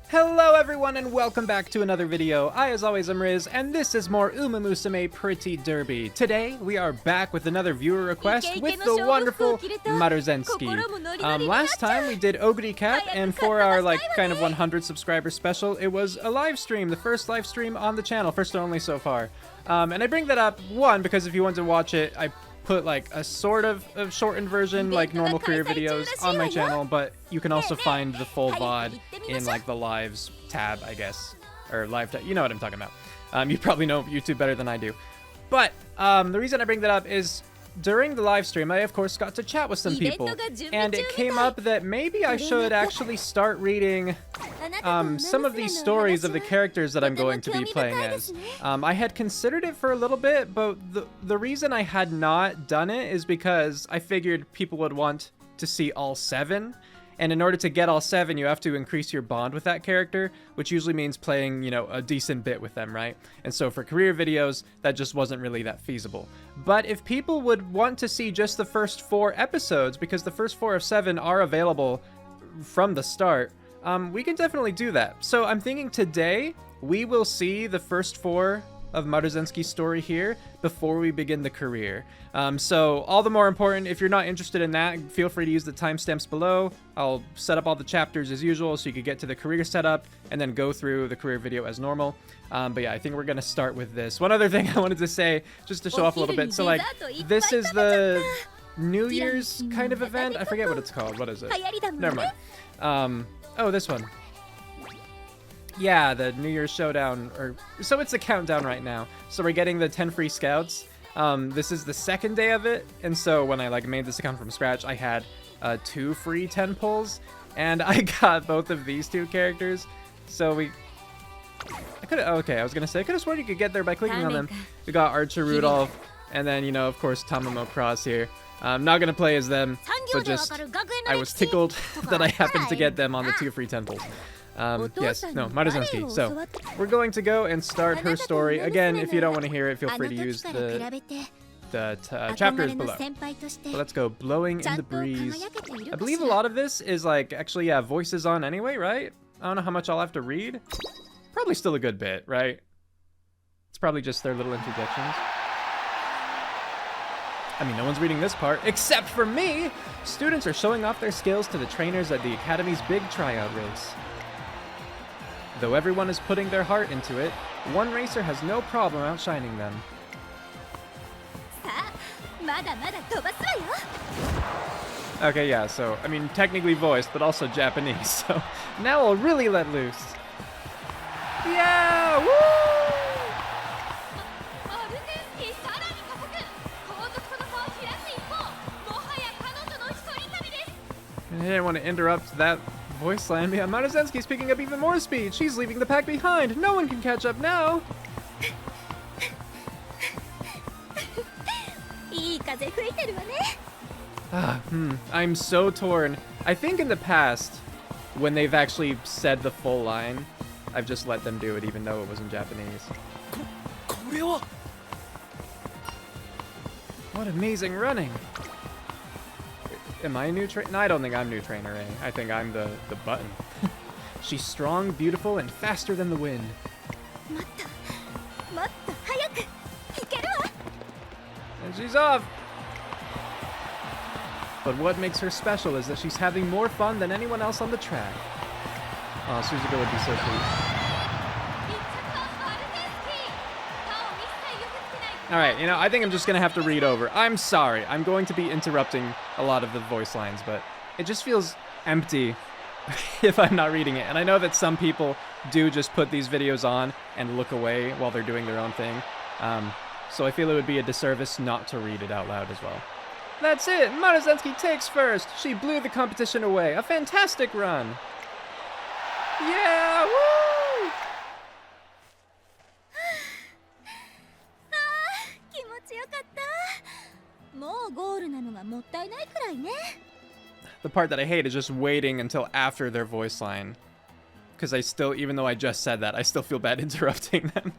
Hello everyone and welcome back to another video. I as always am Riz and this is more Umamusume Pretty Derby. Today we are back with another viewer request with the wonderful Maruzensky. Last time we did Oguri Cat, and for our kind of 100 subscriber special, it was a live stream, the first live stream on the channel, first and only so far. And I bring that up, one, because if you want to watch it, I put like a sort of a shortened version like normal career videos on my channel, but you can also find the full VOD in like the lives tab, I guess, or live tab. You know what I'm talking about. You probably know YouTube better than I do. But the reason I bring that up is during the live stream, I of course got to chat with some people, and it came up that maybe I should actually start reading some of these stories of the characters that I'm going to be playing as. I had considered it for a little bit, but the reason I had not done it is because I figured people would want to see all 7. And in order to get all 7, you have to increase your bond with that character, which usually means playing, you know, a decent bit with them, right? And so for career videos, that just wasn't really that feasible. But if people would want to see just the first 4 episodes, because the first 4 of 7 are available from the start, we can definitely do that. So I'm thinking today, we will see the first 4 of Maruzensky's story here before we begin the career. So all the more important, if you're not interested in that, feel free to use the timestamps below. I'll set up all the chapters as usual so you can get to the career setup and then go through the career video as normal. But yeah, I think we're gonna start with this. One other thing I wanted to say, just to show off a little bit. So like, this is the New Year's kind of event. I forget what it's called. What is it? Never mind. Oh, this one. Yeah, the New Year's Showdown, so it's a countdown right now. So we're getting the 10 free scouts. This is the second day of it, and so when I made this account from scratch, I had 2 free 10 pulls, and I got both of these 2 characters. So I was gonna say, I could have sworn you could get there by clicking on them. We got Archer Rudolph, and then, you know, of course, Tamamo Cross here. I'm not gonna play as them, but just, I was tickled that I happened to get them on the 2 free 10 pulls. Maruzensky. So, we're going to go and start her story. Again, if you don't want to hear it, feel free to use the chapters below. So let's go. Blowing in the breeze. I believe a lot of this is actually, yeah, voices on anyway, right? I don't know how much I'll have to read. Probably still a good bit, right? It's probably just their little interjections. I mean, no one's reading this part, except for me! Students are showing off their skills to the trainers at the Academy's big tryout race. Though everyone is putting their heart into it, one racer has no problem outshining them. Okay, yeah, so, I mean, technically voiced, but also Japanese, so now I'll really let loose. Yeah! Woo! I didn't want to interrupt that voice line. Yeah, Maruzensky's picking up even more speed. She's leaving the pack behind. No one can catch up now. I'm so torn. I think in the past, when they've actually said the full line, I've just let them do it even though it was in Japanese. What amazing running. Am I a new trainer? No, I don't think I'm new trainer A. I think I'm the button. She's strong, beautiful, and faster than the wind. And she's off! But what makes her special is that she's having more fun than anyone else on the track. Oh, Suzuka would be so pleased. Alright, you know, I think I'm just gonna have to read over. I'm sorry, I'm going to be interrupting a lot of the voice lines, but it just feels empty if I'm not reading it. And I know that some people do just put these videos on and look away while they're doing their own thing. So I feel it would be a disservice not to read it out loud as well. That's it! Maruzensky takes first! She blew the competition away! A fantastic run! Yeah! Woo! The part that I hate is just waiting until after their voice line. Because I still, even though I just said that, I still feel bad interrupting them.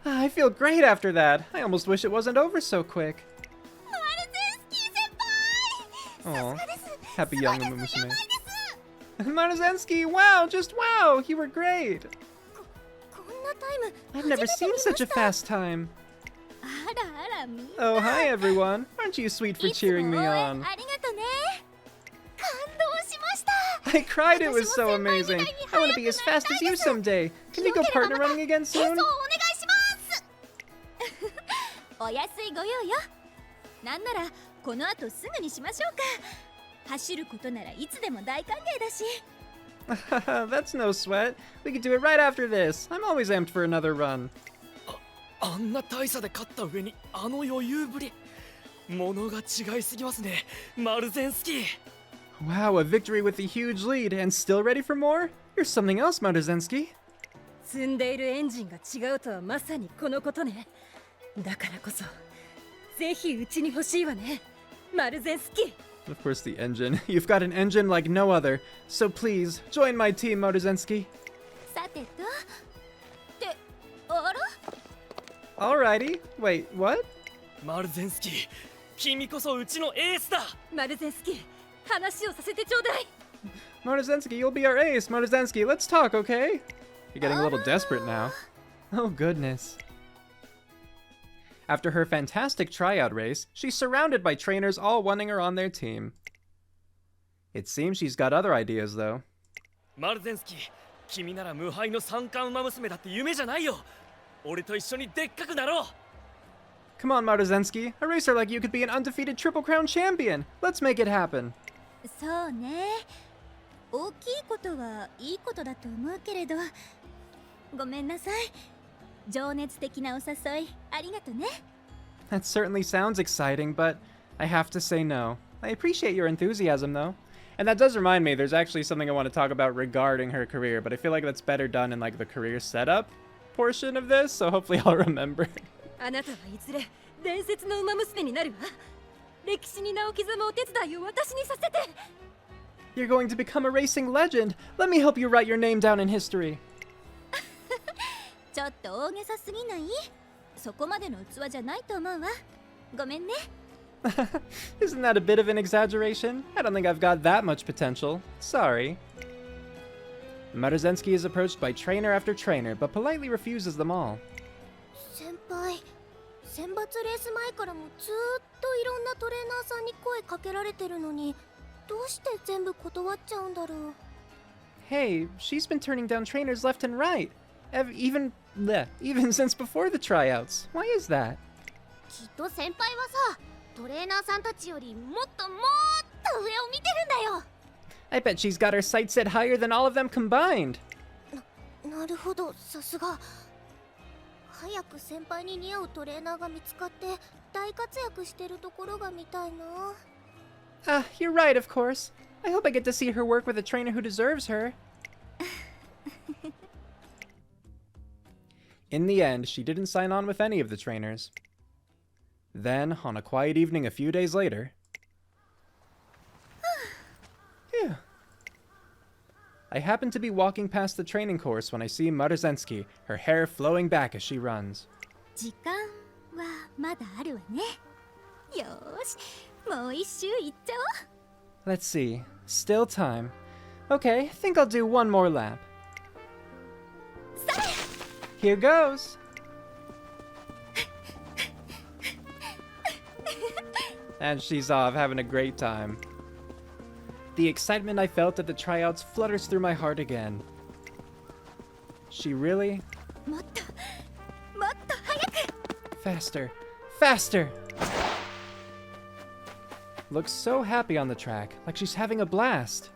I feel great after that. I almost wish it wasn't over so quick. Aw, happy young Umamusume. Maruzensky, wow, just wow, you were great. I've never seen such a fast time. Oh, hi everyone. Aren't you sweet for cheering me on? I cried, it was so amazing. I want to be as fast as you someday. Can we go partner running again soon? お安いご用よ。なんならこの後すぐにしましょうか。走ることならいつでも大歓迎だし。That's no sweat. We could do it right after this. I'm always amped for another run. あんな大差で勝った上にあの余裕ぶり。物が違いすぎますね。マルゼンスキー。Wow, a victory with a huge lead and still ready for more? You're something else, Maruzensky. 積んでいるエンジンが違うとはまさにこのことね。だからこそぜひうちに欲しいわね、マルゼンスキー。Of course, the engine. You've got an engine like no other. So please, join my team, Maruzensky. さてと。ってあら？ Alrighty. Wait, what? マルゼンスキー、君こそうちのエースだ。マルゼンスキー、話をさせてちょうだい。Maruzensky, you'll be our ace. Maruzensky, let's talk, okay? You're getting a little desperate now. Oh, goodness. After her fantastic tryout race, she's surrounded by trainers all wanting her on their team. It seems she's got other ideas, though. マルゼンスキー、君なら無敗の三冠馬娘だって夢じゃないよ。俺と一緒にでっかくなろう。Come on, Maruzensky. A racer like you could be an undefeated Triple Crown champion. Let's make it happen. そうね。大きいことはいいことだと思うけれど。ごめんなさい。情熱的なお誘いありがとね。That certainly sounds exciting, but I have to say no. I appreciate your enthusiasm, though. And that does remind me, there's actually something I want to talk about regarding her career, but I feel like that's better done in like the career setup portion of this, so hopefully I'll remember. あなたはいずれ伝説の馬娘になるわ。歴史に名を刻むお手伝いを私にさせて。You're going to become a racing legend. Let me help you write your name down in history. ちょっと大げさすぎない？そこまでの器じゃないと思うわ。ごめんね。Isn't that a bit of an exaggeration? I don't think I've got that much potential. Sorry. Maruzensky is approached by trainer after trainer, but politely refuses them all. 先輩、選抜レース前からもずっといろんなトレーナーさんに声かけられてるのに、どうして全部断っちゃうんだろう。Hey, she's been turning down trainers left and right. Even since before the tryouts. Why is that? きっと先輩はさ、トレーナーさんたちよりもっと上を見てるんだよ。I bet she's got her sights set higher than all of them combined. なるほど、さすが。早く先輩に似合うトレーナーが見つかって大活躍してるところが見たいな。Ah, you're right, of course. I hope I get to see her work with a trainer who deserves her. In the end, she didn't sign on with any of the trainers. Then, on a quiet evening a few days later... Phew. I happen to be walking past the training course when I see Maruzensky, her hair flowing back as she runs. 時間はまだあるわね。よーし、もう一周行っちゃおう。 Let's see. Still time. Okay, think I'll do one more lap. Here goes! And she's off, having a great time. The excitement I felt at the tryouts flutters through my heart again. She really... もっと早く。 Faster! Faster! Looks so happy on the track, like she's having a blast.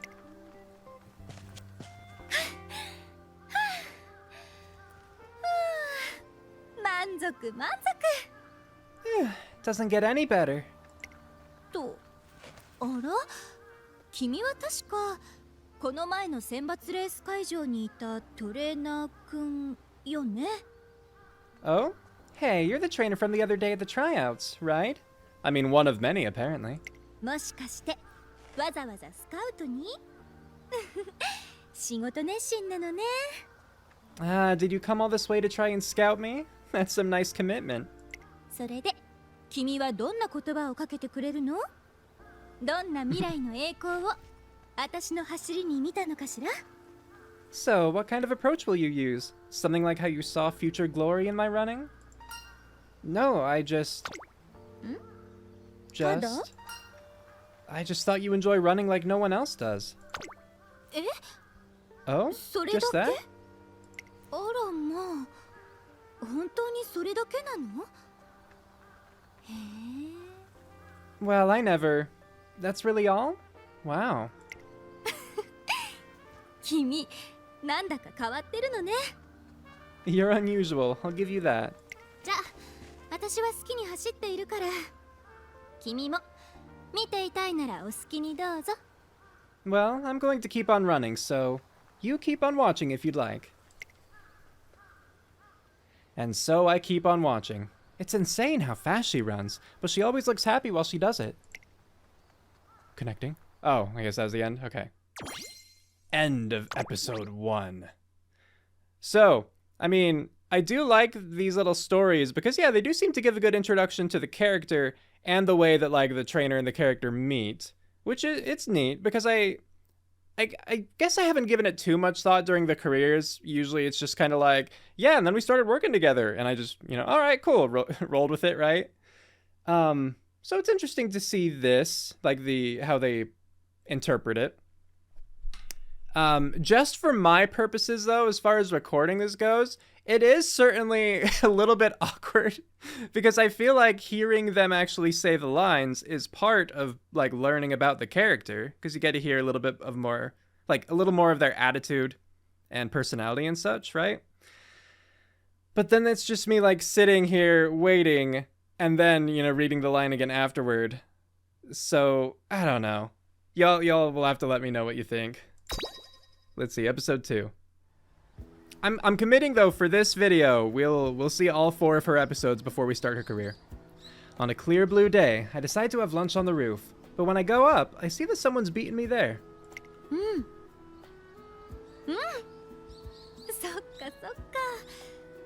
Doesn't get any better. と、あら？君は確かこの前の選抜レース会場にいたトレーナーくんよね。 Oh? Hey, you're the trainer from the other day at the tryouts, right? I mean, one of many, apparently. もしかしてわざわざスカウトに？仕事熱心なのね。 Ah, did you come all this way to try and scout me? That's some nice commitment. それで君はどんな言葉をかけてくれるの？どんな未来の栄光を私の走りに見たのかしら？ So, what kind of approach will you use? Something like how you saw future glory in my running? No, I just... I just thought you enjoy running like no one else does. え？ Oh? それ Just だ that? け？あらまあ、本当にそれだけなの？へえ。 Well, I never... That's really all? Wow. 君、なんだか変わってるのね。 You're unusual, I'll give you that. じゃあ、私は好きに走っているから、君も見ていたいならお好きにどうぞ。 Well, I'm going to keep on running, so you keep on watching if you'd like. And so I keep on watching. It's insane how fast she runs, but she always looks happy while she does it. Connecting? Oh, I guess that was the end? Okay. End of episode 1. So, I mean, I do like these little stories because, yeah, they do seem to give a good introduction to the character and the way that, like, the trainer and the character meet. Which it's neat because I guess I haven't given it too much thought during the careers. Usually it's just kind of like, yeah, and then we started working together and I just, you know, all right, cool, rolled with it, right? So it's interesting to see this, like how they interpret it. Just for my purposes though, as far as recording this goes, it is certainly a little bit awkward because I feel like hearing them actually say the lines is part of like learning about the character because you get to hear a little bit of more, like a little more of their attitude and personality and such, right? But then it's just me like sitting here waiting and then, you know, reading the line again afterward. So, I don't know. Y'all will have to let me know what you think. Let's see, episode 2. I'm committing though for this video, we'll see all 4 of her episodes before we start her career. On a clear blue day, I decide to have lunch on the roof, but when I go up, I see that someone's beaten me there. そっかそっか。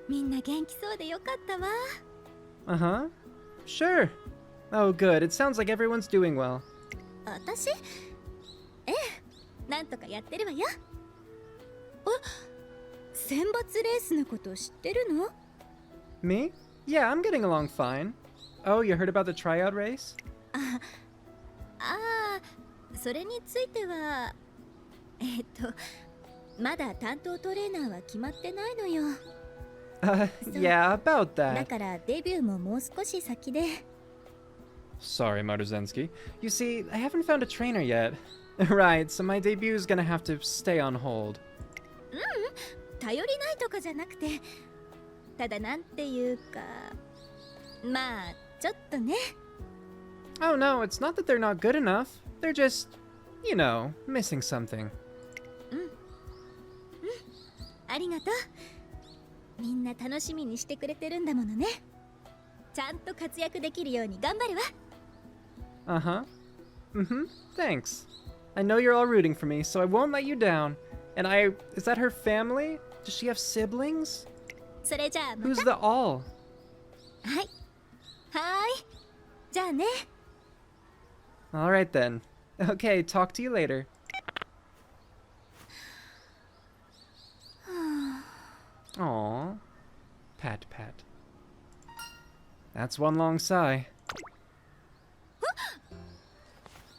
みんな元気そうでよかったわ。 Uh-huh. Sure. Oh, good. It sounds like everyone's doing well. 私？ええ、なんとかやってるわよ。選抜レースのこと知ってるの？ Me? Yeah, I'm getting along fine. Oh, you heard about the tryout race? ああ、それについては、まだ担当トレーナーは決まってないのよ。Yeah, about だ that. からデビューももう少し先で。 Sorry, Maruzensky. You see, I haven't found a trainer yet. Right, so my debut's gonna have to stay on hold. 頼りないとかじゃなくて、ただなんていうか、まあちょっとね。 Oh no, it's not that they're not good enough. They're just, you know, missing something. ありがとう。みんな楽しみにしてくれてるんだものね。ちゃんと活躍できるように頑張るわ。 Uh-huh. Mm-hmm. Thanks. I know you're all rooting for me, so I won't let you down. And is that her family? Does she have siblings? それじゃあま Who's た。 the all? はい。はーい。じゃあね。 Alright then. Okay, talk to you later. Aww. Pat pat. That's one long sigh.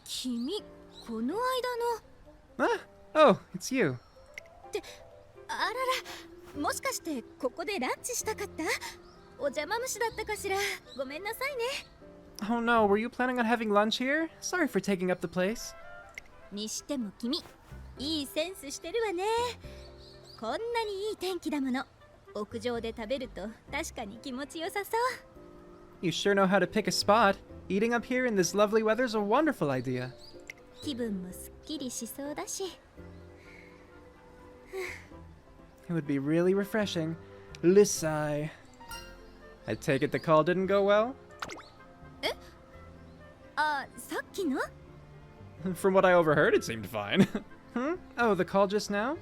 君、この間の。 Ah! Oh, it's you. あらら、もしかしてここでランチしたかった？お邪魔虫だったかしら。ごめんなさいね。 Oh no, were you planning on having lunch here? Sorry for taking up the place. にしても君、いいセンスしてるわね。こんなにいい天気だもの。屋上で食べると確かに気持ちよさそう。 You sure know how to pick a spot. Eating up here in this lovely weather's a wonderful idea. 気分もすっきりしそうだし。 It would be really refreshing. Sigh. I take it the call didn't go well? あ、さっきの？ From what I overheard, it seemed fine. Oh, the call just now?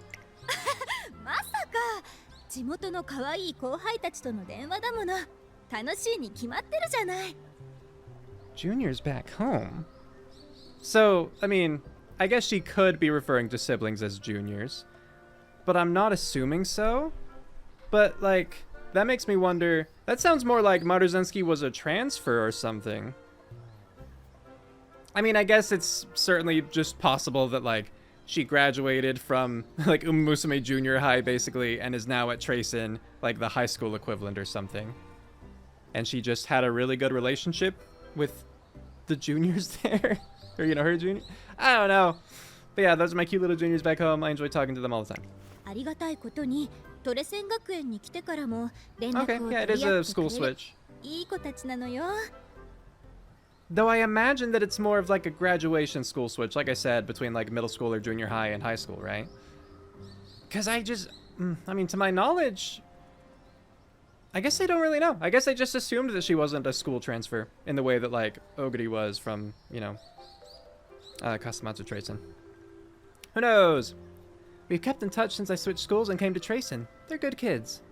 まさか地元の可愛い後輩たちとの電話だもの。楽しいに決まってるじゃない。 Junior's back home. So, I mean, I guess she could be referring to siblings as juniors, but I'm not assuming so. But, like, that makes me wonder, that sounds more like Maruzensky was a transfer or something. I mean, I guess it's certainly just possible that, like, she graduated from, like, Umamusume Junior High, basically, and is now at Tracen, like, the high school equivalent or something. And she just had a really good relationship with the juniors there. Or, you know, her junior. I don't know. But yeah, those are my cute little juniors back home. I enjoy talking to them all the time. Okay, yeah, it is a school switch. Though I imagine that it's more of like a graduation school switch, like I said, between like middle school or junior high and high school, right? Because I mean, to my knowledge, I guess I don't really know. I guess I just assumed that she wasn't a school transfer in the way that like Oguri was from, you know, Kasamatsu Tracen. Who knows? We've kept in touch since I switched schools and came to Tracen. They're good kids.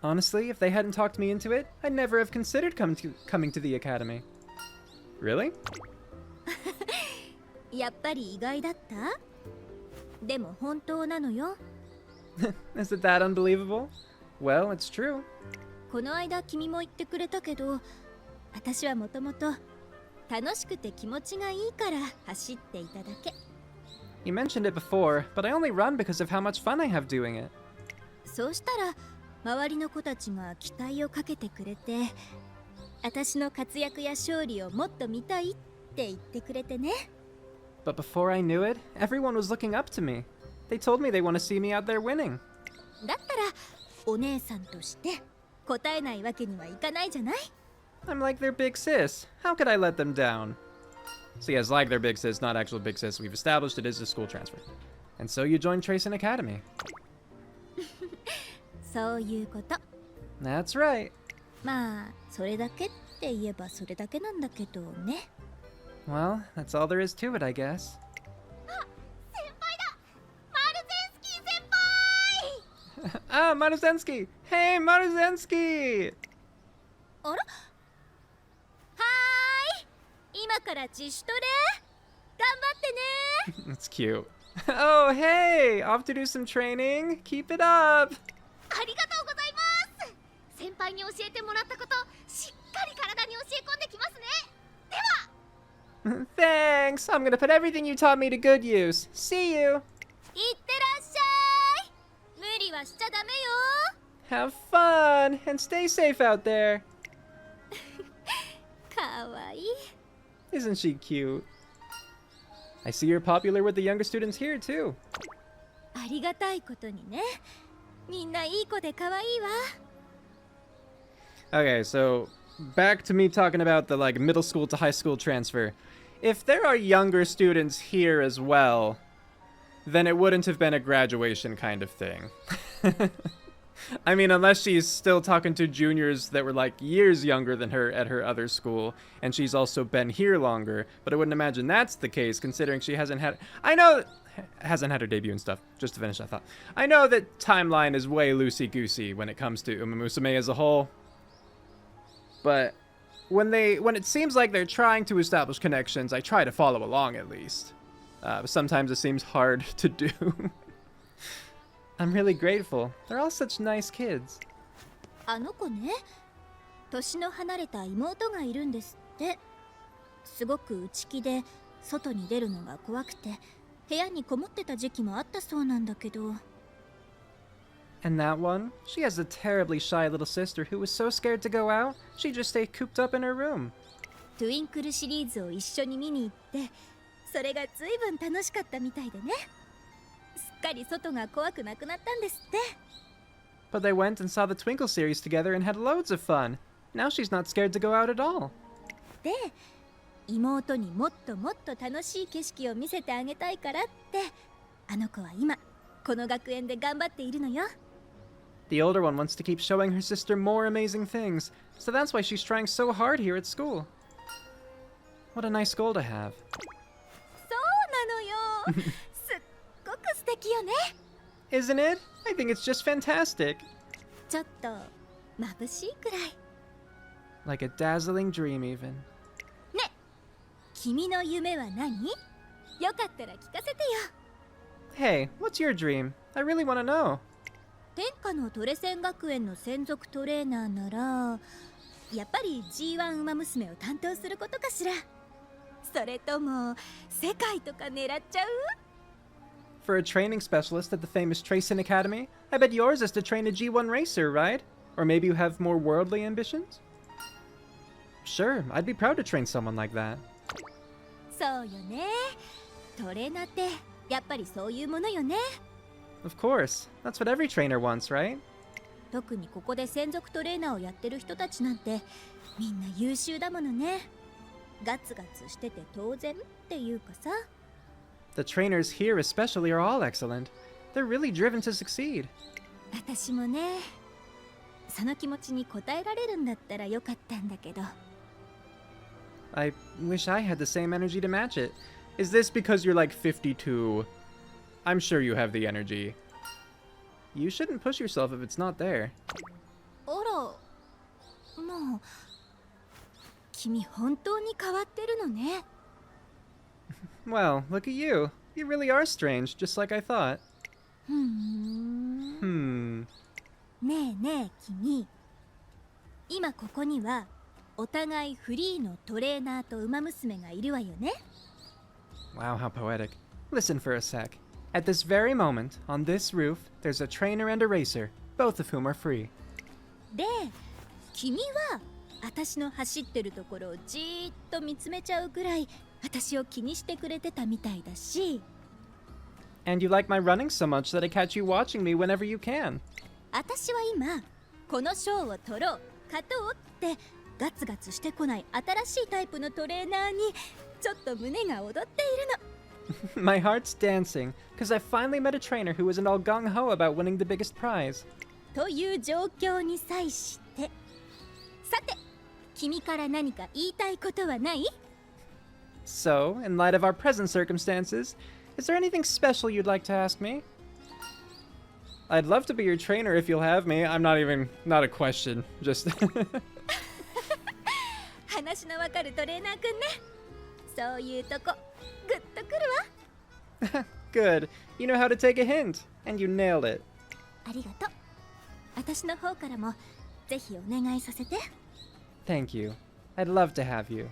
Honestly, if they hadn't talked me into it, I'd never have considered coming to the academy. Really? Is it that unbelievable? Well, it's true. You mentioned it before, but I only run because of how much fun I have doing it. But before I knew it, everyone was looking up to me. They told me they want to see me out there winning. I'm like their big sis. How could I let them down? So yes, like their big sis, not actual big sis. We've established it is a school transfer. And so you joined Tracen Academy. That's right. Well, that's all there is to it, I guess. Ah, Maruzensky! Hey, Maruzensky! That's cute. Oh, hey! Off to do some training? Keep it up! Thanks! I'm gonna put everything you taught me to good use. See you! Have fun! And stay safe out there! Isn't she cute? I see you're popular with the younger students here, too. Okay, so back to me talking about the like middle school to high school transfer. If there are younger students here as well, then it wouldn't have been a graduation kind of thing. I mean, unless she's still talking to juniors that were like years younger than her at her other school, and she's also been here longer, but I wouldn't imagine that's the case considering she hasn't had her debut and stuff, just to finish that thought. I know that timeline is way loosey-goosey when it comes to Umamusume as a whole, but when it seems like they're trying to establish connections, I try to follow along at least. Sometimes it seems hard to do. I'm really grateful. They're all such nice kids. And that one? She has a terribly shy little sister who was so scared to go out, she just stayed cooped up in her room. But they went and saw the Twinkle series together and had loads of fun. Now she's not scared to go out at all. The older one wants to keep showing her sister more amazing things, so that's why she's trying so hard here at school. What a nice goal to have. Isn't it? I think it's just fantastic. 眩しいくらい。 Like a dazzling dream even. ね、君の夢は何？よかったら聞かせてよ。 Hey, what's your dream? I really want to know. 天下のトレセン学園の専属トレーナーならやっぱり G1 馬娘を担当することかしら。それとも世界とか狙っちゃう？ For a training specialist at the famous Tracing Academy, I bet yours is to train a G1 racer, right? Or maybe you have more worldly ambitions? Sure, I'd be proud to train someone like that. そうよね。トレーナーってやっぱりそういうものよね。 Of course, that's what every trainer wants, right? 特にここで専属トレーナーをやってる人たちなんてみんな優秀だものね。ガツガツしてて当然っていうかさ。 The trainers here especially are all excellent. They're really driven to succeed. 私もね、その気持ちに応えられるんだったらよかったんだけど。 I wish I had the same energy to match it. Is this because you're like 52? I'm sure you have the energy. You shouldn't push yourself if it's not there. あら、もう君本当に変わってるのね。 Well, look at you. You really are strange, just like I thought. ねえねえ君、今ここにはお互いフリーのトレーナーと馬娘がいるわよね。 Wow, how poetic. Listen for a sec. At this very moment, on this roof, there's a trainer and a racer, both of whom are free. で、君は私の走ってるところをじーっと見つめちゃうくらい私を気にしてくれてたみたいだし。 And you like my running so much that I catch you watching me whenever you can. 私は今この賞を取ろう勝とうってガツガツしてこない新しいタイプのトレーナーにちょっと胸が踊っているの。 My heart's dancing, because I finally met a trainer who isn't all gung-ho about winning the biggest prize. という状況に際してさて君から何か言いたいことはない？ So, in light of our present circumstances, is there anything special you'd like to ask me? I'd love to be your trainer if you'll have me. Not a question, just... 話のわかるトレーナーくんね。そういうとこグッとくるわ。 Good. You know how to take a hint, and you nailed it. ありがとう。私の方からもぜひお願いさせて。 Thank you. I'd love to have you.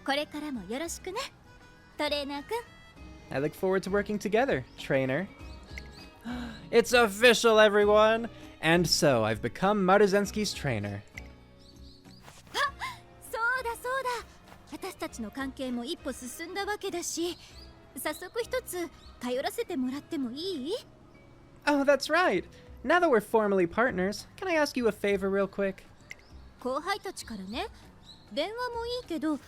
これからもよろしくね、トレーナーくん。 I look forward to working together, trainer. It's official, everyone! And so, I've become Maruzensky's trainer. そうだそうだ。私たちの関係も一歩進んだわけだし、早速一つ頼らせてもらってもいい？ Oh, that's right! Now that we're formally partners, can I ask you a favor real quick? 後輩たちからね、電話もいいけど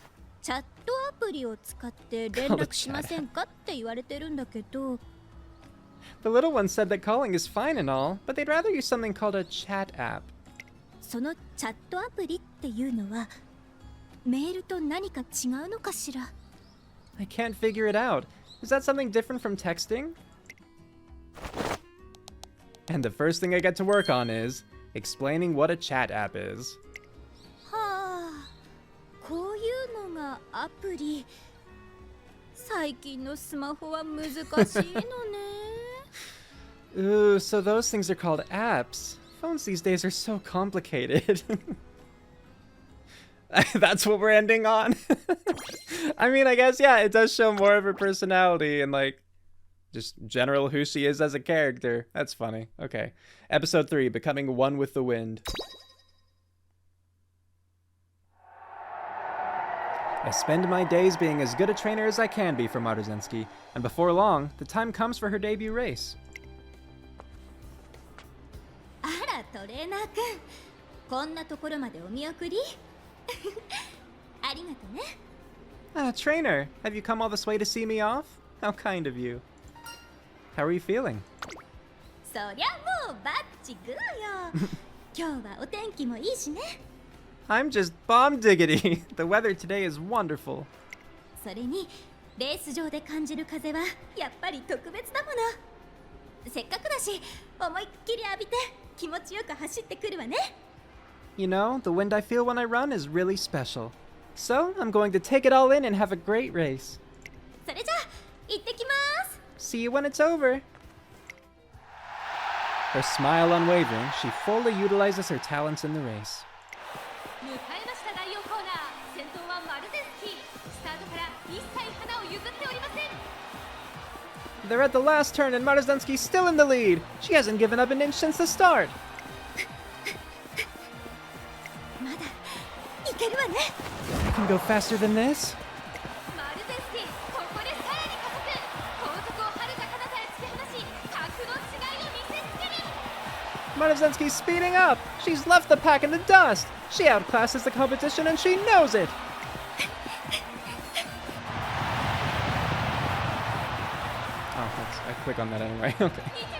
チャットアプリを使って連絡しませんかって言われてるんだけど。 The little one said that calling is fine and all, but they'd rather use something called a chat app. そのチャットアプリっていうのはメールと何か違うのかしら？ I can't figure it out. Is that something different from texting? And the first thing I get to work on is explaining what a chat app is. はあ、こういうのがアプリ。最近のスマホは難しいのね。Ooh, so those things are called apps. Phones these days are so complicated. That's what we're ending on. I mean, I guess, yeah, it does show more of her personality and, like, just general who she is as a character. That's funny. Okay. Episode 3, Becoming One with the Wind. I spend my days being as good a trainer as I can be for Maruzensky, and before long, the time comes for her debut race. あらトレーナーくん、こんなところまでお見送り？ありがとね。 Ah, trainer, have you come all this way to see me off? How kind of you. How are you feeling? そりゃもうバッチグーよ。今日はお天気もいいしね。I'm just bomb diggity. The weather today is wonderful. それにレース場で感じる風はやっぱり特別だもの。せっかくだし思いっきり浴びて気持ちよく走ってくるわね。You know, the wind I feel when I run is really special. So, I'm going to take it all in and have a great race. それじゃあ行ってきます。 See you when it's over. Her smile unwavering, she fully utilizes her talents in the race. 迎えました第4コーナー。先頭はマルゼンスキー。スタートから一切花を譲っておりません。 They're at the last turn and Maruzensky's still in the lead. She hasn't given up an inch since the start. まだいけるわね。 I can go faster than this. マルゼンスキー、ここでさらに加速。後続をはるか彼方へ突き放し、格の違いを見せつける。 Maruzensky's speeding up. She's left the pack in the dust. She outclasses the competition and she knows it. Oh, I click on that anyway. Okay. 一部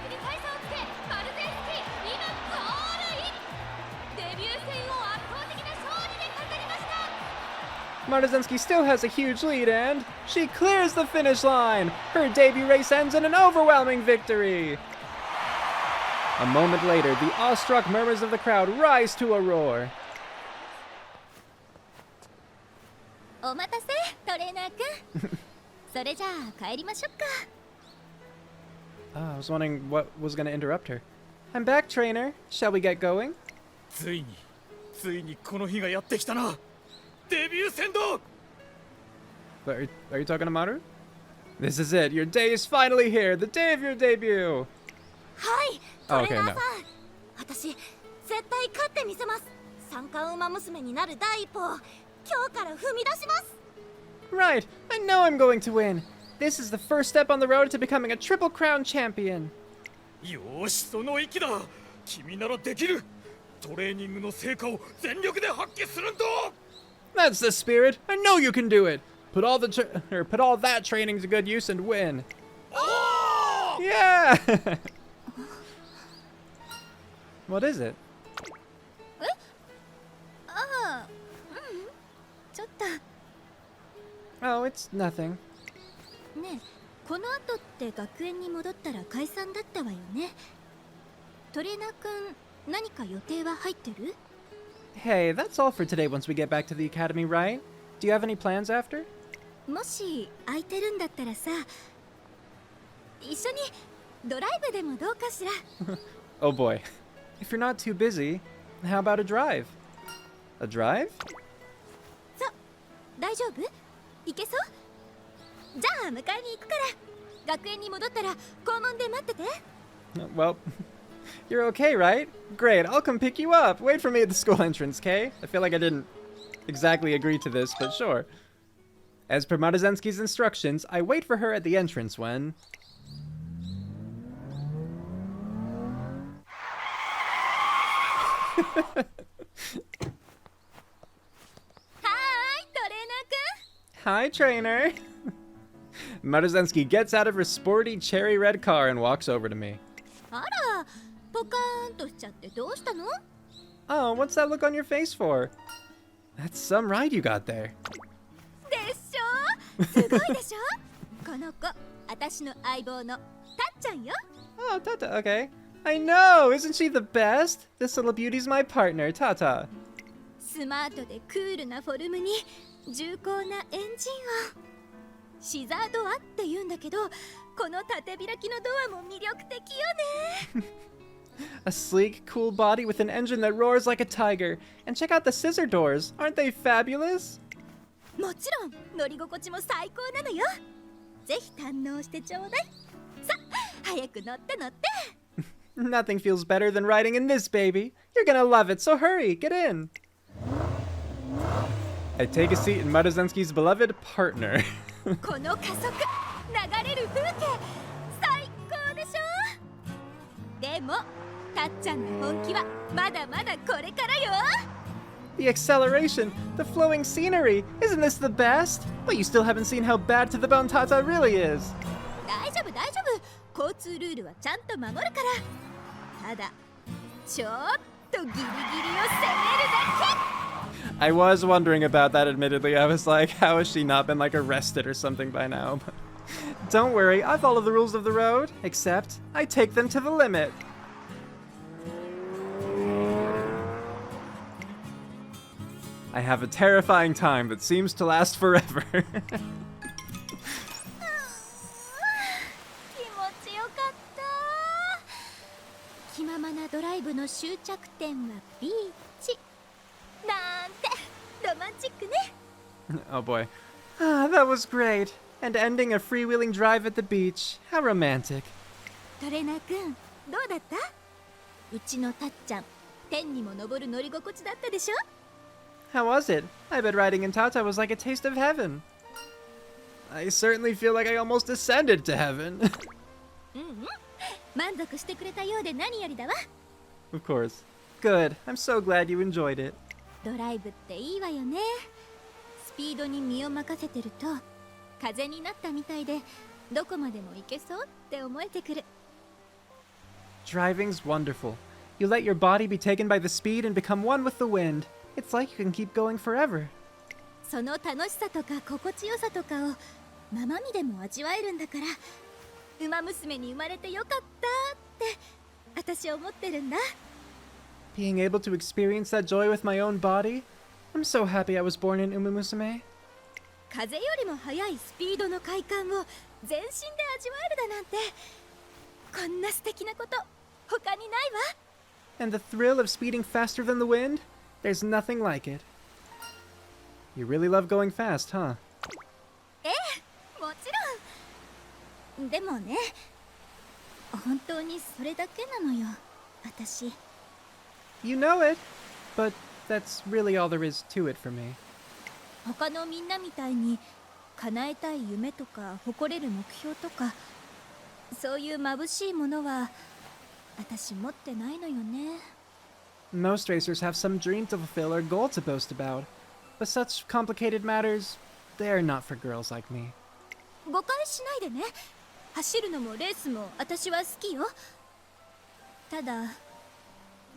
に大差をつけ、マルゼンスキー、今ゴールイン。デビュー戦を圧倒的な勝利で飾りました。 Maruzensky still has a huge lead and she clears the finish line. Her debut race ends in an overwhelming victory. A moment later, the awestruck murmurs of the crowd rise to a roar. お待たせ、トレーナー君。それじゃあ帰りましょうか。 I was wondering what was going to interrupt her. I'm back, trainer. Shall we get going? ついにこの日がやってきたな。デビュー戦だ。 Are you talking to Maru? This is it. Your day is finally here. The day of your debut. はい、ト Oh, レ okay, ーナー no. さん。私、絶対勝ってみせます。三冠馬娘になる第一歩を今日から踏み出します。 Right. I know I'm going to win. This is the first step on the road to becoming a Triple Crown champion. よーし、その息だ。君ならできる。トレーニングの成果を全力で発揮するんだ。 That's the spirit. I know you can do it. Put all that training to good use and win. Yeah. What is it? ああ、ちょっと。 Oh, it's nothing. ねえ、この後って学園に戻ったら解散だったわよね。トレーナー君、何か予定は入ってる？ Hey, that's all for today once we get back to the academy, right? Do you have any plans after? もし空いてるんだったらさ、一緒にドライブでもどうかしら。 Oh boy. If you're not too busy, how about a drive? A drive? そう、大丈夫？行けそう？じゃあ迎えに行くから。学園に戻ったら校門で待ってて。 Well, you're okay, right? Great, I'll come pick you up. Wait for me at the school entrance, Kay? I feel like I didn't exactly agree to this, but sure. As per Maruzensky's instructions, I wait for her at the entrance when... Hi, トレーナー君。 Hi, trainer. Maruzensky gets out of her sporty cherry red car and walks over to me. あら、ポカーンとしちゃってどうしたの？ Oh, what's that look on your face for? That's some ride you got there. でしょ？すごいでしょ？この子、私の相棒のたっちゃんよ。 Oh, Tata, okay. I know, isn't she the best? This little beauty's my partner, Tata. スマートでクールなフォルムに重厚なエンジン音。シザードアって言うんだけど、この縦開きのドアも魅力的よね。A sleek, cool body with an engine that roars like a tiger. And check out the scissor doors. Aren't they fabulous? もちろん乗り心地も最高なのよ。ぜひ堪能してちょうだい。さ、早く乗って乗って。 Nothing feels better than riding in this baby. You're gonna love it, so hurry, get in. I take a seat in Maruzensky's beloved partner. この加速、流れる風景、最高でしょ。でも、たっちゃんの本気はまだまだこれからよ。 The acceleration, the flowing scenery. Isn't this the best? But you still haven't seen how bad to the bone Tata really is. 大丈夫大丈夫。交通ルールはちゃんと守るから。ただ、ちょっとギリギリを攻めるだけ。 I was wondering about that, admittedly. I was like, how has she not been, like, arrested or something by now? But don't worry, I follow the rules of the road, except I take them to the limit. I have a terrifying time that seems to last forever. 気持ちよかった気ままなドライブの終着点はビーチなんてロマンチックね Oh boy. Ah, that was great. And ending a freewheeling drive at the beach. How romantic. トレーナーくんどうだった？うちのたっちゃん天にも昇る乗り心地だったでしょ？ How was it? I bet riding in Tata was like a taste of heaven. I certainly feel like I almost ascended to heaven. 満足してくれたようで何よりだわ Of course. Good. I'm so glad you enjoyed it. ドライブっていいわよねスピードに身を任せてると風になったみたいでどこまでも行けそうって思えてくる Driving's wonderful. You let your body be taken by the speed and become one with the wind. It's like you can keep going forever. その楽しさとか心地よさとかを生身でも味わえるんだからウマ娘に生まれてよかったって私思ってるんだ Being able to experience that joy with my own body? I'm so happy I was born in Umamusume. 風よりも速いスピードの快感を全身で味わえるだなんてこんな素敵なこと他にないわ And the thrill of speeding faster than the wind? There's nothing like it. You really love going fast, huh? ええもちろんでもね本当にそれだけなのよ私 You know it, but that's really all there is to it for me. 他のみんなみたいに叶えたい夢とか誇れる目標とかそういう眩しいものは私持ってないのよね Most racers have some dream to fulfill or goal to boast about. But such complicated matters, they're not for girls like me. 誤解しないでね走るのもレースも私は好きよただ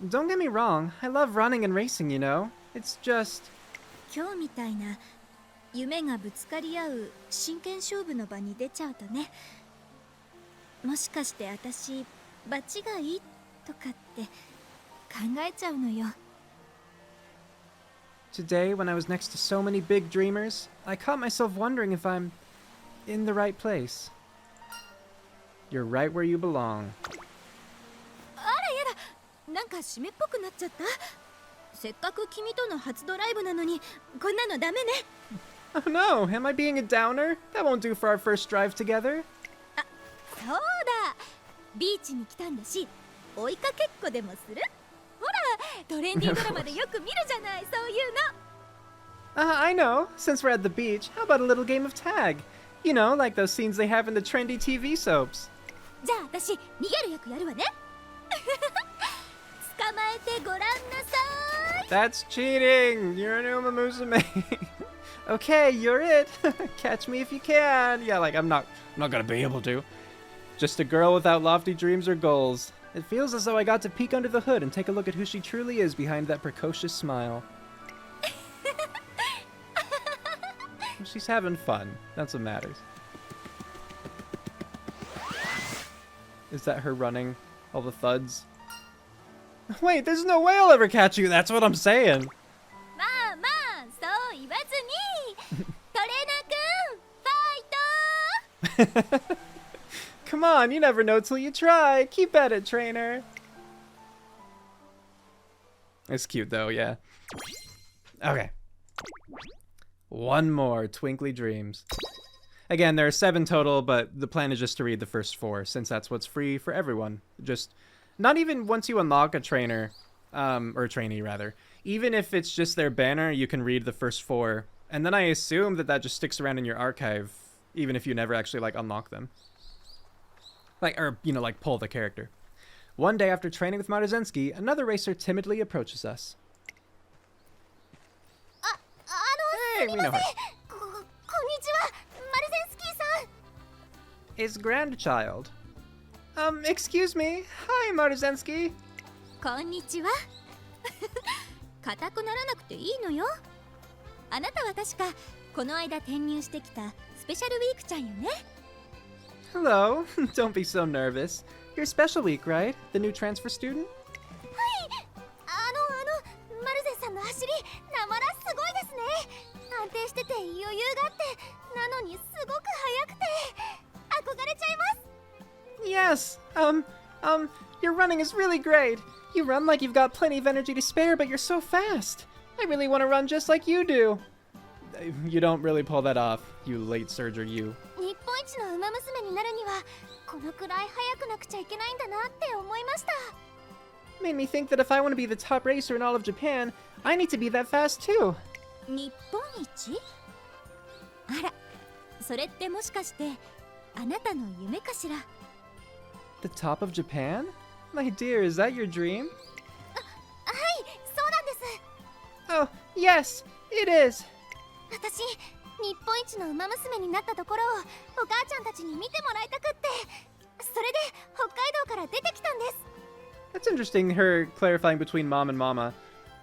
Don't get me wrong, I love running and racing, you know? It's just... 今日みたいな夢がぶつかり合う真剣勝負の場に出ちゃうとねもしかして私場違いとかって考えちゃうのよ Today, when I was next to so many big dreamers, I caught myself wondering if I'm in the right place. You're right where you belong. あらやだなんか湿っぽくなっちゃったせっかく君との初ドライブなのにこんなのダメね Oh no, am I being a downer? That won't do for our first drive together. あそうだビーチに来たんだし追いかけっこでもするほらトレンディードラマでよく見るじゃないそういうの I know. Since we're at the beach, how about a little game of tag? You know, like those scenes they have in the trendy TV soaps. じゃあ私逃げる役やるわね捕まえてごらんなさい That's cheating! You're an Umamusume. Okay, you're it. Catch me if you can. Yeah, like I'm not gonna be able to. Just a girl without lofty dreams or goals. It feels as though I got to peek under the hood and take a look at who she truly is behind that precocious smile. She's having fun. That's what matters. Is that her running? All the thuds? Wait, there's no way I'll ever catch you. That's what I'm saying. まあまあそう言わずにトレーナーくんファイト Come on, you never know till you try. Keep at it, trainer. It's cute though, yeah. Okay. One more, Twinkly Dreams. Again, there are 7 total, but the plan is just to read the first 4, since that's what's free for everyone. Just, not even once you unlock a trainer, or a trainee rather. Even if it's just their banner, you can read the first 4, and then I assume that that just sticks around in your archive, even if you never actually, like, unlock them. Like, or, you know, like, pull the character. One day after training with Maruzensky, another racer timidly approaches us. Hey, we know her. こんにちはマルゼンスキーさん His grandchild. Excuse me. Hi, Maruzensky. こんにちは硬くならなくていいのよあなたは確かこの間転入してきたスペシャルウィークちゃんよね Hello. Don't be so nervous. You're Special Week, right? The new transfer student? はいマルゼンさんの走りなまらすごい安定してて余裕があってなのにすごく速くて憧れちゃいます。 Yes, your running is really great. You run like you've got plenty of energy to spare, but you're so fast. I really want to run just like you do. You don't really pull that off, you late surger, you. 日本一の馬娘になるにはこのくらい速くなくちゃいけないんだなって思いました。 Made me think that if I want to be the top racer in all of Japan, I need to be that fast too. 日本一？あら、それってもしかしてあなたの夢かしら？ The top of Japan? My dear, is that your dream? はい、そうなんです。 Oh, yes, it is. 私、日本一の馬娘になったところをお母ちゃんたちに見てもらいたくって、それで北海道から出てきたんです。 That's interesting, her clarifying between mom and mama.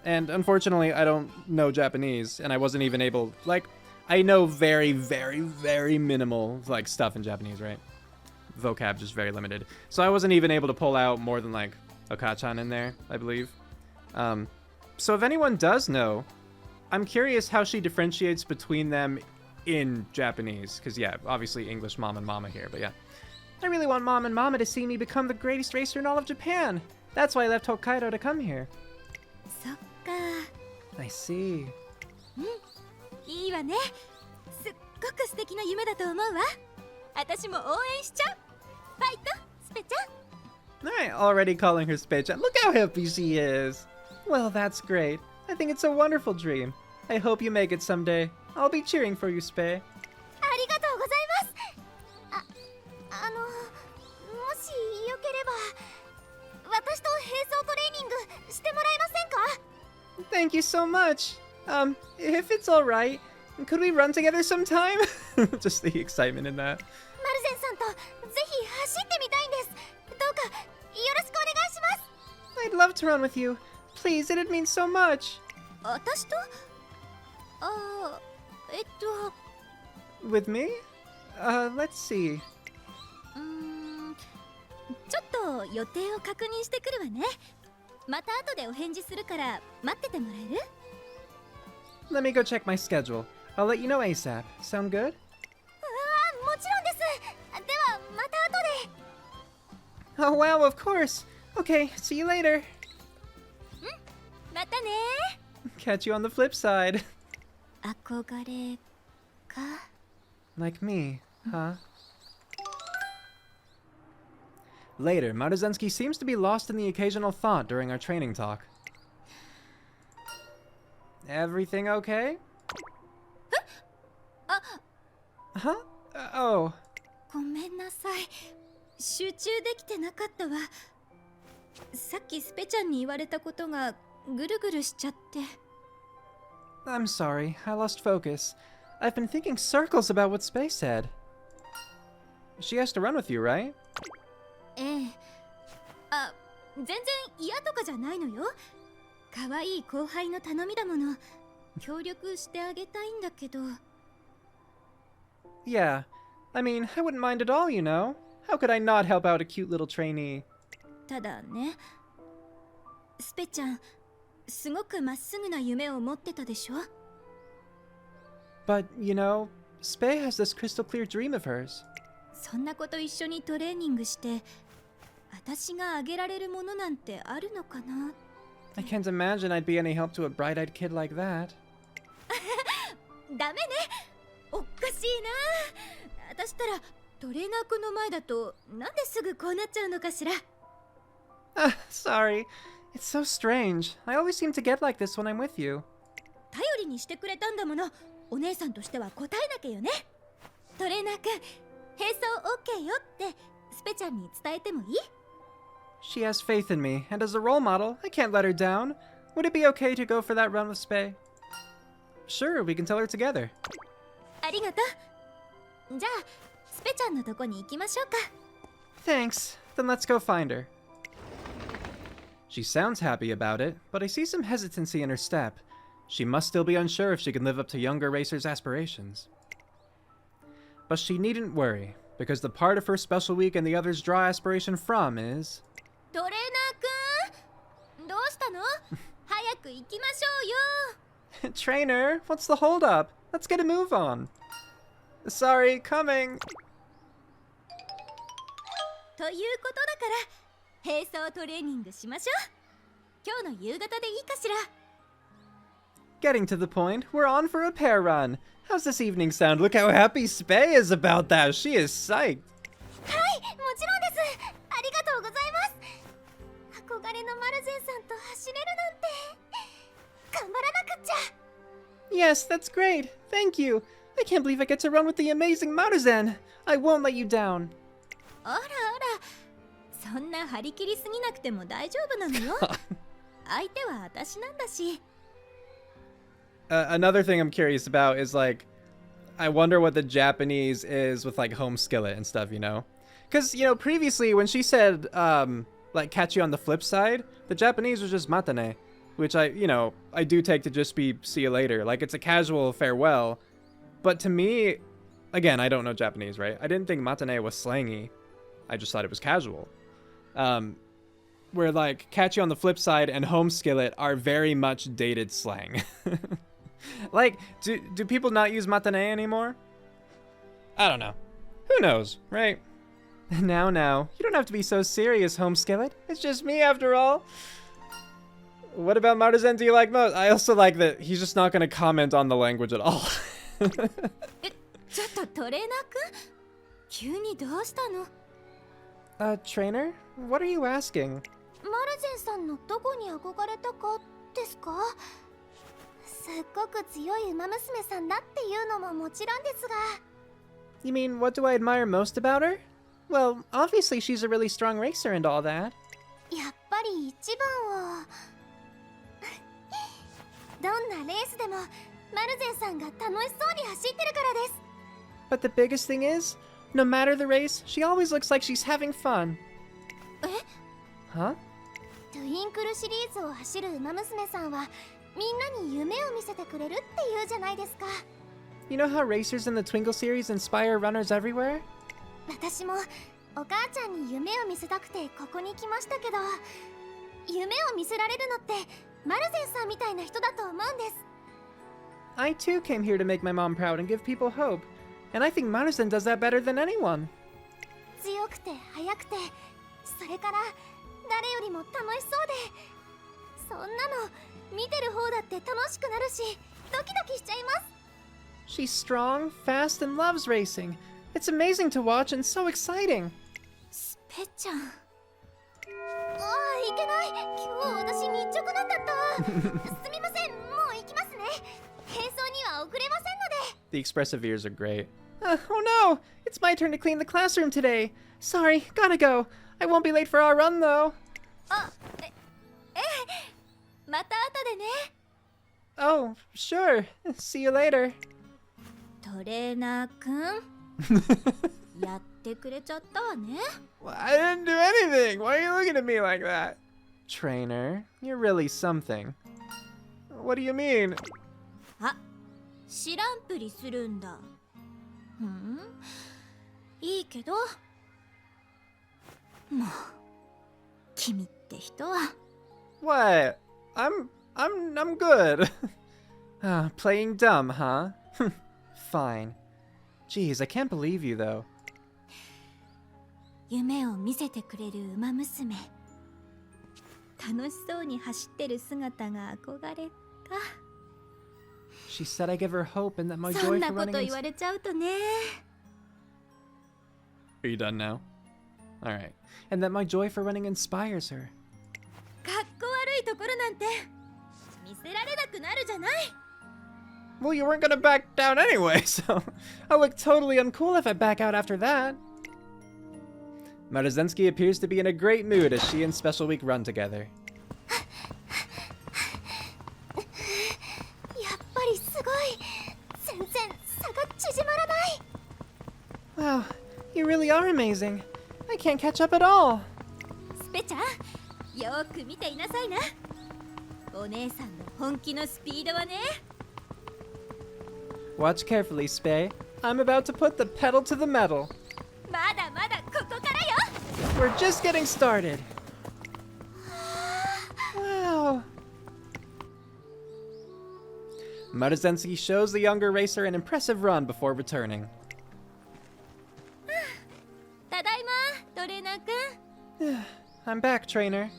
And unfortunately, I don't know Japanese, and I wasn't even able, like, I know very, very, very minimal, like, stuff in Japanese, right? Vocab just very limited. So I wasn't even able to pull out more than, like, a kachan in there, I believe. So if anyone does know, I'm curious how she differentiates between them in Japanese. Because, yeah, obviously English mom and mama here, but yeah. I really want mom and mama to see me become the greatest racer in all of Japan. That's why I left Hokkaido to come here. そっか。 I see. いいわね。すっごく素敵な夢だと思うわ。私も応援しちゃう。ファイト、スペちゃん。 Alright, already calling her Specha. Look how happy she is. Well, that's great. I think it's a wonderful dream. I hope you make it someday. I'll be cheering for you, Spe. ありがとうございます。もしよければ、私と並走トレーニングしてもらえませんか？ Thank you so much. If it's alright, could we run together sometime? Just the excitement in that. マルゼンさんとぜひ走ってみたいんです。どうかよろしくお願いします。 I'd love to run with you. Please, it'd mean so much. 私とWith me? Let's see. ちょっと予定を確認してくるわね。また後でお返事するから待っててもらえる？ Let me go check my schedule. I'll let you know ASAP. Sound good? もちろんです。ではまた後で。 Oh wow, of course. Okay, see you later. またね。 Catch you on the flip side. 憧れか。 Like me, huh? Later, Maruzensky seems to be lost in the occasional thought during our training talk. Everything okay? Huh? Oh. ごめんなさい。集中できてなかったわ。さっきスペちゃんに言われたことがぐるぐるしちゃって。 I'm sorry, I lost focus. I've been thinking circles about what Space said. She has to run with you, right? ええ。全然嫌とかじゃないのよ。可愛い後輩の頼みだもの。協力してあげたいんだけど。 Yeah. I mean, I wouldn't mind at all, you know. How could I not help out a cute little trainee? ただね、スペちゃん、すごくまっすぐな夢を持ってたでしょ？ But, you know, Spei has this crystal clear dream of hers. そんなこと一緒にトレーニングして、私があげられるものなんてあるのかな？ I can't imagine I'd be any help to a bright-eyed kid like that. ダメね。おかしいな。私ったらトレーナー君の前だとなんですぐこうなっちゃうのかしら。 Sorry. It's so strange. I always seem to get like this when I'm with you. 頼りにしてくれたんだもの。お姉さんとしては答えなきゃよね。トレーナー君、並走 OK よってスペちゃんに伝えてもいい？ She has faith in me, and as a role model, I can't let her down. Would it be okay to go for that run with Spei? Sure, we can tell her together. ありがとう。じゃあ、スペちゃんのとこに行きましょうか。 Thanks. Then let's go find her. She sounds happy about it, but I see some hesitancy in her step. She must still be unsure if she can live up to younger racers' aspirations. But she needn't worry, because the part of her special week and the others draw aspiration from is... トレーナーくん、どうしたの？早く行きましょうよ。 Trainer, what's the holdup? Let's get a move on. Sorry, coming. ということだから並走トレーニングしましょう。今日の夕方でいいかしら。 Getting to the point, we're on for a pair run. How's this evening sound? Look how happy Spei is about that. She is psyched. はい、もちろんです。ありがとうございます。憧れのマルゼンさんと走れるなんて。頑張らなくっちゃ。 Yes, that's great. Thank you. I can't believe I get to run with the amazing Maruzen. I won't let you down. あらあら、そんな張り切りすぎなくても大丈夫なのよ。相手は私なんだし。Another thing I'm curious about is like, I wonder what the Japanese is with like home skillet and stuff, you know? Because, you know, previously when she said, like, catch you on the flip side, the Japanese was just matane, which I do take to just be see you later. Like, it's a casual farewell. But to me, again, I don't know Japanese, right? I didn't think matane was slangy. I just thought it was casual. Where, like, catch you on the flip side and home skillet are very much dated slang. Like, do people not use matane anymore? I don't know. Who knows, right? Now, you don't have to be so serious, home skillet. It's just me after all. What about Maruzen do you like most? I also like that he's just not going to comment on the language at all. え、ちょっとトレーナーくん、急にどうしたの？ Trainer? What are you asking? マルゼンさんのどこに憧れたかですか？すっごく強い馬娘さんだっていうのももちろんですが。 You mean, what do I admire most about her? Well, obviously she's a really strong racer and all that. やっぱり一番をどんなレースでもマルゼンさんが楽しそうに走ってるからです。 But the biggest thing is, no matter the race, she always looks like she's having fun. え？ Huh? トゥインクルシリーズを走る馬娘さんはみんなに夢を見せてくれるっていうじゃないですか。 You know how racers in the Twinkle series inspire runners everywhere? 私もお母ちゃんに夢を見せたくてここに来ましたけど、夢を見せられるのってマルゼンさんみたいな人だと思うんです。 I too came here to make my mom proud and give people hope. And I think Maruzen does that better than anyone. 強くて速くて、それから誰よりも楽しそうで、そんなの見てる方だって楽しくなるし、ドキドキしちゃいます。 She's strong, fast, and loves racing. It's amazing to watch and so exciting. スペちゃん。ああ、いけない。今日私日直なんだった。すみません、もう行きますね。並走には遅れませんので。 The expressive ears are great. Oh no! It's my turn to clean the classroom today. Sorry, gotta go. I won't be late for our run though. あ、ええ、また後でね。 Oh, sure. See you later. トレーナーくんやってくれちゃったわね。 Well, I didn't do anything. Why are you looking at me like that? Trainer, you're really something. What do you mean? あ、知らんぷりするんだ。いいけど、もう君って人は。 What? I'm good. Playing dumb, huh? Fine. Jeez, I can't believe you though. 夢を見せてくれる馬娘。楽しそうに走ってる姿が憧れた。 She said I give her hope and that my そん joy な for こと running. 言われちゃうとね。 Are you done now? All right. And that my joy for running inspires her. かっこ悪いところなんて見せられなくなるじゃない。 Well, you weren't gonna back down anyway, so I look totally uncool if I back out after that. Maruzensky appears to be in a great mood as she and Special Week run together. やっぱりすごい。全然差が縮まらない。 Wow, you really are amazing. I can't catch up at all. スペちゃん、よーく見ていなさいな。お姉さんの本気のスピードはね。 Watch carefully, Spei. I'm about to put the pedal to the metal. まだまだここからよ。 We're just getting started. Wow. Maruzensky shows the younger racer an impressive run before returning. ただいま、トレーナーくん。 I'm back, trainer.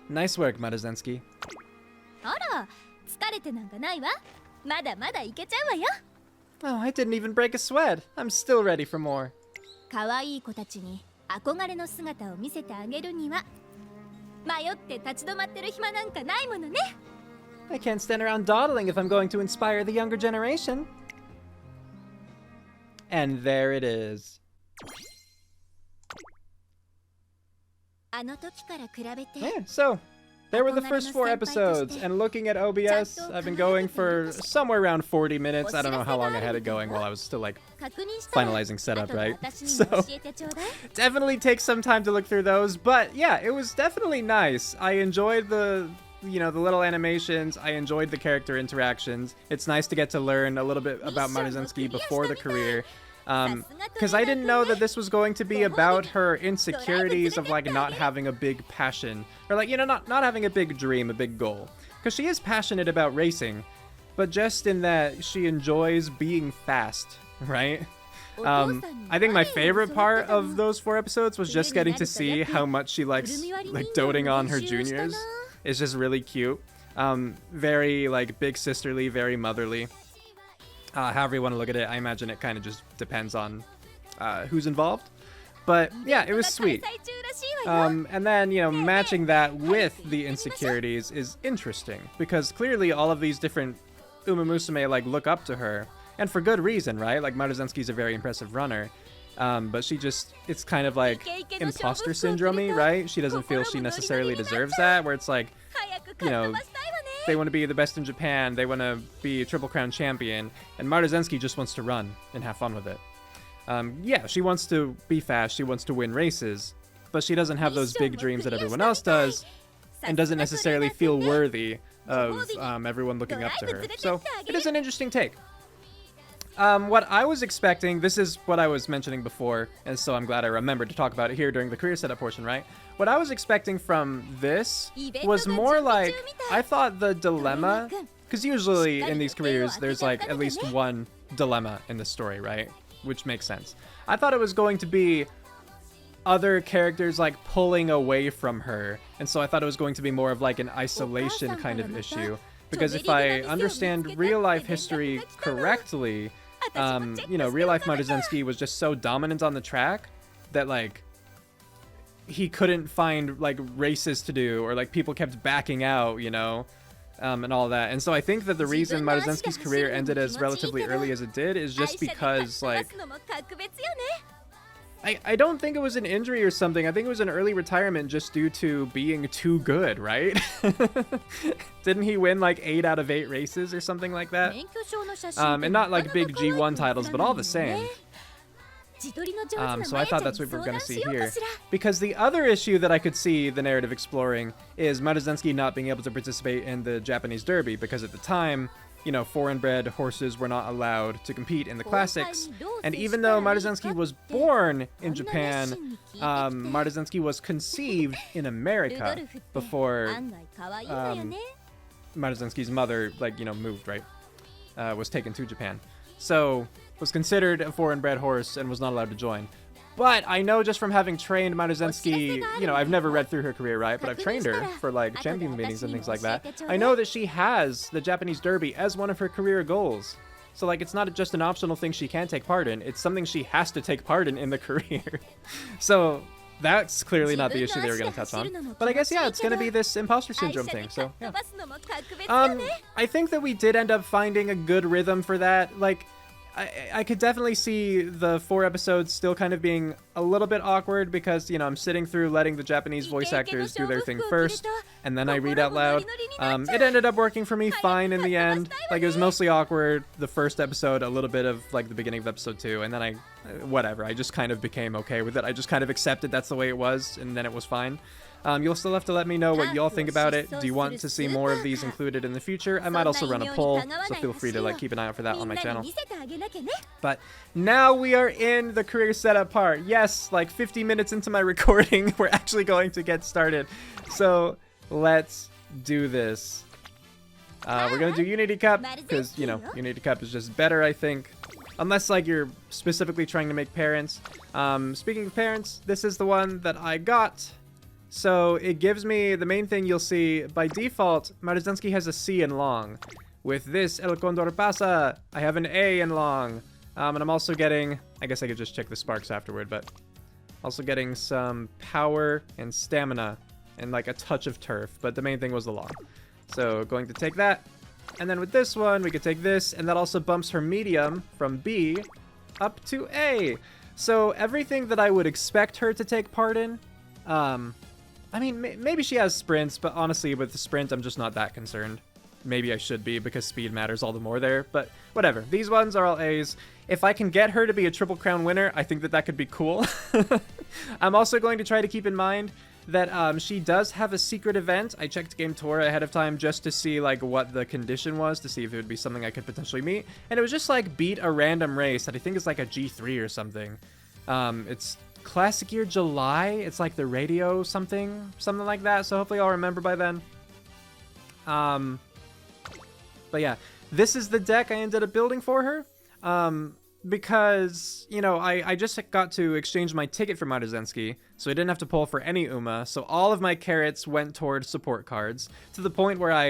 Nice work, Maruzensky. あら、疲れてなんかないわ。まだまだいけちゃうわよ。 Oh, I didn't even break a sweat. I'm still ready for more. 可愛い子たちに憧れの姿を見せてあげるには、迷って立ち止まってる暇なんかないものね。 I can't stand around dawdling if I'm going to inspire the younger generation. And there it is. あの時から比べて、 Yeah, so there were the first 4 episodes, and looking at OBS, I've been going for somewhere around 40 minutes. I don't know how long I had it going while I was still like 確認したら finalizing setup, 後で right? 私にも So 教えてちょうだい。 definitely takes some time to look through those, but yeah, it was definitely nice. I enjoyed the little animations. I enjoyed the character interactions. It's nice to get to learn a little bit about Maruzensky before the career. Because I didn't know that this was going to be about her insecurities of like not having a big passion, or like, not having a big dream, a big goal. Because she is passionate about racing, but just in that she enjoys being fast, right? I think my favorite part of those 4 episodes was just getting to see how much she likes like doting on her juniors. It's just really cute. Very like big sisterly, very motherly. However you want to look at it, I imagine it kind of just depends on who's involved. But yeah, it was sweet. And then, matching that with the insecurities is interesting, because clearly all of these different Umamusume like look up to her, and for good reason, right? Like Maruzensky's a very impressive runner, but it's kind of like imposter syndrome-y, right? She doesn't feel she necessarily deserves that, where it's like, they want to be the best in Japan, they want to be a Triple Crown champion, and Maruzensky just wants to run and have fun with it. Yeah, she wants to be fast, she wants to win races, but she doesn't have those big dreams that everyone else does, and doesn't necessarily feel worthy of everyone looking up to her. So it is an interesting take. What I was expecting, this is what I was mentioning before, and so I'm glad I remembered to talk about it here during the career setup portion, right? What I was expecting from this was more like, I thought the dilemma, because usually in these careers there's like at least one dilemma in the story, right? Which makes sense. I thought it was going to be other characters like pulling away from her, and so I thought it was going to be more of like an isolation kind of issue, because if I understand real life history correctly, real life Maruzensky was just so dominant on the track that like he couldn't find like races to do, or like people kept backing out, and all that. And so I think that the reason Maruzensky's career ended as relatively early as it did is just because like I don't think it was an injury or something. I think it was an early retirement just due to being too good, right? Didn't he win like 8 out of 8 races or something like that? And not like big G1 titles, but all the same. So I thought that's what we're going to see here. Because the other issue that I could see the narrative exploring is Maruzensky not being able to participate in the Japanese Derby, because at the time, foreign-bred horses were not allowed to compete in the classics. And even though Maruzensky was born in Japan, Maruzensky was conceived in America before Maruzensky's mother, moved, right? Was taken to Japan. So, was considered a foreign-bred horse and was not allowed to join. But I know just from having trained Maruzensky, I've never read through her career, right? But I've trained her for like champion meetings and things like that. I know that she has the Japanese Derby as one of her career goals. So like, it's not just an optional thing she can take part in. It's something she has to take part in the career. So that's clearly not the issue they were going to touch on. But I guess, yeah, it's going to be this imposter syndrome thing. So, yeah. I think that we did end up finding a good rhythm for that. Like, I could definitely see the 4 episodes still kind of being a little bit awkward, because, I'm sitting through letting the Japanese voice actors do their thing first, and then I read out loud. It ended up working for me fine in the end. Like, it was mostly awkward the first episode, a little bit of, like, the beginning of episode 2, and then whatever, I just kind of became okay with it. I just kind of accepted that's the way it was, and then it was fine. You'll still have to let me know what y'all think about it. Do you want to see more of these included in the future? I might also run a poll, so feel free to keep an eye out for that on my channel. But now we are in the career setup part. Yes, like 50 minutes into my recording, we're actually going to get started. So let's do this. We're gonna do Unity Cup because, you know, Unity Cup is just better, I think. Unless, like, you're specifically trying to make parents. Speaking of parents, this is the one that I got. So it gives me, the main thing you'll see, by default, Maruzensky has a C in long. With this, El Condor Pasa, I have an A in long. And I'm also getting, I guess I could just check the sparks afterward, but also getting some power and stamina and like a touch of turf, but the main thing was the long. So going to take that. And then with this one, we could take this, and that also bumps her medium from B up to A. So everything that I would expect her to take part in, I mean, maybe she has sprints, but honestly, with the sprint, I'm just not that concerned. Maybe I should be, because speed matters all the more there, but whatever. These ones are all A's. If I can get her to be a Triple Crown winner, I think that that could be cool. I'm also going to try to keep in mind that she does have a secret event. I checked Game Tour ahead of time just to see like what the condition was, to see if it would be something I could potentially meet. And it was just like beat a random race that I think is like a G3 or something. It's Classic Year July. It's like the radio something like that. So hopefully I'll remember by then. But yeah, this is the deck I ended up building for her. Because, you know, I just got to exchange my ticket for Maruzensky, so I didn't have to pull for any Uma, so all of my carrots went towards support cards, to the point where I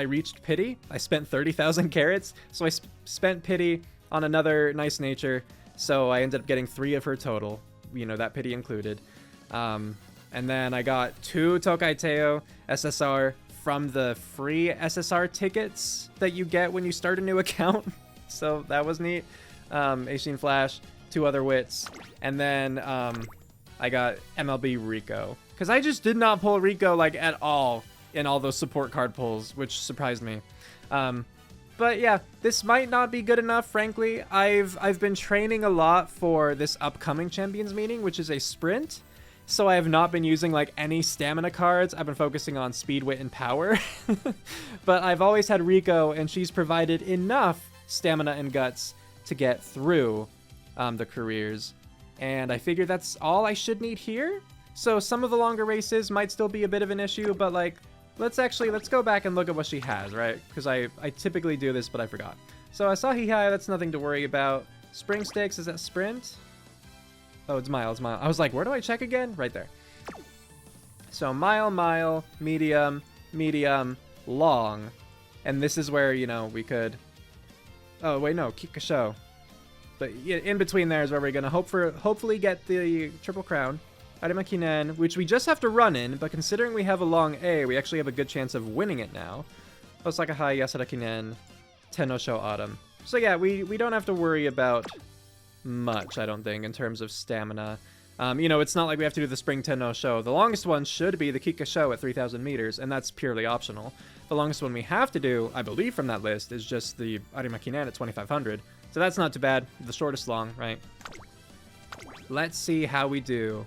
reached Pity. I spent 30,000 carrots, so I spent Pity on another Nice Nature, so I ended up getting 3 of her total, you know, that Pity included. And then I got 2 Tokai Teo SSR from the free SSR tickets that you get when you start a new account. So that was neat. Aishin Flash, 2 other wits, and then I got MLB Rico, because I just did not pull Rico like at all in all those support card pulls, which surprised me. But yeah, this might not be good enough, frankly. I've been training a lot for this upcoming Champions meeting, which is a sprint. So I have not been using like any stamina cards. I've been focusing on speed, wit, and power. But I've always had Rico, and she's provided enough stamina and guts to get through the careers, and I figure that's all I should need here. So some of the longer races might still be a bit of an issue, but like let's go back and look at what she has, right? Because I typically do this, but I forgot. So Asahi Hai, that's nothing to worry about. Spring Stakes, is that sprint? Oh, it's mile. I was like, where do I check again? Right there. So mile, medium, long, and this is where, you know, we could. Oh, wait, no, Kikuka Sho. But in between there is where we're going to hopefully get the Triple Crown. Arima Kinen, which we just have to run in, but considering we have a long A, we actually have a good chance of winning it now. Osaka Hai, Yasuda Kinen, Tenno Sho Autumn. So yeah, we don't have to worry about much, I don't think, in terms of stamina. You know, it's not like we have to do the Spring Tenno Sho. The longest one should be the Kikuka Sho at 3,000 meters, and that's purely optional. The longest one we have to do, I believe from that list, is just the Arima Kinen at 2,500. So that's not too bad. The shortest long, right? Let's see how we do.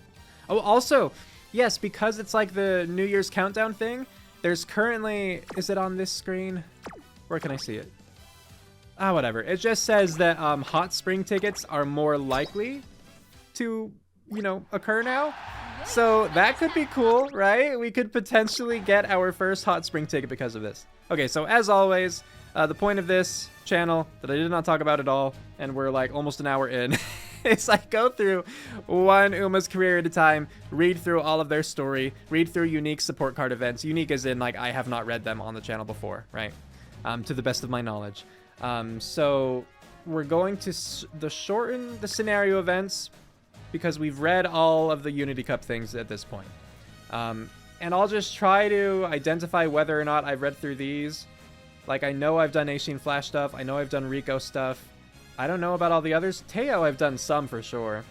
Oh, also, yes, because it's like the New Year's countdown thing, there's currently... Is it on this screen? Where can I see it? Ah, whatever. It just says that hot spring tickets are more likely to, you know, occur now. So that could be cool, right? We could potentially get our first hot spring ticket because of this. Okay, so as always, the point of this channel that I did not talk about at all, and we're like almost an hour in, is I go through one Uma's career at a time, read through all of their story, read through unique support card events. Unique as in, like, I have not read them on the channel before, right? To the best of my knowledge. So we're going to shorten the scenario events, because we've read all of the Unity Cup things at this point. And I'll just try to identify whether or not I've read through these. Like, I know I've done Aishin Flash stuff. I know I've done Rico stuff. I don't know about all the others. Teo, I've done some for sure.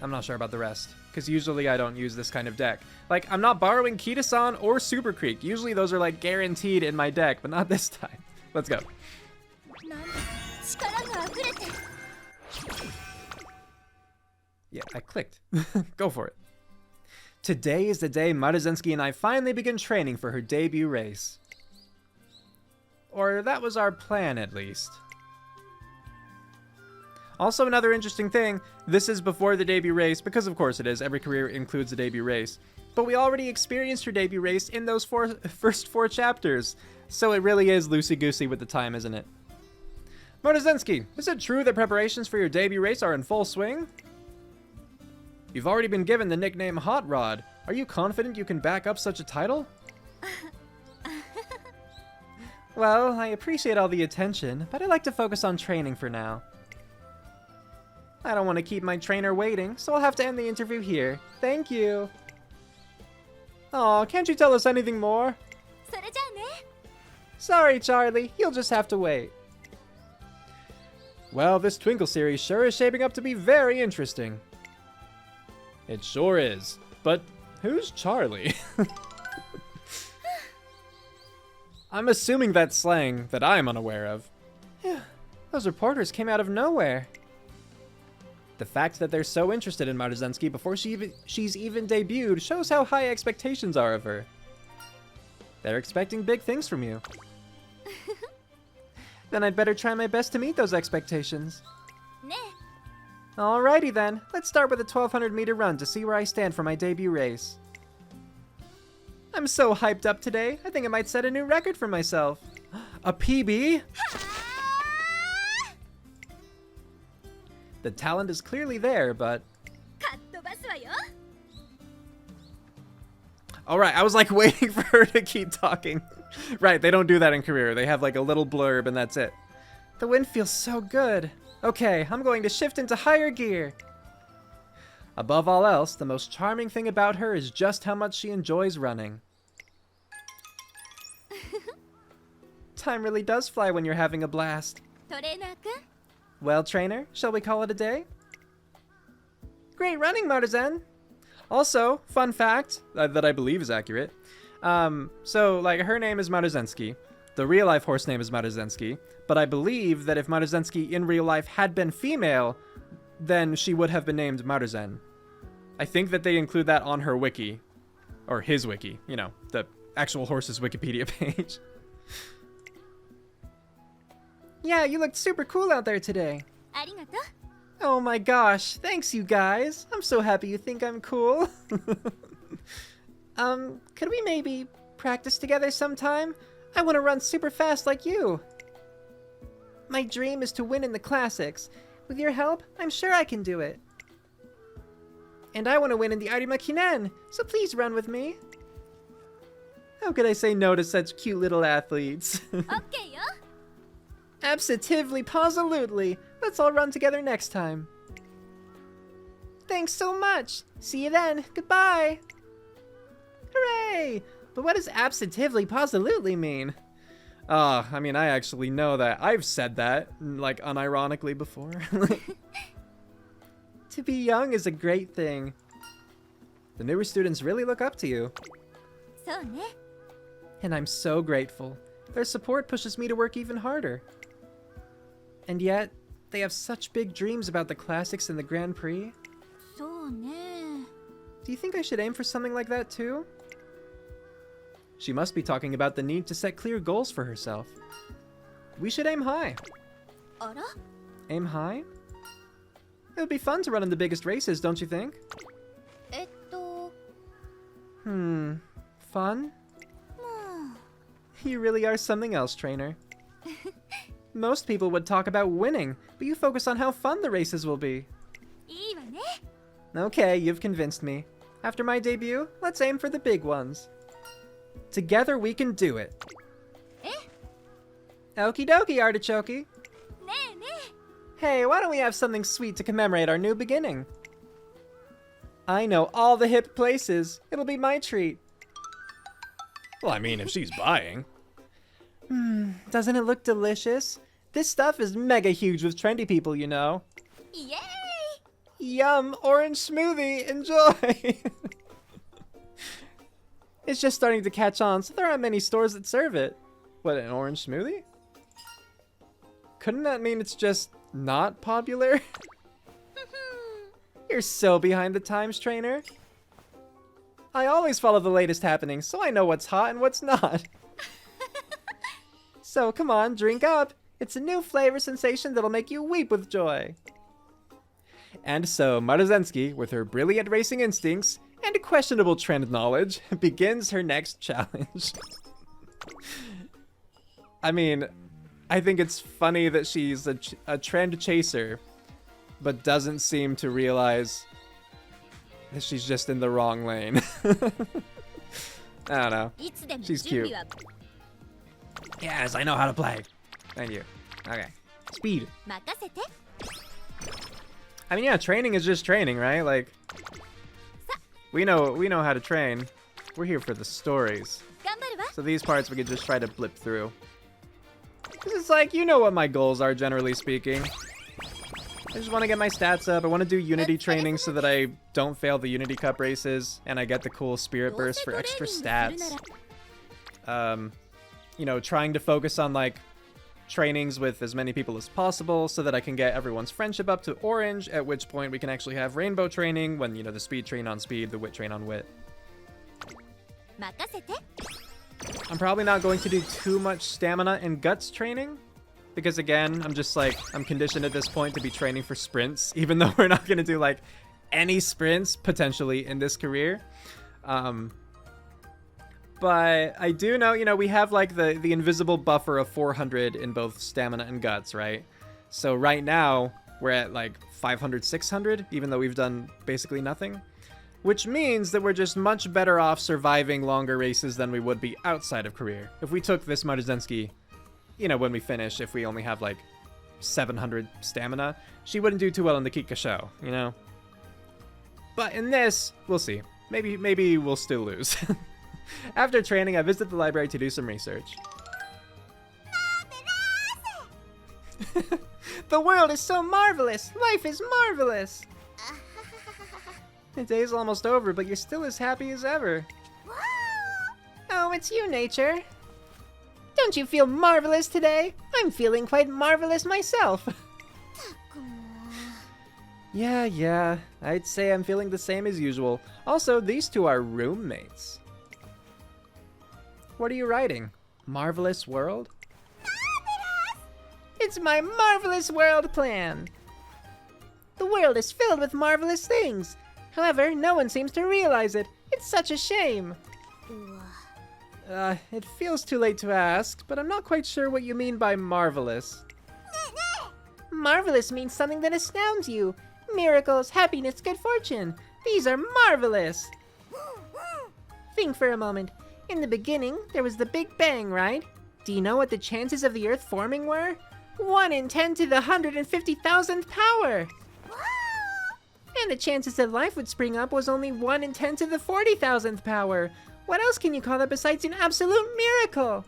I'm not sure about the rest, because usually I don't use this kind of deck. Like, I'm not borrowing Kita-san or Super Creek. Usually those are, like, guaranteed in my deck, but not this time. Let's go. Yeah, I clicked. Go for it. Today is the day Maruzensky and I finally begin training for her debut race. Or that was our plan, at least. Also, another interesting thing, this is before the debut race, because of course it is, every career includes a debut race. But we already experienced her debut race in those first four chapters, so it really is loosey-goosey with the time, isn't it? Maruzensky, is it true that preparations for your debut race are in full swing? You've already been given the nickname Hot Rod. Are you confident you can back up such a title? Well, I appreciate all the attention, but I'd like to focus on training for now. I don't want to keep my trainer waiting, so I'll have to end the interview here. Thank you. Aw, can't you tell us anything more? Sorry, Charlie. You'll just have to wait. Well, this Twinkle series sure is shaping up to be very interesting. It sure is. But who's Charlie? I'm assuming that's slang that I'm unaware of. Yeah, those reporters came out of nowhere. The fact that they're so interested in Maruzensky before she's even debuted shows how high expectations are of her. They're expecting big things from you. Then I'd better try my best to meet those expectations. Alrighty then, let's start with a 1200 meter run to see where I stand for my debut race. I'm so hyped up today, I think I might set a new record for myself. A PB? The talent is clearly there, but... Alright, I was like waiting for her to keep talking. Right, they don't do that in career. They have like a little blurb and that's it. The wind feels so good. Okay, I'm going to shift into higher gear. Above all else, the most charming thing about her is just how much she enjoys running. Time really does fly when you're having a blast. Well, trainer, shall we call it a day? Great running, Maruzen! Also, fun fact that I believe is accurate. So, like, her name is Maruzensky. The real-life horse name is Maruzensky. But I believe that if Maruzensky in real life had been female, then she would have been named Maruzen. I think that they include that on her wiki. Or his wiki. You know, the actual horse's Wikipedia page. Yeah, you looked super cool out there today. Oh my gosh, thanks you guys. I'm so happy you think I'm cool. Could we maybe practice together sometime? I want to run super fast like you. My dream is to win in the classics. With your help, I'm sure I can do it. And I want to win in the Arima Kinen, so please run with me. How could I say no to such cute little athletes? Okay, yo. Absolutely, positively. Let's all run together next time. Thanks so much. See you then. Goodbye. Hooray! But what does absolutely, positively mean? I mean, I actually know that. I've said that, like, unironically before. To be young is a great thing. The newer students really look up to you. And I'm so grateful. Their support pushes me to work even harder. And yet, they have such big dreams about the classics and the Grand Prix. Do you think I should aim for something like that too? She must be talking about the need to set clear goals for herself. We should aim high. Aim high? It would be fun to run in the biggest races, don't you think? Fun? You really are something else, trainer. Most people would talk about winning, but you focus on how fun the races will be. Okay, you've convinced me. After my debut, let's aim for the big ones. Together we can do it. Okie dokie, Artichoke. Hey, why don't we have something sweet to commemorate our new beginning? I know all the hip places. It'll be my treat. Well, I mean, if she's buying. Doesn't it look delicious? This stuff is mega huge with trendy people, you know. Yay! Yum, orange smoothie, enjoy! It's just starting to catch on, so there aren't many stores that serve it. What, an orange smoothie? Couldn't that mean it's just not popular? You're so behind the times, trainer. I always follow the latest happenings, so I know what's hot and what's not. So come on, drink up. It's a new flavor sensation that'll make you weep with joy. And so Maruzensky, with her brilliant racing instincts and questionable trend knowledge, begins her next challenge. I mean, I think it's funny that she's a trend chaser, but doesn't seem to realize that she's just in the wrong lane. I don't know. She's cute. Yes, I know how to play. Thank you. Okay. Speed. I mean, yeah, training is just training, right? Like, we know how to train. We're here for the stories. So these parts we could just try to blip through. Because it's like, you know what my goals are, generally speaking. I just want to get my stats up. I want to do Unity training so that I don't fail the Unity Cup races, and I get the cool Spirit Burst for extra stats. You know, trying to focus on, like, trainings with as many people as possible so that I can get everyone's friendship up to orange, at which point we can actually have rainbow training when, you know, the speed train on speed, the wit train on wit. I'm probably not going to do too much stamina and guts training because, again, I'm conditioned at this point to be training for sprints, even though we're not going to do, like, any sprints potentially in this career. But I do know, you know, we have, like, the invisible buffer of 400 in both stamina and guts, right? So right now, we're at, like, 500, 600, even though we've done basically nothing. Which means that we're just much better off surviving longer races than we would be outside of career. If we took this Maruzensky, you know, when we finish, if we only have, like, 700 stamina, she wouldn't do too well in the Kikuka Sho, you know? But in this, we'll see. Maybe we'll still lose. After training, I visit the library to do some research. The world is so marvelous! Life is marvelous! The day's almost over, but you're still as happy as ever. Oh, it's you, Nature. Don't you feel marvelous today? I'm feeling quite marvelous myself. Yeah, I'd say I'm feeling the same as usual. Also, these two are roommates. What are you writing? Marvelous World? It's my Marvelous World plan! The world is filled with marvelous things. However, no one seems to realize it. It's such a shame. It feels too late to ask, but I'm not quite sure what you mean by marvelous. Marvelous means something that astounds you. Miracles, happiness, good fortune. These are marvelous. Think for a moment. In the beginning, there was the Big Bang, right? Do you know what the chances of the Earth forming were? 1 in 10 to the 150,000th power. And the chances that life would spring up was only 1 in 10 to the 40,000th power. What else can you call that besides an absolute miracle?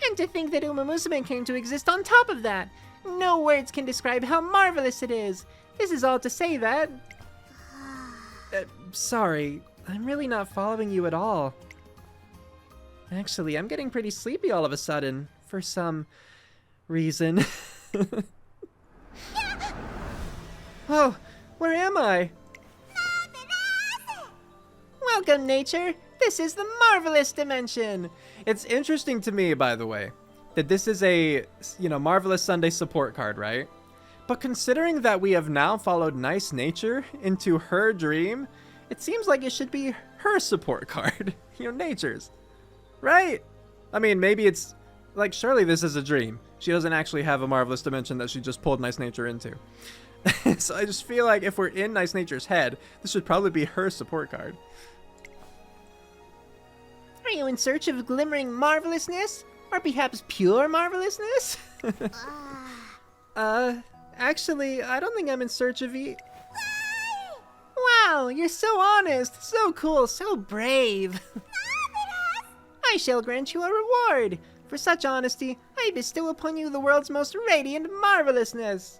And to think that Umamusume came to exist on top of that. No words can describe how marvelous it is. This is all to say that... sorry, I'm really not following you at all. Actually, I'm getting pretty sleepy all of a sudden, for some reason. Oh, where am I? Welcome, Nature. This is the Marvelous Dimension. It's interesting to me, by the way, that this is a, you know, Marvelous Sunday support card, right? But considering that we have now followed Nice Nature into her dream, it seems like it should be her support card. You know, Nature's. Right? I mean, maybe it's, like, surely this is a dream. She doesn't actually have a Marvelous Dimension that she just pulled Nice Nature into. So I just feel like if we're in Nice Nature's head, this should probably be her support card. Are you in search of glimmering marvelousness? Or perhaps pure marvelousness? Actually, I don't think I'm in search of Wow, you're so honest, so cool, so brave. I shall grant you a reward. For such honesty, I bestow upon you the world's most radiant marvelousness.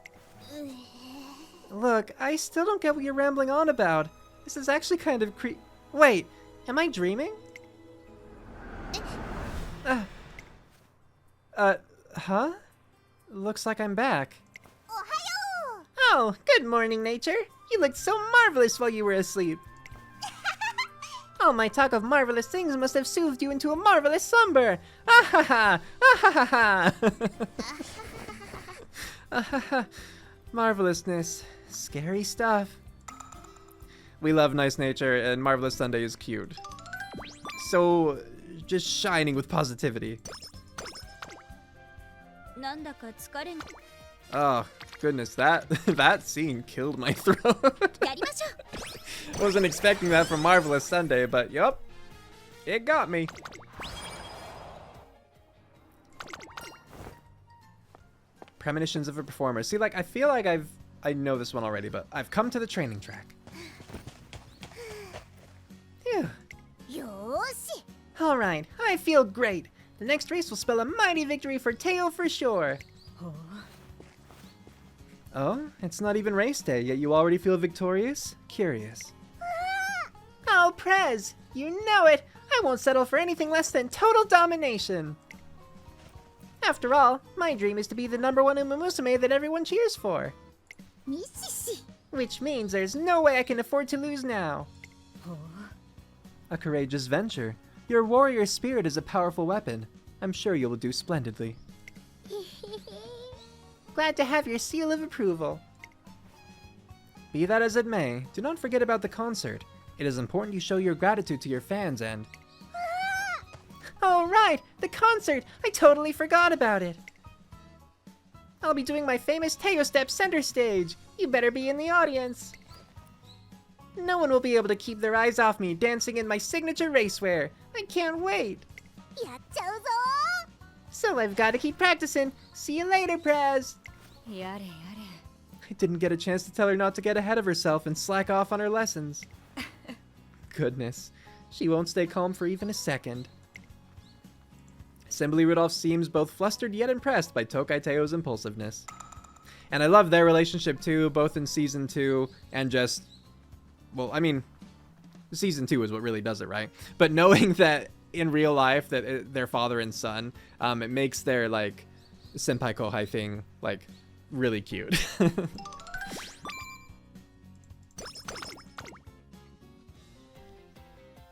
Look, I still don't get what you're rambling on about. This is actually kind of Wait, am I dreaming? Huh? Looks like I'm back. Oh, good morning, Nature. You looked so marvelous while you were asleep. All my talk of marvelous things must have soothed you into a marvelous slumber. Ah ha ha! Ah ha ha ha! Marvelousness. Scary stuff. We love nice nature, and Marvelous Sunday is cute. So, just shining with positivity. Oh, goodness, that scene killed my throat. Wasn't expecting that from Marvelous Sunday, but yup, it got me. Premonitions of a performer. See, like, I feel like I know this one already, but I've come to the training track. Phew. All right, I feel great. The next race will spell a mighty victory for Teo for sure. Oh, it's not even race day, yet you already feel victorious? Curious. Oh, Prez, you know it. I won't settle for anything less than total domination. After all, my dream is to be the #1 Umamusume that everyone cheers for. Which means there's no way I can afford to lose now. A courageous venture. Your warrior spirit is a powerful weapon. I'm sure you will do splendidly. Glad to have your seal of approval. Be that as it may, do not forget about the concert. It is important you show your gratitude to your fans and... Oh right, the concert! I totally forgot about it. I'll be doing my famous Teo step center stage. You better be in the audience. No one will be able to keep their eyes off me dancing in my signature racewear. I can't wait. So I've got to keep practicing. See you later, Prez. I didn't get a chance to tell her not to get ahead of herself and slack off on her lessons. Goodness, she won't stay calm for even a second. Assembly Rudolph seems both flustered yet impressed by Tokai Teo's impulsiveness. And I love their relationship too, both in Season 2 and just... Well, I mean, Season 2 is what really does it, right? But knowing that in real life that they're father and son, it makes their, like, senpai kohai thing, like, really cute.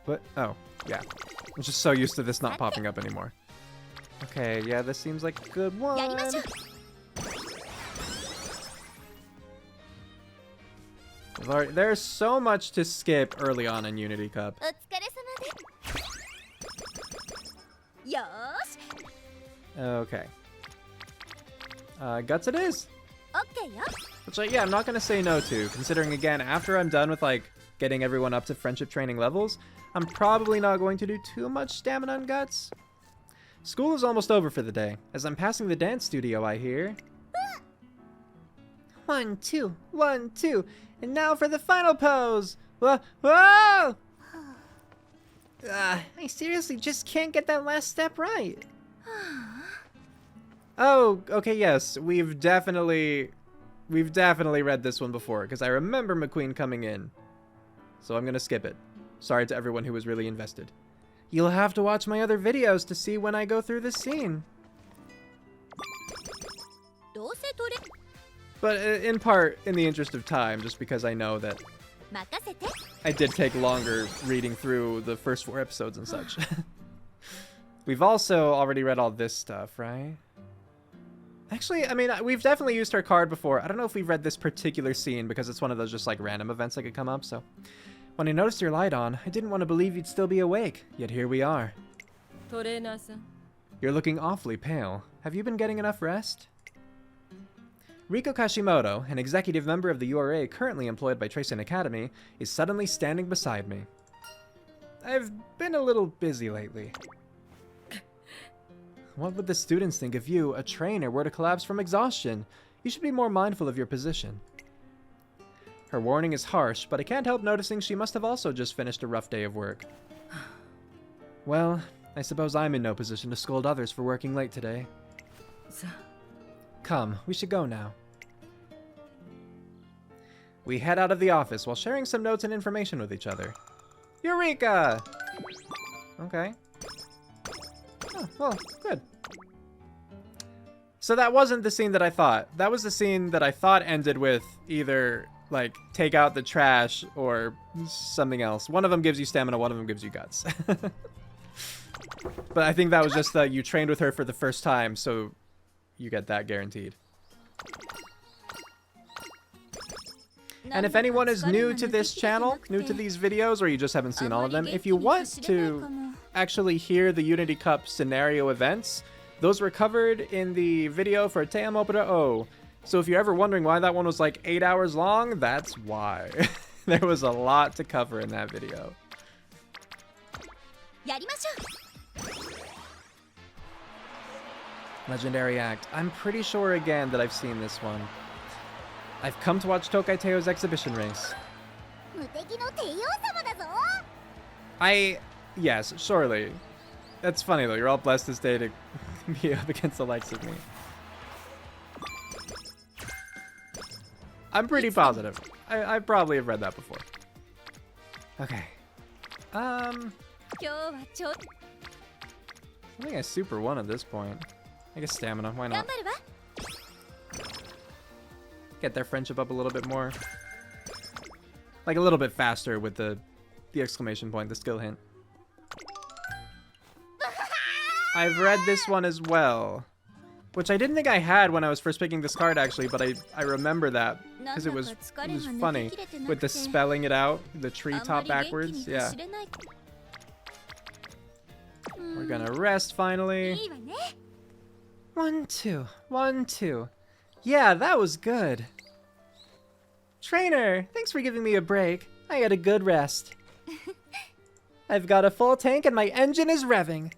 What? Oh, yeah. I'm just so used to this not popping up anymore. Okay, yeah, this seems like a good one. There's so much to skip early on in Unity Cup. Okay. Guts it is. Which, yeah, I'm not gonna say no to, considering, again, after I'm done with, like, getting everyone up to friendship training levels, I'm probably not going to do too much stamina on Guts. School is almost over for the day. As I'm passing the dance studio, I hear... 1, 2, 1, 2, and now for the final pose! Whoa! Whoa! I seriously just can't get that last step right. Oh, okay, yes, we've definitely read this one before, because I remember McQueen coming in. So I'm gonna skip it. Sorry to everyone who was really invested. You'll have to watch my other videos to see when I go through this scene. But in part, in the interest of time, just because I know that I did take longer reading through the first 4 episodes and such. We've also already read all this stuff, right? Actually, I mean, we've definitely used her card before. I don't know if we've read this particular scene because it's one of those just like random events that could come up, so... When I noticed your light on, I didn't want to believe you'd still be awake, yet here we are. You're looking awfully pale. Have you been getting enough rest? Riko Kashimoto, an executive member of the URA currently employed by Tracing Academy, is suddenly standing beside me. I've been a little busy lately. What would the students think if you, a trainer, were to collapse from exhaustion? You should be more mindful of your position. Her warning is harsh, but I can't help noticing she must have also just finished a rough day of work. Well, I suppose I'm in no position to scold others for working late today. Come, we should go now. We head out of the office while sharing some notes and information with each other. Eureka! Okay. Oh, well, good. So that wasn't the scene that I thought. That was the scene that I thought ended with either... like, take out the trash or something else. One of them gives you stamina, one of them gives you guts. But I think that was just you trained with her for the first time, so you get that guaranteed. And if anyone is new to this channel, new to these videos, or you just haven't seen all of them, if you want to actually hear the Unity Cup scenario events, those were covered in the video for Te Amo Para O. So if you're ever wondering why that one was like 8 hours long, that's why. There was a lot to cover in that video. Legendary Act. I'm pretty sure again that I've seen this one. I've come to watch Tokai Teo's exhibition race. Yes, surely. That's funny though, you're all blessed this day to be up against the likes of me. I'm pretty positive. I probably have read that before. Okay. I think I super won at this point. I guess stamina, why not? Get their friendship up a little bit more. Like a little bit faster with the exclamation point, the skill hint. I've read this one as well. Which I didn't think I had when I was first picking this card actually, but I remember that. Because it was funny. With the spelling it out, the treetop backwards, yeah. We're gonna rest finally. 1, 2, 1, 2. Yeah, that was good. Trainer, thanks for giving me a break. I had a good rest. I've got a full tank and my engine is revving.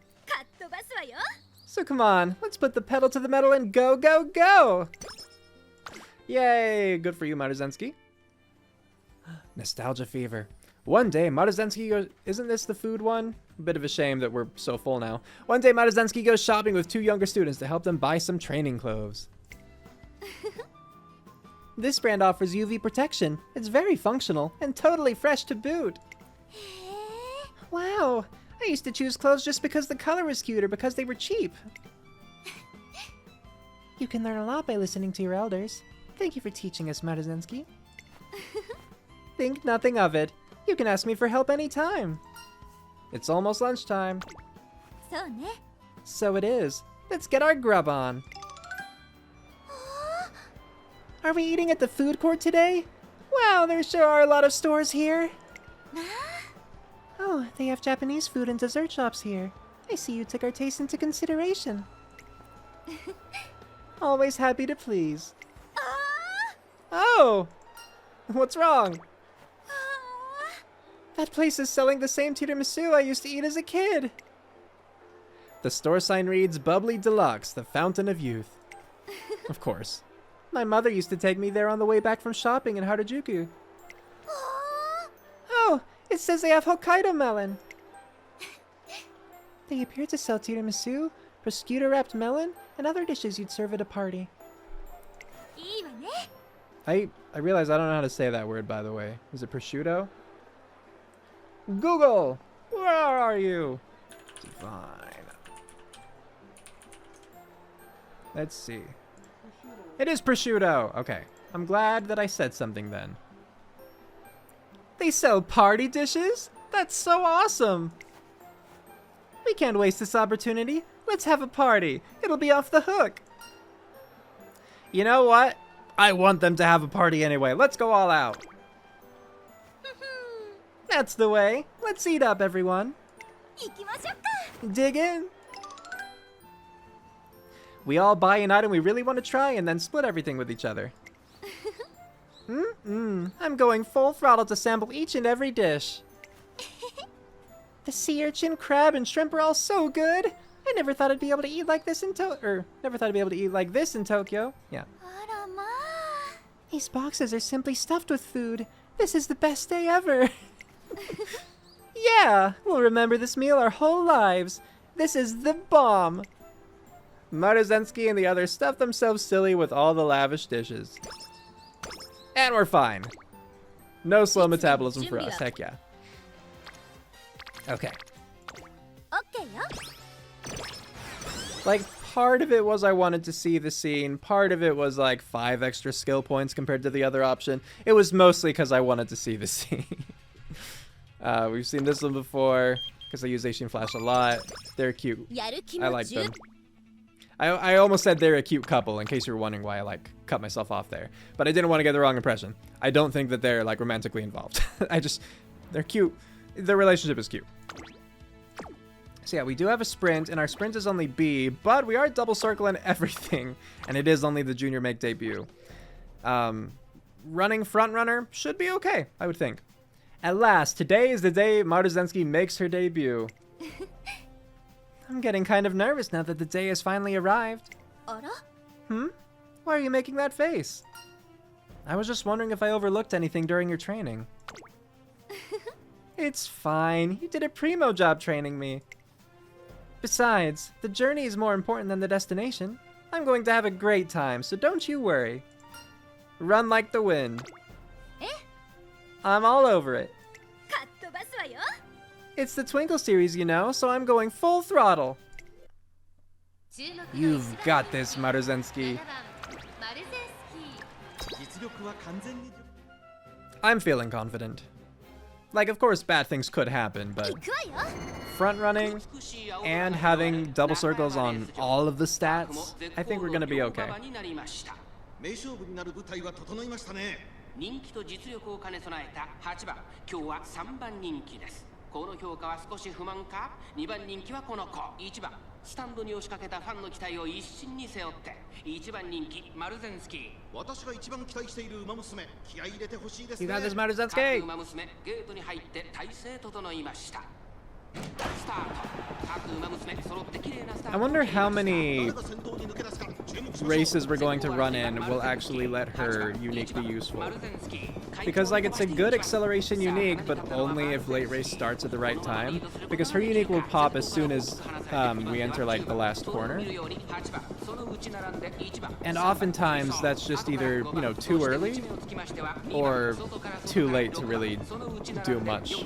So come on, let's put the pedal to the metal and go, go, go! Yay, good for you, Maruzensky. Nostalgia fever. One day, Maruzensky goes... Isn't this the food one? A bit of a shame that we're so full now. One day, Maruzensky goes shopping with 2 younger students to help them buy some training clothes. This brand offers UV protection. It's very functional and totally fresh to boot. Wow, I used to choose clothes just because the color was cute or because they were cheap. You can learn a lot by listening to your elders. Thank you for teaching us, Maruzensky. Think nothing of it. You can ask me for help anytime. It's almost lunchtime. So it is. Let's get our grub on. Are we eating at the food court today? Wow, there sure are a lot of stores here. Oh, they have Japanese food and dessert shops here. I see you took our taste into consideration. Always happy to please. Oh! What's wrong? That place is selling the same tiramisu I used to eat as a kid. The store sign reads, Bubbly Deluxe, the Fountain of Youth. Of course. My mother used to take me there on the way back from shopping in Harajuku. Oh, it says they have Hokkaido melon. They appear to sell tiramisu, prosciutto-wrapped melon, and other dishes you'd serve at a party. I realize I don't know how to say that word, by the way. Is it prosciutto? Google! Where are you? Divine. Let's see. It is prosciutto! Okay. I'm glad that I said something then. They sell party dishes? That's so awesome! We can't waste this opportunity. Let's have a party. It'll be off the hook. You know what? I want them to have a party anyway. Let's go all out. That's the way. Let's eat up, everyone. Dig in. We all buy an item we really want to try and then split everything with each other. I'm going full throttle to sample each and every dish. The sea urchin, crab, and shrimp are all so good. I never thought I'd be able to eat like this in Tokyo. Yeah. These boxes are simply stuffed with food. This is the best day ever. Yeah, we'll remember this meal our whole lives. This is the bomb. Maruzensky and the others stuff themselves silly with all the lavish dishes. And we're fine. No slow metabolism for us, heck yeah. Okay. Like, part of it was I wanted to see the scene. Part of it was like 5 extra skill points compared to the other option. It was mostly because I wanted to see the scene. We've seen this one before because I use Asian Flash a lot. They're cute. I like them. I almost said they're a cute couple, in case you were wondering why I, like, cut myself off there. But I didn't want to get the wrong impression. I don't think that they're, like, romantically involved. They're cute. Their relationship is cute. So yeah, we do have a sprint, and our sprint is only B, but we are double circling everything, and it is only the junior make debut. Running front runner should be okay, I would think. At last, today is the day Maruzensky makes her debut. I'm getting kind of nervous now that the day has finally arrived. Hmm? Why are you making that face? I was just wondering if I overlooked anything during your training. It's fine. You did a primo job training me. Besides, the journey is more important than the destination. I'm going to have a great time, so don't you worry. Run like the wind. I'm all over it. It's the Twinkle series, you know, so I'm going full throttle. You've got this, Maruzensky. I'm feeling confident. Like, of course, bad things could happen, but front running and having double circles on all of the stats, I think we're gonna be okay. 人気と実力を兼ね備えた8番、今日は3番人気です。この評価は少し不満か。2番人気はこの子。1番、スタンドに押しかけたファンの期待を一身に背負って1番人気マルゼンスキー。私が一番期待している馬娘、気合い入れてほしいですね。You got this, Maruzensky. 馬娘、ゲートに入って体勢整いました。 I wonder how many races we're going to run in will actually let her unique be useful. Because, like, it's a good acceleration unique, but only if late race starts at the right time. Because her unique will pop as soon as we enter, like, the last corner. And oftentimes that's just either, you know, too early or too late to really do much.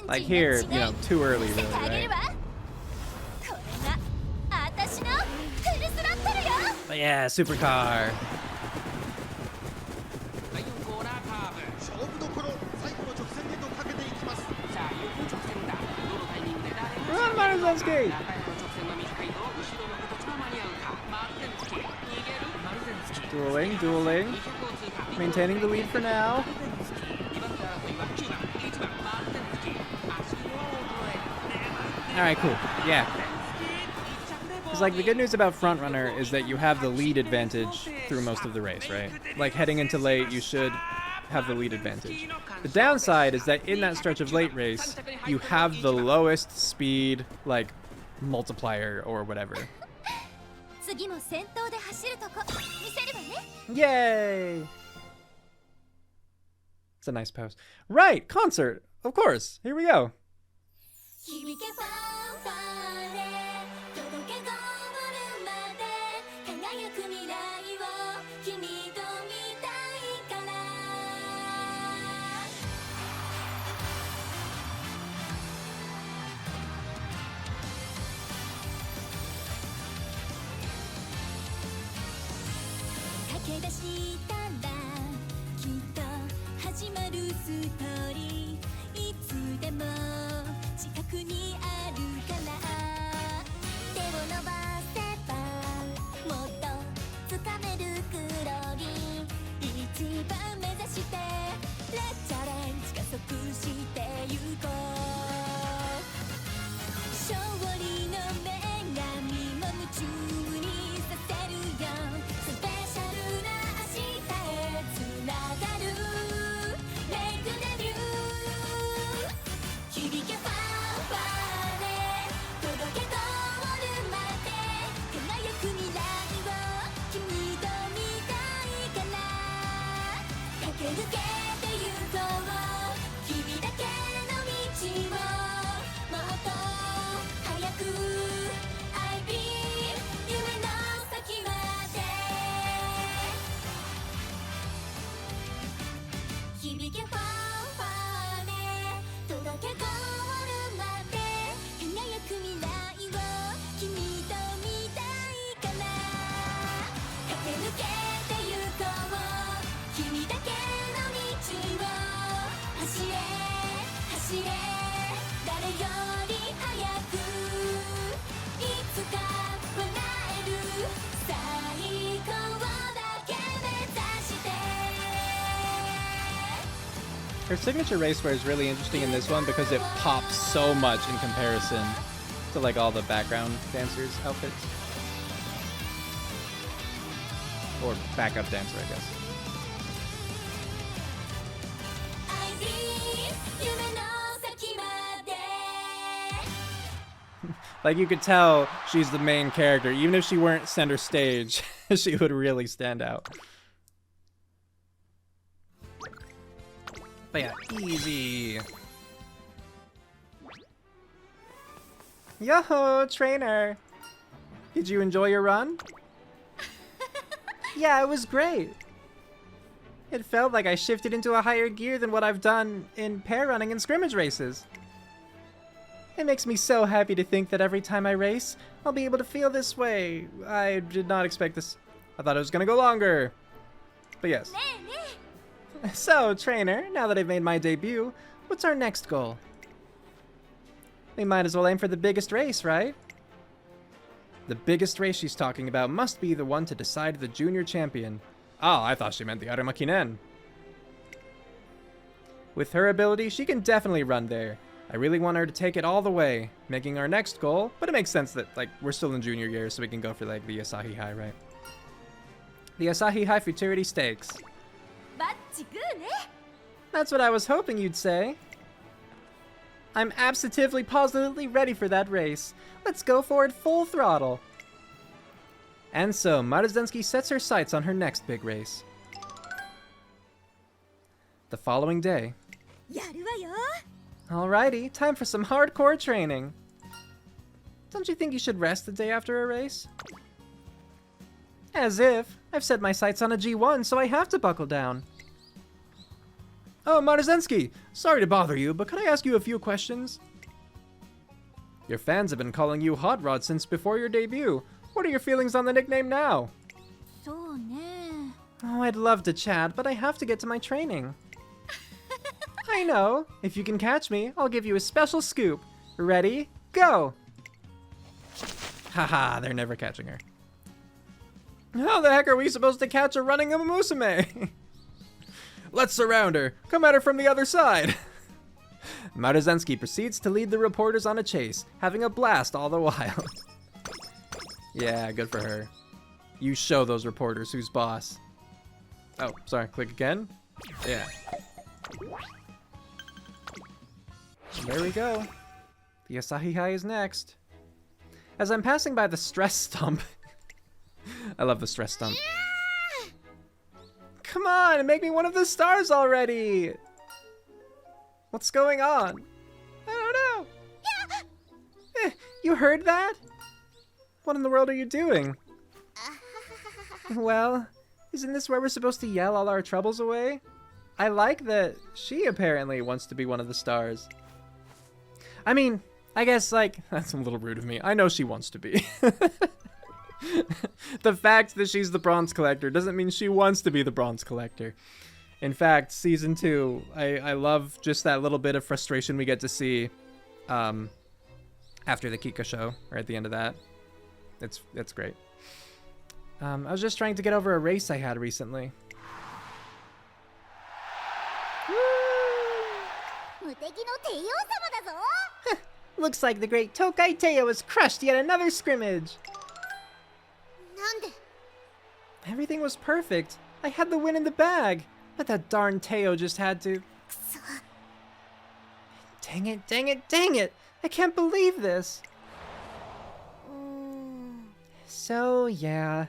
Like here, you know, too early really, right? But yeah, supercar. Run, Maruzensky! Dueling. Maintaining the lead for now. Alright, cool. Yeah. Because, like, the good news about Frontrunner is that you have the lead advantage through most of the race, right? Like, heading into late, you should have the lead advantage. The downside is that in that stretch of late race, you have the lowest speed, like, multiplier or whatever. Yay! It's a nice pose. Right, concert! Of course, here we go. Her signature racewear is really interesting in this one because it pops so much in comparison to like all the background dancers' outfits. Or backup dancer, I guess. Like, you could tell she's the main character. Even if she weren't center stage, she would really stand out. But yeah, easy. Yo-ho, trainer. Did you enjoy your run? Yeah, it was great. It felt like I shifted into a higher gear than what I've done in pair running and scrimmage races. It makes me so happy to think that every time I race, I'll be able to feel this way. I did not expect this. I thought it was gonna go longer. But yes. So, trainer, now that I've made my debut, what's our next goal? We might as well aim for the biggest race, right? The biggest race she's talking about must be the one to decide the junior champion. Oh, I thought she meant the Arima Kinen. With her ability, she can definitely run there. I really want her to take it all the way, making our next goal, but it makes sense that, like, we're still in junior year, so we can go for, like, the Asahi Hai, right? The Asahi Hai Futurity Stakes. That's what I was hoping you'd say. I'm absolutely positively ready for that race. Let's go for it full throttle. And so, Maruzensky sets her sights on her next big race. The following day. Alrighty, time for some hardcore training. Don't you think you should rest the day after a race? As if. I've set my sights on a G1, so I have to buckle down. Oh, Maruzensky! Sorry to bother you, but could I ask you a few questions? Your fans have been calling you Hot Rod since before your debut. What are your feelings on the nickname now? Oh, I'd love to chat, but I have to get to my training. I know. If you can catch me, I'll give you a special scoop. Ready? Go! Haha, they're never catching her. How the heck are we supposed to catch a running Umamusume? Let's surround her. Come at her from the other side. Maruzensky proceeds to lead the reporters on a chase, having a blast all the while. Yeah, good for her. You show those reporters who's boss. Oh, sorry, click again. Yeah. There we go. The Asahi Hai is next. As I'm passing by the stress stump. I love the stress stump. Come on, make me one of the stars already! What's going on? I don't know. You heard that? What in the world are you doing? Well, isn't this where we're supposed to yell all our troubles away? I like that she apparently wants to be one of the stars. I mean, I guess, like, that's a little rude of me. I know she wants to be. The fact that she's the bronze collector doesn't mean she wants to be the bronze collector. In fact, season 2, I love just that little bit of frustration we get to see after the Kikuka Sho, or at the end of that. It's great. I was just trying to get over a race I had recently. Looks like the great Tokai Teo has crushed yet another scrimmage. Everything was perfect. I had the win in the bag, but that darn Teo just had to. Dang it, dang it, dang it! I can't believe this. So, yeah,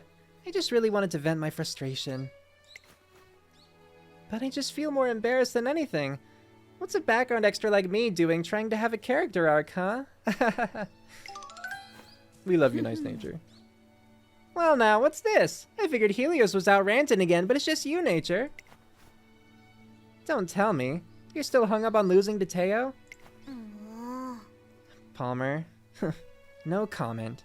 I just really wanted to vent my frustration. But I just feel more embarrassed than anything. What's a background extra like me doing trying to have a character arc, huh? We love you, Nice Nature. Well now, what's this? I figured Helios was out ranting again, but it's just you, Nature. Don't tell me. You're still hung up on losing to Teo? Palmer. No comment.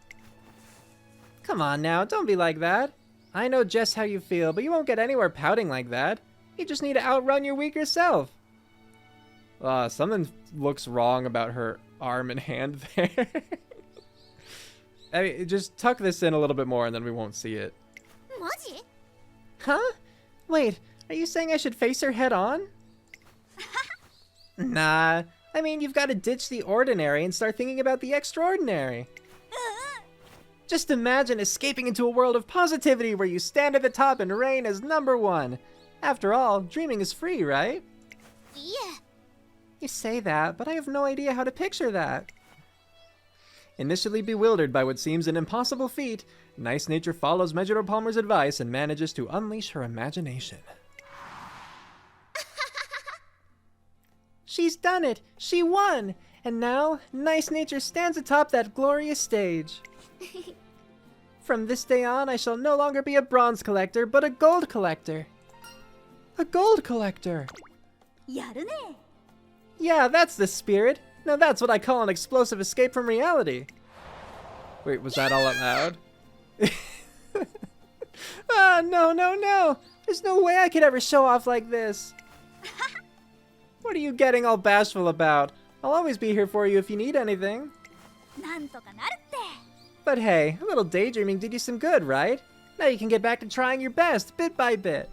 Come on now, don't be like that. I know just how you feel, but you won't get anywhere pouting like that. You just need to outrun your weaker self. Something looks wrong about her arm and hand there. I mean, just tuck this in a little bit more and then we won't see it. Huh? Wait, are you saying I should face her head on? Nah, I mean, you've got to ditch the ordinary and start thinking about the extraordinary. Just imagine escaping into a world of positivity where you stand at the top and reign as #1. After all, dreaming is free, right? Yeah. You say that, but I have no idea how to picture that. Initially bewildered by what seems an impossible feat, Nice Nature follows Majoro Palmer's advice and manages to unleash her imagination. She's done it! She won! And now, Nice Nature stands atop that glorious stage. From this day on, I shall no longer be a bronze collector, but a gold collector. A gold collector! やるね。 Yeah, that's the spirit. Now that's what I call an explosive escape from reality. Wait, was that all out loud? Ah, no, no, no! There's no way I could ever show off like this. What are you getting all bashful about? I'll always be here for you if you need anything. なんとかなるって。 But hey, a little daydreaming did you some good, right? Now you can get back to trying your best, bit by bit.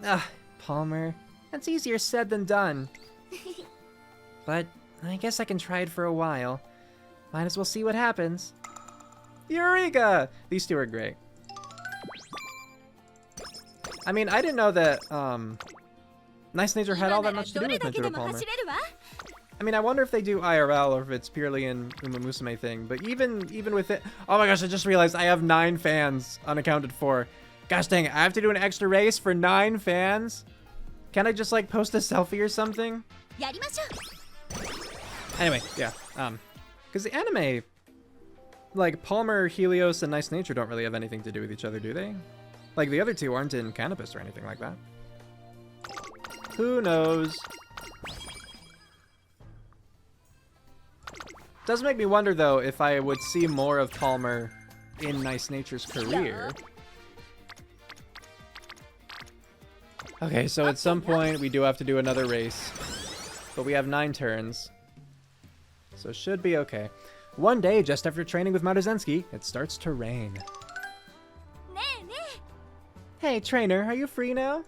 Ah, Palmer. That's easier said than done. But I guess I can try it for a while. Might as well see what happens. Eureka! These two are great. I mean, I didn't know that, Nice Nature had all that much to do with Majoro Palmer. I mean, I wonder if they do IRL or if it's purely an Umamusume thing. But even with it... Oh my gosh, I just realized I have 9 fans unaccounted for. Gosh dang it, I have to do an extra race for 9 fans? Can't I just, like, post a selfie or something? やりましょう。 Anyway, yeah, because the anime, like, Palmer, Helios, and Nice Nature don't really have anything to do with each other, do they? Like, the other two aren't in Cannabis or anything like that. Who knows? Does make me wonder, though, if I would see more of Palmer in Nice Nature's career. Okay, so at some point, we do have to do another race. But we have 9 turns. So should be okay. One day, just after training with Maruzensky, it starts to rain. ねえねえ。 Hey, trainer, are you free now?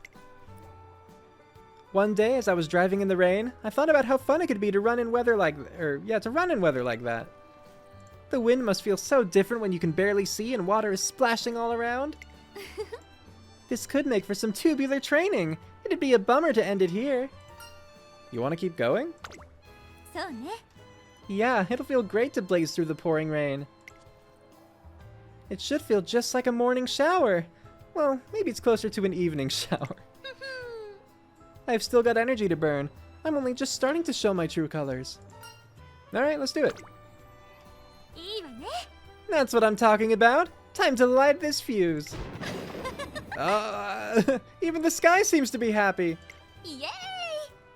One day, as I was driving in the rain, I thought about how fun it could be to run in weather like... to run in weather like that. The wind must feel so different when you can barely see and water is splashing all around. This could make for some tubular training. It'd be a bummer to end it here. You want to keep going? そうね。 Yeah, it'll feel great to blaze through the pouring rain. It should feel just like a morning shower. Well, maybe it's closer to an evening shower. I've still got energy to burn. I'm only just starting to show my true colors. Alright, let's do it. いいわね。 That's what I'm talking about. Time to light this fuse. Even the sky seems to be happy. イエーイ。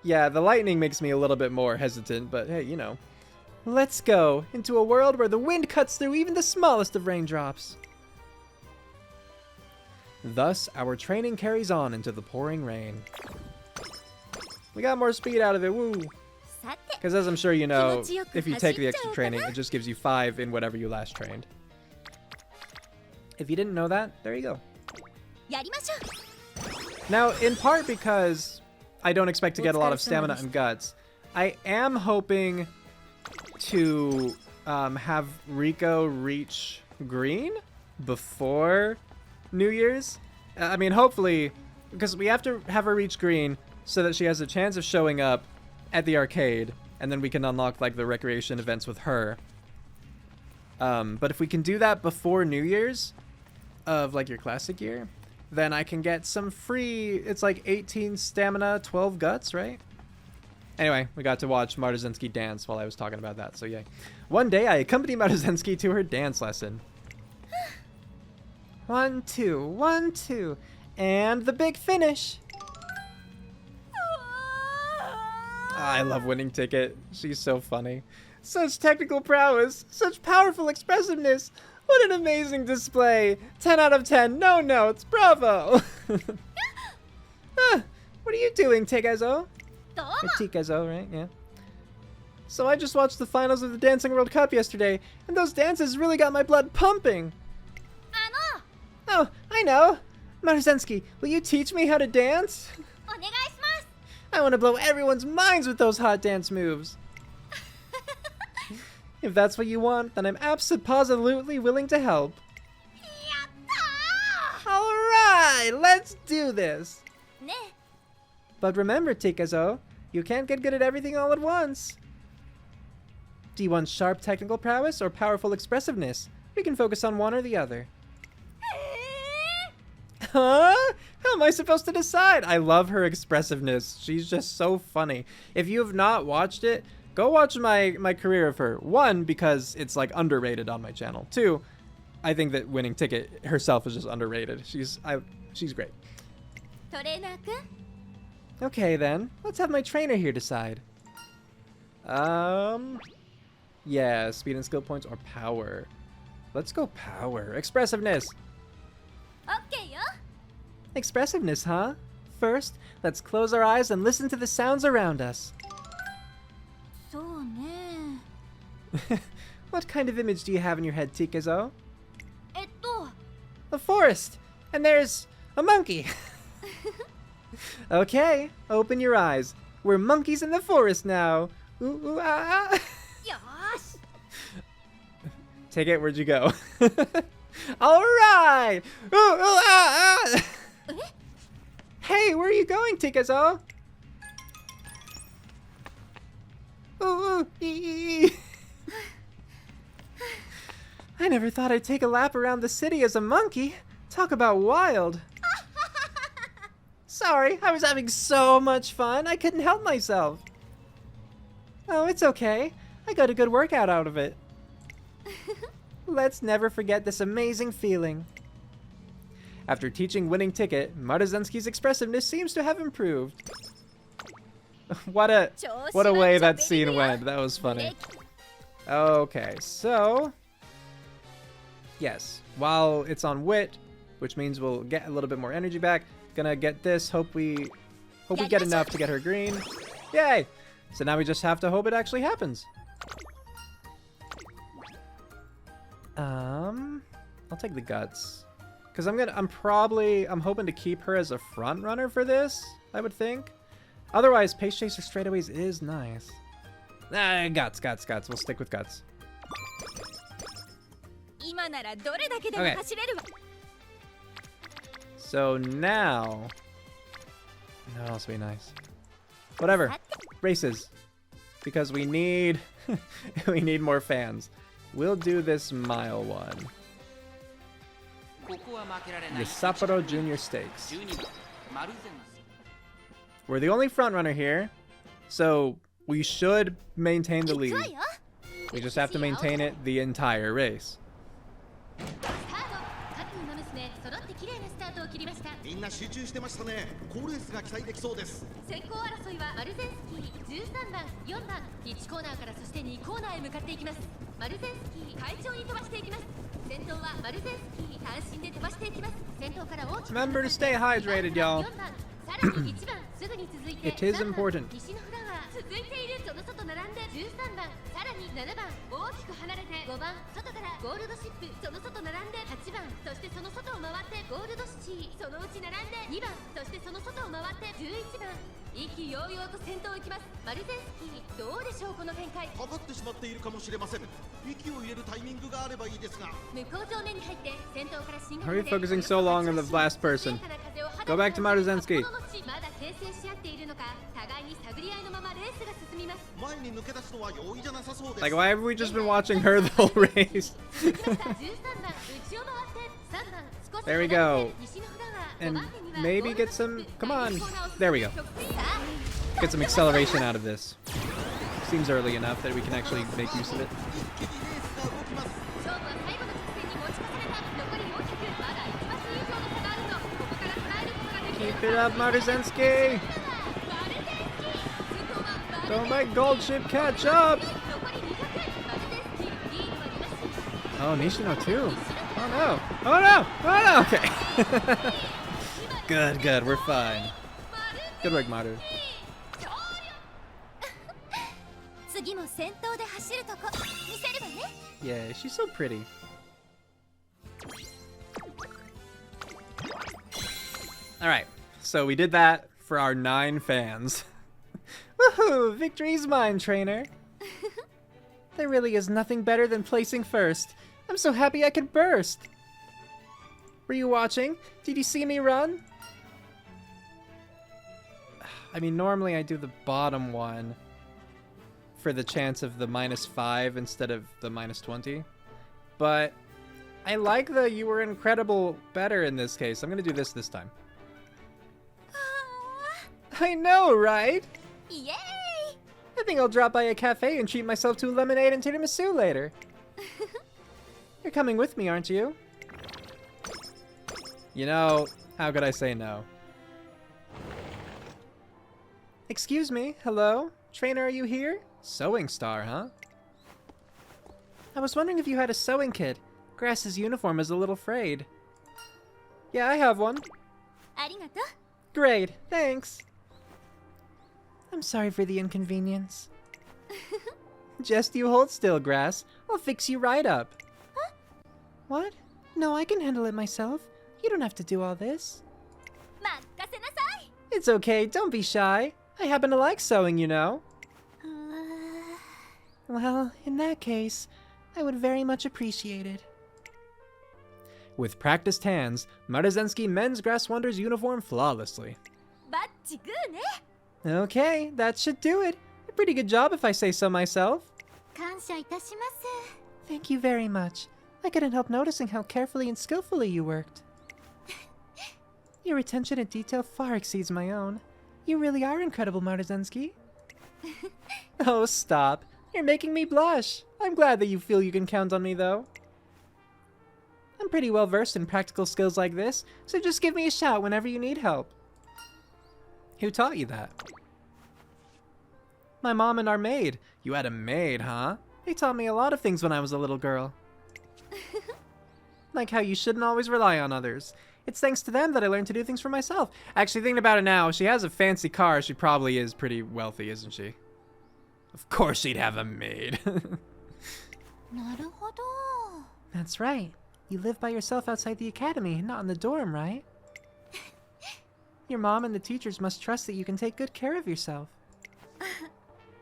Yeah, the lightning makes me a little bit more hesitant, but hey, you know. Let's go into a world where the wind cuts through even the smallest of raindrops. Thus, our training carries on into the pouring rain. We got more speed out of it, woo! さて。 Because as I'm sure you know, if you take the extra training, it just gives you 5 in whatever you last trained. If you didn't know that, there you go. やりましょう。 Now, in part because I don't expect to get a lot of stamina and guts, I am hoping to have Rico reach green before New Year's. I mean, hopefully, because we have to have her reach green so that she has a chance of showing up at the arcade, and then we can unlock, like, the recreation events with her. But if we can do that before New Year's of, like, your classic year, then I can get some free, it's like 18 stamina, 12 guts, right? Anyway, we got to watch Maruzensky dance while I was talking about that, so yay. One day, I accompanied Maruzensky to her dance lesson. 1, 2, 1, 2, and the big finish. I love Winning Ticket. She's so funny. Such technical prowess, such powerful expressiveness. What an amazing display. 10 out of 10, no notes, bravo. What are you doing, Tegazo? どう Or も。 Tikazo, right? Yeah. So I just watched the finals of the Dancing World Cup yesterday, and those dances really got my blood pumping. あの。 Oh, I know. Maruzensky, will you teach me how to dance? お願いします。I want to blow everyone's minds with those hot dance moves. If that's what you want, then I'm absolutely willing to help. Alright, let's do this. Ne. But remember, Tikazo, you can't get good at everything all at once. Do you want sharp technical prowess or powerful expressiveness? We can focus on one or the other. Huh? How am I supposed to decide? I love her expressiveness. She's just so funny. If you have not watched it, go watch my career of her. One, because it's like underrated on my channel. Two, I think that Winning Ticket herself is just underrated. She's great. Okay then, let's have my trainer here decide. Yeah, speed and skill points or power. Let's go power. Expressiveness. Okay, yo. Expressiveness, huh? First, let's close our eyes and listen to the sounds around us. So ne. What kind of image do you have in your head, Tikazo? A forest! And there's a monkey! Okay, open your eyes. We're monkeys in the forest now. Ooh, ooh, ah, ah. Yosh. Take it, where'd you go? Alright! Ooh, ooh, ah, ah. Hey, where are you going, Tikazo? Ooh, ooh, ee, ee. I never thought I'd take a lap around the city as a monkey. Talk about wild. Sorry, I was having so much fun, I couldn't help myself. Oh, it's okay. I got a good workout out of it. Let's never forget this amazing feeling. After teaching Winning Ticket, Maruzensky's expressiveness seems to have improved. What a way that scene went. That was funny. Okay, so yes, while it's on wit, which means we'll get a little bit more energy back, gonna get this. Hope we get enough to get her green. Yay! So now we just have to hope it actually happens. I'll take the guts. Cause I'm hoping to keep her as a front runner for this, I would think. Otherwise, Pace Chaser straightaways is nice. Guts. We'll stick with guts. Okay. So now, what else would be nice? Whatever, races, because we need we need more fans. We'll do this mile one. The Sapporo Junior Stakes. We're the only front runner here, so we should maintain the lead. We just have to maintain it the entire race. みんな集中してましたね。好レースが期待できそうです。先行争いはマルゼンスキー13番、4番、1コーナーからそして2コーナーへ向かっていきます。マルゼンスキー快調に飛ばしていきます。先頭はマルゼンスキー単身で飛ばしていきます。先頭から大きく Remember to stay hydrated, y'all. さらに1番すぐに続いて It is important. 西のフラワー続いているその外並んで13番さらに7番大きく離れて5番外からゴールドシップその外並んで8番そしてその外を回ってゴールドシティそのうち並んで2番そしてその外を回って11番意気揚々と先頭を行きますマルゼンスキーどうでしょうこの展開かかってしまっているかもしれません。息を入れるタイミングがあればいいですが向こう上面に入って先頭から進 How are you focusing so long on the last person? Go back to Maruzensky. まだ牽制し合っているのか互いに探り合いのままレースが進みます 前に抜け出すのは容易じゃなさそうです。 Like, why have we just been watching her the whole race? There we go. And maybe get some... Come on. There we go. Get some acceleration out of this. Seems early enough that we can actually make use of it. Keep it up, Maruzensky! Don't let Gold Ship catch up! Oh, Nishino too. Oh no! Oh no! Oh no! Okay. Good. We're fine. Good work, Maru. Yeah, she's so pretty. Alright, so we did that for our 9 fans. Woohoo! Victory's mine, trainer. There really is nothing better than placing first. I'm so happy I could burst. Were you watching? Did you see me run? I mean, normally I do the bottom one for the chance of the -5 instead of the -20. But I like the "you were incredible" better in this case. I'm gonna do this time. I know, right? Yay! I think I'll drop by a cafe and treat myself to a lemonade and tiramisu later. You're coming with me, aren't you? You know, how could I say no? Excuse me, hello? Trainer, are you here? Sewing star, huh? I was wondering if you had a sewing kit. Grass's uniform is a little frayed. Yeah, I have one. Arigato. Great, thanks. I'm sorry for the inconvenience. Just you hold still, Grass. I'll fix you right up. Huh? What? No, I can handle it myself. You don't have to do all this. Makkasenasai! It's okay, don't be shy. I happen to like sewing, you know. Well, in that case, I would very much appreciate it. With practiced hands, Maruzensky mends Grass Wonder's uniform flawlessly. Bachi guu ne. Okay, that should do it. A pretty good job if I say so myself. Kansha itashimasu. Thank you very much. I couldn't help noticing how carefully and skillfully you worked. Your attention to detail far exceeds my own. You really are incredible, Maruzensky. Oh, stop. You're making me blush. I'm glad that you feel you can count on me, though. I'm pretty well versed in practical skills like this, so just give me a shout whenever you need help. Who taught you that? My mom and our maid. You had a maid, huh? They taught me a lot of things when I was a little girl. Like how you shouldn't always rely on others. It's thanks to them that I learned to do things for myself. Actually, thinking about it now, if she has a fancy car, she probably is pretty wealthy, isn't she? Of course she'd have a maid. Naruhodo. That's right. You live by yourself outside the academy, not in the dorm, right? Your mom and the teachers must trust that you can take good care of yourself.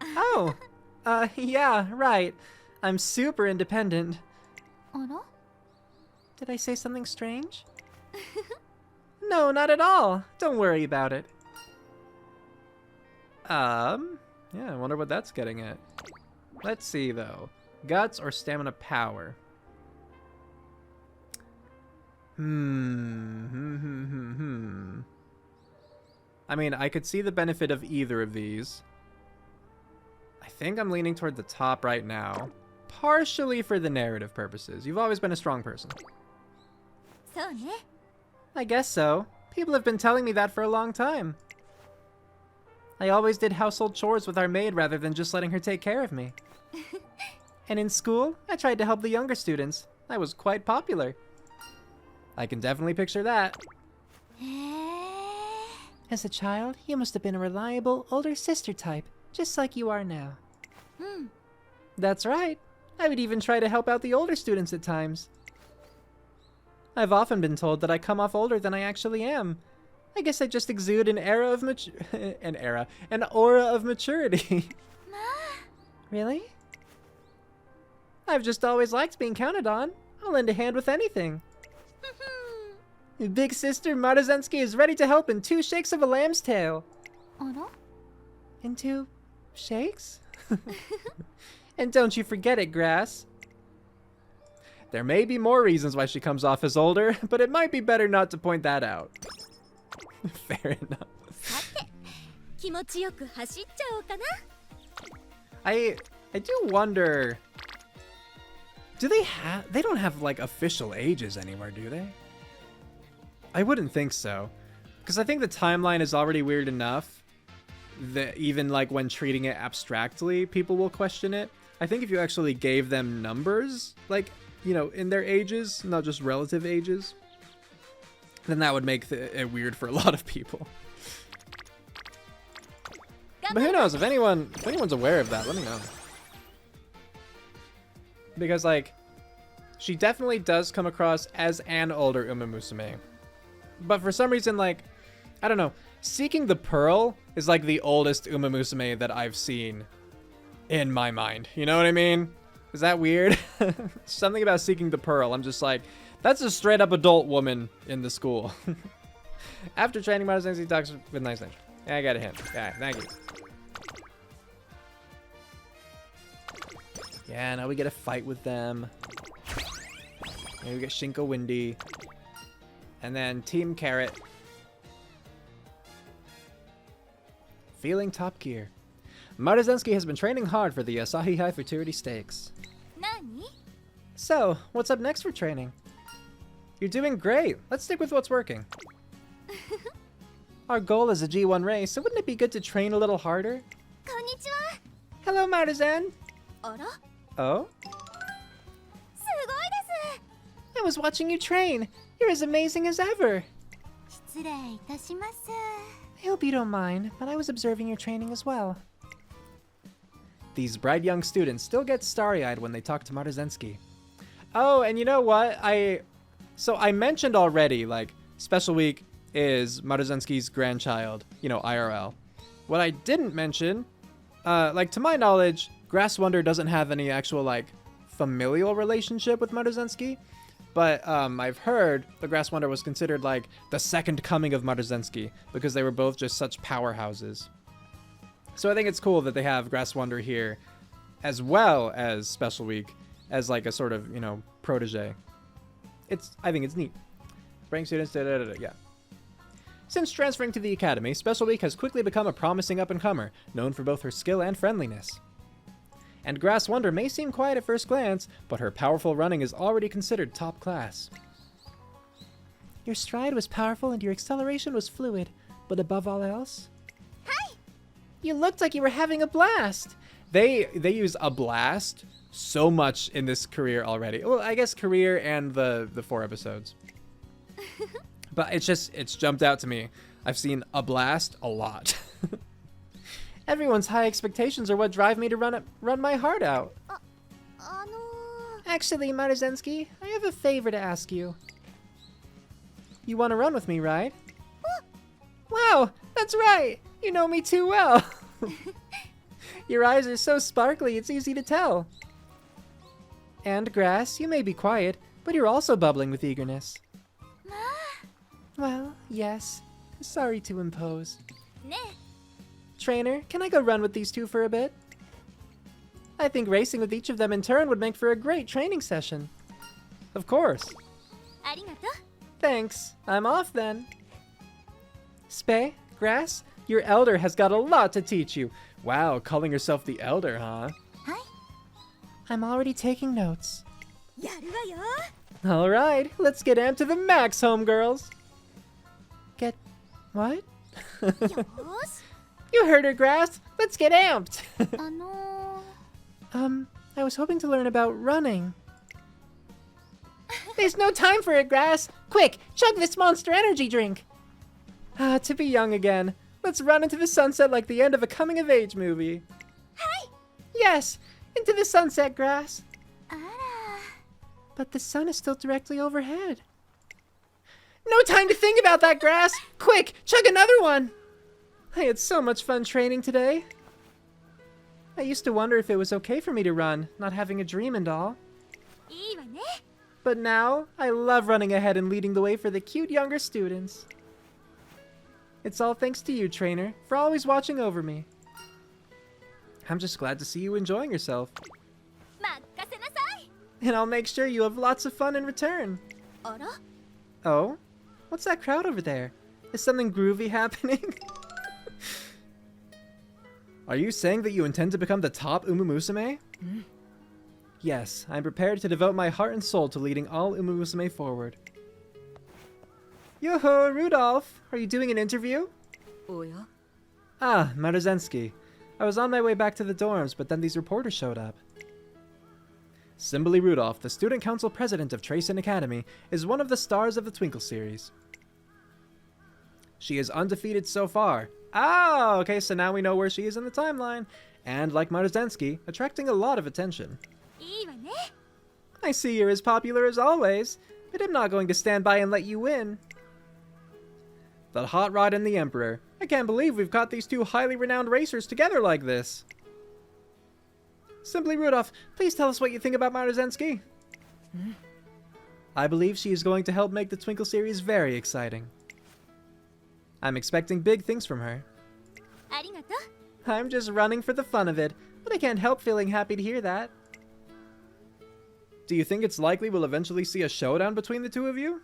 Oh, yeah, right. I'm super independent. Ara? Did I say something strange? No, not at all. Don't worry about it. Yeah, I wonder what that's getting at. Let's see, though. Guts or stamina power? I mean, I could see the benefit of either of these. I think I'm leaning toward the top right now. Partially for the narrative purposes. You've always been a strong person. So ne. I guess so. People have been telling me that for a long time. I always did household chores with our maid rather than just letting her take care of me. And in school, I tried to help the younger students. I was quite popular. I can definitely picture that. As a child, you must have been a reliable, older sister type, just like you are now. That's right. I would even try to help out the older students at times. I've often been told that I come off older than I actually am. I guess I just exude an aura of an aura of maturity. Really? I've just always liked being counted on. I'll lend a hand with anything. Big sister Maruzensky is ready to help in 2 shakes of a lamb's tail. Ara? In 2 shakes? And don't you forget it, Grass. There may be more reasons why she comes off as older, but it might be better not to point that out. Fair enough. さて、気持ちよく走っちゃおうかな。I do wonder, they don't have like official ages anywhere, do they? I wouldn't think so. Because I think the timeline is already weird enough that even like when treating it abstractly, people will question it. I think if you actually gave them numbers, like, you know, in their ages, not just relative ages, then that would make it weird for a lot of people. But who knows, if anyone's aware of that, let me know. Because, like, she definitely does come across as an older Umamusume. But for some reason, like, I don't know, Seeking the Pearl is like the oldest Umamusume that I've seen in my mind. You know what I mean? Is that weird? Something about Seeking the Pearl. I'm just like, that's a straight up adult woman in the school. After training, Maruzensky talks with nice nature. Yeah, I got a hint. Yeah, thank you. Yeah, now we get a fight with them. And we get Shinko Windy. And then Team Carrot. Feeling top gear. Maruzensky has been training hard for the Asahi Hai Futurity Stakes. Nani? So, what's up next for training? You're doing great. Let's stick with what's working. Our goal is a G1 race, so wouldn't it be good to train a little harder? Konnichiwa. Hello, Maruzen. Ara? Oh? Sugoi desu. I was watching you train. You're as amazing as ever. 失礼いたします。 I hope you don't mind, but I was observing your training as well. These bright young students still get starry-eyed when they talk to Maruzensky. Oh, and you know what? So I mentioned already, like, Special Week is Maruzensky's grandchild, you know, IRL. What I didn't mention, like, to my knowledge, Grass Wonder doesn't have any actual, like, familial relationship with Maruzensky. But I've heard the Grass Wonder was considered like the second coming of Maruzensky because they were both just such powerhouses. So I think it's cool that they have Grass Wonder here as well as Special Week as like a sort of, you know, protege. I think it's neat. Bring students, yeah. Since transferring to the academy, Special Week has quickly become a promising up-and-comer, known for both her skill and friendliness. And Grass Wonder may seem quiet at first glance, but her powerful running is already considered top class. Your stride was powerful and your acceleration was fluid, but above all else... Hi! You looked like you were having a blast! They use a blast so much in this career already. Well, I guess career and the 4 episodes. But it's jumped out to me. I've seen a blast a lot. Everyone's high expectations are what drive me to run my heart out. Actually, Maruzensky, I have a favor to ask you. You want to run with me, right? Wow, that's right! You know me too well! Your eyes are so sparkly, it's easy to tell. And Grass, you may be quiet, but you're also bubbling with eagerness. Well, yes. Sorry to impose. Ne. Trainer, can I go run with these two for a bit? I think racing with each of them in turn would make for a great training session. Of course. Arigato. Thanks. I'm off then. Spei, Grass, your elder has got a lot to teach you. Wow, calling yourself the elder, huh? Hi. I'm already taking notes. Yaru wa yo. All right, let's get amped to the max, homegirls. Get what? Yosh. You heard her, Grass. Let's get amped. Ano... I was hoping to learn about running. There's no time for it, Grass. Quick, chug this Monster Energy drink. Ah, to be young again. Let's run into the sunset like the end of a coming-of-age movie. Hi. Yes, into the sunset, Grass. Ara. But the sun is still directly overhead. No time to think about that, Grass. Quick, chug another one. I had so much fun training today. I used to wonder if it was okay for me to run, not having a dream and all. Ii wa ne. But now, I love running ahead and leading the way for the cute younger students. It's all thanks to you, trainer, for always watching over me. I'm just glad to see you enjoying yourself. Makkase nasai. And I'll make sure you have lots of fun in return. Ara? Oh? What's that crowd over there? Is something groovy happening? Are you saying that you intend to become the top Umamusume? Yes, I'm prepared to devote my heart and soul to leading all Umamusume forward. Yo-ho, Rudolph! Are you doing an interview? Oya? Ah, Maruzensky. I was on my way back to the dorms, but then these reporters showed up. Cymbeline Rudolph, the student council president of Tracing Academy, is one of the stars of the Twinkle series. She is undefeated so far. Ah, okay, so now we know where she is in the timeline. And like Maruzensky, attracting a lot of attention. Ii wa ne. I see you're as popular as always, but I'm not going to stand by and let you win. The Hot Rod and the Emperor. I can't believe we've got these two highly renowned racers together like this. Simply Rudolph, please tell us what you think about Maruzensky. I believe she is going to help make the Twinkle series very exciting. I'm expecting big things from her. I'm just running for the fun of it, but I can't help feeling happy to hear that. Do you think it's likely we'll eventually see a showdown between the two of you?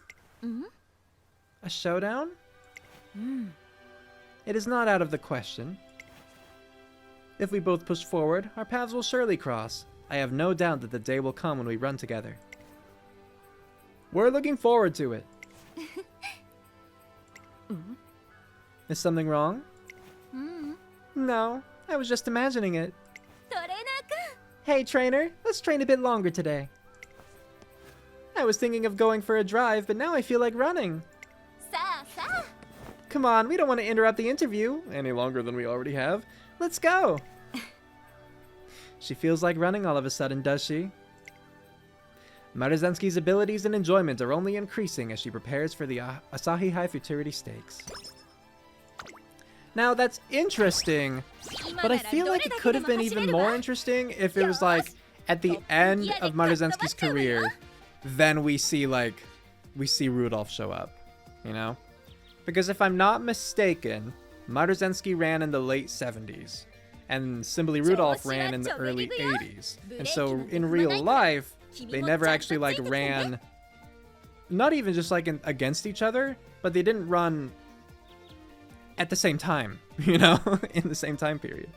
A showdown? It is not out of the question. If we both push forward, our paths will surely cross. I have no doubt that the day will come when we run together. We're looking forward to it. Is something wrong? No, I was just imagining it. Hey trainer, let's train a bit longer today. I was thinking of going for a drive, but now I feel like running. Come on, we don't want to interrupt the interview any longer than we already have. Let's go. She feels like running all of a sudden, does she? Maruzensky's abilities and enjoyment are only increasing as she prepares for the Asahi Hai Futurity Stakes. Now that's interesting, but I feel like it could have been even more interesting if it was like at the end of Maruzensky's career, then we see Rudolph show up, you know? Because if I'm not mistaken, Maruzensky ran in the late 70s, and Simply Rudolph ran in the early 80s. And so in real life, they never actually like ran, not even just like against each other, but they didn't run at the same time, you know, in the same time period.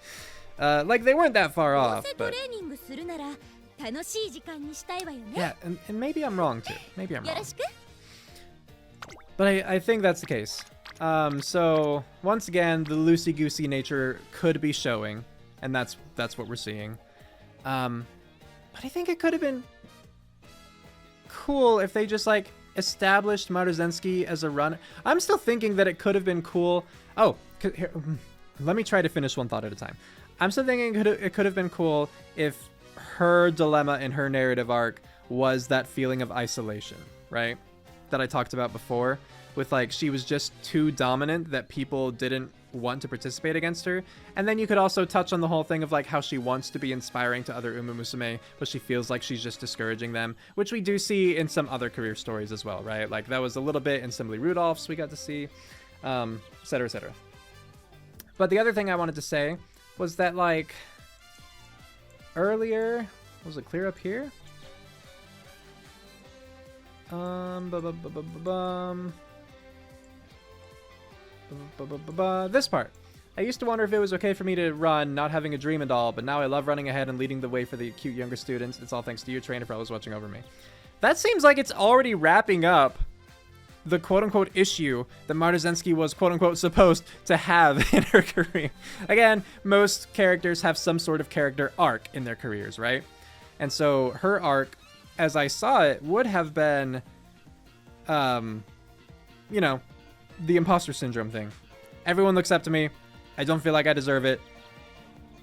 Like they weren't that far off, but yeah, and maybe I'm wrong too. Maybe I'm wrong. But I think that's the case. So once again, the loosey-goosey nature could be showing, and that's what we're seeing. But I think it could have been cool if they just like established Maruzensky as a runner. I'm still thinking that it could have been cool. Oh, here, let me try to finish one thought at a time. I'm still thinking it could have been cool if her dilemma in her narrative arc was that feeling of isolation, right? That I talked about before, with like she was just too dominant that people didn't want to participate against her. And then you could also touch on the whole thing of like how she wants to be inspiring to other Umamusume, but she feels like she's just discouraging them, which we do see in some other career stories as well, right? Like that was a little bit in Simply Rudolph's we got to see, etc, etc. But the other thing I wanted to say was that like earlier, was it clear up here? This part. I used to wonder if it was okay for me to run, not having a dream and all, but now I love running ahead and leading the way for the cute younger students. It's all thanks to you, trainer, for always watching over me. That seems like it's already wrapping up the quote-unquote issue that Maruzensky was quote-unquote supposed to have in her career. Again, most characters have some sort of character arc in their careers, right? And so her arc, as I saw it, would have been, you know, the imposter syndrome thing. Everyone looks up to me. I don't feel like I deserve it.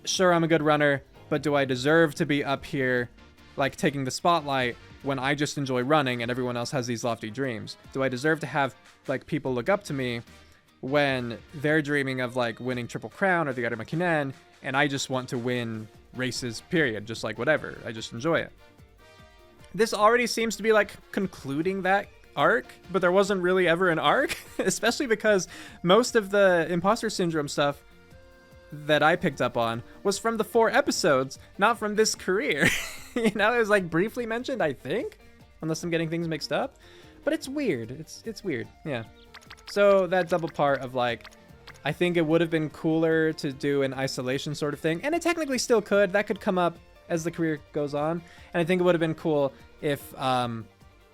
Sure, I'm a good runner, but do I deserve to be up here, like, taking the spotlight when I just enjoy running and everyone else has these lofty dreams? Do I deserve to have, like, people look up to me when they're dreaming of, like, winning Triple Crown or the Arima Kinen, and I just want to win races, period, just like whatever. I just enjoy it. This already seems to be, like, concluding that arc, but there wasn't really ever an arc, especially because most of the imposter syndrome stuff that I picked up on was from the 4 episodes, not from this career. You know, it was like briefly mentioned, I think, unless I'm getting things mixed up, but it's weird. It's weird. Yeah. So that double part of like, I think it would have been cooler to do an isolation sort of thing, and it technically still could. That could come up as the career goes on, and I think it would have been cool if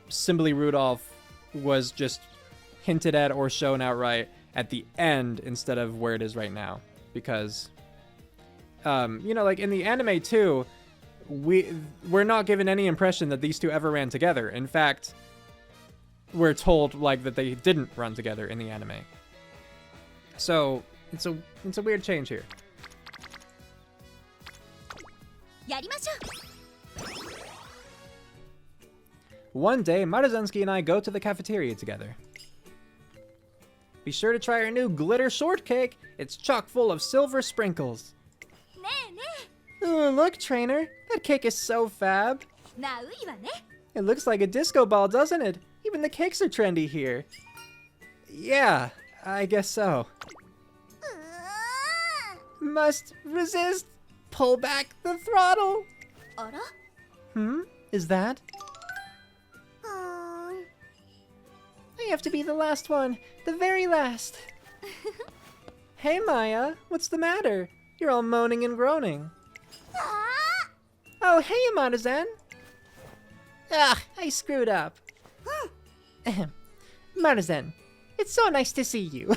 Simply Rudolph was just hinted at or shown outright at the end instead of where it is right now. Because, you know, like in the anime too, we're not given any impression that these two ever ran together. In fact, we're told like that they didn't run together in the anime. So it's a weird change here. One day, Maruzensky and I go to the cafeteria together. Be sure to try our new glitter shortcake. It's chock full of silver sprinkles. ねえね Ooh, look, trainer. That cake is so fab. え、ナウイはね。 It looks like a disco ball, doesn't it? Even the cakes are trendy here. Yeah, I guess so. Must resist. Pull back the throttle. あら Is that? I have to be the last one. The very last. Hey, Maya. What's the matter? You're all moaning and groaning. Oh, hey, Amada-zen. Ugh, I screwed up. Ahem. Amada-zen, it's so nice to see you.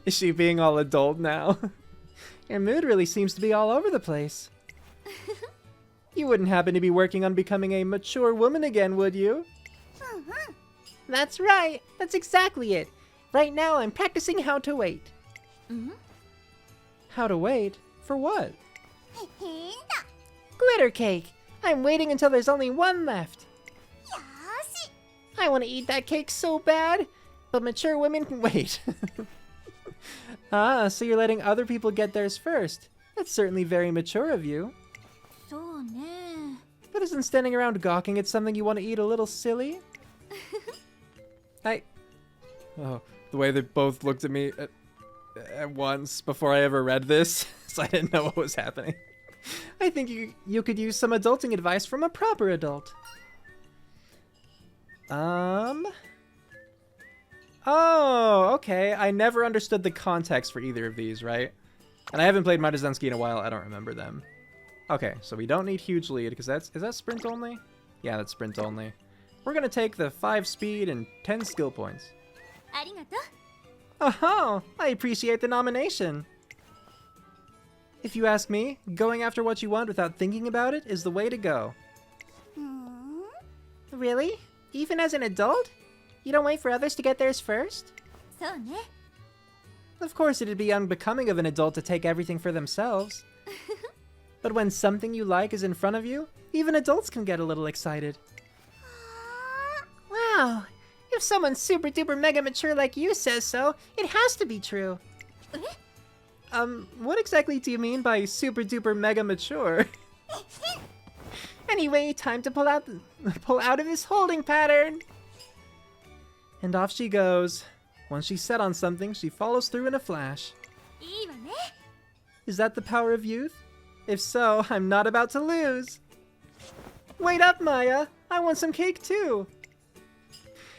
Is she being all adult now? Your mood really seems to be all over the place. You wouldn't happen to be working on becoming a mature woman again, would you? That's right. That's exactly it. Right now, I'm practicing how to wait. How to wait? For what? 変だ。 Glitter cake! I'm waiting until there's only one left. よし。 I want to eat that cake so bad, but mature women can wait. Ah, so you're letting other people get theirs first. That's certainly very mature of you. そうね。 But isn't standing around gawking at something you want to eat a little silly? Oh, the way they both looked at me at once before I ever read this, so I didn't know what was happening. I think you could use some adulting advice from a proper adult. Oh, okay. I never understood the context for either of these, right? And I haven't played Maruzensky in a while. I don't remember them. Okay, so we don't need huge lead because is that sprint only? Yeah, that's sprint only. We're gonna take the 5 speed and 10 skill points. ありがとう。 Oh, I appreciate the nomination. If you ask me, going after what you want without thinking about it is the way to go. Really? Even as an adult? You don't wait for others to get theirs first? そうね。 Of course it'd be unbecoming of an adult to take everything for themselves. But when something you like is in front of you, even adults can get a little excited. Wow, if someone super duper mega mature like you says so, it has to be true. What exactly do you mean by super duper mega mature? Anyway, time to pull out of this holding pattern. And off she goes. Once she's set on something, she follows through in a flash. いいわね。 Is that the power of youth? If so, I'm not about to lose. Wait up, Maya! I want some cake too!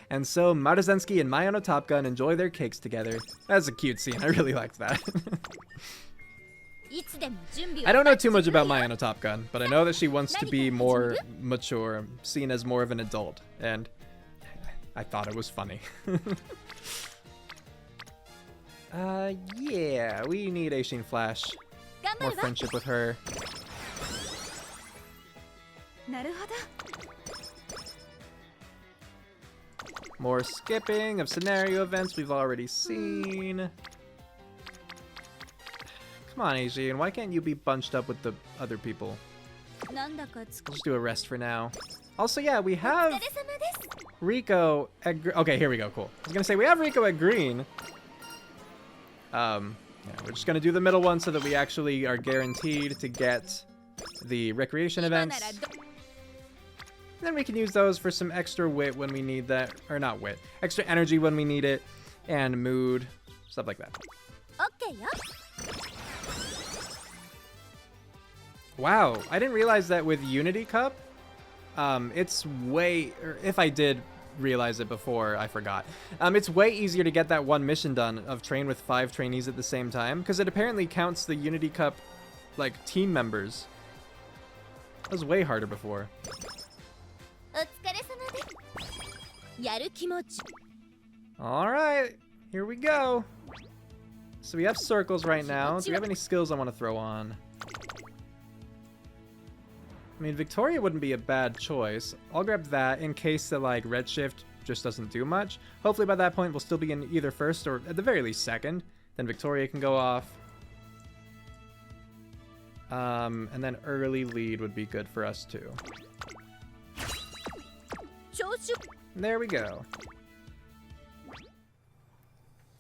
And so Maruzensky and Maya no Top Gun enjoy their cakes together. That's a cute scene. I really liked that. いつでも準備を I don't know too much about Maya no Top Gun, but I know that she wants to be more mature, seen as more of an adult, and I thought it was funny. Yeah, we need Aishin Flash. 頑張 More るわ。 friendship with her. なるほど。 More skipping of scenario events we've already seen. Come on, Aishin, why can't you be bunched up with the other people? なんだかつ We'll just do a rest for now. Also, yeah, we お疲 have れ様です。 Rico at okay, here we go, cool. I was gonna say, we have Rico at green. Yeah, we're just gonna do the middle one so that we actually are guaranteed to get the recreation 今な events. らど Then we can use those for some extra wit when we need that, or not wit, extra energy when we need it, and mood, stuff like that. オッケーよ。 Wow, I didn't realize that with Unity Cup, it's way, or if I did realize it before, I forgot. It's way easier to get that one mission done of train with 5 trainees at the same time, because it apparently counts the Unity Cup, like, team members. That was way harder before. お疲れ様です。やる気持ち。 Alright, here we go. So we have circles right now. Do we have any skills I want to throw on? I mean, Victoria wouldn't be a bad choice. I'll grab that in case that, like, Redshift just doesn't do much. Hopefully by that point we'll still be in either first or at the very least second. Then Victoria can go off. And then early lead would be good for us too. 調子。 There we go.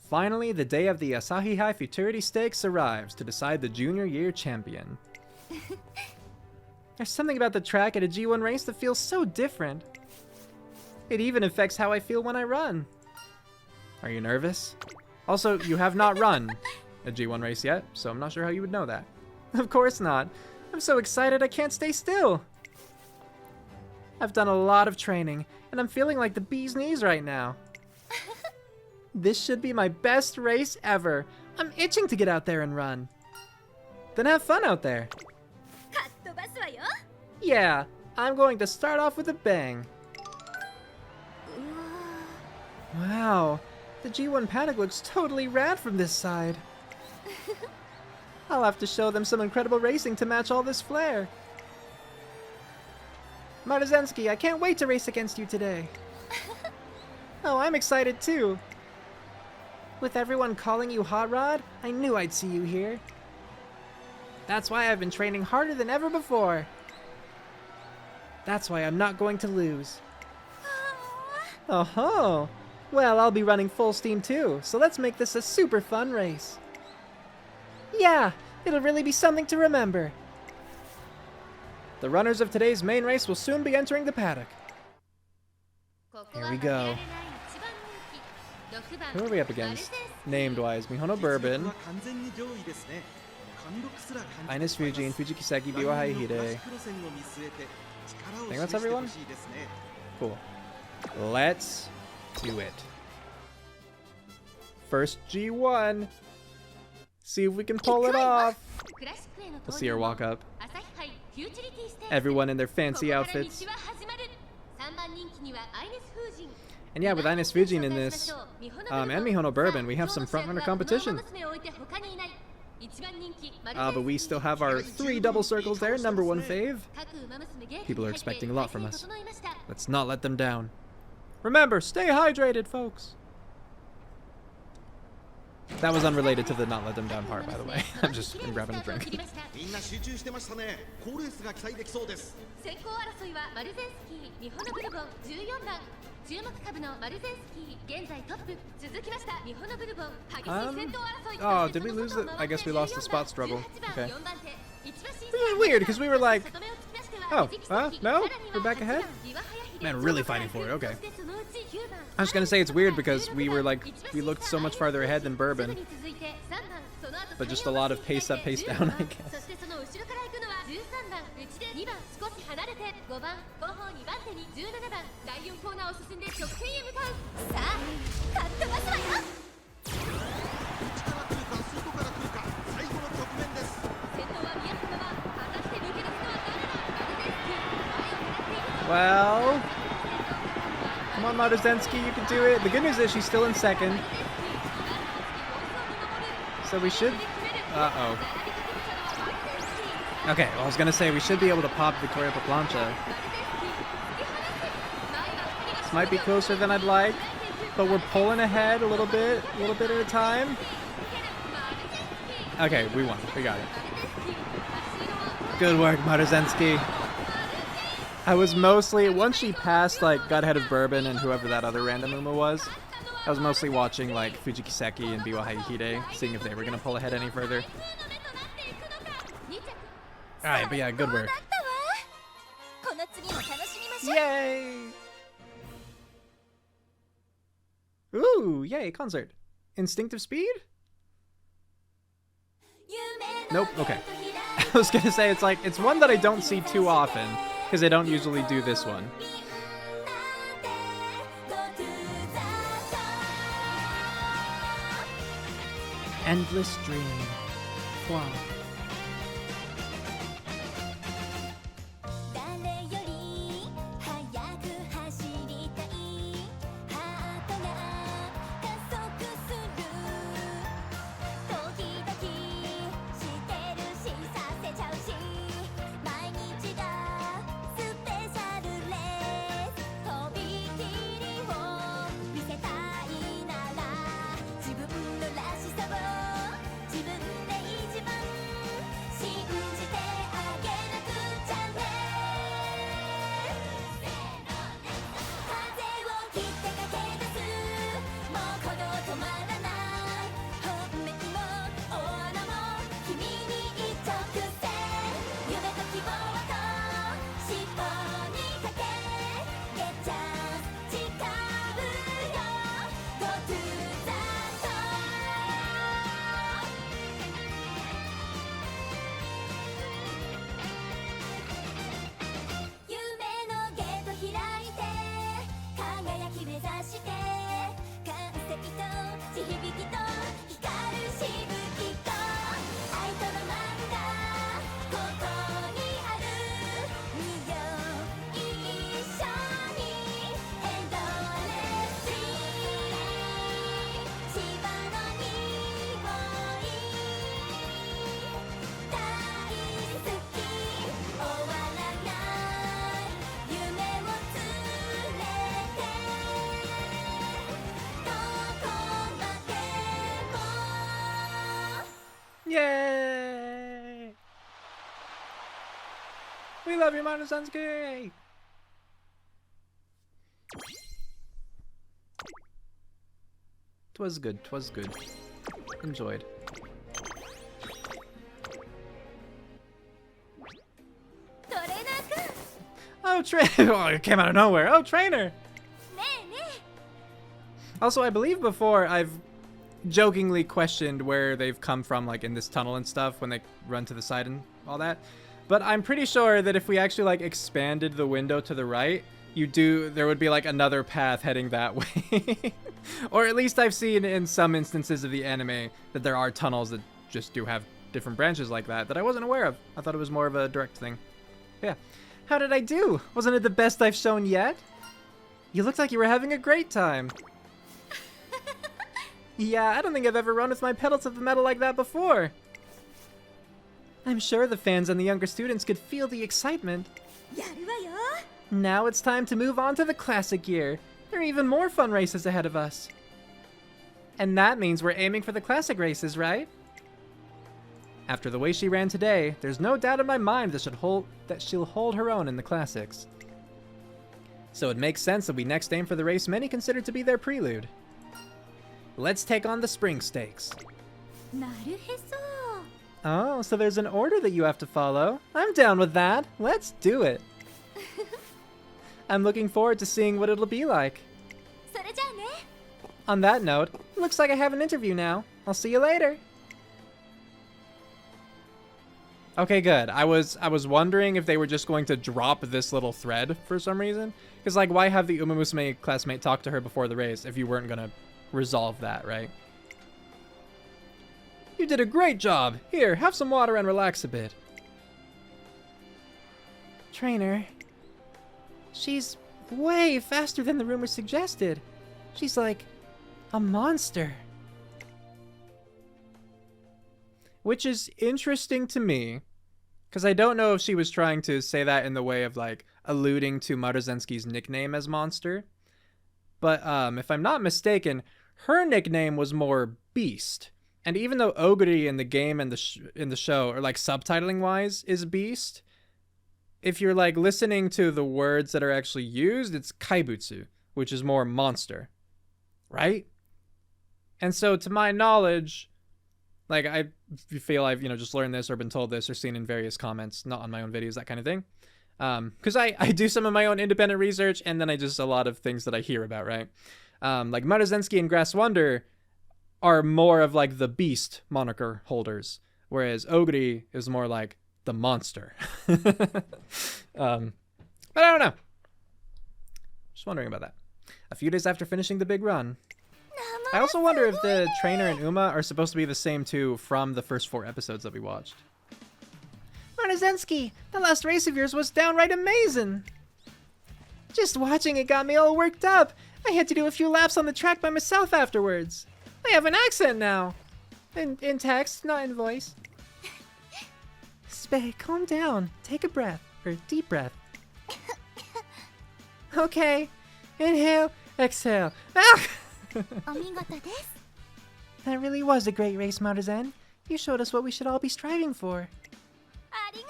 Finally, the day of the Asahi Hai Futurity Stakes arrives to decide the junior year champion. There's something about the track at a G1 race that feels so different. It even affects how I feel when I run. Are you nervous? Also, you have not run a G1 race yet, so I'm not sure how you would know that. Of course not. I'm so excited I can't stay still. I've done a lot of training, and I'm feeling like the bee's knees right now. This should be my best race ever. I'm itching to get out there and run. Then have fun out there. Yeah, I'm going to start off with a bang. Wow, the G1 paddock looks totally rad from this side. I'll have to show them some incredible racing to match all this flair. Maruzensky, I can't wait to race against you today. Oh, I'm excited too. With everyone calling you Hot Rod, I knew I'd see you here. That's why I've been training harder than ever before. That's why I'm not going to lose. Oh-ho! Well, I'll be running full steam too, so let's make this a super fun race. Yeah, it'll really be something to remember. The runners of today's main race will soon be entering the paddock. Here we go. Who are we up against? Named-wise, Mihono Bourbon, Ines Fuji, and Fujikiseki Biwa Haihide. I think that's everyone? Cool. Let's do it. First G1. See if we can pull it off. We'll see her walk up. Everyone in their fancy outfits. And yeah, with Ines Fujin in this, and Mihono Bourbon, we have some frontrunner competition. But we still have our 3 double circles there, number 1 fave. People are expecting a lot from us. Let's not let them down. Remember, stay hydrated, folks. That was unrelated to the not let them down part, by the way. I'm just grabbing a drink. Oh, did we lose the... I guess we lost the spot struggle. Okay. This is weird, because we were like... Oh, no? We're back ahead? Man, really fighting for it, okay. I was gonna say it's weird because we were like... We looked so much farther ahead than Bourbon. But just a lot of pace up, pace down, I guess. Well, come on, Maruzensky, you can do it. The good news is she's still in second. So we should... Uh-oh. Okay, well, I was gonna say we should be able to pop Victoria Paplancha. This might be closer than I'd like, but we're pulling ahead a little bit at a time. Okay, we won. We got it. Good work, Maruzensky. I was mostly, once she passed, like, got ahead of Bourbon and whoever that other random Uma was, I was mostly watching, like, Fujikiseki and Biwa Haihide, seeing if they were gonna pull ahead any further. Alright, but yeah, good work. Yay! Ooh, yay, concert. Instinctive speed? Nope, okay. I was gonna say, it's like, it's one that I don't see too often, because I don't usually do this one. Endless Dream. Wow. 指して岩石と地響きと光るしぶきと愛とロマンがここにある見よう一緒にエンドレス千葉の匂い大好き終わらない夢を連れてどこまでも Yay! We love you, Maruzensky! Twas good, twas good. Enjoyed. トレーナーくん Oh, trainer! Oh, it came out of nowhere. Oh, trainer! ねえね Also, I believe before I've jokingly questioned where they've come from, like in this tunnel and stuff, when they run to the side and all that. But I'm pretty sure that if we actually like expanded the window to the right, there would be like another path heading that way. Or at least I've seen in some instances of the anime that there are tunnels that just do have different branches like that I wasn't aware of. I thought it was more of a direct thing. Yeah. How did I do? Wasn't it the best I've shown yet? You looked like you were having a great time. Yeah, I don't think I've ever run with my pedal to the metal like that before. I'm sure the fans and the younger students could feel the excitement. やるわよ Now it's time to move on to the classic year. There are even more fun races ahead of us. And that means we're aiming for the classic races, right? After the way she ran today, there's no doubt in my mind that she'll hold her own in the classics. So it makes sense that we next aim for the race many consider to be their prelude. Let's take on the spring stakes. なるへそ Oh, so there's an order that you have to follow. I'm down with that. Let's do it. I'm looking forward to seeing what it'll be like. それじゃあね On that note, it looks like I have an interview now. I'll see you later. Okay, good. I was wondering if they were just going to drop this little thread for some reason. Because, like, why have the Umamusume classmate talk to her before the race if you weren't going to resolve that, right? You did a great job. Here, have some water and relax a bit. Trainer, she's way faster than the rumors suggested. She's like a monster. Which is interesting to me, because I don't know if she was trying to say that in the way of like alluding to Maruzensky's nickname as Monster. But if I'm not mistaken, her nickname was more Beast. And even though Oguri in the game and in the show, or like subtitling wise, is Beast, if you're like listening to the words that are actually used, it's Kaibutsu, which is more monster, right? And so to my knowledge, like I feel I've, just learned this or been told this or seen in various comments, not on my own videos, that kind of thing. Because I do some of my own independent research and then I just a lot of things that I hear about, right? Like Maruzensky and Grass Wonder are more of like the Beast moniker holders, whereas Oguri is more like the monster. But I don't know. Just wondering about that. A few days after finishing the big run. I also wonder if the trainer and Uma are supposed to be the same two from the first 4 episodes that we watched. Maruzensky, the last race of yours was downright amazing. Just watching it got me all worked up. I had to do a few laps on the track by myself afterwards. I have an accent now. In text, not in voice. Spay, calm down. Take a breath. Or deep breath. Okay. Inhale, exhale. Ah! お見事です That really was a great race, Maruzen. You showed us what we should all be striving for. ありが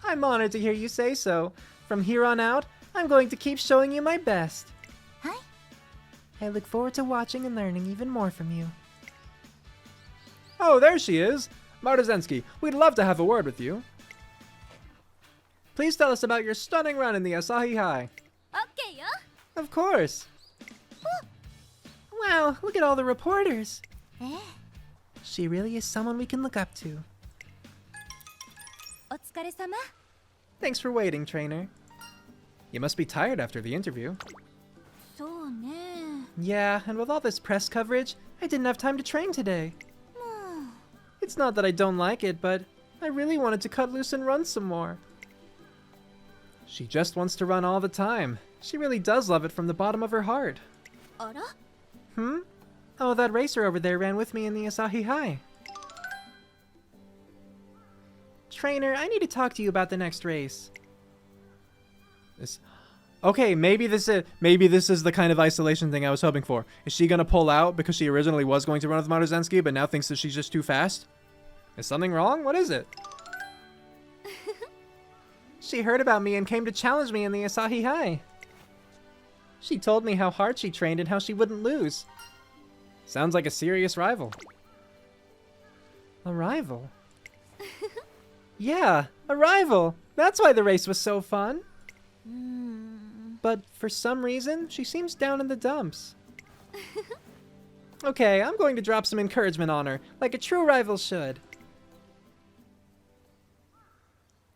と I'm honored to hear you say so. From here on out, I'm going to keep showing you my best. うはい I look forward to watching and learning even more from you. Oh, there she is! Maruzensky, we'd love to have a word with you. Please tell us about your stunning run in the Asahi Hai. オッケーよ Of course. Wow, look at all the reporters. ええ She really is someone we can look up to. お疲れ様 Thanks for waiting, trainer. You must be tired after the interview. そう Yeah, and with all this press coverage, I didn't have time to train today. It's not that I don't like it, but I really wanted to cut loose and run some more. She just wants to run all the time. She really does love it from the bottom of her heart. Oh, that racer over there ran with me in the Asahi Hai. Trainer, I need to talk to you about the next race. Okay, maybe this is the kind of isolation thing I was hoping for. Is she gonna pull out because she originally was going to run with Maruzensky, but now thinks that she's just too fast? Is something wrong? What is it? She heard about me and came to challenge me in the Asahi Hai. She told me how hard she trained and how she wouldn't lose. Sounds like a serious rival. A rival? Yeah, a rival! That's why the race was so fun! But for some reason, she seems down in the dumps. Okay, I'm going to drop some encouragement on her, like a true rival should.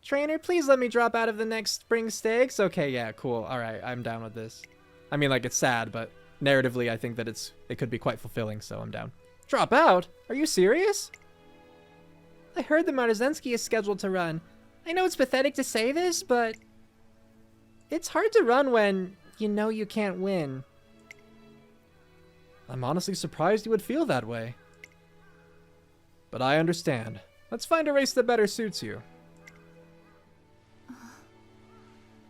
Trainer, please let me drop out of the next spring stakes. Okay, yeah, cool. Alright, I'm down with this. I mean, like, it's sad, but narratively, I think that it could be quite fulfilling, so I'm down. Drop out? Are you serious? I heard that Maruzensky is scheduled to run. I know it's pathetic to say this, but it's hard to run when you know you can't win. I'm honestly surprised you would feel that way. But I understand. Let's find a race that better suits you.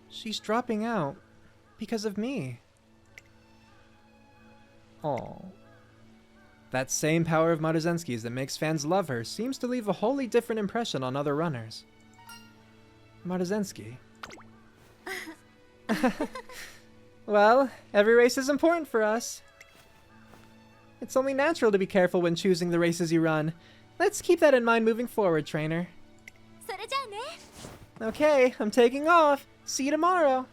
She's dropping out because of me. Aw. That same power of Maruzensky's that makes fans love her seems to leave a wholly different impression on other runners. Maruzensky. Well, every race is important for us. It's only natural to be careful when choosing the races you run. Let's keep that in mind moving forward, trainer. Okay, I'm taking off. See you tomorrow.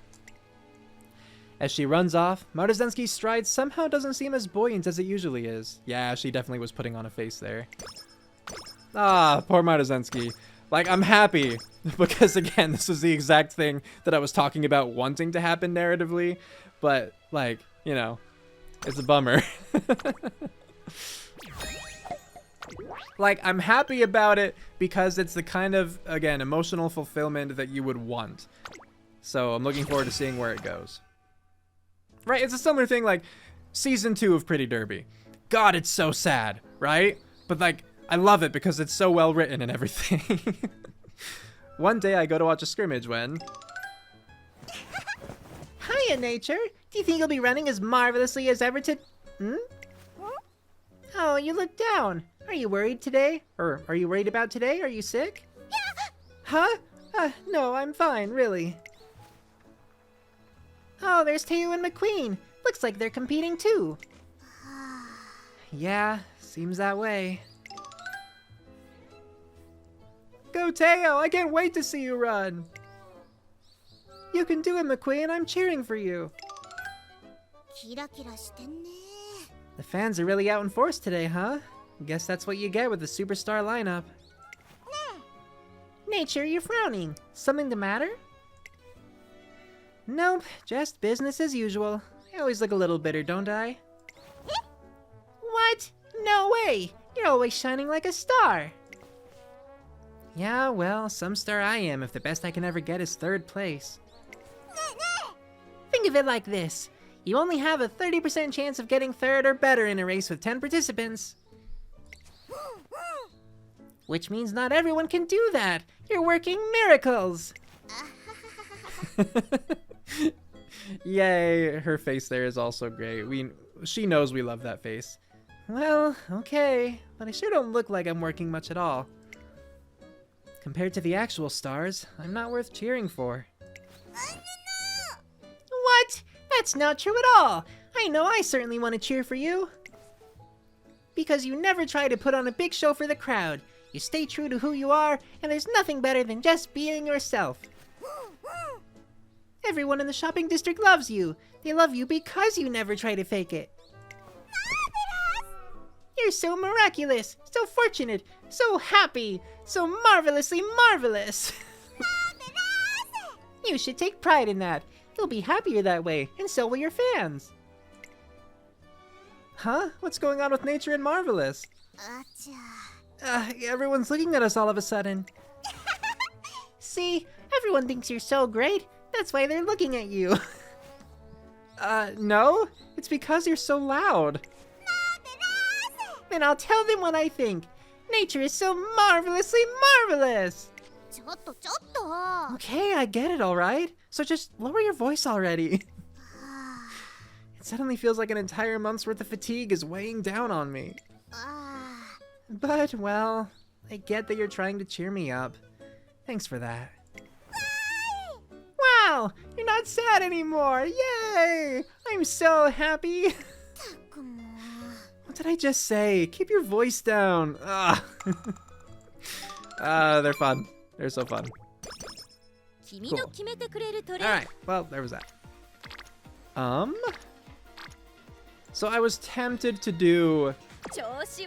As she runs off, Maruzensky's stride somehow doesn't seem as buoyant as it usually is. Yeah, she definitely was putting on a face there. Ah, poor Maruzensky. Like, I'm happy, because again, this was the exact thing that I was talking about wanting to happen narratively, but, like, you know, it's a bummer. Like, I'm happy about it because it's the kind of, again, emotional fulfillment that you would want. So I'm looking forward to seeing where it goes. Right, it's a similar thing like Season 2 of Pretty Derby. God, it's so sad, right? But, like, I love it because it's so well written and everything. One day I go to watch a scrimmage when... Hiya, Nature! Do you think you'll be running as marvelously as ever to... Oh, you look down. Are you worried today? Or are you worried about today? Are you sick? Huh? No, I'm fine, really. Oh, there's Teo and McQueen. Looks like they're competing too. Yeah, seems that way. Go Teo! I can't wait to see you run! You can do it, McQueen. I'm cheering for you. The fans are really out in force today, huh? Guess that's what you get with the superstar lineup. Nature, you're frowning. Something the matter? Nope, just business as usual. I always look a little bitter, don't I? What? No way! You're always shining like a star! Yeah, well, some star I am if the best I can ever get is 3rd place. Think of it like this. You only have a 30% chance of getting 3rd or better in a race with 10 participants. Which means not everyone can do that. You're working miracles! Yay, her face there is also great. She knows we love that face. Well, okay, but I sure don't look like I'm working much at all. Compared to the actual stars, I'm not worth cheering for. What? That's not true at all! I know I certainly want to cheer for you. Because you never try to put on a big show for the crowd. You stay true to who you are, and there's nothing better than just being yourself. Everyone in the shopping district loves you. They love you because you never try to fake it. You're so miraculous, so fortunate, so happy, so marvelously marvelous. You should take pride in that. You'll be happier that way, and so will your fans. Huh? What's going on with nature and marvelous? あちゃ Everyone's looking at us all of a sudden. See? Everyone thinks you're so great. That's why they're looking at you. No? It's because you're so loud. Then I'll tell them what I think. Nature is so marvelously marvelous. ちょっとちょっと Okay, I get it, alright? So just lower your voice already. It suddenly feels like an entire month's worth of fatigue is weighing down on me. あ But, well, I get that you're trying to cheer me up. Thanks for that. Wow! You're not sad anymore! Yay! I'm so happy! たくも What did I just say? Keep your voice down. Ugh. They're fun. They're so fun. 君の決めてくれるトレー Alright, well, there was that. So I was tempted to do, 調子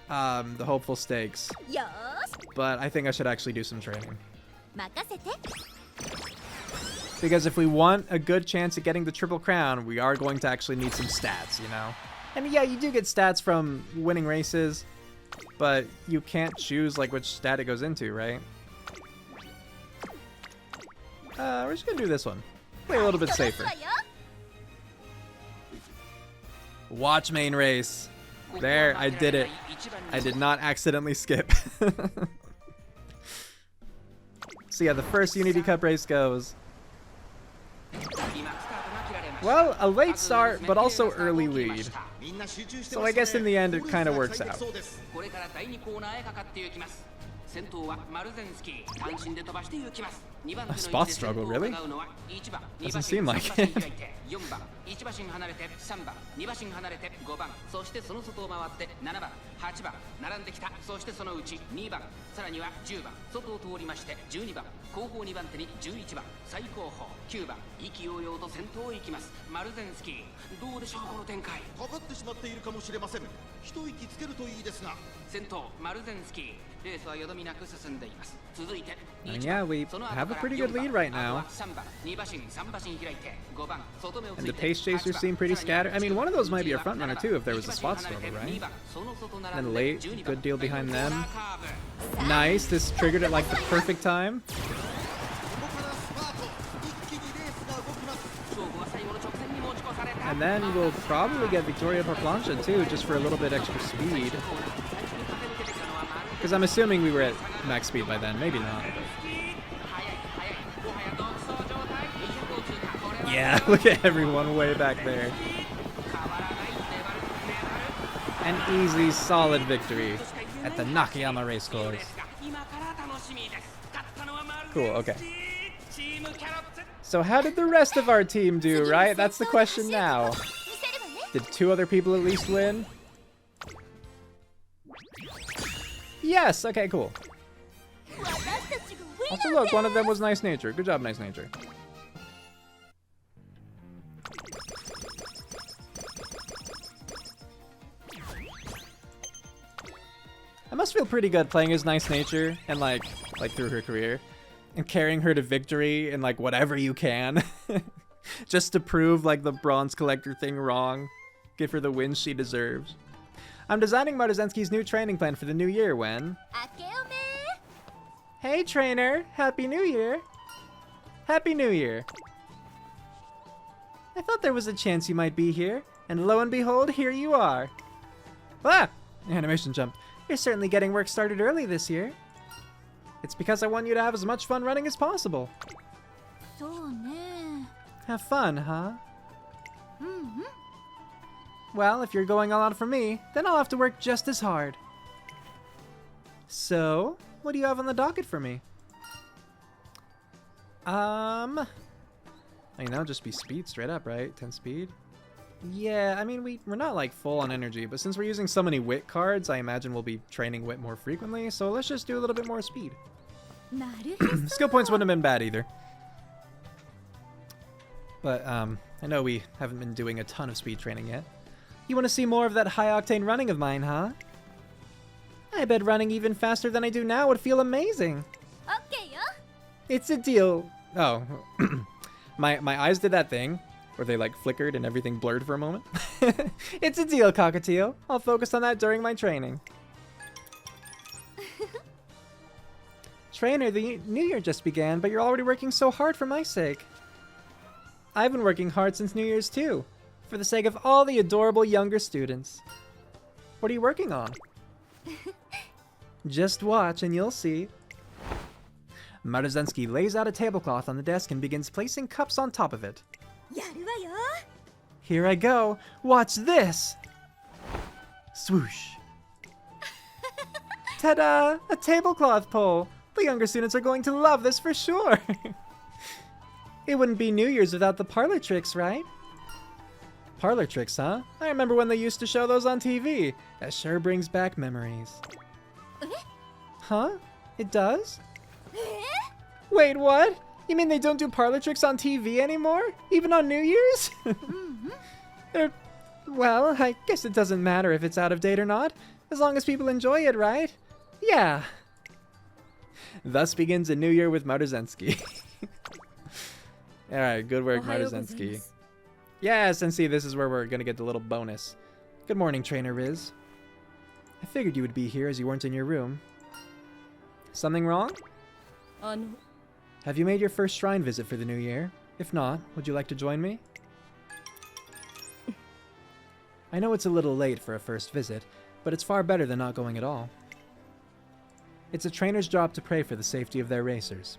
は the hopeful stakes, よーし but I think I should actually do some training. 任せて Because if we want a good chance at getting the Triple Crown, we are going to actually need some stats, you know? And yeah, you do get stats from winning races, but you can't choose like which stat it goes into, right? We're just gonna do this one. Play a little bit 飛ばす safer. わよ Watch main race. There, I did it. I did not accidentally skip. So yeah, the first Unity Cup race goes. Well, a late start, but also early lead. So I guess in the end, it kind of works out. これから第2コーナーへかかっていきます。先頭はマルゼンスキー、単身で飛ばして行きます。2番手 A の spot 位置で struggle, 先頭を really? 伺うのは1番、2 Doesn't 馬 seem 身、 like 3馬身 it. 開いて4番、1馬身離れて3番、2馬身離れて5番、そしてその外を回って7番、8番、並んできた。そしてそのうち2番、さらには10番、外を通りまして12番、後方2番手に11番、最後方9番、意気揚々と先頭を行きます。マルゼンスキー、どうでしょうこの展開。かかってしまっているかもしれません。一息つけるといいですが。先頭マルゼンスキー、レースはよどみなく進んでいます。続いて And yeah, we have a pretty good lead right now. 3番、2馬身、3馬身開いて5番、外目をつ And い the て pace chasers seem pretty scattered. I mean, one of those might be a front runner too if there was a spot struggle, right? And late, good deal behind them. Nice, this triggered at like the perfect time. ここからスパート。一気にレースが動きます。 And then we'll probably get Victoria Plancha too, just for a little bit extra speed. Because I'm assuming we were at max speed by then, maybe not. Yeah, look at everyone way back there. An easy, solid victory at the Nakayama racecourse. Cool, okay. So how did the rest of our team do, right? That's the question now. 見せるわね Did 2 other people at least win? Yes, okay, cool. 私たちがウィ Also ナー look, one of them was Nice Nature. Good job, Nice Nature. I must feel pretty good playing as Nice Nature and like through her career and carrying her to victory in like whatever you can. Just to prove like the bronze collector thing wrong. Give her the win she deserves. I'm designing Maruzensky's new training plan for the new year when... 明けおめ Hey trainer, Happy New Year. Happy New Year. I thought there was a chance you might be here, and lo and behold, here you are. Ah! Animation jump. You're certainly getting work started early this year. It's because I want you to have as much fun running as possible. そうね Have fun, huh? うんうん Well, if you're going all out for me, then I'll have to work just as hard. So, what do you have on the docket for me? You know, just be speed straight up, right? 10 speed? Yeah, I mean, we're not like full on energy, but since we're using so many wit cards, I imagine we'll be training wit more frequently, so let's just do a little bit more speed. なるほど Skill points wouldn't have been bad either. But, I know we haven't been doing a ton of speed training yet. You want to see more of that high-octane running of mine, huh? I bet running even faster than I do now would feel amazing. オッケーよ It's a deal. Oh. my eyes did that thing, Or they like flickered and everything blurred for a moment. It's a deal, Cockatiel. I'll focus on that during my training. Trainer, the new year just began, but you're already working so hard for my sake. I've been working hard since New Year's too, for the sake of all the adorable younger students. What are you working on? Just watch and you'll see. Maruzensky lays out a tablecloth on the desk and begins placing cups on top of it. Here I go. Watch this. Swoosh. Ta-da! A tablecloth pole. The younger students are going to love this for sure. It wouldn't be New Year's without the parlor tricks, right? Parlor tricks, huh? I remember when they used to show those on TV. That sure brings back memories. Huh? It does? Wait, what? You mean they don't do parlor tricks on TV anymore? Even on New Year's? Well, I guess it doesn't matter if it's out of date or not, as long as people enjoy it, right? Yeah. Thus begins a new year with Maruzensky. Alright, good work, Maruzensky. Yes, and see, this is where we're gonna get the little bonus. Good morning, Trainer Riz. I figured you would be here as you weren't in your room. Something wrong? Have you made your first shrine visit for the new year? If not, would you like to join me? I know it's a little late for a first visit, but it's far better than not going at all. It's a trainer's job to pray for the safety of their racers.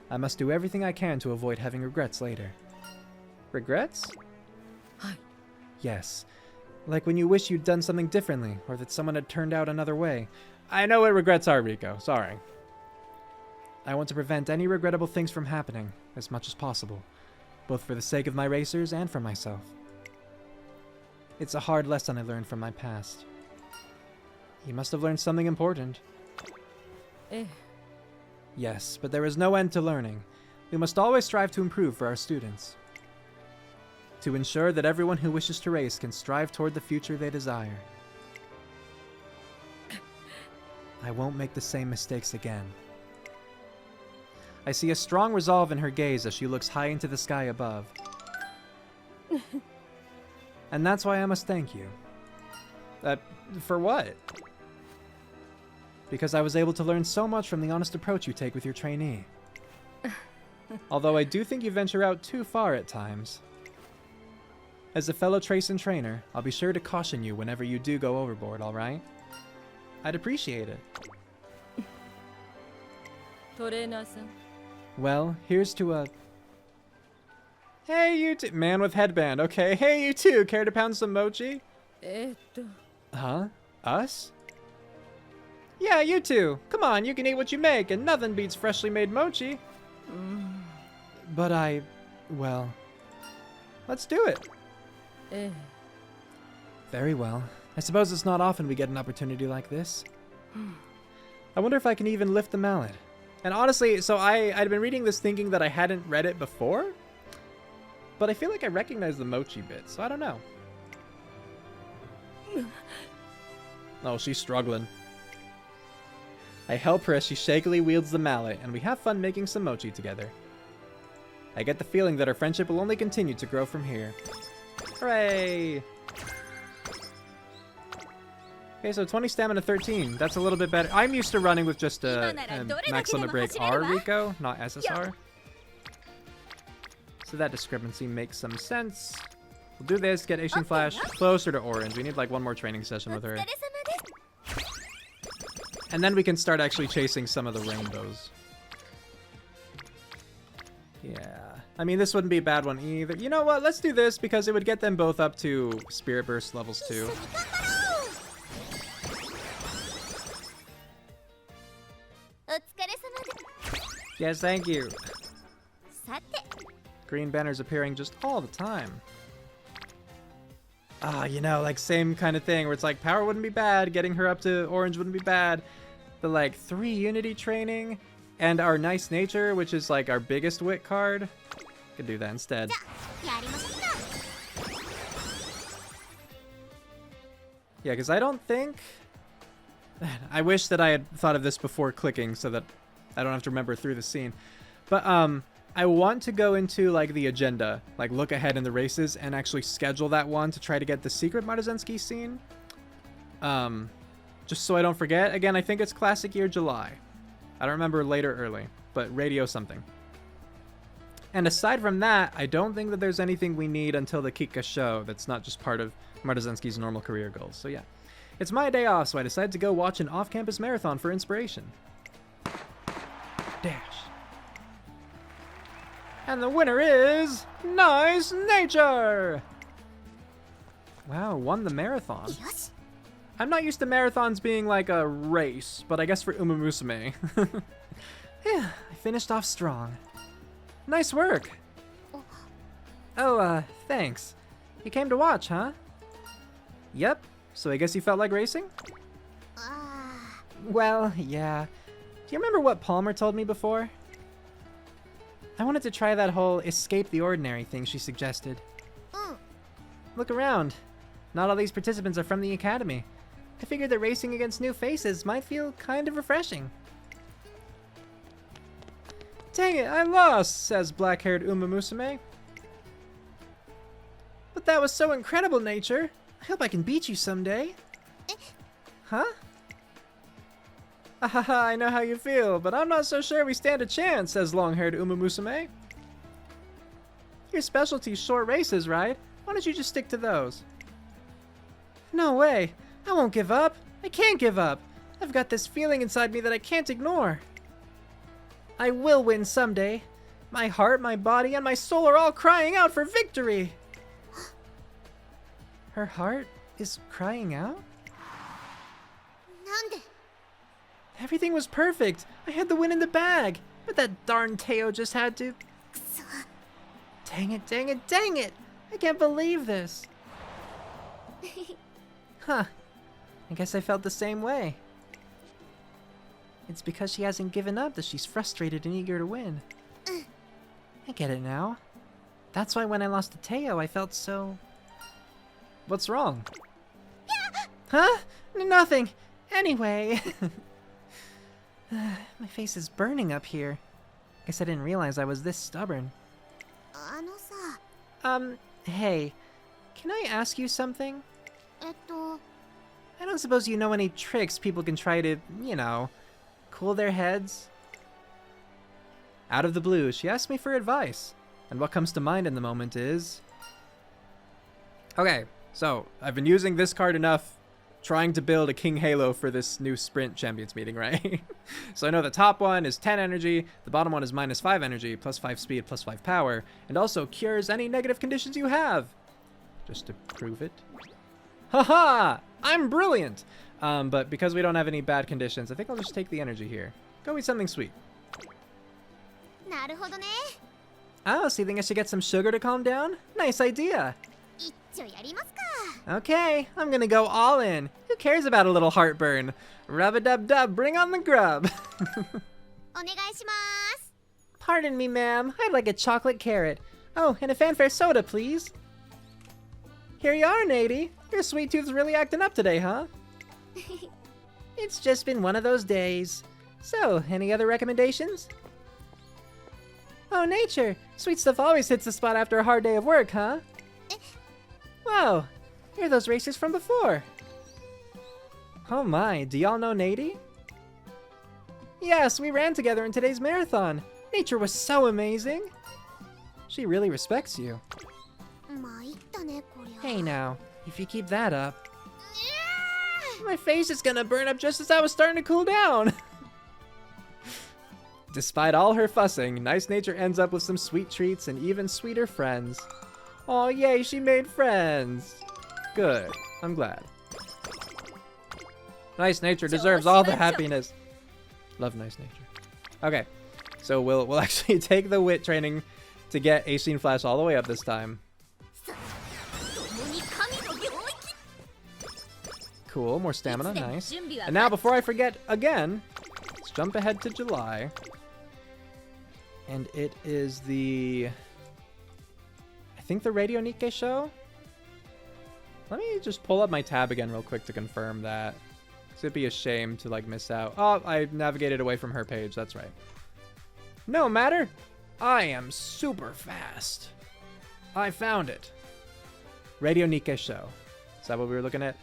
I must do everything I can to avoid having regrets later. Regrets? Yes. Like when you wish you'd done something differently, or that someone had turned out another way. I know what regrets are, Rico. Sorry. I want to prevent any regrettable things from happening, as much as possible, both for the sake of my racers and for myself. It's a hard lesson I learned from my past. You must have learned something important. Yes, but there is no end to learning. We must always strive to improve for our students. To ensure that everyone who wishes to race can strive toward the future they desire. I won't make the same mistakes again. I see a strong resolve in her gaze as she looks high into the sky above. And that's why I must thank you. For what? Because I was able to learn so much from the honest approach you take with your trainee. Although I do think you venture out too far at times. As a fellow Trace and trainer, I'll be sure to caution you whenever you do go overboard, alright? I'd appreciate it. Well, here's to a... Hey, you two... Man with headband, okay. Hey, you two, care to pound some mochi? Huh? Us? Yeah, you two. Come on, you can eat what you make, and nothing beats freshly made mochi. But well... Let's do it. Very well. I suppose it's not often we get an opportunity like this. I wonder if I can even lift the mallet. And honestly, so I'd been reading this thinking that I hadn't read it before, but I feel like I recognize the mochi bit, so I don't know. Oh, she's struggling. I help her as she shakily wields the mallet, and we have fun making some mochi together. I get the feeling that our friendship will only continue to grow from here. Hooray! Okay, so 20 stamina, 13. That's a little bit better. I'm used to running with just a max limit break R, Rico, not SSR. So that discrepancy makes some sense. We'll do this, get Asian Flash closer to orange. We need like one more training session with her. And then we can start actually chasing some of the rainbows. Yeah. I mean, this wouldn't be a bad one either. You know what? Let's do this because it would get them both up to Spirit Burst levels 2. Yes, thank you. Green banners appearing just all the time. Ah, you know, like same kind of thing where it's like power wouldn't be bad, getting her up to orange wouldn't be bad. But like 3 unity training and our nice nature, which is like our biggest wit card. Could do that instead. Yeah, because I don't think... I wish that I had thought of this before clicking so that I don't have to remember through the scene. But I I want to go into like the agenda, like look ahead in the races and actually schedule that one to try to get the secret Maruzensky scene. Just so I don't forget. Again, I think it's classic year July. I don't remember late or early, but radio something. And aside from that, I don't think that there's anything we need until the Kikuka Sho that's not just part of Maruzensky's normal career goals. So yeah, it's my day off, so I decided to go watch an off-campus marathon for inspiration. Dash. And the winner is Nice Nature! Wow, won the marathon. I'm not used to marathons being like a race, but I guess for Umamusume. Yeah, I finished off strong. Nice work. Oh, thanks. You came to watch, huh? Yep, so I guess you felt like racing? Well, yeah. Do you remember what Palmer told me before? I wanted to try that whole escape the ordinary thing she suggested. Look around. Not all these participants are from the academy. I figured that racing against new faces might feel kind of refreshing. Dang it, I lost, says black-haired Umamusume. But that was so incredible, Nature. I hope I can beat you someday. Huh? Ahaha, I know how you feel, but I'm not so sure we stand a chance, says long-haired Umamusume. Your specialty's short races, right? Why don't you just stick to those? No way. I won't give up. I can't give up. I've got this feeling inside me that I can't ignore. I will win someday. My heart, my body, and my soul are all crying out for victory. Her heart is crying out? Everything was perfect. I had the win in the bag. But that darn Teo just had to... Dang it, dang it, dang it! I can't believe this. Huh. I guess I felt the same way. It's because she hasn't given up that she's frustrated and eager to win. I get it now. That's why when I lost to Teo, I felt so... What's wrong? Huh? Nothing. Anyway. My face is burning up here. Guess I didn't realize I was this stubborn. Hey. Can I ask you something? I don't suppose you know any tricks people can try to, you know, cool their heads? Out of the blue, she asked me for advice. And what comes to mind in the moment is... Okay, so I've been using this card enough trying to build a King Halo for this new Sprint Champions meeting, right? So I know the top one is 10 energy, the bottom one is -5 energy, +5 speed, +5 power, and also cures any negative conditions you have. Just to prove it. Haha! I'm brilliant! But because we don't have any bad conditions, I think I'll just take the energy here. Go eat something sweet. Oh, so you think I should get some sugar to calm down? Nice idea! Okay, I'm gonna go all in. Who cares about a little heartburn? Rub-a-dub-dub, bring on the grub! Pardon me, ma'am. I'd like a chocolate carrot. Oh, and a fanfare soda, please. Here you are, Nady. Your sweet tooth's really acting up today, huh? It's just been one of those days. So, any other recommendations? Oh, Nature. Sweet stuff always hits the spot after a hard day of work, huh? Whoa, you're those racers from before. Oh my, do y'all know Nady? Yes, we ran together in today's marathon. Nature was so amazing. She really respects you. Hey now, if you keep that up... My face is gonna burn up just as I was starting to cool down. Despite all her fussing, Nice Nature ends up with some sweet treats and even sweeter friends. Aw, yay, she made friends. Good, I'm glad. Nice Nature deserves all the happiness. Love Nice Nature. Okay, so we'll actually take the wit training to get Aishin Flash all the way up this time. Cool, more stamina, nice. And now, before I forget again, let's jump ahead to July. And it is the... I think the Radio Nikkei Sho? Let me just pull up my tab again real quick to confirm that. 'Cause it'd be a shame to like miss out. Oh, I navigated away from her page, that's right. No matter. I am super fast. I found it. Radio Nikkei Sho. Is that what we were looking at?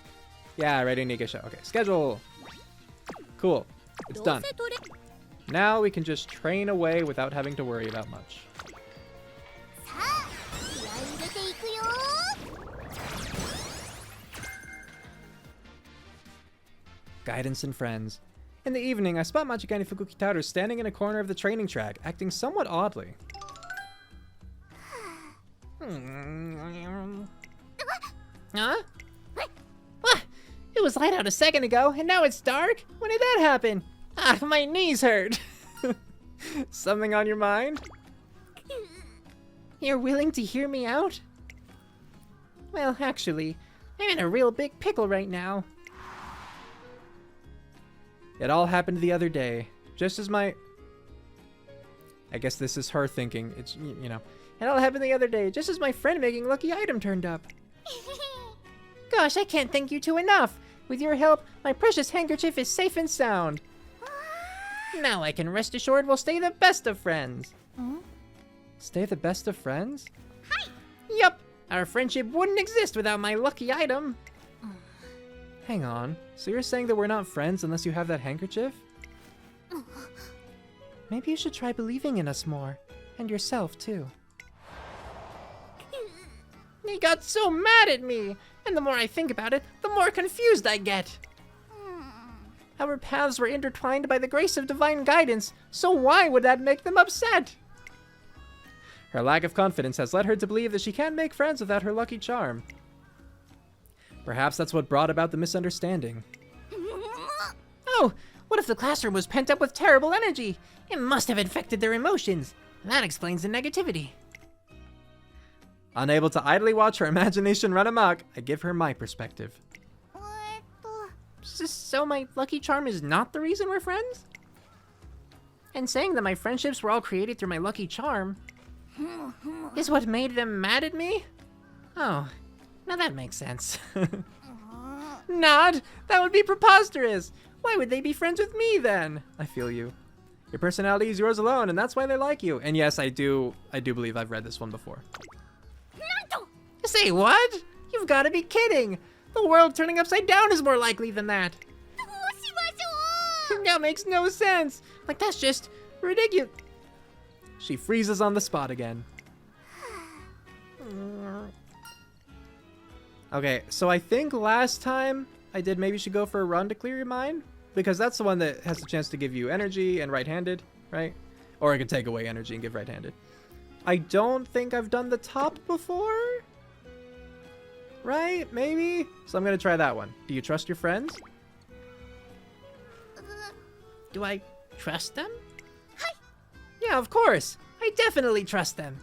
Yeah, Radio Nikkei Sho. Okay, schedule. Cool. It's done. Now we can just train away without having to worry about much. Guidance and friends. In the evening, I spot Machikani Fukukitaru standing in a corner of the training track, acting somewhat oddly. Huh? What? It was light out a second ago, and now it's dark? When did that happen? Ah, my knees hurt. Something on your mind? You're willing to hear me out? Well, actually, I'm in a real big pickle right now. It all happened the other day, just as my... I guess this is her thinking. It's, you know. It all happened the other day, just as my friend making lucky item turned up. Gosh, I can't thank you two enough. With your help, my precious handkerchief is safe and sound. Now I can rest assured we'll stay the best of friends. Stay the best of friends? Hi. Yup, our friendship wouldn't exist without my lucky item. Hang on, so you're saying that we're not friends unless you have that handkerchief? Maybe you should try believing in us more, and yourself too. He got so mad at me, and the more I think about it, the more confused I get. Our paths were intertwined by the grace of divine guidance, so why would that make them upset? Her lack of confidence has led her to believe that she can't make friends without her lucky charm. Perhaps that's what brought about the misunderstanding. Oh, what if the classroom was pent up with terrible energy? It must have infected their emotions. That explains the negativity. Unable to idly watch her imagination run amok, I give her my perspective. So my lucky charm is not the reason we're friends? And saying that my friendships were all created through my lucky charm is what made them mad at me? Oh, now that makes sense. Not! That would be preposterous! Why would they be friends with me then? I feel you. Your personality is yours alone, and that's why they like you. And yes, I do believe I've read this one before. Say what? You've got to be kidding! The world turning upside down is more likely than that. That makes no sense. Like, that's just ridiculous. She freezes on the spot again. Okay, so I think last time I did maybe you should go for a run to clear your mind, because that's the one that has the chance to give you energy and right-handed, right? Or it could take away energy and give right-handed. I don't think I've done the top before. Right? Maybe? So I'm gonna try that one. Do you trust your friends? Do I trust them? Yeah, of course. I definitely trust them.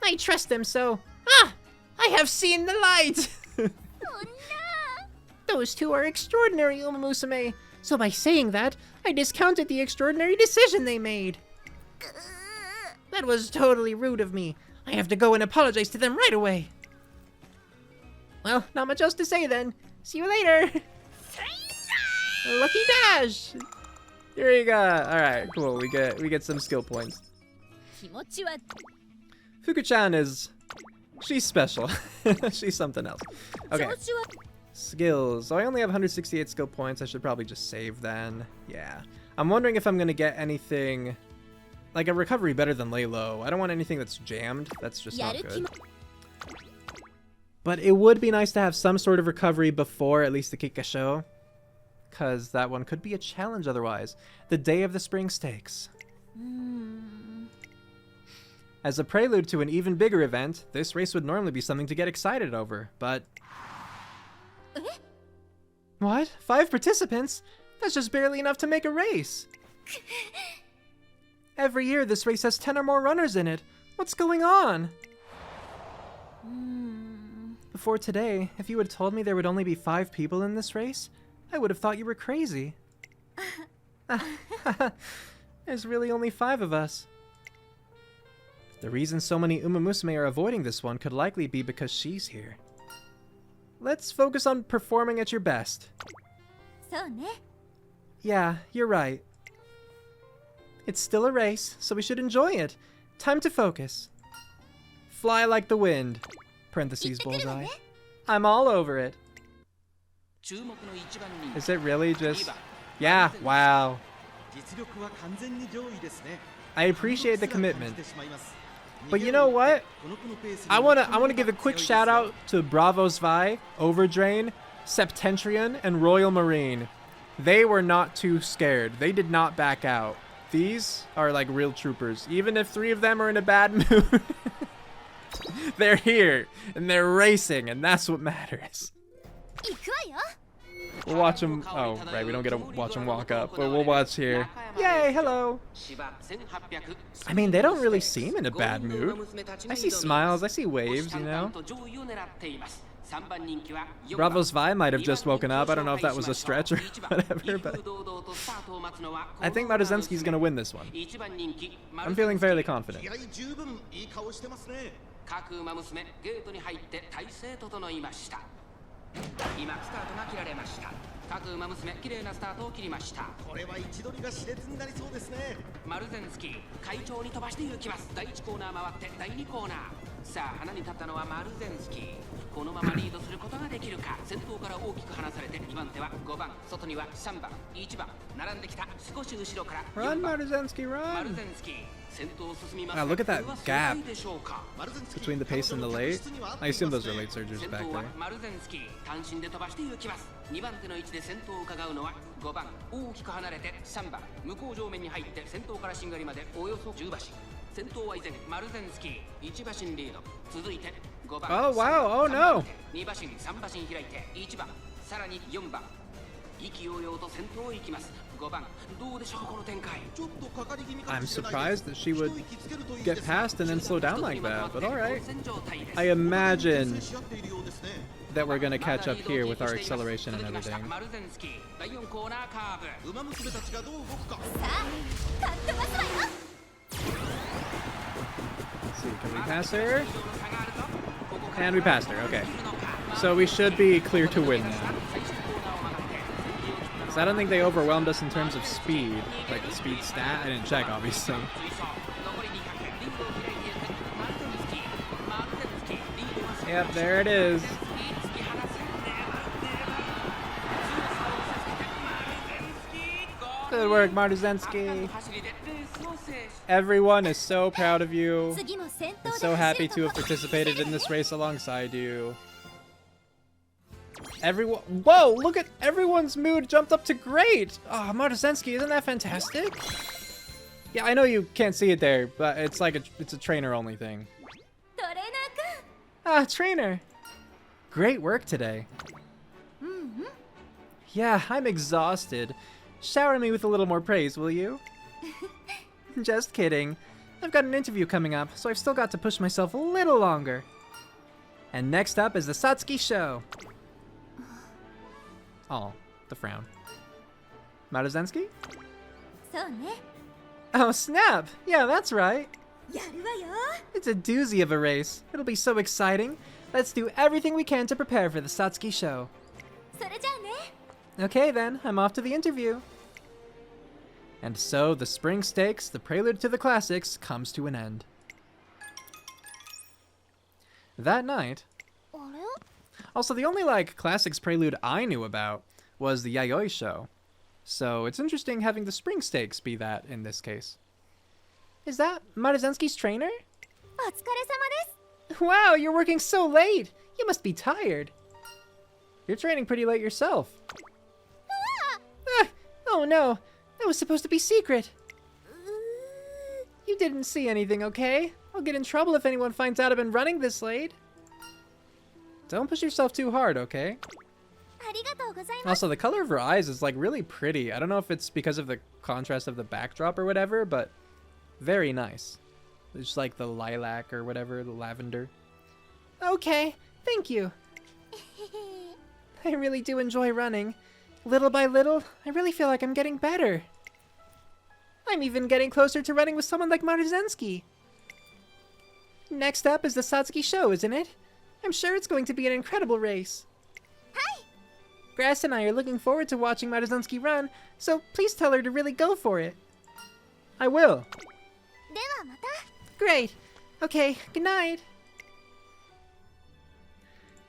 I trust them so... Ah! I have seen the light! Oh, no! Those two are extraordinary, Umamusume. So by saying that, I discounted the extraordinary decision they made. That was totally rude of me. I have to go and apologize to them right away. Well, not much else to say then. See you later. Lucky dash. Here you go. All right, cool. We get some skill points. Fuku-chan is... she's special. She's something else. Okay. Skills. So I only have 168 skill points. I should probably just save then. Yeah. I'm wondering if I'm going to get anything... like a recovery better than lay low. I don't want anything that's jammed. That's just not good. But it would be nice to have some sort of recovery before at least the Kikuka Sho, because that one could be a challenge otherwise. The day of the spring stakes. As a prelude to an even bigger event, this race would normally be something to get excited over, but... What? 5 participants? That's just barely enough to make a race. Every year this race has 10 or more runners in it. What's going on? Before today, if you had told me there would only be 5 people in this race, I would have thought you were crazy. There's really only 5 of us. The reason so many Umamusume are avoiding this one could likely be because she's here. Let's focus on performing at your best. Yeah, you're right. It's still a race, so we should enjoy it. Time to focus. Fly like the wind. Parentheses bullseye. I'm all over it. Is it really just... Yeah, wow. I appreciate the commitment. But you know what? I wanna give a quick shout out to Bravo Zwei, Overdrain, Septentrion, and Royal Marine. They were not too scared. They did not back out. These are like real troopers. Even if 3 of them are in a bad mood, they're here and they're racing, and that's what matters. We'll watch them. Oh, right, we don't get to watch them walk up, but we'll watch here. Yay, hello. I mean, they don't really seem in a bad mood. I see smiles, I see waves, you know. Bravo Zwei might have just woken up. I don't know if that was a stretch or whatever, but I think Maruzensky's gonna win this one. I'm feeling fairly confident. 各馬娘ゲートに入って体勢整いました。今スタートが切られました。各馬娘綺麗なスタートを切りました。これは位置取りが熾烈になりそうですね。マルゼンスキー快調に飛ばして行きます。第1コーナー回って第2コーナー。さあ花に立ったのはマルゼンスキー。このままリードすることができるか。先頭から大きく離されて2番手は5番、外には3番、1番並んできた。少し後ろから4番。 Run, Maruzensky, run! マルゼンスキー。 Wow, look at that gap between the pace and the late. I assume those are late surgers back there. 単身で飛ばして行きます。2番手の位置で先頭を伺うのは5番、大きく離れて3番、向こう上面に入って先頭からしんがりまでおよそ10馬身。先頭は依然マルゼンスキー1馬身リード。続いて5番、Oh wow, oh no! 2馬身3馬身開いて1番、さらに4番。 意揚々と先頭を行きます。5番、どうでしょうこの展開。 I'm surprised that she would get past and then slow down like that, but alright. I imagine that we're gonna catch up here with our acceleration and everything. Let's see, can we pass her? And we passed her, okay. So we should be clear to win now. So I don't think they overwhelmed us in terms of speed, like the speed stat. I didn't check, obviously. Yep, there it is. Good work, Maruzensky. Everyone is so proud of you. I'm so happy to have participated in this race alongside you. Everyone, whoa, look at everyone's mood jumped up to great. Oh, Maruzensky, isn't that fantastic? Yeah, I know you can't see it there, but it's like it's a trainer only thing. Ah, trainer. Great work today. Yeah, I'm exhausted. Shower me with a little more praise, will you? Just kidding. I've got an interview coming up, so I've still got to push myself a little longer. And next up is the Satsuki Sho. Oh, the frown. Maruzensky? Oh, snap! Yeah, that's right. It's a doozy of a race. It'll be so exciting. Let's do everything we can to prepare for the Satsuki Sho. Okay then, I'm off to the interview. And so the spring stakes, the prelude to the classics, comes to an end. That night... Also, the only, like, classics prelude I knew about was the Yayoi Show. So it's interesting having the spring stakes be that in this case. Is that Maruzensky's trainer? Wow, you're working so late! You must be tired. You're training pretty late yourself. Ah, oh no, that was supposed to be secret. You didn't see anything, okay? I'll get in trouble if anyone finds out I've been running this late. Don't push yourself too hard, okay? Also, the color of her eyes is like really pretty. I don't know if it's because of the contrast of the backdrop or whatever, but very nice. It's like the lilac or whatever, the lavender. Okay, thank you. I really do enjoy running. Little by little, I really feel like I'm getting better. I'm even getting closer to running with someone like Maruzensky. Next up is the Satsuki Sho, isn't it? I'm sure it's going to be an incredible race. Hi! Grass and I are looking forward to watching Maruzensky run, so please tell her to really go for it. I will. ではまた。 Great. Okay, good night.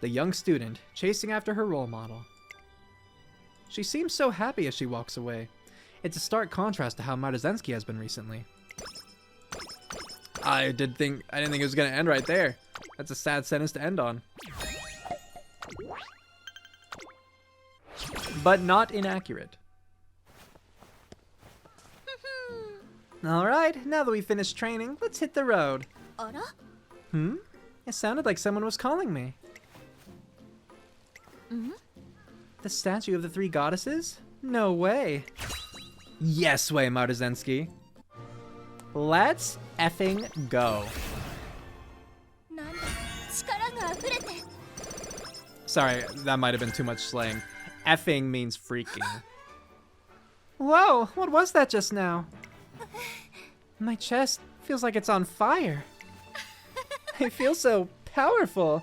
The young student, chasing after her role model. She seems so happy as she walks away. It's a stark contrast to how Maruzensky has been recently. I didn't think it was gonna end right there. That's a sad sentence to end on. But not inaccurate. Alright, now that we finished training, let's hit the road. あら？ Hmm? It sounded like someone was calling me. The statue of the three goddesses? No way. Yes way, Maruzensky. Let's effing go. なんだ、力が溢れて。 Sorry, that might have been too much slang. Effing means freaking. Whoa, what was that just now? My chest feels like it's on fire. I feel so powerful.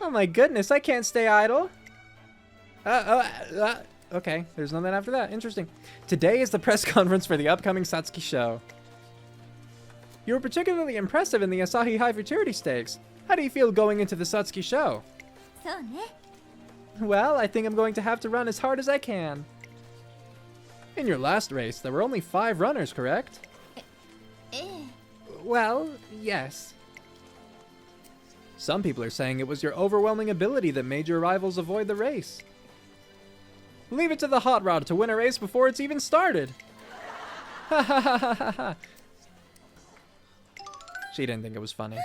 Oh my goodness, I can't stay idle. Okay, there's nothing after that. Interesting. Today is the press conference for the upcoming Satsuki Sho. You were particularly impressive in the Asahi Hai Futurity Stakes. How do you feel going into the Satsuki Sho? そうね。 Well, I think I'm going to have to run as hard as I can. In your last race, there were only 5 runners, correct? ええ。 Well, yes. Some people are saying it was your overwhelming ability that made your rivals avoid the race. Leave it to the hot rod to win a race before it's even started. Ha ha ha ha ha ha. She didn't think it was funny.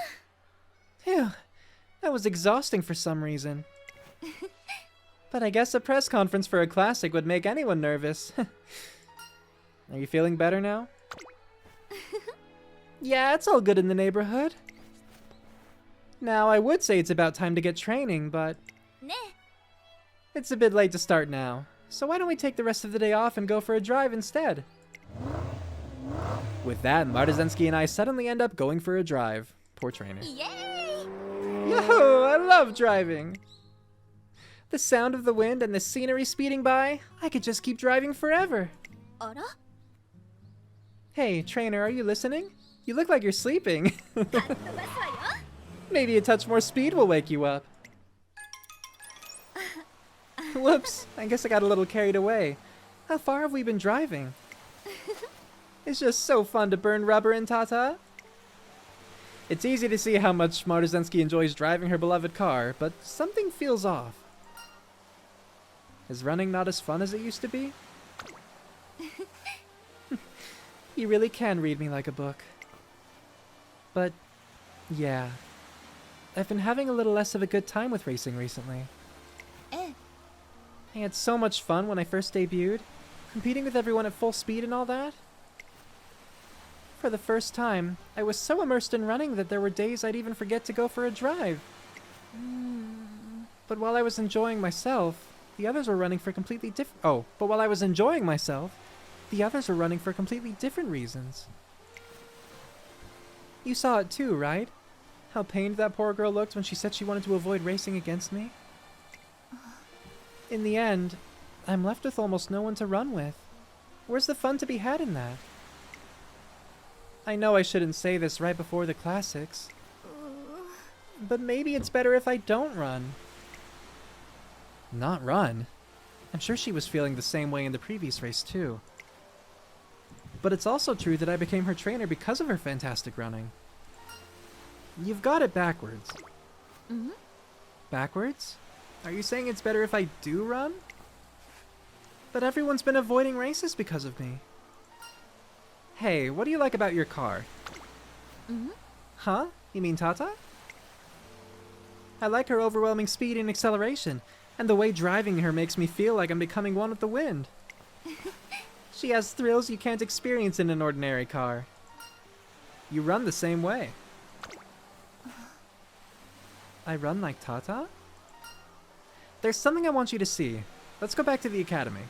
Phew, that was exhausting for some reason. But I guess a press conference for a classic would make anyone nervous. Are you feeling better now? Yeah, it's all good in the neighborhood. Now, I would say it's about time to get training, but ね。 it's a bit late to start now. So why don't we take the rest of the day off and go for a drive instead? With that, Maruzensky and I suddenly end up going for a drive. Poor trainer. イエーイ。 Yahoo! I love driving! The sound of the wind and the scenery speeding by, I could just keep driving forever. あら？ Hey, trainer, are you listening? You look like you're sleeping. 飛ばすわよ。 Maybe a touch more speed will wake you up. Whoops, I guess I got a little carried away. How far have we been driving? It's just so fun to burn rubber in Tata. It's easy to see how much Maruzensky enjoys driving her beloved car, but something feels off. Is running not as fun as it used to be? You really can read me like a book. But, yeah. I've been having a little less of a good time with racing recently. ええ。 I had so much fun when I first debuted, competing with everyone at full speed and all that. For the first time, I was so immersed in running that there were days I'd even forget to go for a drive. But while I was enjoying myself, the others were running for completely different... Oh, but while I was enjoying myself, the others were running for completely different reasons. You saw it too, right? How pained that poor girl looked when she said she wanted to avoid racing against me? In the end, I'm left with almost no one to run with. Where's the fun to be had in that? I know I shouldn't say this right before the classics, but maybe it's better if I don't run. Not run? I'm sure she was feeling the same way in the previous race too. But it's also true that I became her trainer because of her fantastic running. You've got it backwards. Backwards? Are you saying it's better if I do run? But everyone's been avoiding races because of me. Hey, what do you like about your car? Huh? You mean Tata? I like her overwhelming speed and acceleration, and the way driving her makes me feel like I'm becoming one with the wind. She has thrills you can't experience in an ordinary car. You run the same way. I run like Tata? There's something I want you to see. Let's go back to the academy.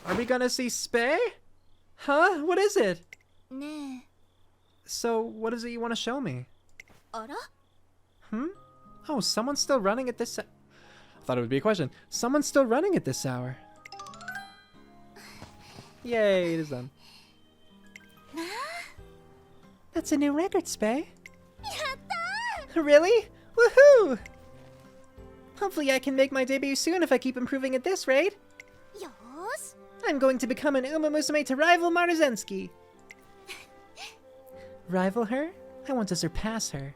Are we gonna see Spei? Huh? What is it? ねえ。 So, what is it you want to show me? あら？ Hmm? Oh, someone's still running at this... I thought it would be a question. Someone's still running at this hour. Yay, it is done. That's a new record, Spay. Really? Woohoo! Hopefully I can make my debut soon if I keep improving at this rate. Yosh. I'm going to become an Umamusume to rival Maruzensky. Rival her? I want to surpass her.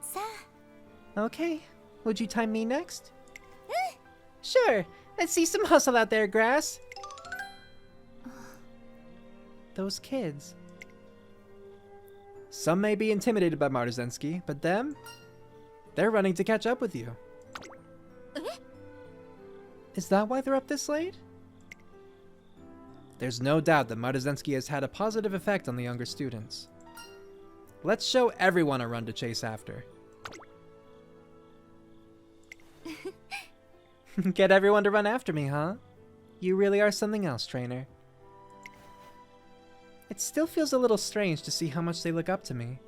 Sa. Okay. Would you time me next? Sure. Let's see some hustle out there, Grass. Those kids. Some may be intimidated by Maruzensky, but them? They're running to catch up with you. Is that why they're up this late? There's no doubt that Maruzensky has had a positive effect on the younger students. Let's show everyone a run to chase after. Get everyone to run after me, huh? You really are something else, trainer. It still feels a little strange to see how much they look up to me.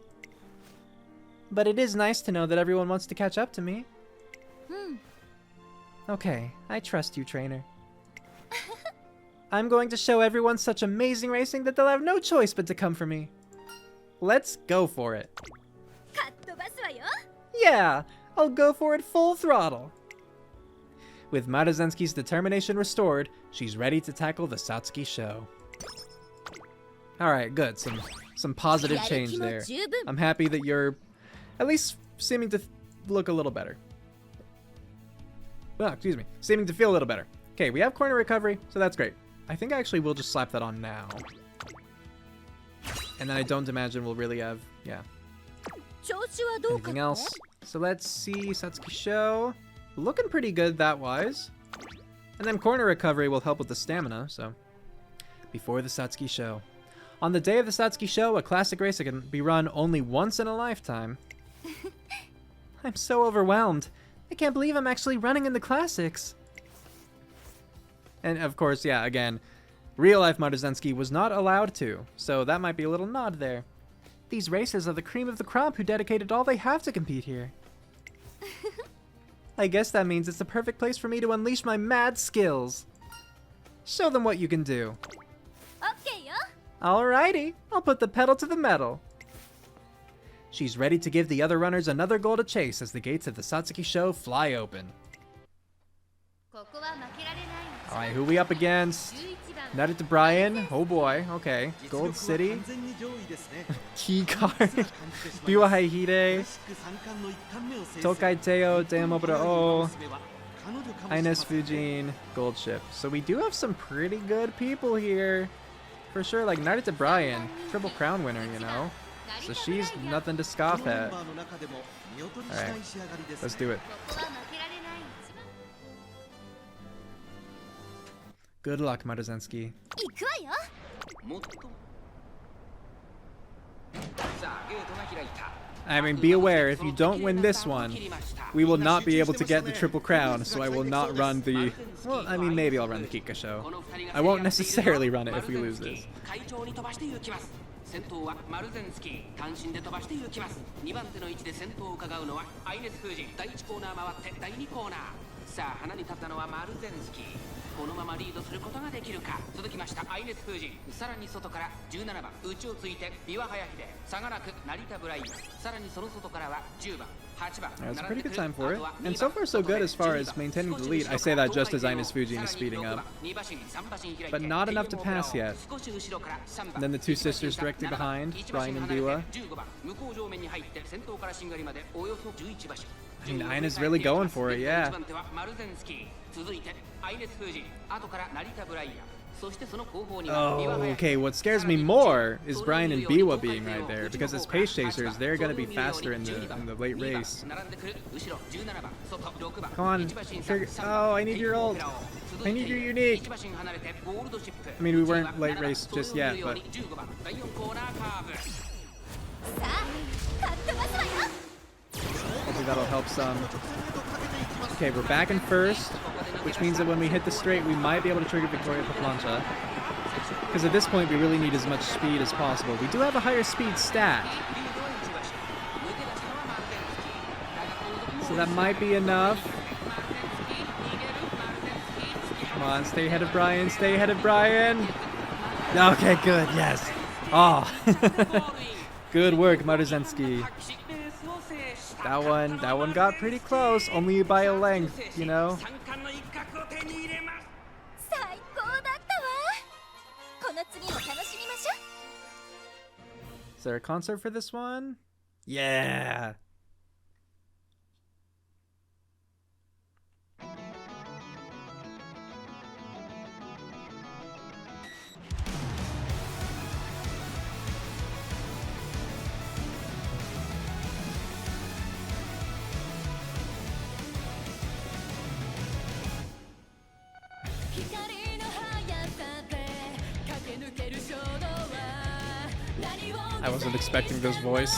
But it is nice to know that everyone wants to catch up to me. Okay, I trust you, trainer. I'm going to show everyone such amazing racing that they'll have no choice but to come for me. Let's go for it. Yeah, I'll go for it full throttle. With Maruzensky's determination restored, she's ready to tackle the Satsuki Sho. Alright, good. Some positive change there. I'm happy that you're at least seeming to look a little better. Well, excuse me. Seeming to feel a little better. Okay, we have corner recovery, so that's great. I think I actually will just slap that on now. And then I don't imagine we'll really have, yeah. Anything else? So let's see, Satsuki Sho. Looking pretty good that wise. And then corner recovery will help with the stamina, so. Before the Satsuki Sho. On the day of the Satsuki Sho, a classic race that can be run only once in a lifetime. I'm so overwhelmed. I can't believe I'm actually running in the classics. And of course, yeah, again, real-life Maruzensky was not allowed to, so that might be a little nod there. These racers are the cream of the crop who dedicated all they have to compete here. I guess that means it's the perfect place for me to unleash my mad skills. Show them what you can do. Alrighty, I'll put the pedal to the metal. She's ready to give the other runners another goal to chase as the gates of the Satsuki Sho fly open. Alright, who we up against? Narita Brian. Oh boy, okay. Gold City. Key card. Biwa Haihide. Tokai Teo, Teomobura O. Ines Fujin. Gold Ship. So we do have some pretty good people here. For sure, like Narita Brian. Triple Crown winner, you know. So she's nothing to scoff at. Alright, let's do it. Good luck, Maruzensky. I mean, be aware, if you don't win this one, we will not be able to get the Triple Crown, so I will not run the... Well, I mean, maybe I'll run the Kikuka Sho. I won't necessarily run it if we lose this. 先頭はマルゼンスキー単身で飛ばして行きます2番手の位置で先頭を伺うのはアイネスフージン第1コーナー回って第2コーナーさあ花に立ったのはマルゼンスキーこのままリードすることができるか続きましたアイネスフージンさらに外から17番内をついてビワハヤヒデ差がなく成田ブラインさらにその外からは10番 That's a pretty good time for it. And so far so good as far as maintaining the lead. I say that just as Ines Fujin is speeding up. But not enough to pass yet. And then the two sisters directly behind, Brian and Biwa. I mean, Ines really going for it, yeah. Oh, okay, what scares me more is Brian and Biwa being right there, because as pace chasers, they're going to be faster in the late race. Come on, oh, I need your ult. I need your unique. I mean, we weren't late race just yet, but... Hopefully that'll help some. Okay, we're back in first, which means that when we hit the straight, we might be able to trigger Victoria Paplancha. Because at this point, we really need as much speed as possible. We do have a higher speed stat. So that might be enough. Come on, stay ahead of Brian, stay ahead of Brian. Okay, good, yes. Oh. Good work, Maruzensky. That one got pretty close, only by a length, you know? 最高だったわ。この次も楽しみましょう。 Is there a concert for this one? Yeah! I wasn't expecting this voice.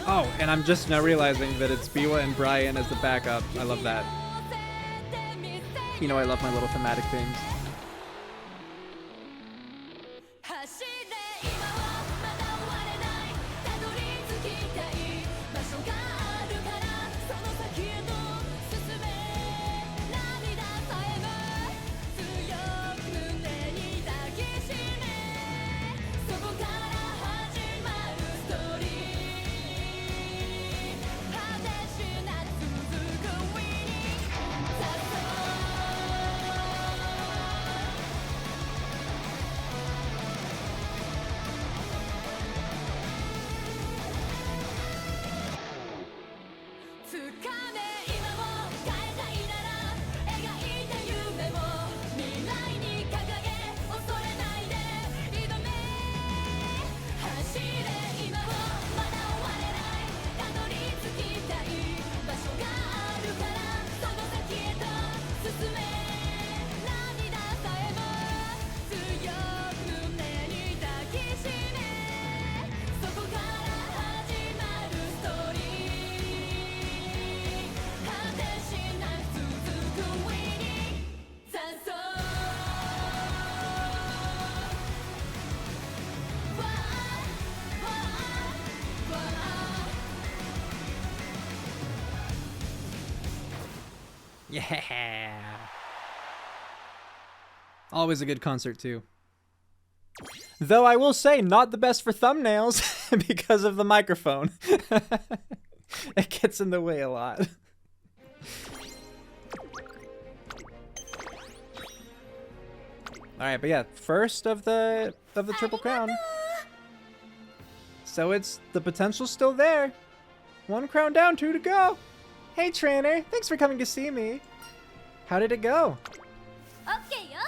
Oh, and I'm just now realizing that it's Biwa and Brian as the backup. I love that. You know I love my little thematic themes. Yeah. Always a good concert too. Though I will say, not the best for thumbnails because of the microphone. It gets in the way a lot. Alright, but yeah, first of the Triple Crown. So it's the potential's still there. 1 crown down, 2 to go. Hey trainer, thanks for coming to see me. How did it go? Okay, yo.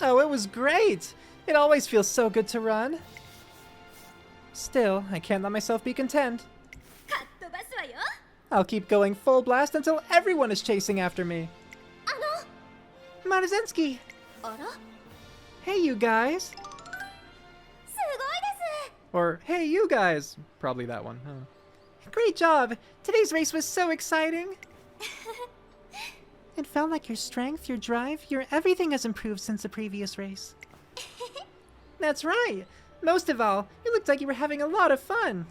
Oh, it was great. It always feels so good to run. Still, I can't let myself be content. I'll keep going full blast until everyone is chasing after me. Maruzensky. Hey, you guys. Or, hey, you guys. Probably that one, huh? Great job! Today's race was so exciting! It felt like your strength, your drive, your everything has improved since the previous race. That's right! Most of all, you looked like you were having a lot of fun!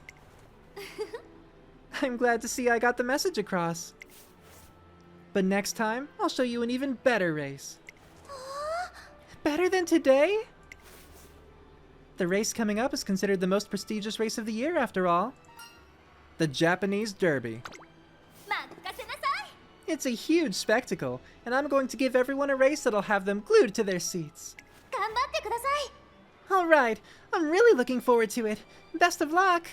I'm glad to see I got the message across. But next time, I'll show you an even better race. Better than today? The race coming up is considered the most prestigious race of the year, after all. The Japanese Derby. It's a huge spectacle, and I'm going to give everyone a race that'll have them glued to their seats. Alright, I'm really looking forward to it. Best of luck!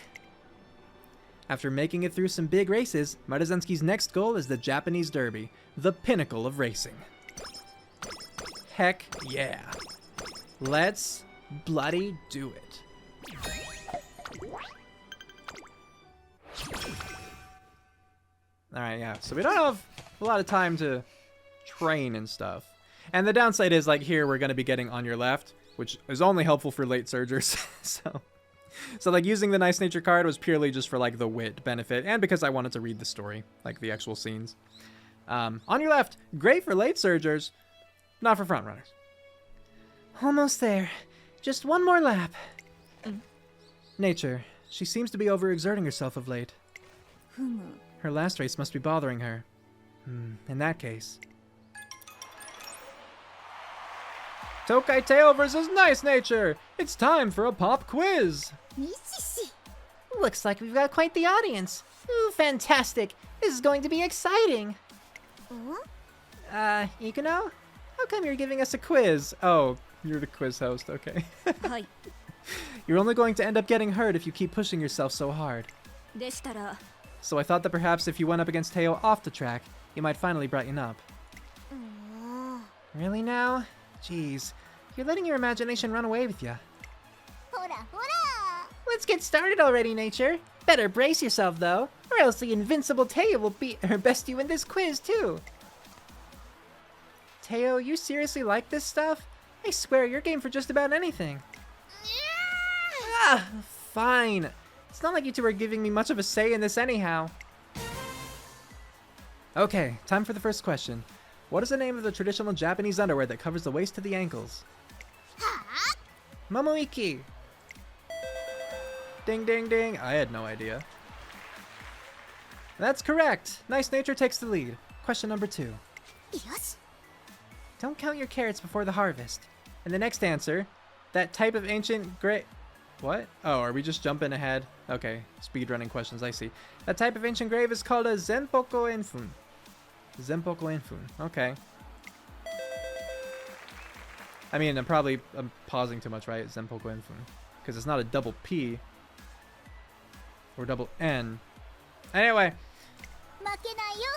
After making it through some big races, Maruzensky's next goal is the Japanese Derby, the pinnacle of racing. Heck yeah. Let's bloody do it. Alright, yeah, so we don't have a lot of time to train and stuff. And the downside is, like, here we're going to be getting on your left, which is only helpful for late surgers. So like, using the Nice Nature card was purely just for, like, the wit benefit, and because I wanted to read the story, like, the actual scenes. On your left, great for late surgers, not for front runners. Almost there. Just one more lap. Nature. She seems to be overexerting herself of late. ふむ Her last race must be bothering her. In that case. Tokai Teo versus Nice Nature! It's time for a pop quiz! ミシシ Looks like we've got quite the audience. Ooh, fantastic. This is going to be exciting. ん Ikuno? How come you're giving us a quiz? Oh, you're the quiz host, okay. はい You're only going to end up getting hurt if you keep pushing yourself so hard. でしたら So I thought that perhaps if you went up against Teo off the track, you might finally brighten up. うーん Really now? Jeez, you're letting your imagination run away with you. ほらほら Let's get started already, Nature. Better brace yourself, though, or else the invincible Teo will beat her best you in this quiz, too. Teo, you seriously like this stuff? I swear, you're game for just about anything. Ah, fine. It's not like you two are giving me much of a say in this anyhow. Okay, time for the first question. What is the name of the traditional Japanese underwear that covers the waist to the ankles? Momoiki. Ding, ding, ding. I had no idea. That's correct. Nice Nature takes the lead. Question number 2. よし Don't count your carrots before the harvest. And the next answer, that type of ancient grave... What? Oh, are we just jumping ahead? Okay, speedrunning questions, I see. That type of ancient grave is called a Zenpoko Infun. Zenpoko Infun, okay. I mean, I'm pausing too much, right? Zenpoko Infun. Because it's not a double P. Or double N. Anyway. 負けないよ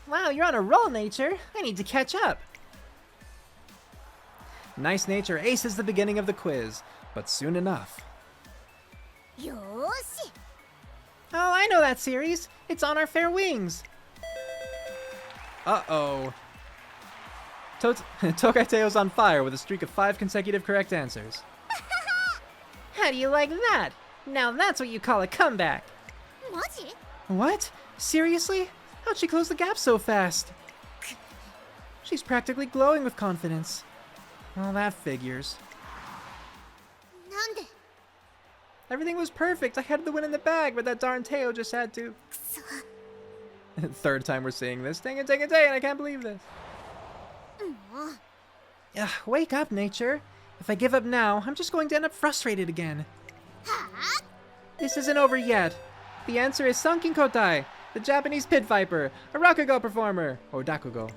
Wow, you're on a roll, Nature. I need to catch up. Nice Nature aces the beginning of the quiz. But soon enough. よーし Oh, I know that series. It's on our fair wings. Uh-oh. Tokai Teo's on fire with a streak of 5 consecutive correct answers. How do you like that? Now that's what you call a comeback. マジ What? Seriously? How'd she close the gap so fast? She's practically glowing with confidence. Well, that figures. なんで Everything was perfect. I had the win in the bag, but that darn Teo just had to. くそ Third time we're seeing this. Dang it, I can't believe this. もう Ugh, wake up, Nature. If I give up now, I'm just going to end up frustrated again. はあ This isn't over yet. The answer is Sunken Kotai, the Japanese pit viper, a Rakugo performer, or Dakugo.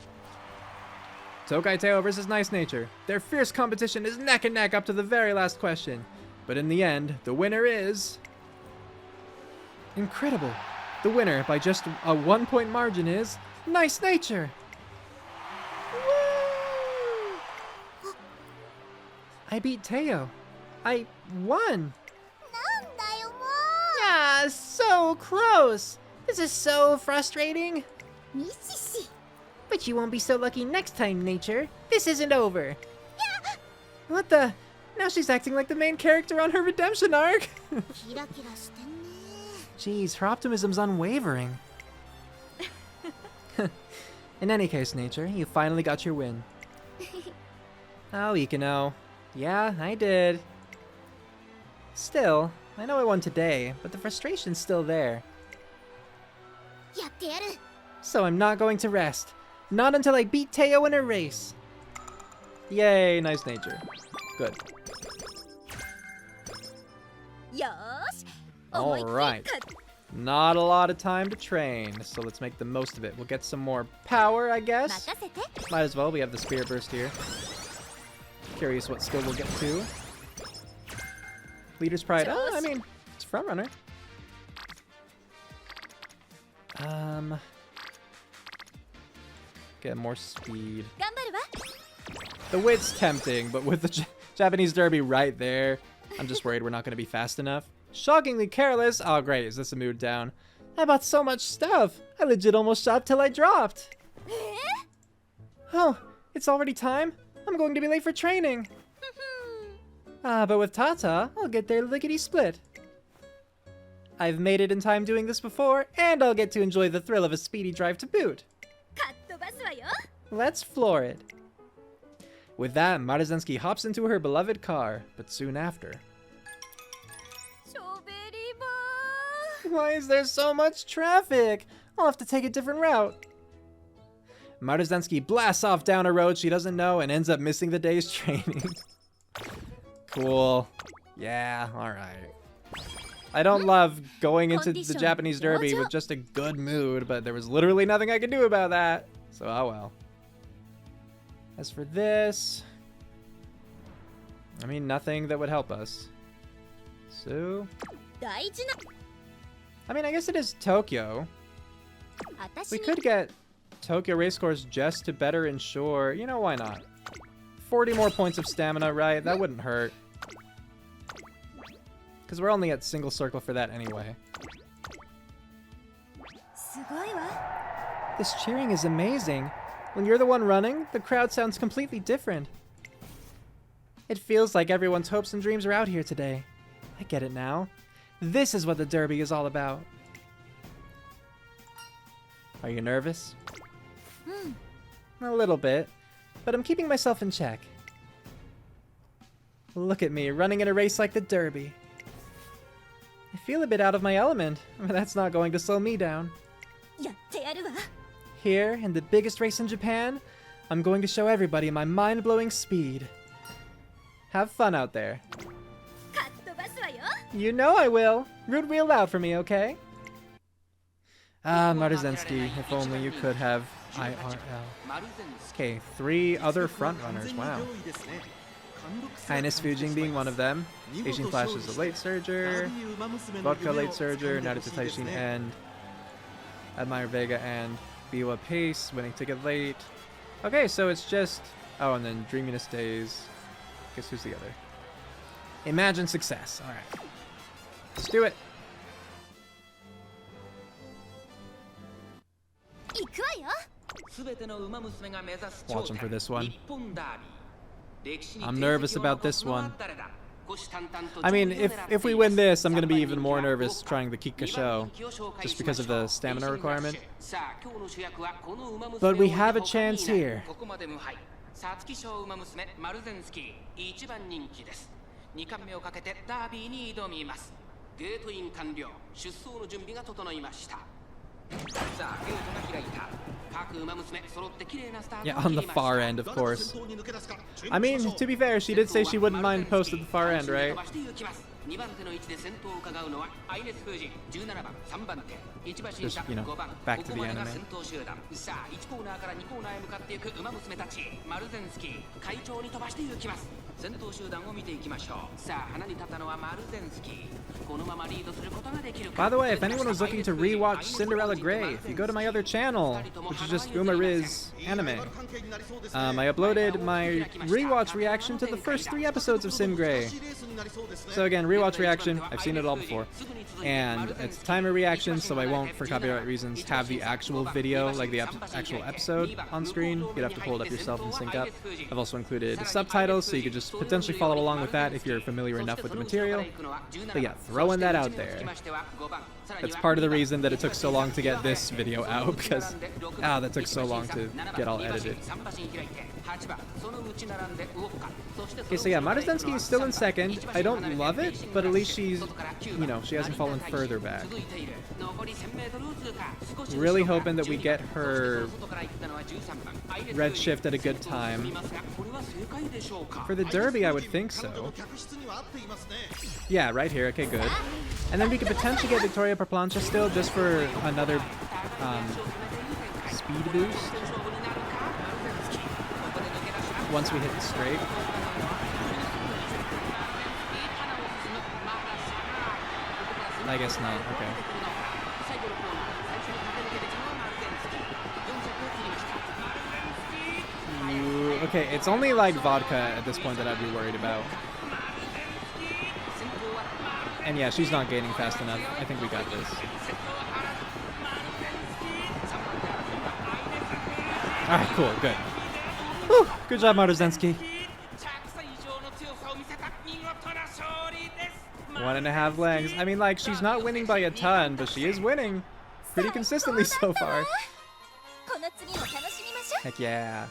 Tokai Teo versus Nice Nature. Their fierce competition is neck and neck up to the very last question. But in the end, the winner is... Incredible. The winner, by just a 1-point margin, is Nice Nature. Woo! I beat Teo. I won. なんだよも Ah, so close. This is so frustrating. うミシシ But you won't be so lucky next time, Nature. This isn't over. What the? Now she's acting like the main character on her redemption arc. キラキラしてんね Jeez, her optimism's unwavering. In any case, Nature, you finally got your win. Oh, Ikuno. Yeah, I did. Still, I know I won today, but the frustration's still there. やってやる So I'm not going to rest. Not until I beat Teo in a race. Yay, Nice Nature. Good. よーし思いっきり Alright. か Not a lot of time to train, so let's make the most of it. We'll get some more power, I guess. 任せて Might as well. We have the Spirit Burst here. Curious what skill we'll get to. Leader's Pride. Oh, I mean, it's Frontrunner. Get more speed. 頑張るわ The wit's tempting, but with the Japanese Derby right there, I'm just worried we're not going to be fast enough. Shockingly careless. Oh, great. Is this a mood down? I bought so much stuff. I legit almost shopped till I dropped. え Oh, it's already time? I'm going to be late for training. Ah, but with Tata, I'll get there lickety-split. I've made it in time doing this before, and I'll get to enjoy the thrill of a speedy drive to boot. かっ飛ばすわよ Let's floor it. With that, Maruzensky hops into her beloved car, but soon after. Why is there so much traffic? I'll have to take a different route. Maruzensky blasts off down a road she doesn't know and ends up missing the day's training. Cool. Yeah, alright. I don't love going into the Japanese Derby with just a good mood, but there was literally nothing I could do about that. So, oh well. As for this... I mean, nothing that would help us. So... I mean, I guess it is Tokyo. We could get Tokyo Racecourse just to better ensure... You know, why not? 40 more points of stamina, right? That wouldn't hurt. Because we're only at single circle for that anyway. This cheering is amazing. When you're the one running, the crowd sounds completely different. It feels like everyone's hopes and dreams are out here today. I get it now. This is what the Derby is all about. Are you nervous? A little bit, but I'm keeping myself in check. Look at me, running in a race like the Derby. I feel a bit out of my element, but that's not going to slow me down. Here, in the biggest race in Japan, I'm going to show everybody my mind-blowing speed. Have fun out there. You know I will. Root real loud for me, okay? Ah, Maruzensky, if only you could have IRL. Okay, 3 other frontrunners, wow. Highness Fujing being one of them. Asian Flash is a late surger. Vodka late surger, Naruto Taishin and Admire Vega and Biwa Pace winning ticket late. Okay, so it's just... Oh, and then Dreaminess Days. Guess who's the other? Imagine Success. Alright. Let's do it. Watching for this one. I'm nervous about this one. I mean, if we win this, I'm going to be even more nervous trying the Kikuka Sho, just because of the stamina requirement. But we have a chance here. Satsuki Sho Umamusume Maruzensky 1番人気です。2冠目をかけてダービーに挑みます。ゲートイン完了。出走の準備が整いました。さあ、ゲートが開いた。各馬娘揃って綺麗なスタートを切りました。 Yeah, on the far end, of course. I mean, to be fair, she did say she wouldn't mind post at the far end, right? 2番手の位置で先頭を伺うのはアイネス・フージン17番3番手1馬身差5番ここまでが先頭集団さあ1コーナーから2コーナーへ向かっていく馬娘たちマルゼンスキー快調に飛ばしていきます先頭集団を見ていきましょうさあ花に立ったのはマルゼンスキーこのままリードすることができるか By the way, if anyone was looking to rewatch Cinderella Grey, if you go to my other channel, which is just Umariz Anime, I uploaded my rewatch reaction to the first 3 episodes of Sim Grey. So again, rewatch reaction, I've seen it all before. And it's timer reaction, so I won't, for copyright reasons, have the actual video, like the actual episode on screen. You'd have to pull it up yourself and sync up. I've also included subtitles, so you could just potentially follow along with that if you're familiar enough with the material. But yeah, throwing that out there. That's part of the reason that it took so long to get this video out, because, that took so long to get all edited. Okay, so yeah, Maruzensky is still in second. I don't love it, but at least she's, you know, she hasn't fallen further back. Really hoping that we get her red shift at a good time. For the Derby, I would think so. Yeah, right here. Okay, good. And then we could potentially get Victoria per plancha still, just for another speed boost. Once we hit the straight. I guess not, okay. Okay, it's only like vodka at this point that I'd be worried about. And yeah, she's not gaining fast enough. I think we got this. Alright, cool, good. Whew, good job, Maruzensky. 1.5 lengths. I mean, like, she's not winning by a ton, but she is winning pretty consistently so far. Heck yeah.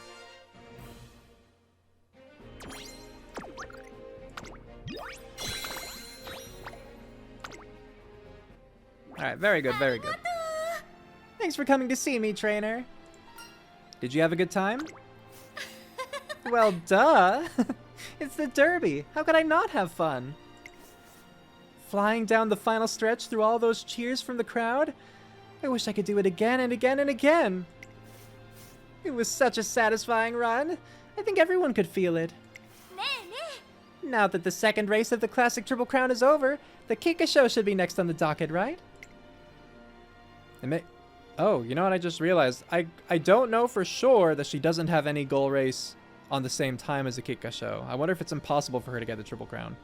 Alright, very good, very good. Thanks for coming to see me, trainer. Did you have a good time? Well, duh. It's the Derby. How could I not have fun? Flying down the final stretch through all those cheers from the crowd? I wish I could do it again and again and again. It was such a satisfying run. I think everyone could feel it. Now that the second race of the Classic Triple Crown is over, the Kikuka Sho should be next on the docket, right? Oh, you know what I just realized? I don't know for sure that she doesn't have any goal race on the same time as the Kikuka Sho. I wonder if it's impossible for her to get the Triple Crown.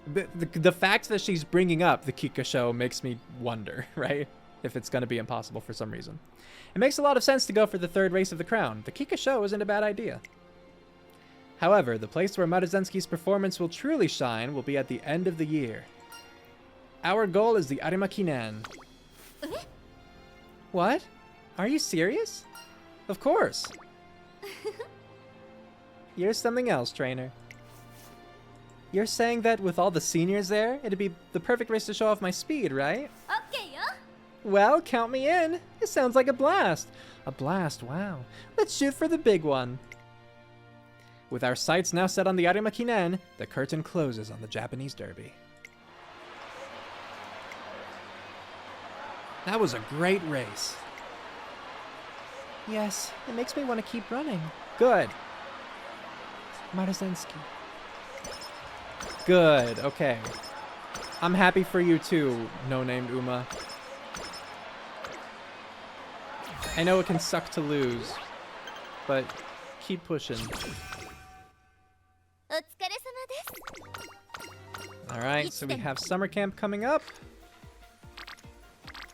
The fact that she's bringing up the Kikuka Sho makes me wonder, right? If it's going to be impossible for some reason. It makes a lot of sense to go for the third race of the crown. The Kikuka Sho isn't a bad idea. However, the place where Maruzensky's performance will truly shine will be at the end of the year. Our goal is the Arima Kinen. What? Are you serious? Of course. You're something else, trainer. You're saying that with all the seniors there, it'd be the perfect race to show off my speed, right? Well, count me in. It sounds like a blast. A blast, wow. Let's shoot for the big one. With our sights now set on the Arima Kinen, the curtain closes on the Japanese Derby. That was a great race. Yes, it makes me want to keep running. Good. Maruzensky. Good, okay. I'm happy for you too, no-named Uma. I know it can suck to lose, but keep pushing. Alright, so we have summer camp coming up.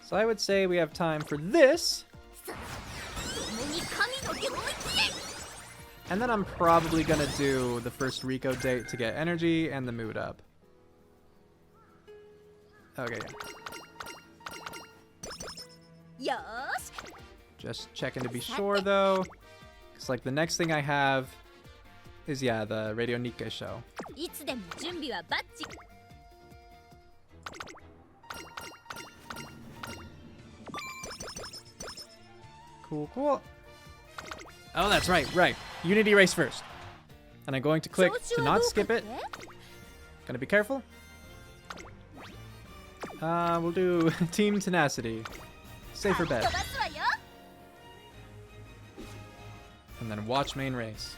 So I would say we have time for this. And then I'm probably gonna do the first Rico date to get energy and the mood up. Okay, yeah. Just checking to be sure though. Cause like the next thing I have is, yeah, the Radio Nikkei Sho. Cool, cool. Oh, that's right. Unity race first. And I'm going to click to not skip it. Gonna be careful. We'll do Team Tenacity. Safer bet. And then watch main race.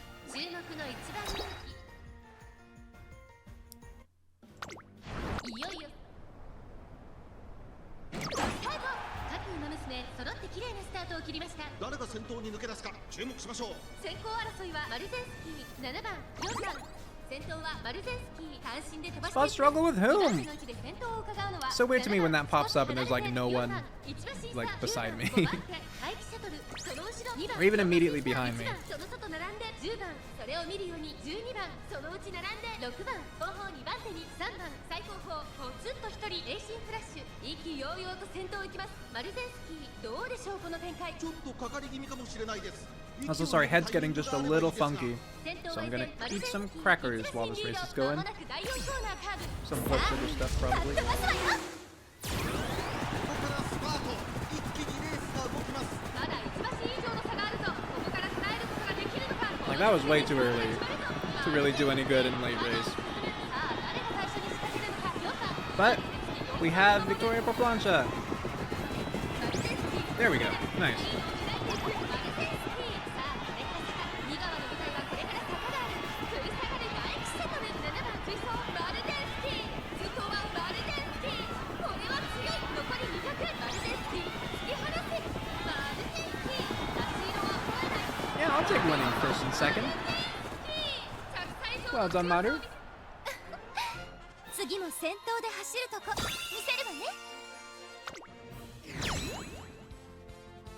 Spot struggle with whom? So weird to me when that pops up and there's like no one like beside me. Or even immediately behind me. Also, sorry, head's getting just a little funky. So I'm gonna eat some crackers while this race is going. Some blood sugar stuff, probably. Like, that was way too early to really do any good in late race. But we have Victoria por plancha. There we go. Nice. Yeah, I'll take winning first and second. Well done, Maru.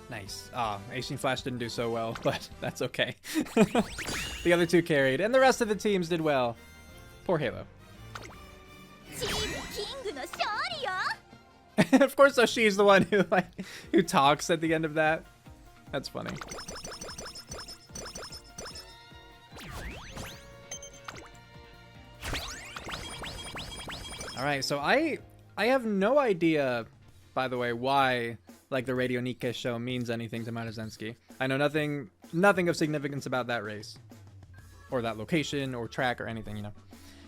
Nice. Ah, Asian Flash didn't do so well, but that's okay. The other two carried, and the rest of the teams did well. Poor Halo. Of course, though, she's the one who talks at the end of that. That's funny. All right, so I I have no idea, by the way, why like the Radio Nikkei Sho means anything to Maruzensky. I know nothing of significance about that race, or that location, or track, or anything, you know.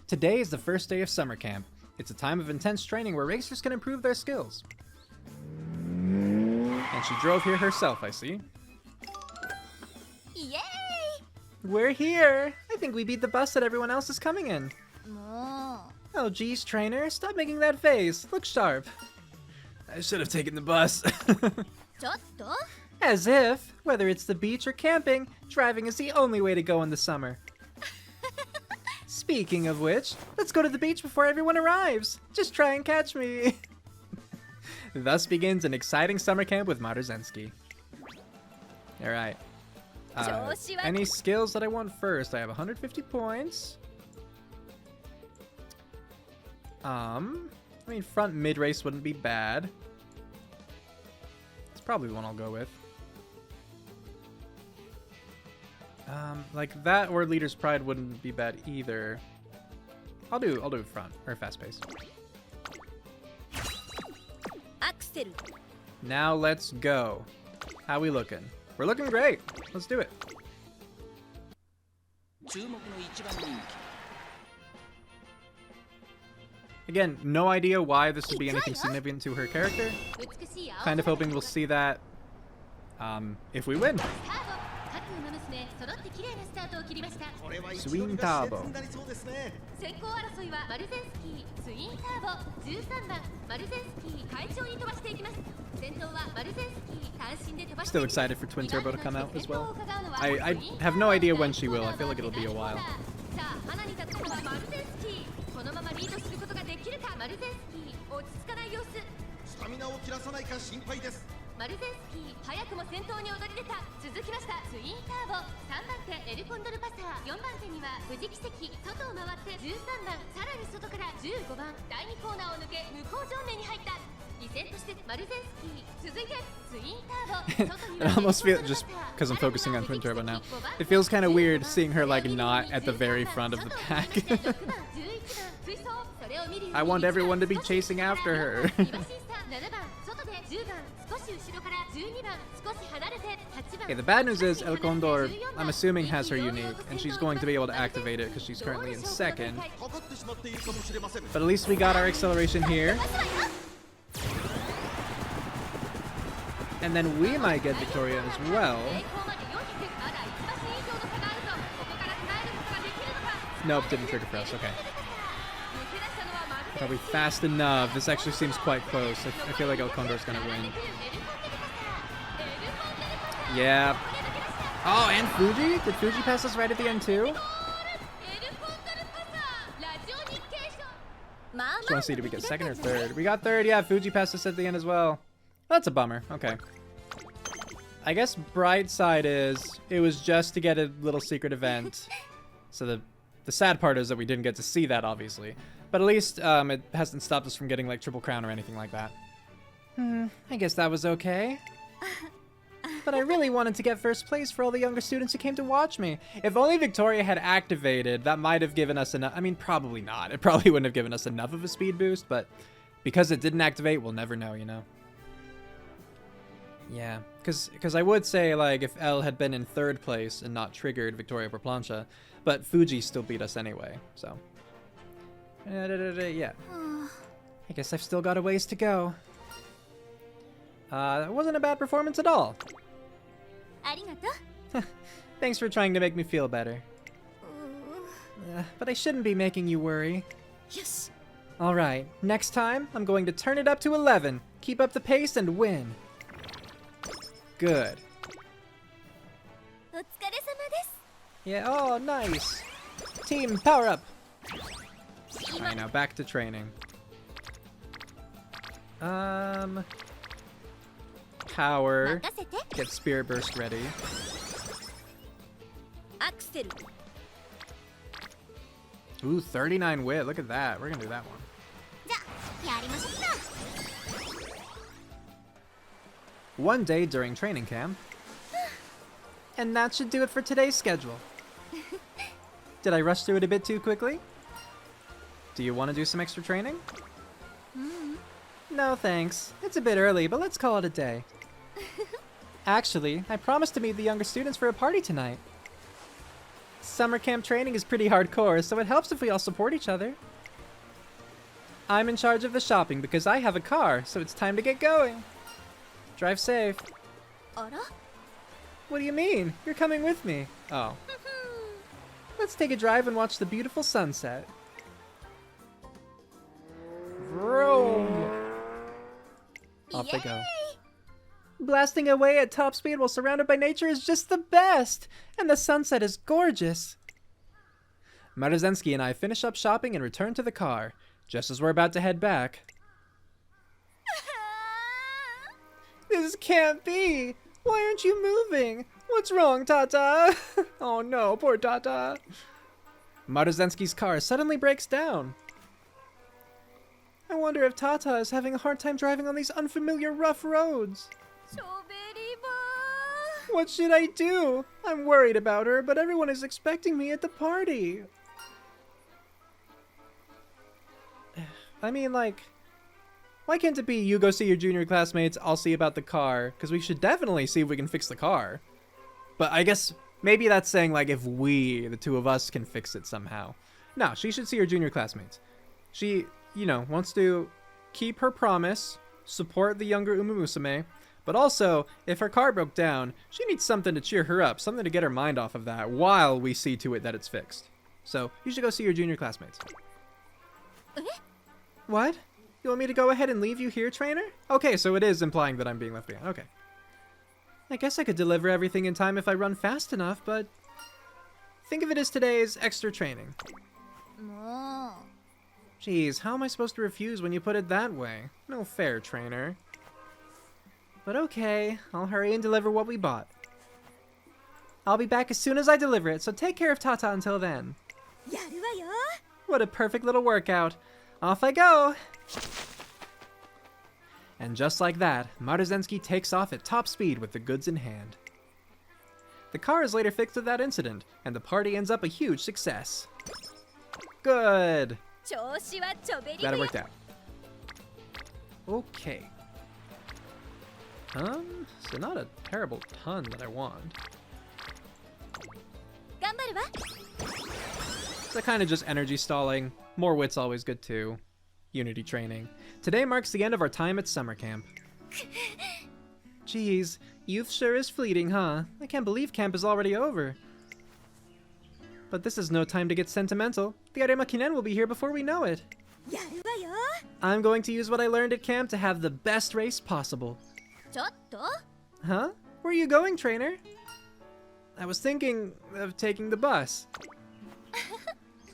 Today is the first day of summer camp. It's a time of intense training where racers can improve their skills. And she drove here herself, I see. Yay! We're here! I think we beat the bus that everyone else is coming in. も Oh geez, trainer, stop making that face. Look sharp. I should have taken the bus. うちょっと As if, whether it's the beach or camping, driving is the only way to go in the summer. Speaking of which, let's go to the beach before everyone arrives. Just try and catch me. Thus begins an exciting summer camp with Maruzensky. Alright. Any skills that I want first? I have 150 points. I mean, front mid-race wouldn't be bad. It's probably the one I'll go with. Like that or Leader's Pride wouldn't be bad either. I'll do front or fast pace. アクセル Now let's go. How we looking? We're looking great. Let's do it. 注目の一番人気 Again, no idea why this would be anything significant to her character. 美しい青 Kind of hoping we'll see that if we win. スタート各馬娘揃って綺麗なスタートを切りました これはスインターボ一番の試合になりそうですね。先行争いはマルゼンスキーツインターボ13番マルゼンスキー快調に飛ばしていきます先頭はマルゼンスキー単身で飛ばしてい Still きます excited for Twin Turbo to come out as well. 先頭を伺うのは I have no idea when she will. I feel like it'll be a while. さあ花に立ったのはマルゼンスキーこのままリードすることができるかマルゼンスキー落ち着かない様子スタミナを切らさないか心配です。マルゼンスキー早くも先頭に躍り出た続きましたツインターボ3番手エルコンドルパサー4番手には富士奇跡外を回って13番さらに外から15番第2コーナーを抜け向こう上面に入った依然としてマルゼンスキー続いてツインターボ外に I は almost feel, just because I'm focusing on Twin Turbo now, it feels kind of weird seeing her like not at the very front of the pack. I want everyone to be chasing after her. Okay, the bad news is El Condor, I'm assuming, has her unique, and she's going to be able to activate it because she's currently in second. かかってしまっているかもしれません。 But at least we got our acceleration here. And then we might get Victoria as well. Nope, didn't trigger for us, okay. Probably fast enough. This actually seems quite close. I feel like El Condor's gonna win. Yeah. Oh, and Fuji? Did Fuji pass us right at the end too? Just want to see, did we get second or third? We got third, yeah. Fuji passed us at the end as well. That's a bummer. Okay. I guess bright side is it was just to get a little secret event. So the sad part is that we didn't get to see that, obviously. But at least it hasn't stopped us from getting like Triple Crown or anything like that. I guess that was okay. But I really wanted to get first place for all the younger students who came to watch me. If only Victoria had activated, that might have given us enough. I mean, probably not. It probably wouldn't have given us enough of a speed boost, but because it didn't activate, we'll never know, you know? Yeah, because I would say, like, if Elle had been in third place and not triggered Victoria per plancha, but Fuji still beat us anyway, so. Yeah. I guess I've still got a ways to go. That wasn't a bad performance at all. ありがとう Thanks for trying to make me feel better. But I shouldn't be making you worry. よし Alright, next time, I'm going to turn it up to 11. Keep up the pace and win. Good. お疲れ様です Yeah, oh, nice. Team, power up. Alright, now back to training. Power. 任せて Get Spirit Burst ready. アクセル Ooh, 39 wit. Look at that. We're gonna do that one. じゃあやりましょうか One day during training camp. And that should do it for today's schedule. Did I rush through it a bit too quickly? Do you want to do some extra training? No thanks. It's a bit early, but let's call it a day. Actually, I promised to meet the younger students for a party tonight. Summer camp training is pretty hardcore, so it helps if we all support each other. I'm in charge of the shopping because I have a car, so it's time to get going. Drive safe. Ara? What do you mean? You're coming with me. Oh. Let's take a drive and watch the beautiful sunset. Vroom! Off they go. Blasting away at top speed while surrounded by nature is just the best! And the sunset is gorgeous! Maruzensky and I finish up shopping and return to the car, just as we're about to head back. This can't be! Why aren't you moving? What's wrong, Tata? Oh no, poor Tata. Maruzensky's car suddenly breaks down. I wonder if Tata is having a hard time driving on these unfamiliar rough roads. What should I do? I'm worried about her, but everyone is expecting me at the party. I mean, like, why can't it be you go see your junior classmates, I'll see about the car? Because we should definitely see if we can fix the car. But I guess maybe that's saying, like, if we, the two of us, can fix it somehow. No, she should see her junior classmates. She, you know, wants to keep her promise, support the younger Umamusume, but also, if her car broke down, she needs something to cheer her up, something to get her mind off of that while we see to it that it's fixed. So, you should go see your junior classmates. What? You want me to go ahead and leave you here, trainer? Okay, so it is implying that I'm being left behind. Okay. I guess I could deliver everything in time if I run fast enough, but think of it as today's extra training. Jeez, how am I supposed to refuse when you put it that way? No fair, trainer. But okay, I'll hurry and deliver what we bought. I'll be back as soon as I deliver it, so take care of Tata until then. What a perfect little workout. Off I go! And just like that, Maruzensky takes off at top speed with the goods in hand. The car is later fixed with that incident, and the party ends up a huge success. Good! Glad it worked out. Okay. So not a terrible ton that I want. So kind of just energy stalling. More wit's always good too. Unity training. Today marks the end of our time at summer camp. Jeez, youth sure is fleeting, huh? I can't believe camp is already over. But this is no time to get sentimental. The Arima Kinen will be here before we know it. I'm going to use what I learned at camp to have the best race possible. Huh? Where are you going, trainer? I was thinking of taking the bus.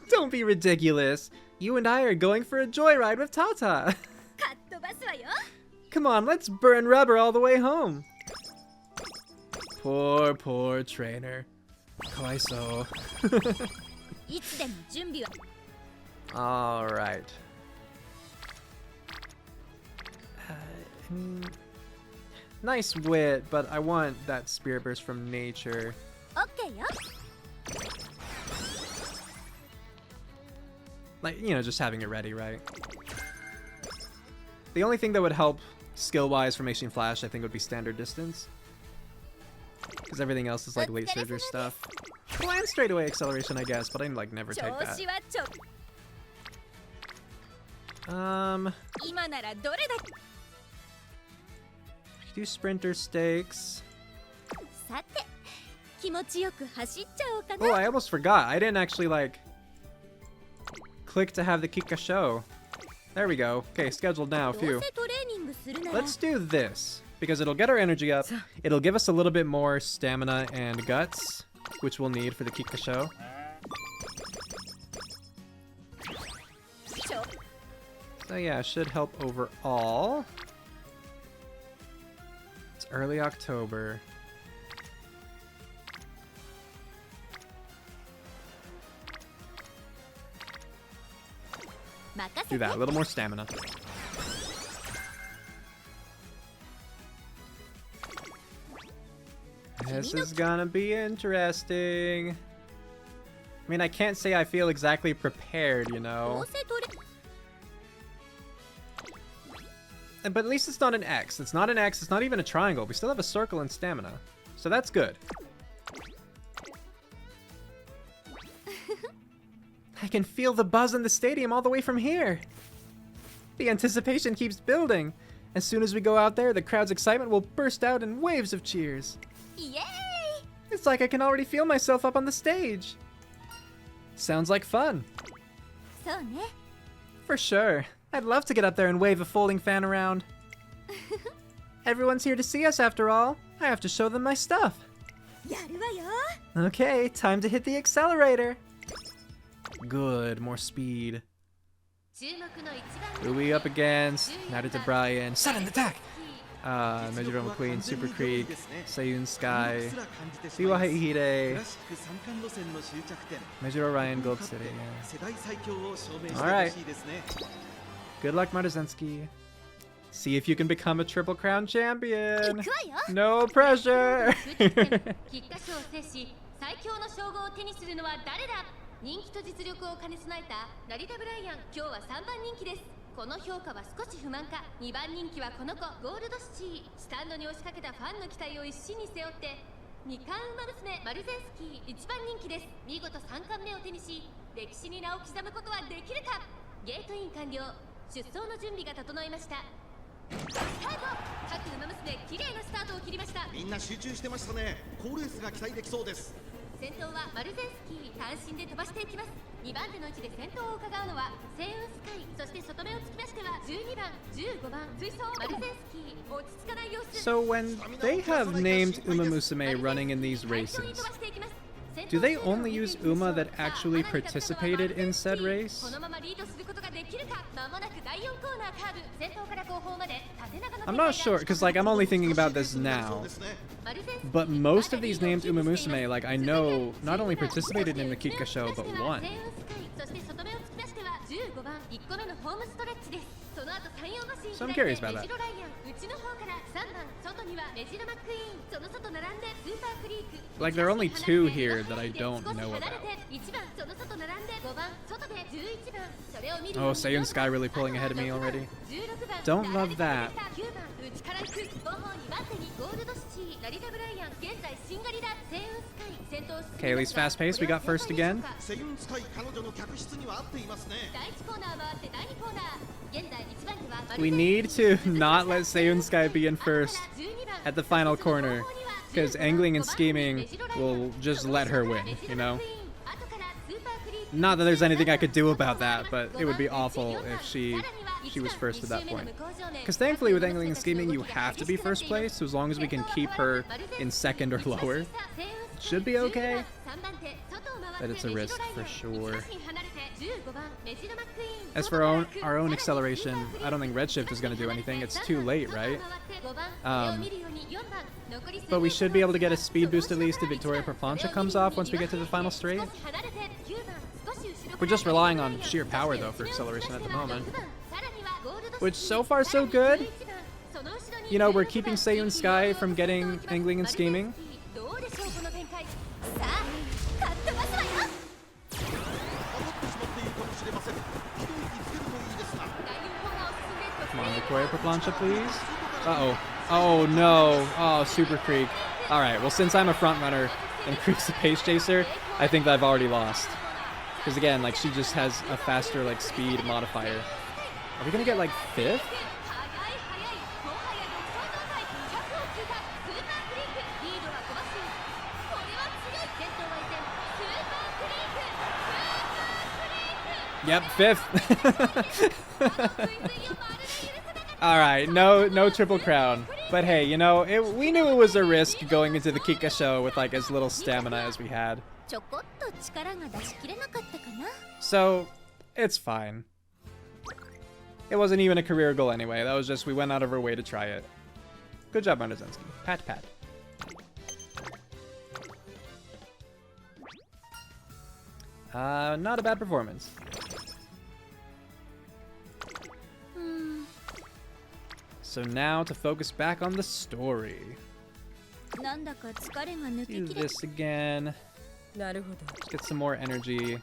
Don't be ridiculous. You and I are going for a joyride with Tata. Come on, let's burn rubber all the way home. Poor trainer. Kawaiso. Alright. Nice wit, but I want that spirit burst from nature. Like, you know, just having it ready, right? The only thing that would help skill-wise for Machine Flash, I think, would be standard distance. Because everything else is like late surger stuff. Well, and straightaway acceleration, I guess, but I like never take that. Do sprinter stakes. Oh, I almost forgot. I didn't actually like click to have the Kikuka Sho. There we go. Okay, scheduled now. Phew. Let's do this because it'll get our energy up. It'll give us a little bit more stamina and guts, which we'll need for the Kikuka Sho. So yeah, should help overall. It's early October. Do that, a little more stamina. This is gonna be interesting. I mean, I can't say I feel exactly prepared, you know. But at least it's not an X. It's not an X. It's not even a triangle. We still have a circle and stamina. So that's good. I can feel the buzz in the stadium all the way from here. The anticipation keeps building. As soon as we go out there, the crowd's excitement will burst out in waves of cheers. Yay! It's like I can already feel myself up on the stage. Sounds like fun. そうね。 For sure. I'd love to get up there and wave a folding fan around. Everyone's here to see us after all. I have to show them my stuff. やるわよ。 Okay, time to hit the accelerator. Good, more speed. 注目の一番 Who we up against? Narita Bryan. Sudden attack! Mejiro McQueen, Super Creek, Seiyun Sky, Biwa Haihide, Mejiro Ryan, Gold City. Yeah. Alright. Good luck, Maruzensky. See if you can become a Triple Crown champion. 行くわよ。 No pressure! 菊花賞を制し最強の称号を手にするのは誰だ。人気と実力を兼ね備えた成田ブライアン、今日は3番人気です。この評価は少し不満か。2番人気はこの子ゴールドシチー。スタンドに押しかけたファンの期待を一身に背負って二冠馬娘マルゼンスキー1番人気です。見事3冠目を手にし歴史に名を刻むことはできるか。ゲートイン完了。出走の準備が整いました。スタート。各馬娘綺麗なスタートを切りました。みんな集中してましたね。好レースが期待できそうです。先頭はマルゼンスキー。単身で飛ばしていきます。2番手の位置で先頭を伺うのはセイウンスカイ。そして外目をつきましては12番15番追走マルゼンスキー。落ち着かない様子。 So when they have named Umamusume running in these races, do they only use Uma that actually participated in said race? このままリードすることができるか。まもなく第4コーナーカーブ。先頭から後方まで縦長の I'm not sure, because like I'm only thinking about this now. But most of these named Umamusume, like I know, not only participated in the Kikuka Sho, but won. そして外目をつきましては15番1個目のホームストレッチです。その後3、4馬身 So I'm curious about that. メジロライアン、内の方から3番外にはメジロマックイーン。その外並んでスーパークリーク。 Like there are only two here that I don't know about. 1番その外並んで5番外で11番。それを見る Oh, Seiyun Sky really pulling ahead of me already. 16番 Don't love that. 9番内から行く。後方2番手にゴールドシチー。成田ブライアン現在シンガリだ。セイウンスカイ先頭。 Okay, at least fast pace. We got first again. セイウンスカイ彼女の客室には合っていますね。第1コーナー回って第2コーナー。現在1番手は We need to not let Seiyun Sky be in first at the final corner, because angling and scheming will just let her win, you know? Not that there's anything I could do about that, but it would be awful if she was first at that point. Because thankfully with angling and scheming you have to be first place, so as long as we can keep her in second or lower, it should be okay. But it's a risk for sure. As for our own acceleration, I don't think Redshift is going to do anything. It's too late, right? But we should be able to get a speed boost at least if Victoria Perplancha comes off once we get to the final straight. We're just relying on sheer power though for acceleration at the moment. Which so far so good. You know, we're keeping Seiyun Sky from getting angling and scheming. Come on, Victoria Perplancha, please. Uh-oh. Oh, no. Oh, Super Creek. Alright, well, since I'm a front runner and Creek's a pace chaser, I think that I've already lost. Because again, like, she just has a faster, like, speed modifier. Are we gonna get, like, 5th? Yep, 5th. Alright, no Triple Crown. But hey, you know, we knew it was a risk going into the Kikuka Sho with like as little stamina as we had. So, it's fine. It wasn't even a career goal anyway, that was just we went out of our way to try it. Good job, Maruzensky. Pat pat. Not a bad performance. So now to focus back on the story. Do this again. Let's get some more energy.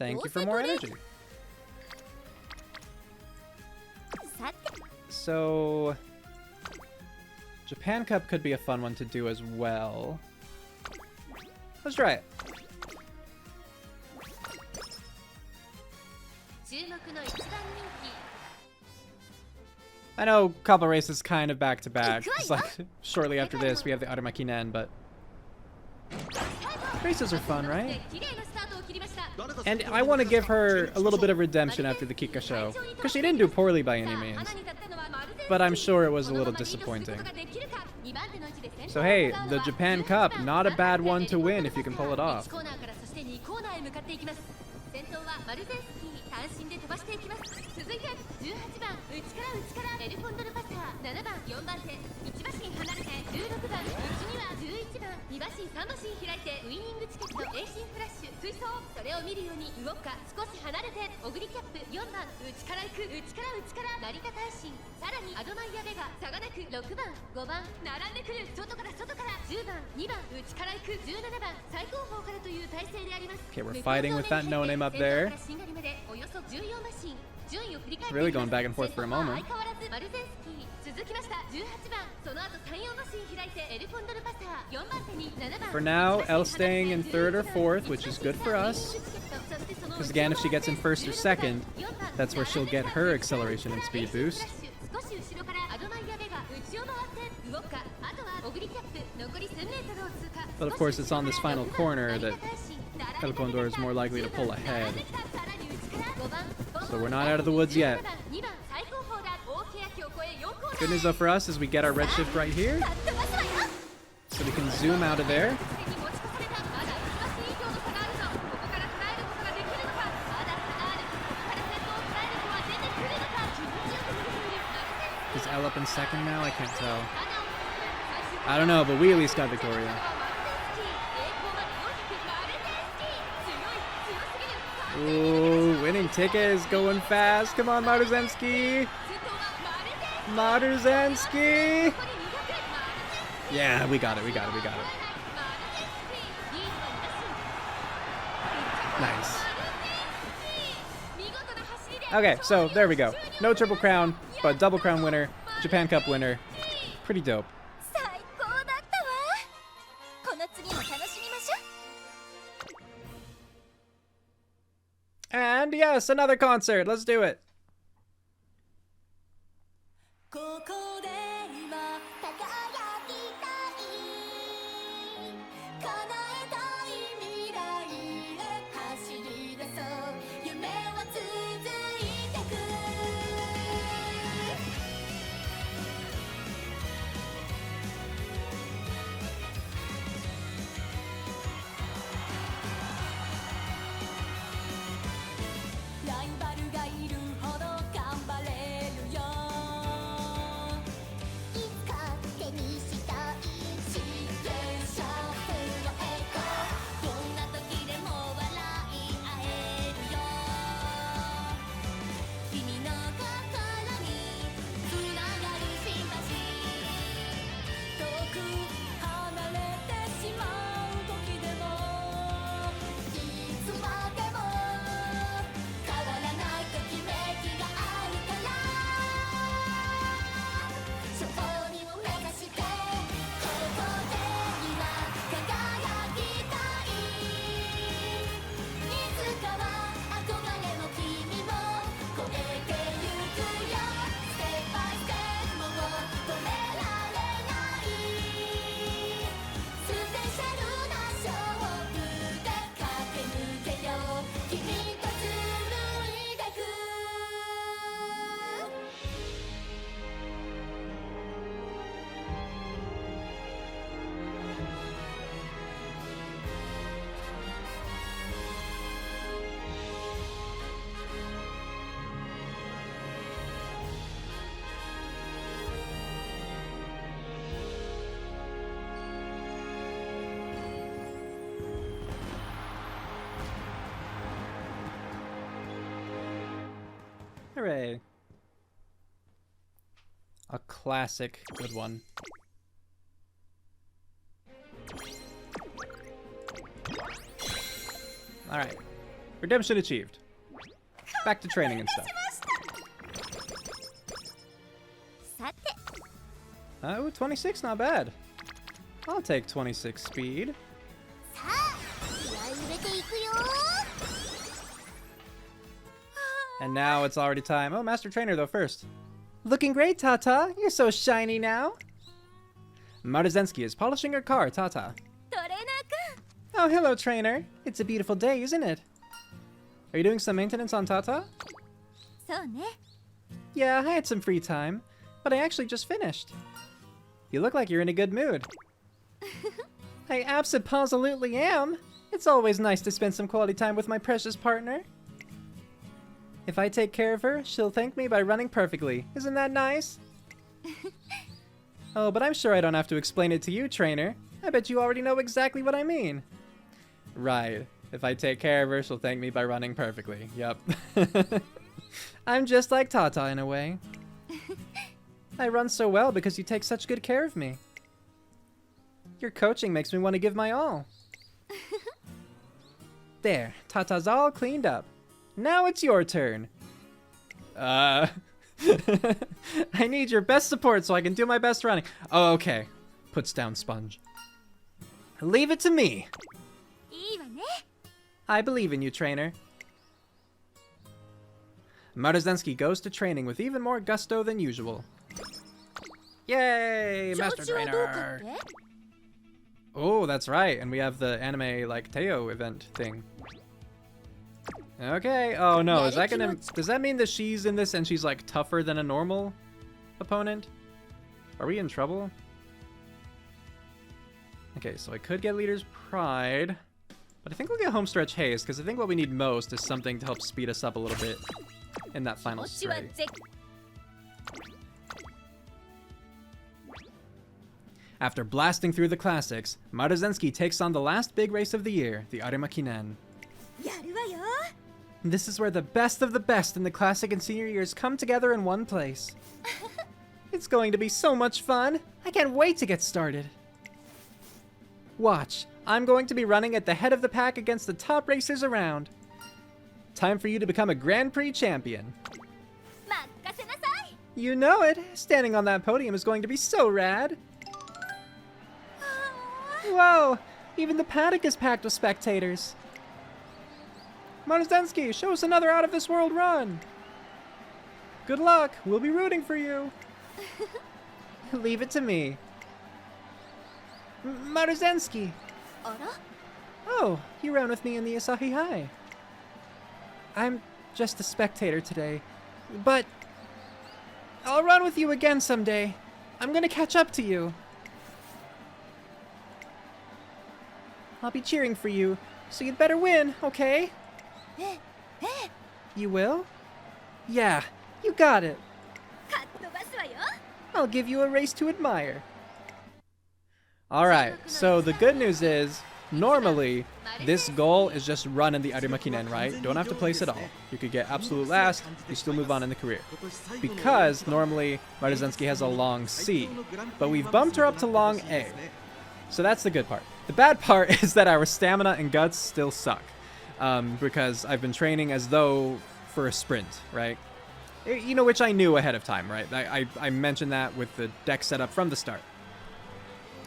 Thank you for more energy. So, Japan Cup could be a fun one to do as well. Let's try it. I know a couple races kind of back to back. It's like shortly after this we have the Arima Kinen, but races are fun, right? And I want to give her a little bit of redemption after the Kikuka Sho, because she didn't do poorly by any means. But I'm sure it was a little disappointing. So hey, the Japan Cup, not a bad one to win if you can pull it off. 続いて18番内からエルコンドルパサー7番4番手1馬身離れて16番内には11番2馬身3馬身開いてウイニングチケット A シンフラッシュ追走それを見るように動くか少し離れてオグリキャップ4番内から行く内から成田大臣さらにアドマイヤベガ差がなく6番5番並んでくる外から10番2番内から行く17番最高峰からという体勢であります Okay, we're fighting with that no name up there. Really going back and forth for a moment. For now, Elle staying in third or fourth, which is good for us. Because again, if she gets in first or second, that's where she'll get her acceleration and speed boost. But of course, it's on this final corner that El Condor is more likely to pull ahead. So we're not out of the woods yet. Good news though for us is we get our redshift right here. So we can zoom out of there. Is Elle up in second now? I can't tell. I don't know, but we at least got Victoria. Ooh, winning ticket is going fast. Come on, Maruzensky. Maruzensky. Yeah, we got it. Nice. Okay, so there we go. No Triple Crown, but Double Crown winner, Japan Cup winner. Pretty dope. And yes, another concert. Let's do it. Hooray. A classic good one. Alright. Redemption achieved. Back to training and stuff. Oh, 26, not bad. I'll take 26 speed. And now it's already time. Oh, Master Trainer though first. Looking great, Tata. You're so shiny now. Maruzensky is polishing her car, Tata. Oh, hello, Trainer. It's a beautiful day, isn't it? Are you doing some maintenance on Tata? Yeah, I had some free time, but I actually just finished. You look like you're in a good mood. I abso-positively am. It's always nice to spend some quality time with my precious partner. If I take care of her, she'll thank me by running perfectly. Isn't that nice? Oh, but I'm sure I don't have to explain it to you, Trainer. I bet you already know exactly what I mean. Right. If I take care of her, she'll thank me by running perfectly. Yup. I'm just like Tata in a way. I run so well because you take such good care of me. Your coaching makes me want to give my all. There, Tata's all cleaned up. Now it's your turn. I need your best support so I can do my best running. Oh, okay. Puts down sponge. Leave it to me. I believe in you, Trainer. Maruzensky goes to training with even more gusto than usual. Yay, Master Trainer! Oh, that's right, and we have the anime, like, Teo event thing. Okay, oh no, is that gonna... Does that mean that she's in this and she's, like, tougher than a normal opponent? Are we in trouble? Okay, so I could get Leader's Pride, but I think we'll get Homestretch Haste, because I think what we need most is something to help speed us up a little bit in that final straight. After blasting through the classics, Maruzensky takes on the last big race of the year, the Arima Kinen. This is where the best of the best in the classic and senior years come together in one place. It's going to be so much fun! I can't wait to get started! Watch, I'm going to be running at the head of the pack against the top racers around. Time for you to become a Grand Prix champion. You know it! Standing on that podium is going to be so rad! Whoa! Even the paddock is packed with spectators. Maruzensky, show us another out-of-this-world run! Good luck! We'll be rooting for you! Leave it to me. Maruzensky! Oh, you ran with me in the Asahi Hai. I'm just a spectator today, but I'll run with you again someday. I'm gonna catch up to you. I'll be cheering for you, so you'd better win, okay? You will? Yeah, you got it. I'll give you a race to admire. Alright, so the good news is, normally, this goal is just run in the Arima Kinen, right? Don't have to place at all. You could get absolute last, you still move on in the career. Because, normally, Maruzensky has a long C, but we've bumped her up to long A. So that's the good part. The bad part is that our stamina and guts still suck. Because I've been training as though for a sprint, right? You know, which I knew ahead of time, right? I mentioned that with the deck setup from the start.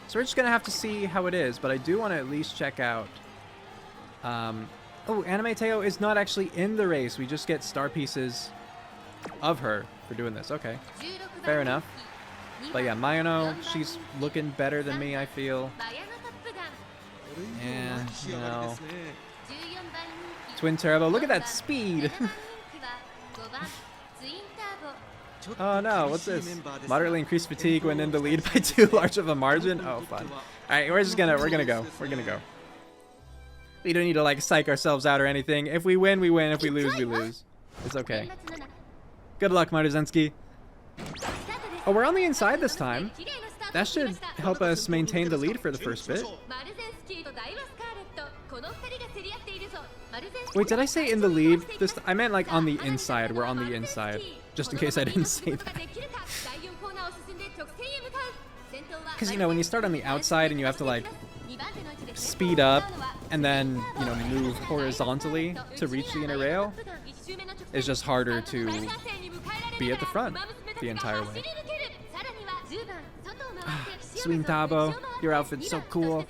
So we're just gonna have to see how it is, but I do want to at least check out... oh, Anime Teo is not actually in the race. We just get star pieces of her for doing this. Okay, fair enough. But yeah, Mayano, she's looking better than me, I feel. And, you know... Twin Turbo, look at that speed! Oh no, what's this? Moderately increased fatigue when in the lead by too large of a margin? Oh, fun. Alright, we're gonna go. We don't need to, like, psych ourselves out or anything. If we win, we win. If we lose, we lose. It's okay. Good luck, Maruzensky. Oh, we're on the inside this time. That should help us maintain the lead for the first bit. Wait, did I say in the lead? I meant like on the inside. We're on the inside. Just in case I didn't say that. Because, you know, when you start on the outside and you have to, like, speed up and then, you know, move horizontally to reach the inner rail, is just harder to be at the front the entire way. Swing Tabo, your outfit's so cool.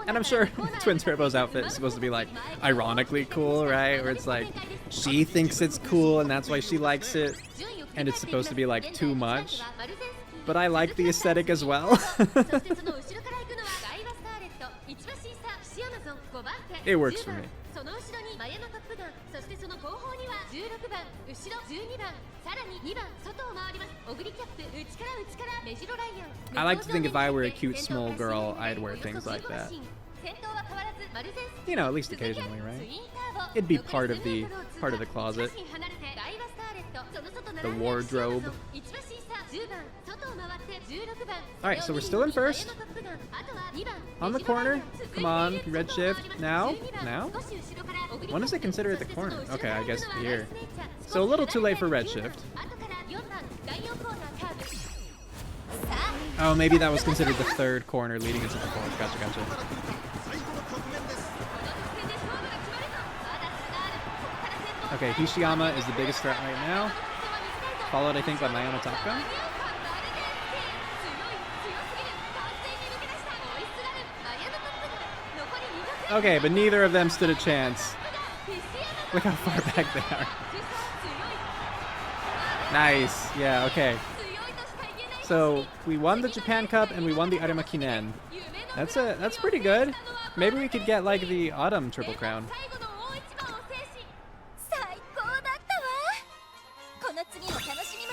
And I'm sure Twin Turbo's outfit is supposed to be like ironically cool, right? Where it's like she thinks it's cool and that's why she likes it, and it's supposed to be like too much. But I like the aesthetic as well. It works for me. I like to think if I were a cute small girl, I'd wear things like that. You know, at least occasionally, right? It'd be part of the closet. The wardrobe. Alright, so we're still in first. On the corner. Come on, red shift. Now? Now? When does it consider it the corner? Okay, I guess here. So a little too late for red shift. Oh, maybe that was considered the third corner leading into the fourth. Gotcha, gotcha. Okay, Hishiyama is the biggest threat right now. Followed, I think, by Mayano Taka. Okay, but neither of them stood a chance. Look how far back they are. Nice. Yeah, okay. So, we won the Japan Cup and we won the Arima Kinen. That's pretty good. Maybe we could get like the Autumn Triple Crown.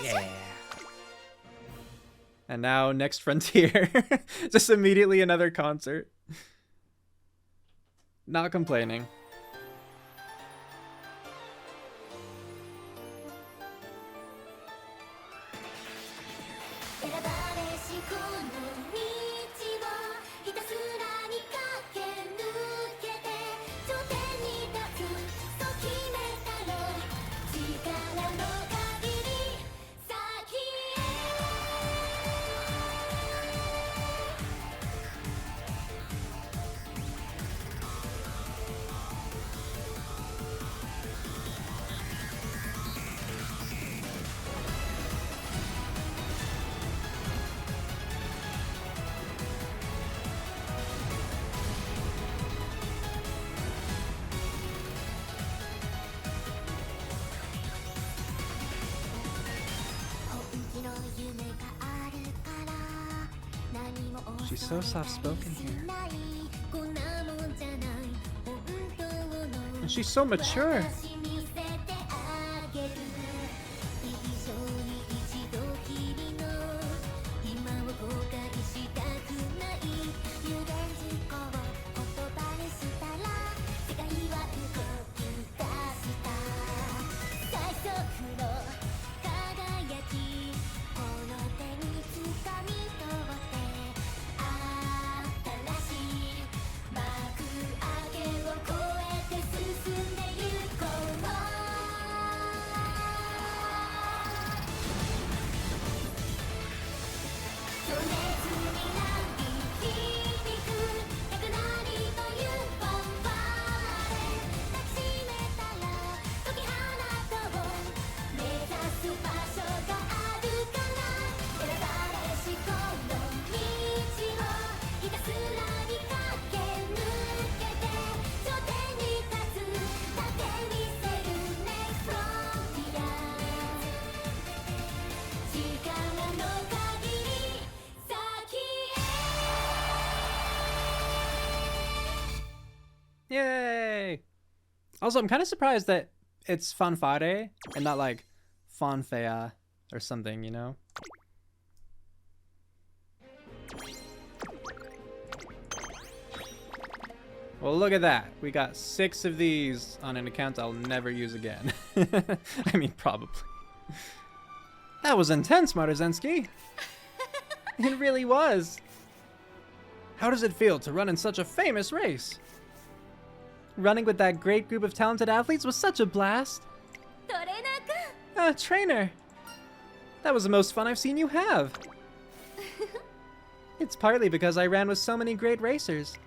Yeah. And now Next Frontier. Just immediately another concert. Not complaining. She's so soft-spoken here. And she's so mature. Yay! Also, I'm kind of surprised that it's fanfare and not like fanfare or something, you know? Well, look at that. We got 6 of these on an account I'll never use again. I mean, probably. That was intense, Maruzensky. It really was. How does it feel to run in such a famous race? Running with that great group of talented athletes was such a blast. Trainer! That was the most fun I've seen you have! It's partly because I ran with so many great racers.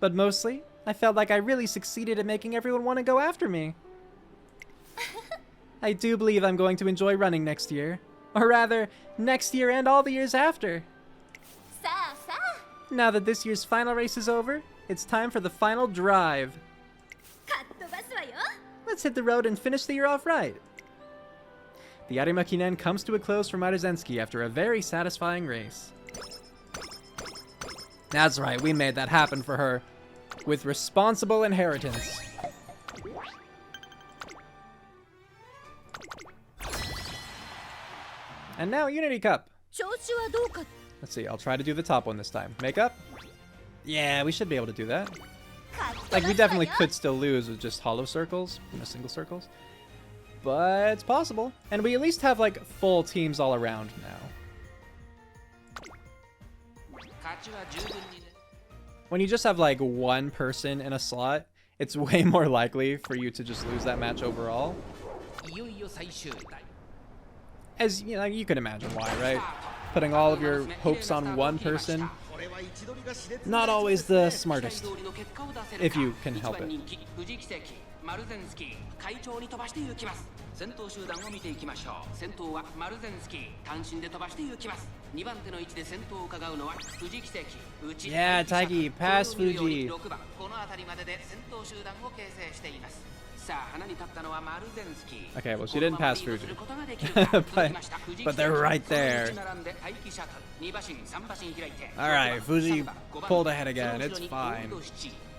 But mostly, I felt like I really succeeded at making everyone want to go after me. I do believe I'm going to enjoy running next year. Or rather, next year and all the years after. Now that this year's final race is over, it's time for the final drive. Let's hit the road and finish the year off right. The Arima Kinen comes to a close for Maruzensky after a very satisfying race. That's right, we made that happen for her. With responsible inheritance. And now Unity Cup. Let's see, I'll try to do the top one this time. Makeup? Yeah, we should be able to do that. Like, we definitely could still lose with just hollow circles, single circles. But it's possible. And we at least have, like, full teams all around now. When you just have, like, one person in a slot, it's way more likely for you to just lose that match overall. As, you know, you can imagine why, right? Putting all of your hopes on one person, not always the smartest, if you can help it. 快調に飛ばして行きます。先頭集団を見ていきましょう。先頭はマルゼンスキー、単身で飛ばして行きます。2番手の位置で先頭を伺うのは藤木関、内 Yeah, Taigi, pass Fuji. 6番、この辺りまでで先頭集団を形成しています。さあ、花に立ったのはマルゼンスキー。Okay, well, she didn't pass Fuji. but they're right there. Alright, Fuji pulled ahead again. It's fine.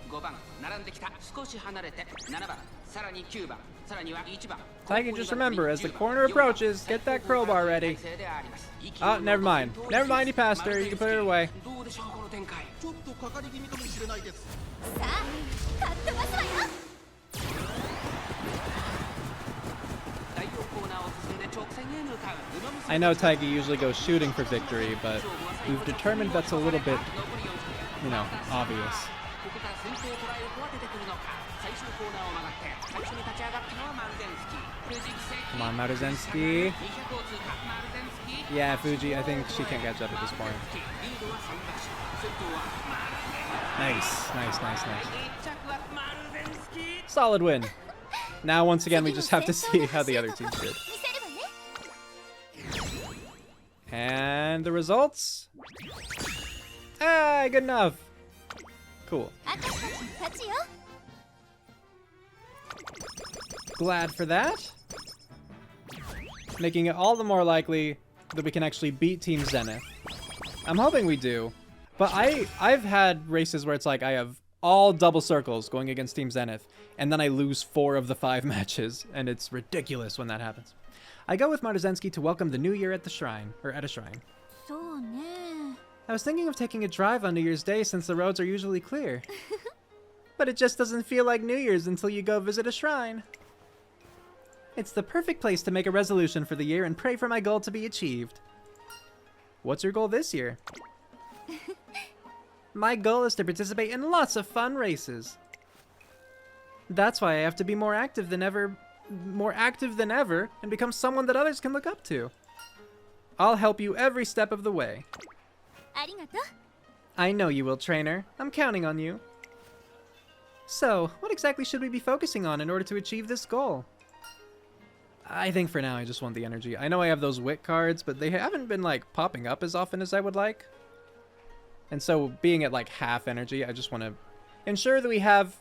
5番並んできた少し離れて7番さらに9番さらには1番 Taigi, just remember, as the corner approaches, get that crowbar ready. Oh, never mind. Never mind, you passed her. You can put her away. どうでしょうこの展開ちょっとかかり気味かもしれないです。 I know Taigi usually goes shooting for victory, but we've determined that's a little bit, you know, obvious. Come on, Maruzensky. Yeah, Fuji, I think she can't catch up at this point. Nice, nice, nice, nice. Solid win. Now, once again, we just have to see how the other teams did. And the results? Ah, good enough. Cool. Glad for that. Making it all the more likely that we can actually beat Team Zenith. I'm hoping we do. But I've had races where it's like I have all double circles going against Team Zenith, and then I lose 4 of the 5 matches, and it's ridiculous when that happens. I go with Maruzensky to welcome the new year at the shrine, or at a shrine. I was thinking of taking a drive on New Year's Day since the roads are usually clear. But it just doesn't feel like New Year's until you go visit a shrine. It's the perfect place to make a resolution for the year and pray for my goal to be achieved. What's your goal this year? My goal is to participate in lots of fun races. That's why I have to be more active than ever, and become someone that others can look up to. I'll help you every step of the way. I know you will, trainer. I'm counting on you. So, what exactly should we be focusing on in order to achieve this goal? I think for now I just want the energy. I know I have those wit cards, but they haven't been like popping up as often as I would like. And so being at like half energy, I just want to ensure that we have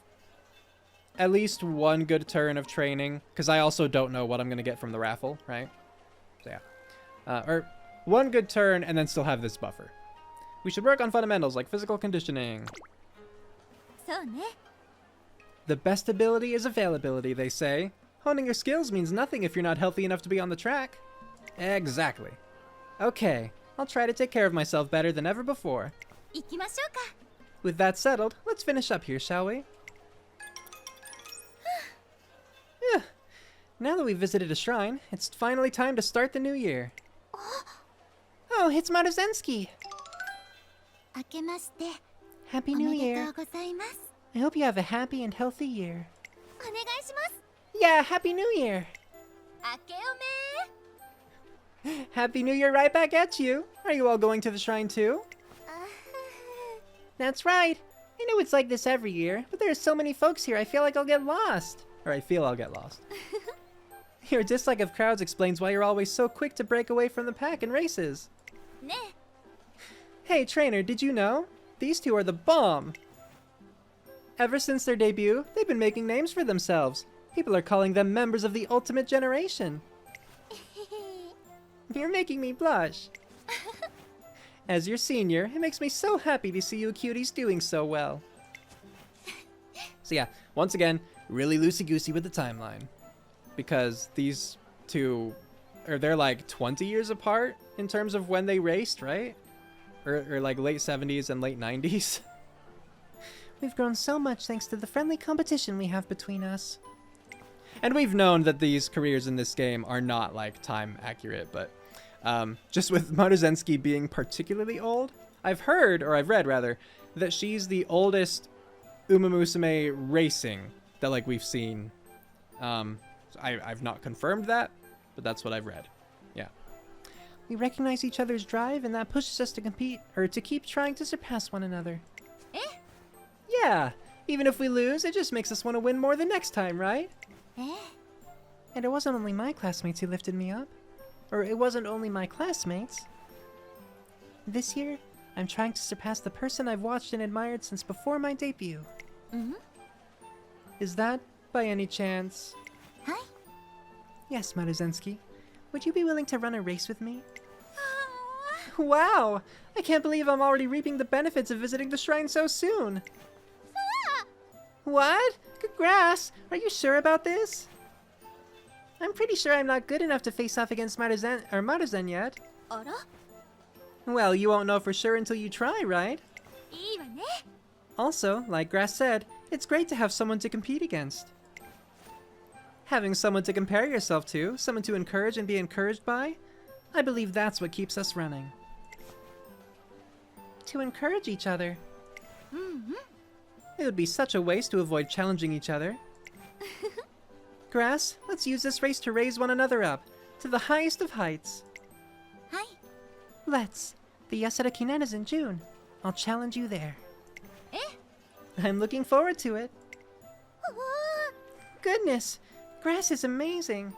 at least one good turn of training, because I also don't know what I'm going to get from the raffle, right? So yeah. Or one good turn and then still have this buffer. We should work on fundamentals like physical conditioning. The best ability is availability, they say. Honing your skills means nothing if you're not healthy enough to be on the track. Exactly. Okay, I'll try to take care of myself better than ever before. With that settled, let's finish up here, shall we? Now that we've visited a shrine, it's finally time to start the new year. Oh, it's Maruzensky! Happy New Year. I hope you have a happy and healthy year. Yeah, Happy New Year! Happy New Year right back at you. Are you all going to the shrine too? That's right. I know it's like this every year, but there are so many folks here I feel like I'll get lost. Or I feel I'll get lost. Your dislike of crowds explains why you're always so quick to break away from the pack in races. Hey trainer, did you know? These two are the bomb! Ever since their debut, they've been making names for themselves. People are calling them members of the ultimate generation. You're making me blush. As your senior, it makes me so happy to see you cuties doing so well. So yeah, once again, really loosey-goosey with the timeline. Because these two, they're like 20 years apart in terms of when they raced, right? Or like late 70s and late 90s. We've grown so much thanks to the friendly competition we have between us. And we've known that these careers in this game are not like time accurate, but just with Maruzensky being particularly old, I've heard, or I've read rather, that she's the oldest Umamusume racing that like we've seen. I've not confirmed that, but that's what I've read. Yeah. We recognize each other's drive, and that pushes us to compete, or to keep trying to surpass one another. Yeah, even if we lose, it just makes us want to win more the next time, right? And it wasn't only my classmates who lifted me up. Or it wasn't only my classmates. This year, I'm trying to surpass the person I've watched and admired since before my debut. Is that, by any chance... Hi? Yes, Maruzensky. Would you be willing to run a race with me? Wow! I can't believe I'm already reaping the benefits of visiting the shrine so soon! What? Congrats! Are you sure about this? I'm pretty sure I'm not good enough to face off against Maruzen yet. Well, you won't know for sure until you try, right? Also, like Grass said, it's great to have someone to compete against. Having someone to compare yourself to, someone to encourage and be encouraged by, I believe that's what keeps us running. To encourage each other. It would be such a waste to avoid challenging each other. Grass, let's use this race to raise one another up, to the highest of heights. Hi. Let's. The Yasuda Kinen is in June. I'll challenge you there. I'm looking forward to it. Goodness, Grass is amazing.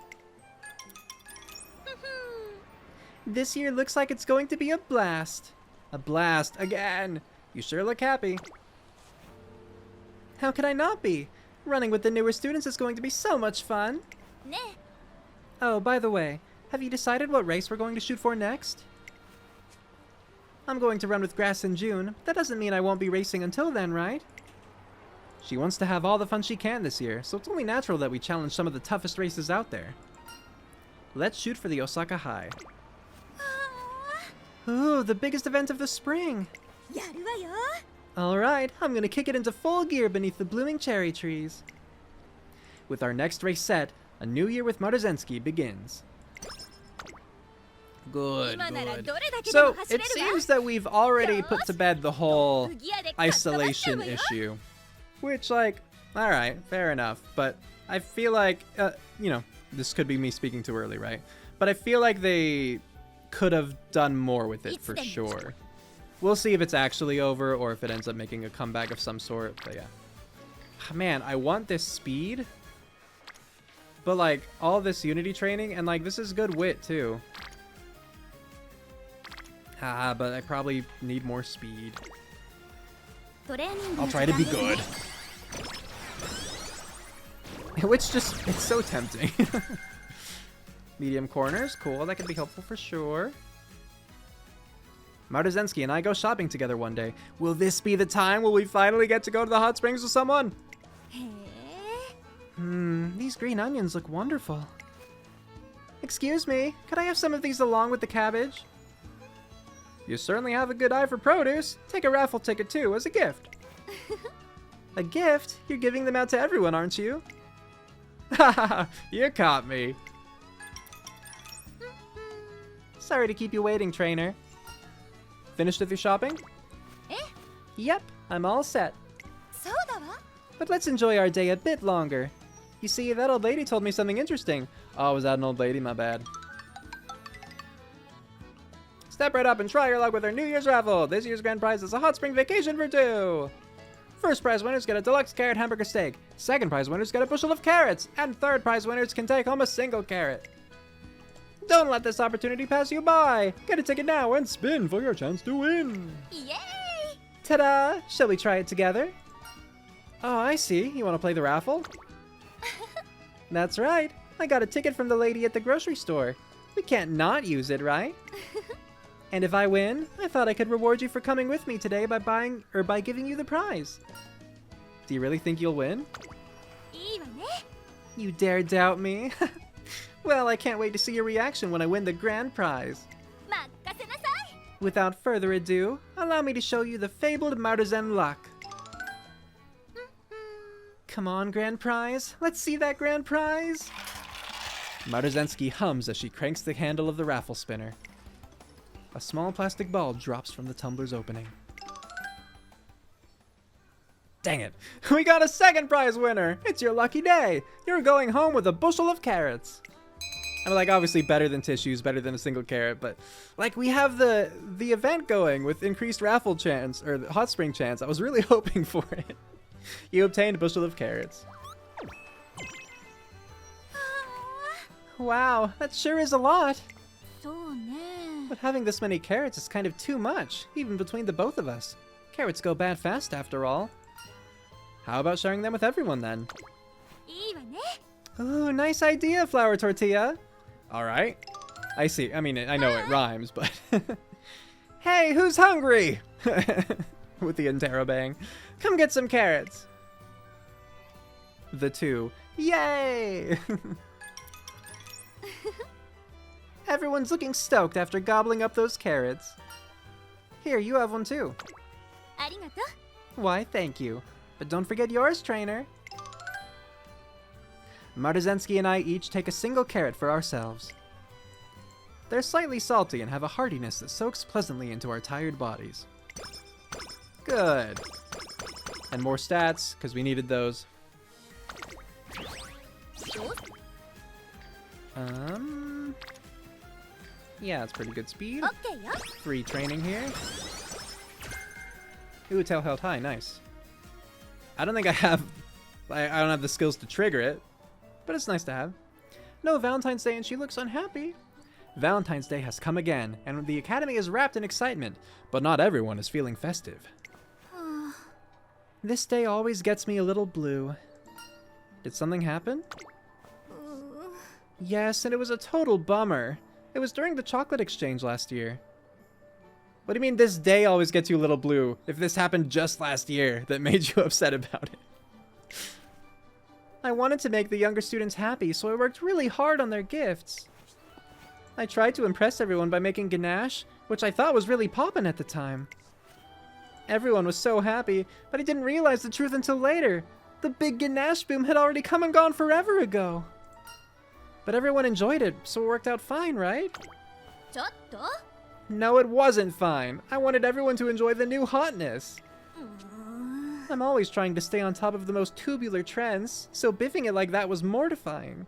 This year looks like it's going to be a blast. A blast again. You sure look happy. How could I not be? Running with the newer students is going to be so much fun. Oh, by the way, have you decided what race we're going to shoot for next? I'm going to run with Grass in June. That doesn't mean I won't be racing until then, right? She wants to have all the fun she can this year, so it's only natural that we challenge some of the toughest races out there. Let's shoot for the Osaka Hai. Ooh, the biggest event of the spring! Alright, I'm gonna kick it into full gear beneath the blooming cherry trees. With our next race set, a new year with Maruzensky begins. Good. So, it seems that we've already put to bed the whole isolation issue. Which, like, alright, fair enough. But I feel like, you know, this could be me speaking too early, right? But I feel like they could have done more with it for sure. We'll see if it's actually over or if it ends up making a comeback of some sort, but yeah. Man, I want this speed. But like, all this unity training, and like, this is good wit too. But I probably need more speed. I'll try to be good. Which just, it's so tempting. Medium corners, cool, that could be helpful for sure. Maruzensky and I go shopping together one day. Will this be the time? Will we finally get to go to the hot springs with someone? These green onions look wonderful. Excuse me, could I have some of these along with the cabbage? You certainly have a good eye for produce. Take a raffle ticket too, as a gift. A gift? You're giving them out to everyone, aren't you? Haha, you caught me. Sorry to keep you waiting, trainer. Finished with your shopping? Yep, I'm all set. But let's enjoy our day a bit longer. You see, that old lady told me something interesting. Oh, was that an old lady? My bad. Step right up and try your luck with our New Year's raffle. This year's grand prize is a hot spring vacation for 2. First prize winners get a deluxe carrot hamburger steak. Second prize winners get a bushel of carrots. And third prize winners can take home a single carrot. Don't let this opportunity pass you by. Get a ticket now and spin for your chance to win. Yay! Ta-da! Shall we try it together? Oh, I see. You want to play the raffle? That's right. I got a ticket from the lady at the grocery store. We can't not use it, right? And if I win, I thought I could reward you for coming with me today by giving you the prize. Do you really think you'll win? You dare doubt me? Well, I can't wait to see your reaction when I win the grand prize. Without further ado, allow me to show you the fabled Maruzen luck. Come on, grand prize. Let's see that grand prize. Maruzensky hums as she cranks the handle of the raffle spinner. A small plastic ball drops from the tumbler's opening. Dang it! We got a second prize winner! It's your lucky day! You're going home with a bushel of carrots! I'm like, obviously better than tissues, better than a single carrot, but like we have the event going with increased raffle chance, or the hot spring chance. I was really hoping for it. You obtained a bushel of carrots. Wow, that sure is a lot. But having this many carrots is kind of too much, even between the both of us. Carrots go bad fast after all. How about sharing them with everyone then? Ooh, nice idea, flour tortilla. Alright. I see. I mean, I know it rhymes, but... Hey, who's hungry? With the interrobang. Come get some carrots. The 2. Yay! Everyone's looking stoked after gobbling up those carrots. Here, you have one too. Why, thank you. But don't forget yours, trainer. Maruzensky and I each take a single carrot for ourselves. They're slightly salty and have a heartiness that soaks pleasantly into our tired bodies. Good. And more stats, because we needed those. Yeah, it's pretty good speed. 3 training here. Ooh, tail held high, nice. I don't think I don't have the skills to trigger it, but it's nice to have. No Valentine's Day and she looks unhappy. Valentine's Day has come again, and the Academy is wrapped in excitement, but not everyone is feeling festive. This day always gets me a little blue. Did something happen? Yes, and it was a total bummer. It was during the chocolate exchange last year. What do you mean this day always gets you a little blue, if this happened just last year that made you upset about it? I wanted to make the younger students happy, so I worked really hard on their gifts. I tried to impress everyone by making ganache, which I thought was really poppin' at the time. Everyone was so happy, but I didn't realize the truth until later. The big ganache boom had already come and gone forever ago. But everyone enjoyed it, so it worked out fine, right? No, it wasn't fine. I wanted everyone to enjoy the new hotness. I'm always trying to stay on top of the most tubular trends, so biffing it like that was mortifying.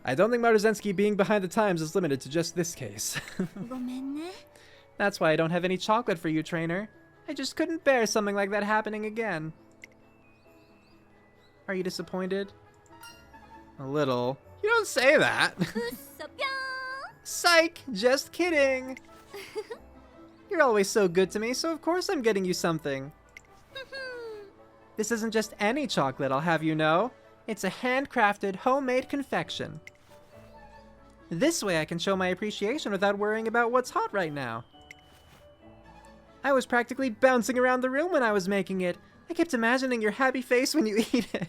I don't think Maruzensky being behind the times is limited to just this case. That's why I don't have any chocolate for you, trainer. I just couldn't bear something like that happening again. Are you disappointed? A little. You don't say that! Psych! Just kidding! You're always so good to me, so of course I'm getting you something. This isn't just any chocolate, I'll have you know. It's a handcrafted, homemade confection. This way I can show my appreciation without worrying about what's hot right now. I was practically bouncing around the room when I was making it. I kept imagining your happy face when you eat it.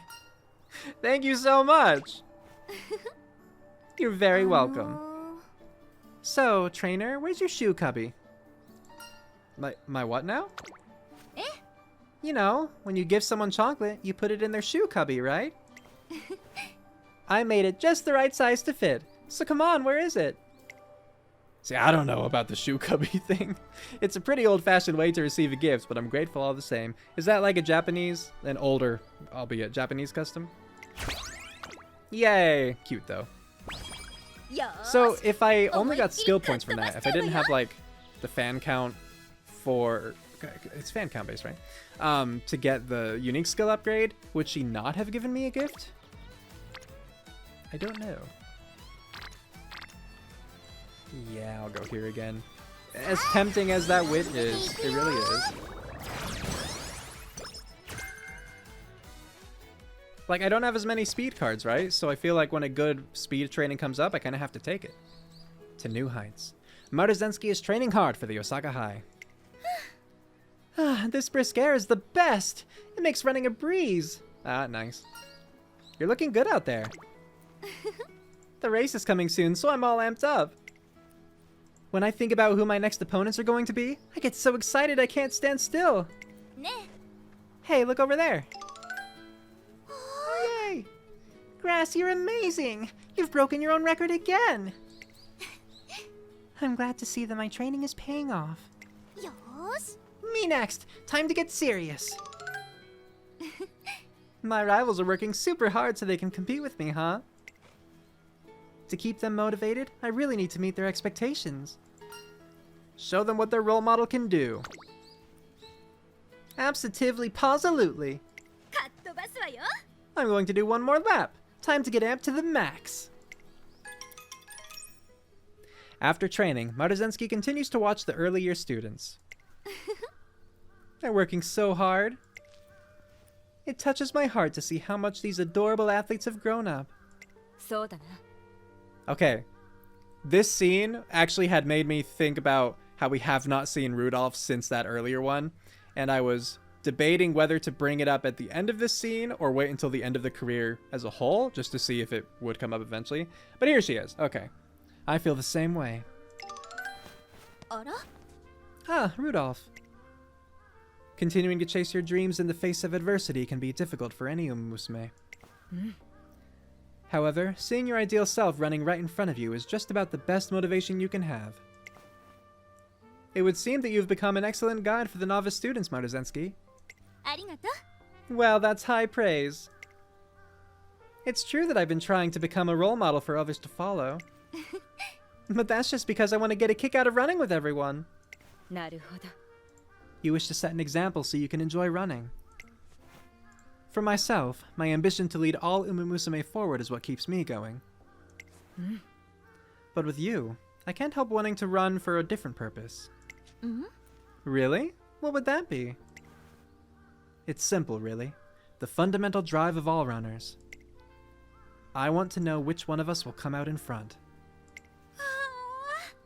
Thank you so much! You're very welcome. So, trainer, where's your shoe cubby? My what now? You know, when you give someone chocolate, you put it in their shoe cubby, right? I made it just the right size to fit. So come on, where is it? See, I don't know about the shoe cubby thing. It's a pretty old-fashioned way to receive a gift, but I'm grateful all the same. Is that like a Japanese, an older, albeit Japanese custom? Yay! Cute though. So if I only got skill points from that, if I didn't have like the fan count for, it's fan count based, right? To get the unique skill upgrade, would she not have given me a gift? I don't know. Yeah, I'll go here again. As tempting as that wit is, it really is. Like, I don't have as many speed cards, right? So I feel like when a good speed training comes up, I kind of have to take it. To new heights. Maruzensky is training hard for the Osaka Hai. This brisk air is the best! It makes running a breeze! Ah, nice. You're looking good out there. The race is coming soon, so I'm all amped up. When I think about who my next opponents are going to be, I get so excited I can't stand still. Hey, look over there. Oh, yay! Grass, you're amazing! You've broken your own record again! I'm glad to see that my training is paying off. Me next! Time to get serious! My rivals are working super hard so they can compete with me, huh? To keep them motivated, I really need to meet their expectations. Show them what their role model can do. Absolutely, positively. I'm going to do one more lap. Time to get amped to the max. After training, Maruzensky continues to watch the early year students. They're working so hard. It touches my heart to see how much these adorable athletes have grown up. Okay, this scene actually had made me think about how we have not seen Rudolph since that earlier one, and I was debating whether to bring it up at the end of this scene or wait until the end of the career as a whole, just to see if it would come up eventually. But here she is. Okay. I feel the same way. Ah, Rudolph. Continuing to chase your dreams in the face of adversity can be difficult for any Umamusume. However, seeing your ideal self running right in front of you is just about the best motivation you can have. It would seem that you've become an excellent guide for the novice students, Maruzensky. Well, that's high praise. It's true that I've been trying to become a role model for others to follow. But that's just because I want to get a kick out of running with everyone. You wish to set an example so you can enjoy running. For myself, my ambition to lead all Umamusume forward is what keeps me going. But with you, I can't help wanting to run for a different purpose. Really? What would that be? It's simple, really. The fundamental drive of all runners. I want to know which one of us will come out in front.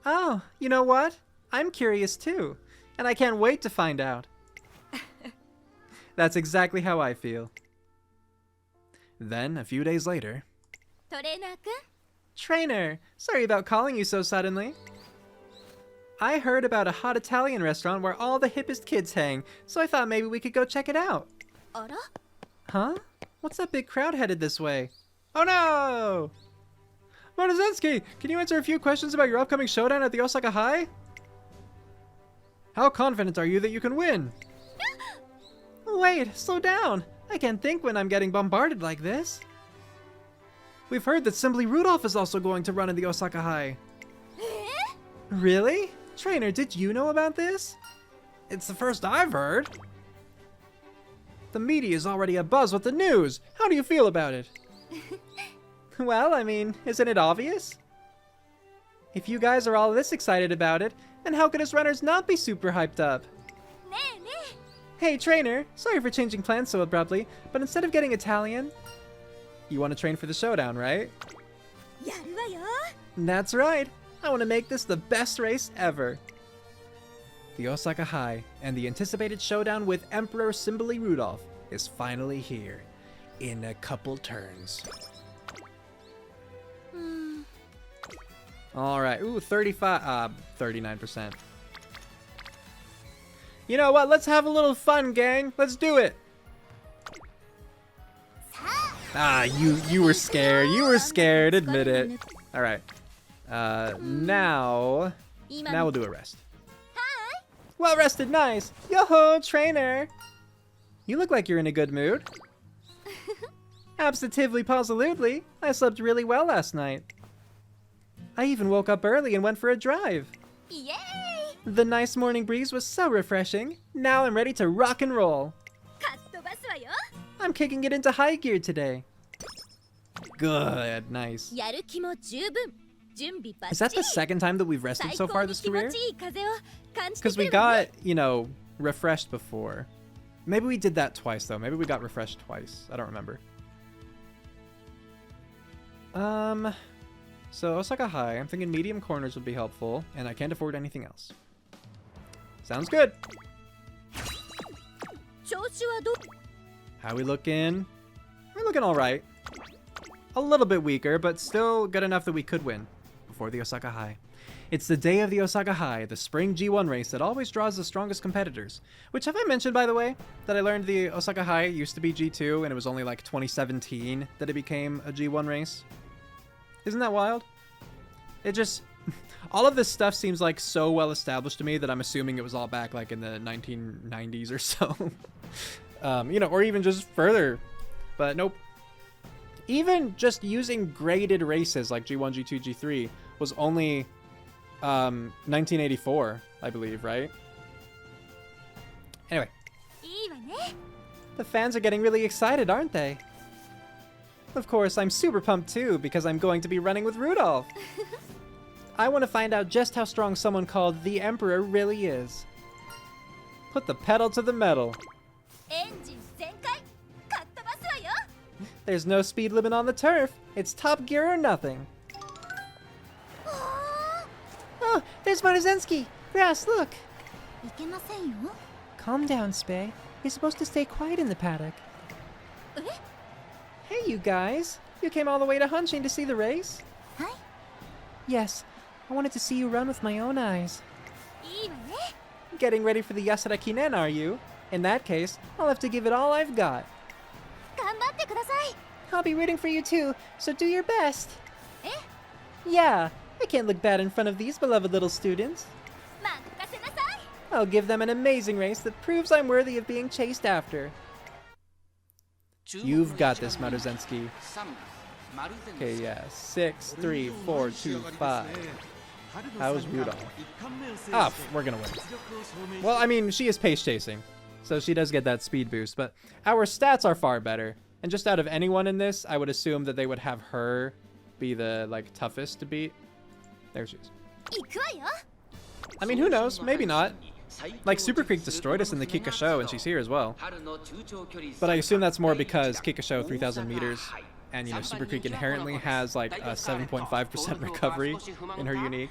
Oh, you know what? I'm curious too, and I can't wait to find out. That's exactly how I feel. Then, a few days later... Trainer! Sorry about calling you so suddenly. I heard about a hot Italian restaurant where all the hippest kids hang, so I thought maybe we could go check it out. Huh? What's that big crowd headed this way? Oh no! Maruzensky, can you answer a few questions about your upcoming showdown at the Osaka Hai? How confident are you that you can win? Wait, slow down. I can't think when I'm getting bombarded like this. We've heard that Simply Rudolph is also going to run in the Osaka Hai. Really? Trainer, did you know about this? It's the first I've heard. The media is already abuzz with the news. How do you feel about it? Well, I mean, isn't it obvious? If you guys are all this excited about it, then how could us runners not be super hyped up? Hey, trainer, sorry for changing plans so abruptly, but instead of getting Italian, you want to train for the showdown, right? That's right. I want to make this the best race ever. The Osaka Hai and the anticipated showdown with Emperor Simply Rudolph is finally here, in a couple turns. Alright, ooh, 39%. You know what, let's have a little fun, gang. Let's do it. Ah, you were scared. You were scared, admit it. Alright. Now we'll do a rest. Well rested, nice. Yo-ho, trainer. You look like you're in a good mood. Absolutely positively. I slept really well last night. I even woke up early and went for a drive. Yay! The nice morning breeze was so refreshing. Now I'm ready to rock and roll. かっ飛ばすわよ。 I'm kicking it into high gear today. Good, nice. やる気も十分。準備バッ Is チ that the リ。 second time that we've rested so 最高 far に this 気持 career? ちいい風を感じて Because く we るわね。 got, you know, refreshed before. Maybe we did that twice though. Maybe we got refreshed twice. I don't remember. So Osaka Hai, I'm thinking medium corners would be helpful, and I can't afford anything else. Sounds good. 調子はどう？ How we looking? We're looking alright. A little bit weaker, but still good enough that we could win before the Osaka Hai. It's the day of the Osaka Hai, the spring G1 race that always draws the strongest competitors. Which, have I mentioned, by the way, that I learned the Osaka Hai used to be G2, and it was only like 2017 that it became a G1 race? Isn't that wild? It just... all of this stuff seems like so well established to me that I'm assuming it was all back like in the 1990s or so. You know, or even just further. But nope. Even just using graded races like G1, G2, G3 was only 1984, I believe, right? Anyway. いいわね。 The fans are getting really excited, aren't they? Of course, I'm super pumped too because I'm going to be running with Rudolph. I want to find out just how strong someone called the Emperor really is. Put the pedal to the metal. エンジン全開。かっ飛ばすわよ。 There's no speed limit on the turf. It's top gear or nothing. Oh, there's Maruzensky. Grass, look. いけませんよ。 Calm down, Spay. You're supposed to stay quiet in the paddock. え？ Hey, you guys. You came all the way to Hunching to see the race? はい。 Yes. I wanted to see you run with my own eyes. いいわね。 Getting ready for the Yasuda Kinen, are you? In that case, I'll have to give it all I've got. 頑張ってください。 I'll be rooting for you too, so do your best. え？ Yeah, I can't look bad in front of these beloved little students. 任せなさい。 I'll give them an amazing race that proves I'm worthy of being chased after. You've got this, Maruzensky. Okay, yeah. 6, 3, 4, 2, 5. How's Rudolph? Ah, we're gonna win. Well, I mean, she is pace chasing, so she does get that speed boost, but our stats are far better. And just out of anyone in this, I would assume that they would have her be the, like, toughest to beat. There she is. 行くわよ。 I mean, who knows? Maybe not. Like, Super Creek destroyed us in the Kikuka Sho, and she's here as well. But I assume that's more because Kikuka Sho 3,000 meters, and, you know, Super Creek inherently has, like, a 7.5% recovery in her unique.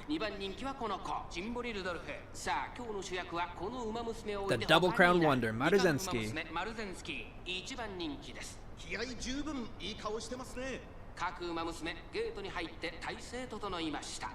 The Double Crown Wonder, Maruzensky. 気合十分いい顔してますね。各馬娘ゲートに入って体勢整いました。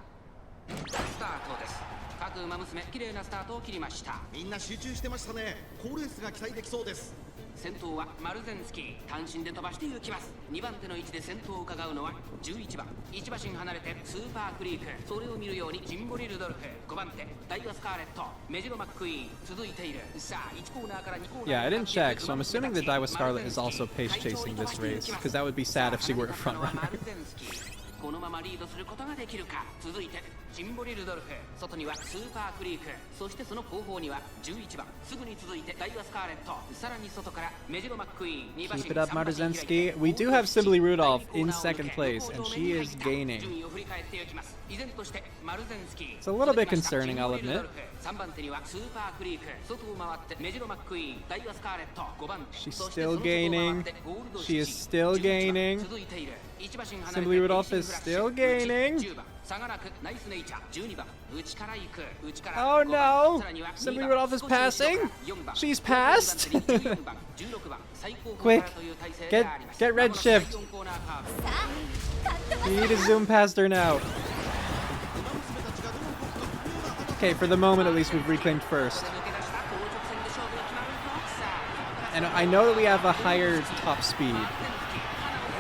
スタートです。各馬娘綺麗なスタートを切りました。みんな集中してましたね。好レースが期待できそうです。先頭はマルゼンスキー、単身で飛ばして行きます。2番手の位置で先頭を伺うのは11番、1馬身離れてスーパークリーク、それを見るようにジンボリルドルフ、5番手ダイワスカーレット、メジロマックイーン続いている。さあ1コーナーから2コーナー。 Yeah, I didn't check, so I'm assuming that Daiwa Scarlet is also pace chasing this race, because that would be sad if she were a front runner. このままリードすることができるか。続いてジンボリルドルフ、外にはスーパークリーク、そしてその後方には11番、すぐに続いてダイワスカーレット、さらに外からメジロマックイーン、2馬身 Keep it up, Maruzensky. We do have Simply Rudolph in second place, and she is gaining. It's a little bit concerning, I'll admit. She's still gaining. She is still gaining. Simply Rudolph is still gaining. Oh no! Simply Rudolph is passing? She's passed? Quick! Get red shift! We need to zoom past her now. Okay, for the moment at least we've reclaimed first. And I know that we have a higher top speed.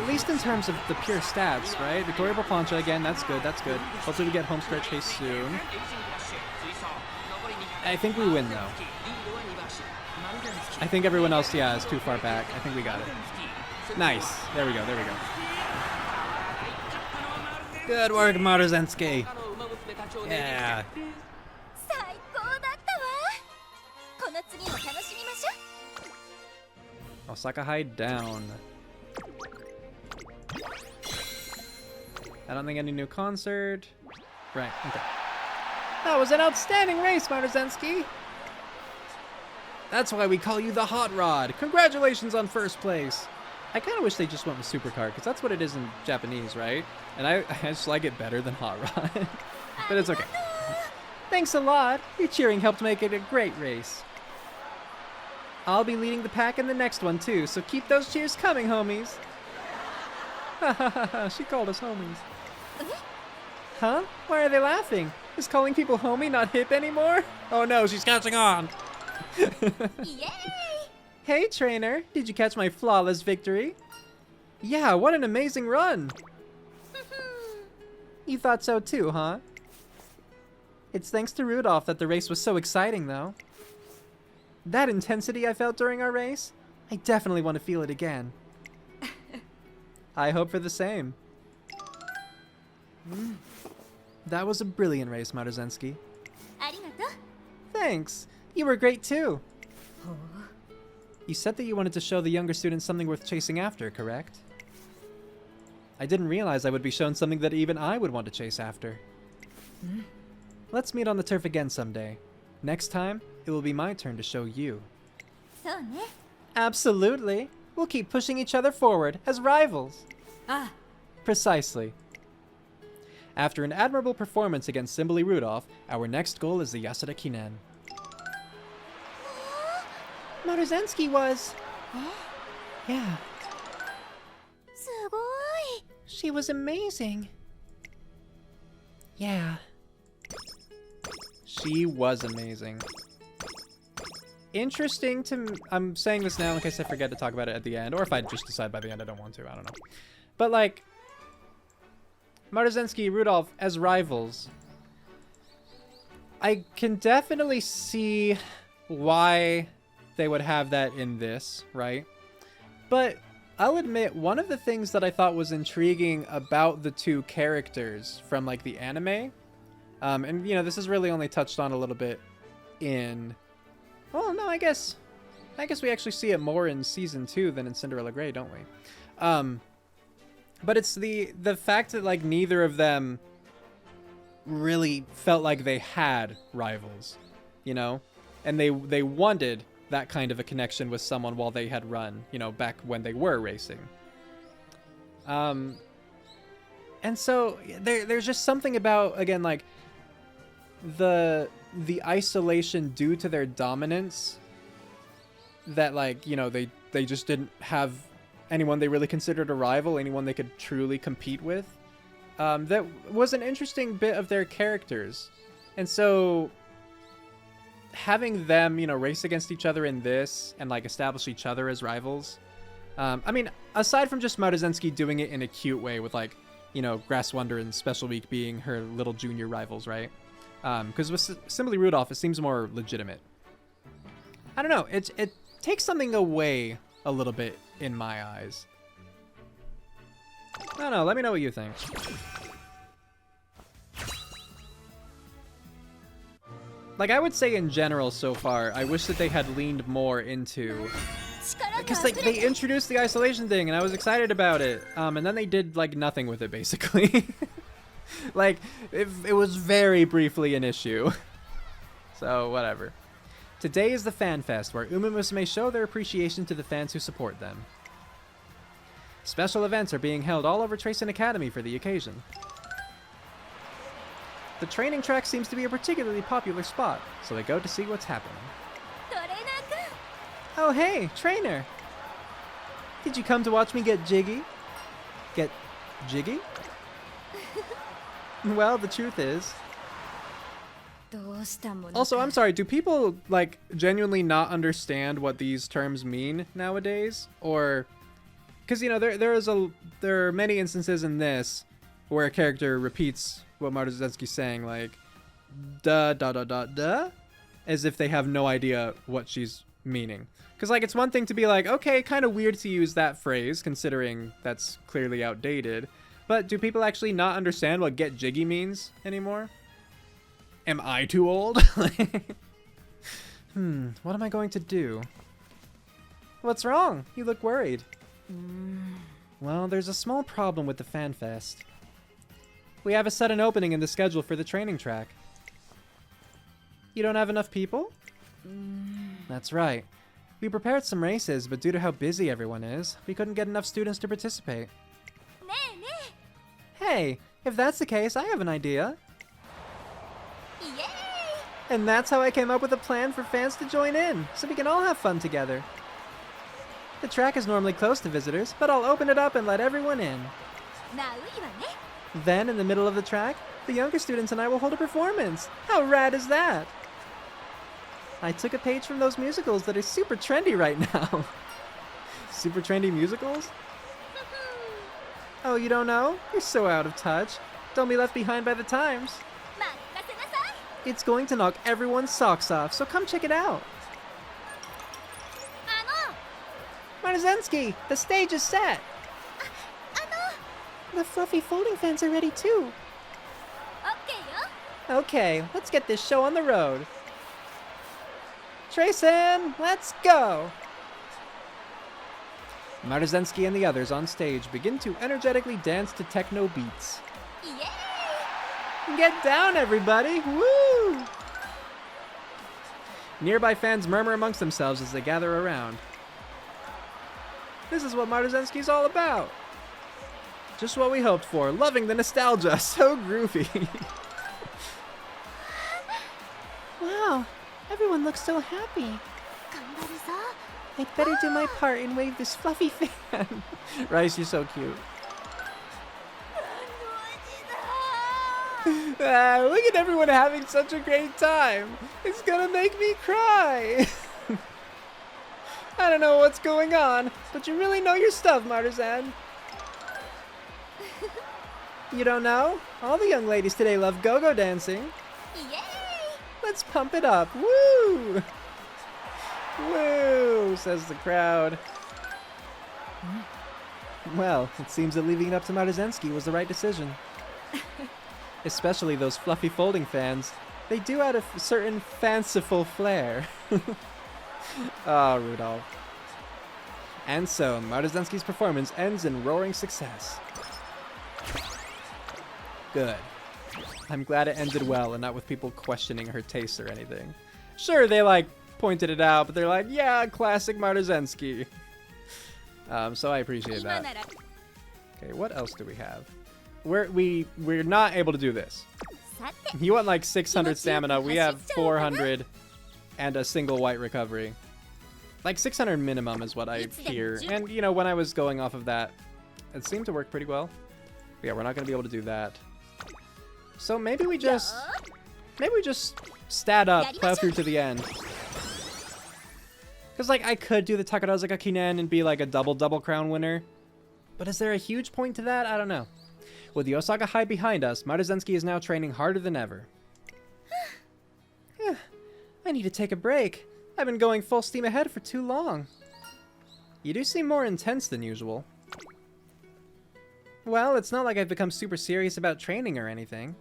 At least in terms of the pure stats, right? Victoria Plancha again, that's good, that's good. Hopefully we get home stretch haste soon. I think we win though. I think everyone else, yeah, is too far back. I think we got it. Nice. There we go, there we go. Good work, Maruzensky. Yeah. 最高だったわ。この次も楽しみましょう。 Osaka Hai down. I don't think any new concert. Right, okay. That was an outstanding race, Maruzensky. That's why we call you the Hot Rod. Congratulations on first place. I kind of wish they just went with Supercar, because that's what it is in Japanese, right? And I just like it better than Hot Rod. But it's okay. Thanks a lot. Your cheering helped make it a great race. I'll be leading the pack in the next one, too, so keep those cheers coming, homies. Ha ha ha ha, she called us homies. Huh? Why are they laughing? Is calling people homie not hip anymore? Oh no, she's catching on. Yay! Hey, trainer. Did you catch my flawless victory? Yeah, what an amazing run. You thought so too, huh? It's thanks to Rudolph that the race was so exciting, though. That intensity I felt during our race, I definitely want to feel it again. I hope for the same. That was a brilliant race, Maruzensky. ありがとう。 Thanks. You were great too. You said that you wanted to show the younger students something worth chasing after, correct? I didn't realize I would be shown something that even I would want to chase after. Let's meet on the turf again someday. Next time, it will be my turn to show you. そうね。 Absolutely. We'll keep pushing each other forward as rivals. あ Precisely. After an admirable performance against Simboli Rudolph, our next goal is the Yasuda Kinen. Maruzensky was... Yeah. すごい。 She was amazing. Yeah. She was amazing. Interesting to... I'm saying this now in case I forget to talk about it at the end, or if I just decide by the end I don't want to, I don't know. But like... Maruzensky, Rudolph as rivals. I can definitely see why they would have that in this, right? But I'll admit, one of the things that I thought was intriguing about the two characters from like the anime, and you know, this is really only touched on a little bit in, well, no, I guess we actually see it more in season 2 than in Cinderella Grey, don't we? But it's the fact that like neither of them really felt like they had rivals, you know? And they wanted that kind of a connection with someone while they had run, you know, back when they were racing. And so there's just something about, again, like the isolation due to their dominance that, like, you know, they just didn't have anyone they really considered a rival, anyone they could truly compete with. That was an interesting bit of their characters. And so having them, you know, race against each other in this and like establish each other as rivals. I mean, aside from just Maruzensky doing it in a cute way with like, you know, Grass Wonder and Special Week being her little junior rivals, right? Because with Simboli Rudolph, it seems more legitimate. I don't know. It takes something away a little bit in my eyes. I don't know. Let me know what you think. Like, I would say in general so far, I wish that they had leaned more into... Because, like, they introduced the isolation thing, and I was excited about it. And then they did, like, nothing with it, basically. Like, it was very briefly an issue. So, whatever. Today is the Fan Fest, where Umamusume show their appreciation to the fans who support them. Special events are being held all over Tracing Academy for the occasion. The training track seems to be a particularly popular spot, so they go to see what's happening. Oh hey, trainer! Did you come to watch me get jiggy? Get jiggy? Well, the truth is... Also, I'm sorry, do people, like, genuinely not understand what these terms mean nowadays? Or... Because, you know, there are many instances in this where a character repeats what Maruzensky's saying, like, duh, duh, duh, duh, duh, as if they have no idea what she's meaning. Because, like, it's one thing to be like, okay, kind of weird to use that phrase, considering that's clearly outdated. But do people actually not understand what get jiggy means anymore? Am I too old? What am I going to do? What's wrong? You look worried. Well, there's a small problem with the fan fest. We have a sudden opening in the schedule for the training track. You don't have enough people? That's right. We prepared some races, but due to how busy everyone is, we couldn't get enough students to participate. Hey, if that's the case, I have an idea. Yay! And that's how I came up with a plan for fans to join in, so we can all have fun together. The track is normally closed to visitors, but I'll open it up and let everyone in. Then, in the middle of the track, the younger students and I will hold a performance. How rad is that? I took a page from those musicals that are super trendy right now. Super trendy musicals? Oh, you don't know? You're so out of touch. Don't be left behind by the times. It's going to knock everyone's socks off, so come check it out. Maruzensky, the stage is set. The fluffy folding fans are ready too. Okay, let's get this show on the road. Trayson, let's go! Maruzensky and the others on stage begin to energetically dance to techno beats. Yay! Get down, everybody! Woo! Nearby fans murmur amongst themselves as they gather around. This is what Maruzensky's all about. Just what we hoped for. Loving the nostalgia. So groovy. Wow, everyone looks so happy. I'd better do my part and wave this fluffy fan. Rice, you're so cute. Look at everyone having such a great time. It's gonna make me cry. I don't know what's going on, but you really know your stuff, Maruzan. You don't know? All the young ladies today love go-go dancing. Yay! Let's pump it up. Woo! Woo, says the crowd. Well, it seems that leaving it up to Maruzensky was the right decision. Especially those fluffy folding fans. They do add a certain fanciful flair. Oh, Rudolph. And so, Maruzensky's performance ends in roaring success. Good. I'm glad it ended well and not with people questioning her taste or anything. Sure, they like pointed it out, but they're like, yeah, classic Maruzensky. So I appreciate that. Okay, what else do we have? We're not able to do this. You want like 600 stamina. We have 400 and a single white recovery. Like 600 minimum is what I hear. And you know, when I was going off of that, it seemed to work pretty well. But yeah, we're not gonna be able to do that. So maybe we just stat up, plow through to the end. Because like I could do the Takarazuka Kinen and be like a double crown winner. But is there a huge point to that? I don't know. With the Osaka Hai behind us, Maruzensky is now training harder than ever. I need to take a break. I've been going full steam ahead for too long. You do seem more intense than usual. Well, it's not like I've become super serious about training or anything.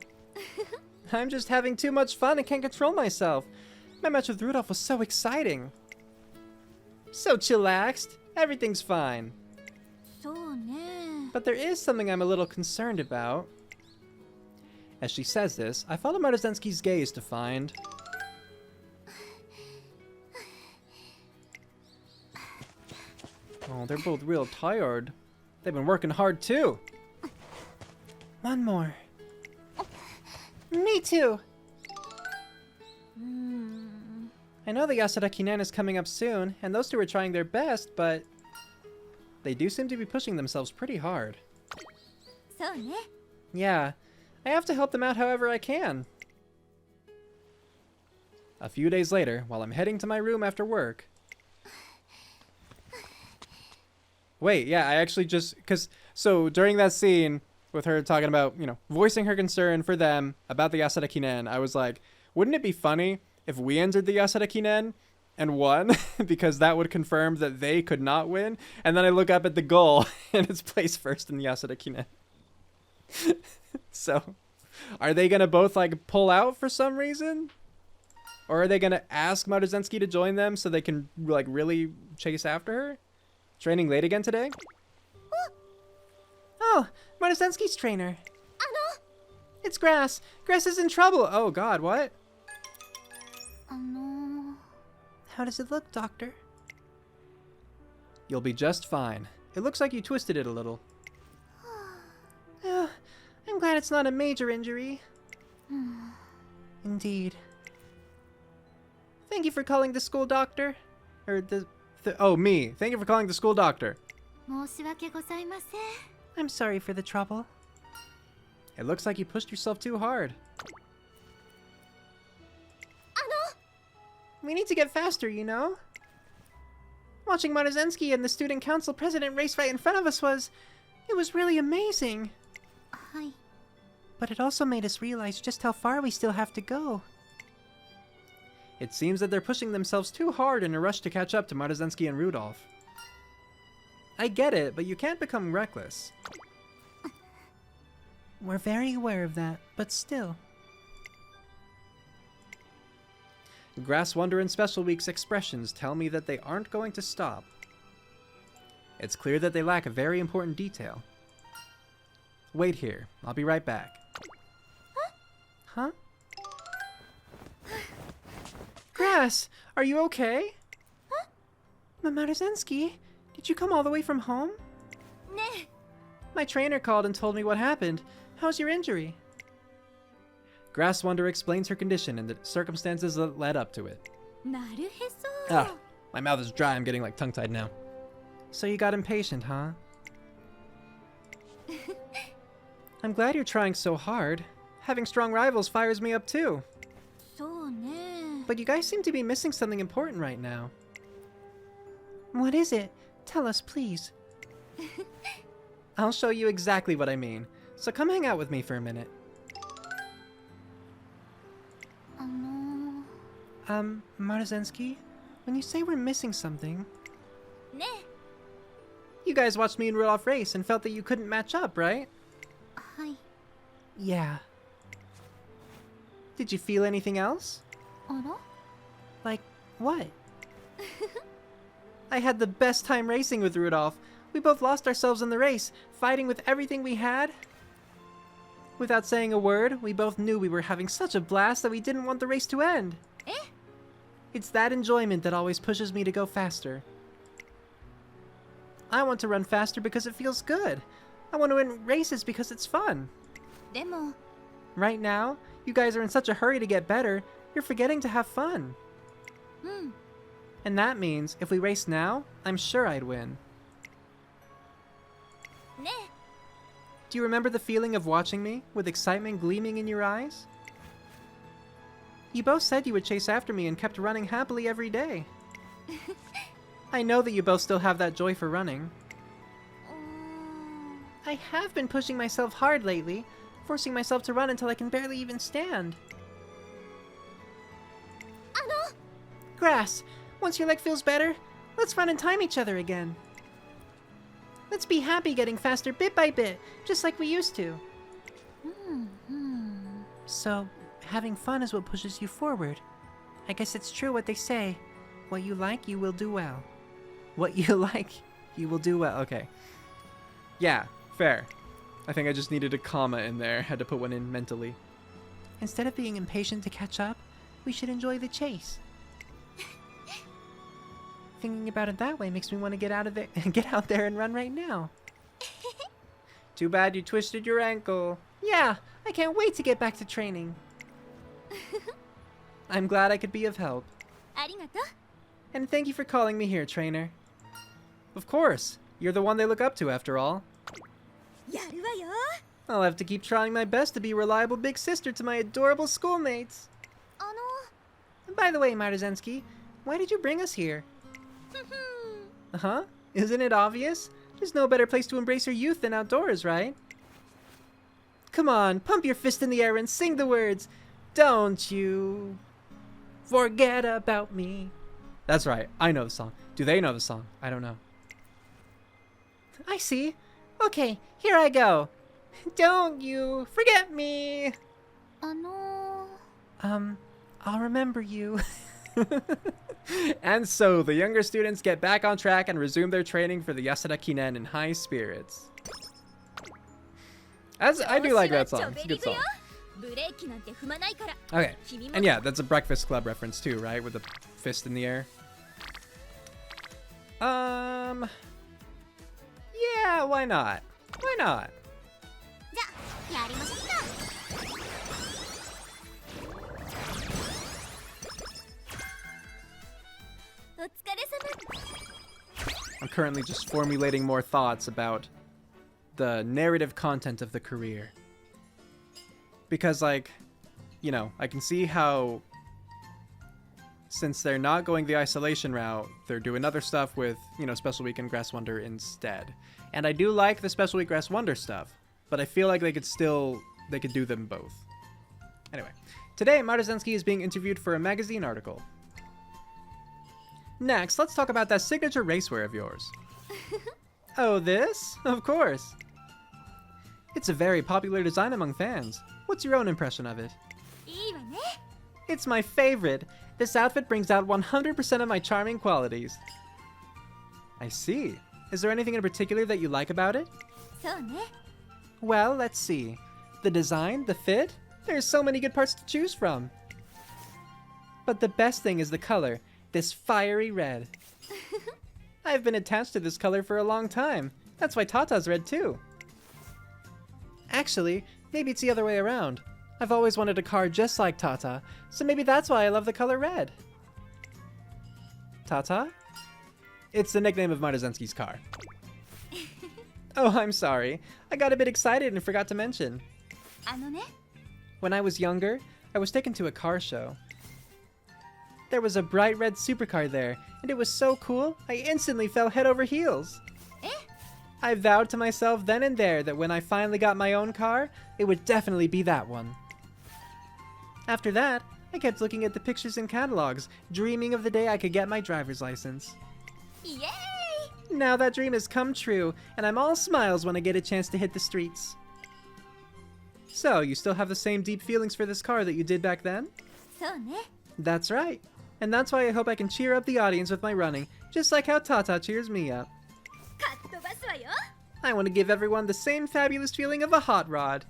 I'm just having too much fun and can't control myself. My match with Rudolph was so exciting. So chillaxed. Everything's fine. But there is something I'm a little concerned about. As she says this, I follow Maruzensky's gaze to find... Oh, they're both real tired. They've been working hard too. One more. Me too. I know the Yasuda Kinen is coming up soon, and those two are trying their best, but they do seem to be pushing themselves pretty hard. Yeah, I have to help them out however I can. A few days later, while I'm heading to my room after work. Wait, yeah, I actually just, so during that scene with her talking about, you know, voicing her concern for them about the Yasuda Kinen, I was like, wouldn't it be funny if we entered the Yasuda Kinen and won because that would confirm that they could not win. And then I look up at the goal and it's placed first in Yasuda Kinen. So, are they gonna both like pull out for some reason? Or are they gonna ask Maruzensky to join them so they can like really chase after her? Training late again today? Oh, Maruzensky's trainer. It's Grass. Grass is in trouble. Oh god, what? How does it look, Doctor? You'll be just fine. It looks like you twisted it a little. I'm glad it's not a major injury. Indeed. Thank you for calling the school doctor. Or oh, me. Thank you for calling the school doctor. I'm sorry for the trouble. It looks like you pushed yourself too hard. We need to get faster, you know? Watching Maruzensky and the student council president race right in front of us it was really amazing. But it also made us realize just how far we still have to go. It seems that they're pushing themselves too hard in a rush to catch up to Maruzensky and Rudolph. I get it, but you can't become reckless. We're very aware of that, but still. Grass Wonder and Special Week's expressions tell me that they aren't going to stop. It's clear that they lack a very important detail. Wait here. I'll be right back. Huh? Grass, are you okay? Huh? Maruzensky, did you come all the way from home? My trainer called and told me what happened. How's your injury? Grass Wonder explains her condition and the circumstances that led up to it. Ah, my mouth is dry. I'm getting like tongue-tied now. So you got impatient, huh? I'm glad you're trying so hard. Having strong rivals fires me up too. But you guys seem to be missing something important right now. What is it? Tell us, please. I'll show you exactly what I mean. So come hang out with me for a minute. Maruzensky, when you say we're missing something... You guys watched me and Rudolph race and felt that you couldn't match up, right? Yeah. Did you feel anything else? Like, what? I had the best time racing with Rudolph. We both lost ourselves in the race, fighting with everything we had. Without saying a word, we both knew we were having such a blast that we didn't want the race to end. It's that enjoyment that always pushes me to go faster. I want to run faster because it feels good. I want to win races because it's fun. Right now, you guys are in such a hurry to get better, you're forgetting to have fun. And that means, if we race now, I'm sure I'd win. Do you remember the feeling of watching me, with excitement gleaming in your eyes? You both said you would chase after me and kept running happily every day. I know that you both still have that joy for running. I have been pushing myself hard lately, forcing myself to run until I can barely even stand. Grass, once your leg feels better, let's run and time each other again. Let's be happy getting faster bit by bit, just like we used to. So, having fun is what pushes you forward. I guess it's true what they say. What you like, you will do well. What you like, you will do well. Okay. Yeah, fair. I think I just needed a comma in there. Had to put one in mentally. Instead of being impatient to catch up, we should enjoy the chase. Thinking about it that way makes me want to get out there and run right now. Too bad you twisted your ankle. Yeah, I can't wait to get back to training. I'm glad I could be of help. And thank you for calling me here, trainer. Of course. You're the one they look up to, after all. I'll have to keep trying my best to be a reliable big sister to my adorable schoolmates. By the way, Maruzensky, why did you bring us here? Uh-huh. Isn't it obvious? There's no better place to embrace your youth than outdoors, right? Come on, pump your fist in the air and sing the words. Don't you forget about me. That's right. I know the song. Do they know the song? I don't know. I see. Okay, here I go. Don't you forget me. I'll remember you. And so the younger students get back on track and resume their training for the Yasuda Kinen in high spirits. I do like that song. It's a good song. Okay, and yeah, that's a Breakfast Club reference too, right? With the fist in the air. Yeah, why not? Why not? I'm currently just formulating more thoughts about the narrative content of the career. Because, like, you know, I can see how, since they're not going the isolation route, they're doing other stuff with, you know, Special Week and Grass Wonder instead. And I do like the Special Week Grass Wonder stuff, but I feel like they could do them both. Anyway, today Maruzensky is being interviewed for a magazine article. Next, let's talk about that signature racewear of yours. Oh, this? Of course. It's a very popular design among fans. What's your own impression of it? It's my favorite. This outfit brings out 100% of my charming qualities. I see. Is there anything in particular that you like about it? Well, let's see. The design, the fit, there's so many good parts to choose from. But the best thing is the color. This fiery red. I've been attached to this color for a long time. That's why Tata's red too. Actually, maybe it's the other way around. I've always wanted a car just like Tata, so maybe that's why I love the color red. Tata? It's the nickname of Maruzensky's car. Oh, I'm sorry. I got a bit excited and forgot to mention. When I was younger, I was taken to a car show. There was a bright red supercar there, and it was so cool, I instantly fell head over heels. I vowed to myself then and there that when I finally got my own car, it would definitely be that one. After that, I kept looking at the pictures and catalogs, dreaming of the day I could get my driver's license. Yay! Now that dream has come true, and I'm all smiles when I get a chance to hit the streets. So, you still have the same deep feelings for this car that you did back then? That's right. And that's why I hope I can cheer up the audience with my running, just like how Tata cheers me up. I want to give everyone the same fabulous feeling of a hot rod.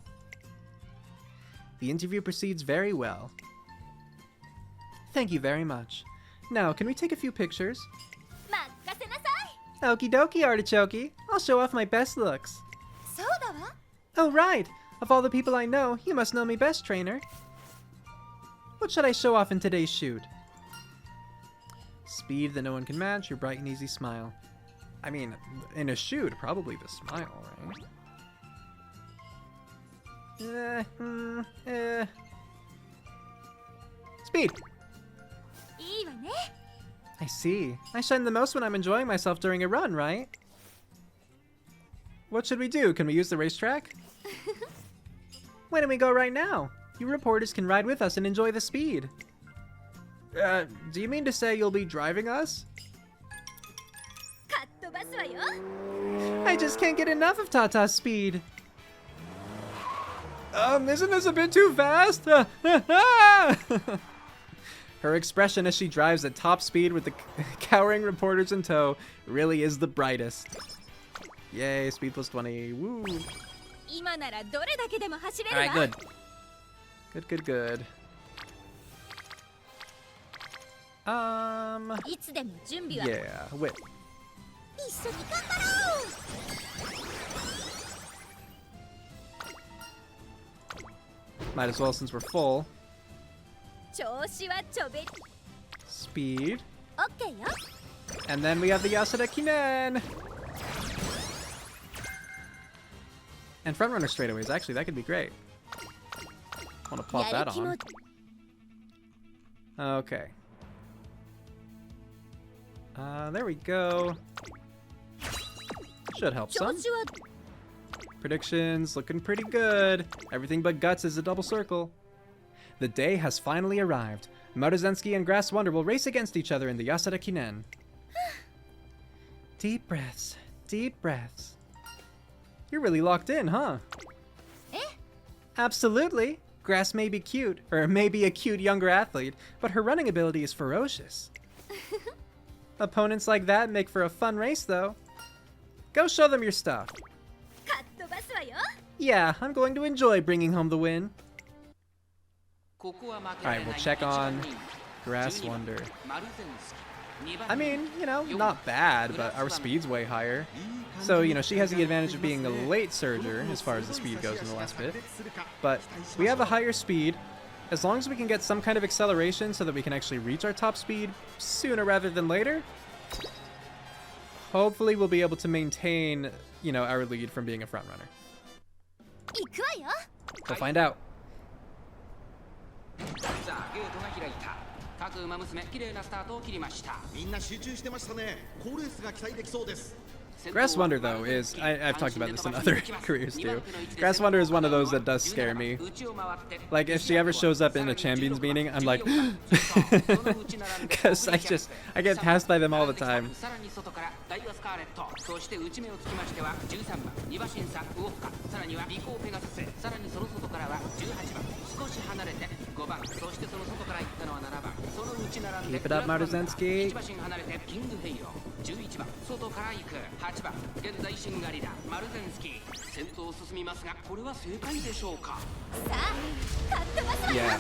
The interview proceeds very well. Thank you very much. Now, can we take a few pictures? Okie dokie, Artichoke. I'll show off my best looks. Oh, right. Of all the people I know, you must know me best, trainer. What should I show off in today's shoot? Speed that no one can match, your bright and easy smile. I mean, in a shoot, probably the smile, right? Speed! I see. I shine the most when I'm enjoying myself during a run, right? What should we do? Can we use the racetrack? Why don't we go right now? You reporters can ride with us and enjoy the speed. Do you mean to say you'll be driving us? I just can't get enough of Tata's speed. Isn't this a bit too fast? Her expression as she drives at top speed with the cowering reporters in tow really is the brightest. Yay, speed plus 20. Woo. Alright, good. Good. Yeah, wait. Might as well since we're full. Speed. And then we have the Yasuda Kinen. And front runner straightaways, actually, that could be great. I want to plop that on. Okay. There we go. Should help some. Predictions looking pretty good. Everything but guts is a double circle. The day has finally arrived. Maruzensky and Grass Wonder will race against each other in the Yasuda Kinen. Deep breaths. Deep breaths. You're really locked in, huh? Eh? Absolutely. Grass may be cute, or may be a cute younger athlete, but her running ability is ferocious. Opponents like that make for a fun race, though. Go show them your stuff. かっ飛ばすわよ。 Yeah, I'm going to enjoy bringing home the win. Alright, we'll check on Grass Wonder. I mean, you know, not bad, but our speed's way higher. So, you know, she has the advantage of being a late surger as far as the speed goes in the last bit. But we have a higher speed. As long as we can get some kind of acceleration so that we can actually reach our top speed sooner rather than later, hopefully we'll be able to maintain, you know, our lead from being a front runner. 行くわよ。 We'll find out. さあゲートが開いた。各馬娘綺麗なスタートを切りました。みんな集中してましたね。好レースが期待できそうです。 Grass Wonder, though, is... I've talked about this in other careers, too. Grass Wonder is one of those that does scare me. Like, if she ever shows up in a Champions meeting, I'm like... Because I get passed by them all the time. Keep it up, Maruzensky. 11番外から行く8番現在シンガリラマルゼンスキー先頭を進みますがこれは正解でしょうか Yeah,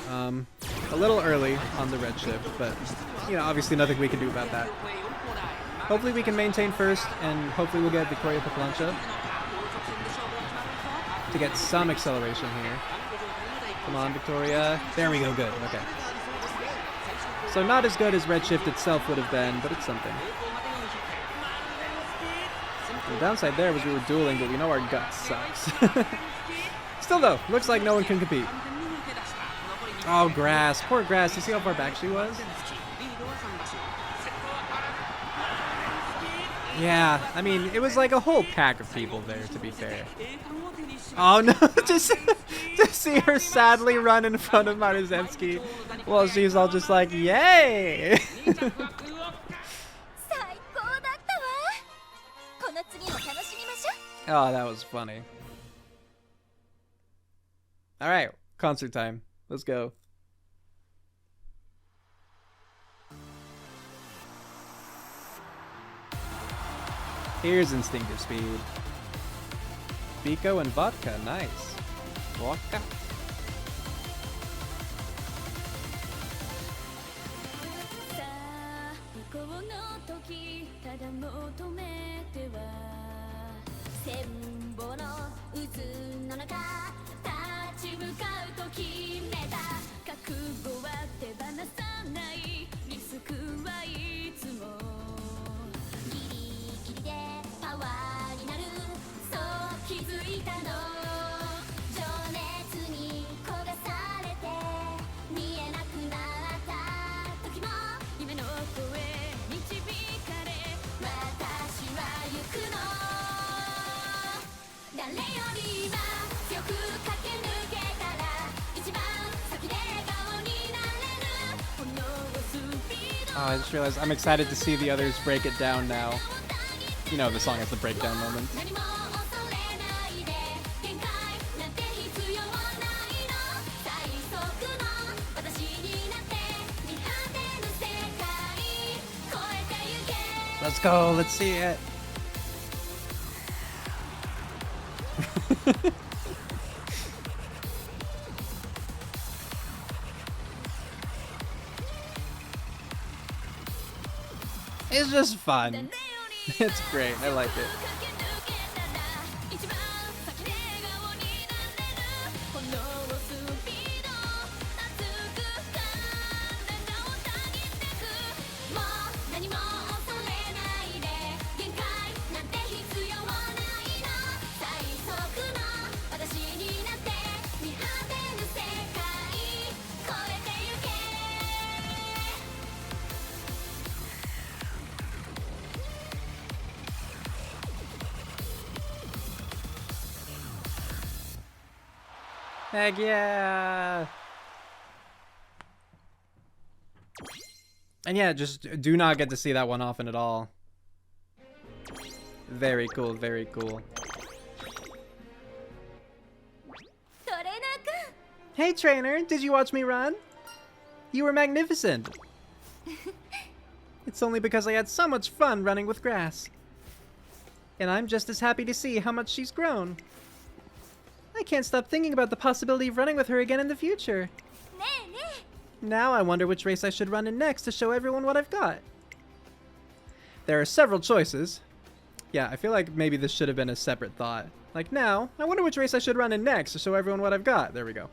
a little early on the red shift, but you know, obviously nothing we can do about that. Hopefully we can maintain first, and hopefully we'll get Victoria Paplancha to get some acceleration here. Come on, Victoria. There we go, good, okay. So not as good as red shift itself would have been, but it's something. The downside there was we were dueling, but we know our gut sucks. Still though, looks like no one can compete. Oh, Grass. Poor Grass. You see how far back she was? Yeah, I mean, it was like a whole pack of people there, to be fair. Oh no, just to see her sadly run in front of Maruzensky while she's all just like, yay! Oh, that was funny. Alright, concert time. Let's go. Here's Instinctive Speed. Biko and vodka, nice. Vodka. Oh, I just realized I'm excited to see the others break it down now. You know, the song has the breakdown moment. Let's go, let's see it. It's just fun. It's great. I like it. Heck yeah! And yeah, just do not get to see that one often at all. Very cool, very cool. Hey trainer, did you watch me run? You were magnificent. It's only because I had so much fun running with grass. And I'm just as happy to see how much she's grown. I can't stop thinking about the possibility of running with her again in the future. Now I wonder which race I should run in next to show everyone what I've got. There are several choices. Yeah, I feel like maybe this should have been a separate thought. Like now, I wonder which race I should run in next to show everyone what I've got. There we go.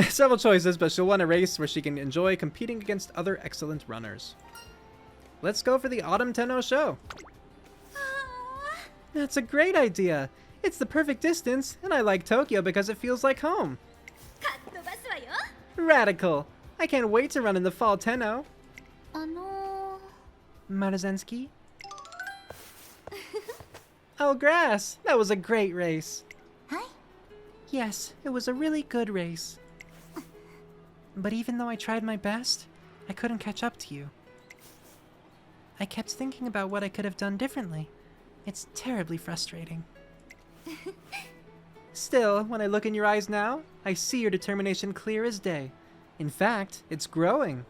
Several choices, but she'll want a race where she can enjoy competing against other excellent runners. Let's go for the Autumn Tenno Sho. That's a great idea. It's the perfect distance, and I like Tokyo because it feels like home. Radical. I can't wait to run in the fall Tenno. Maruzensky? Oh, grass. That was a great race. Hi? Yes, it was a really good race. But even though I tried my best, I couldn't catch up to you. I kept thinking about what I could have done differently. It's terribly frustrating. Still, when I look in your eyes now, I see your determination clear as day. In fact, it's growing.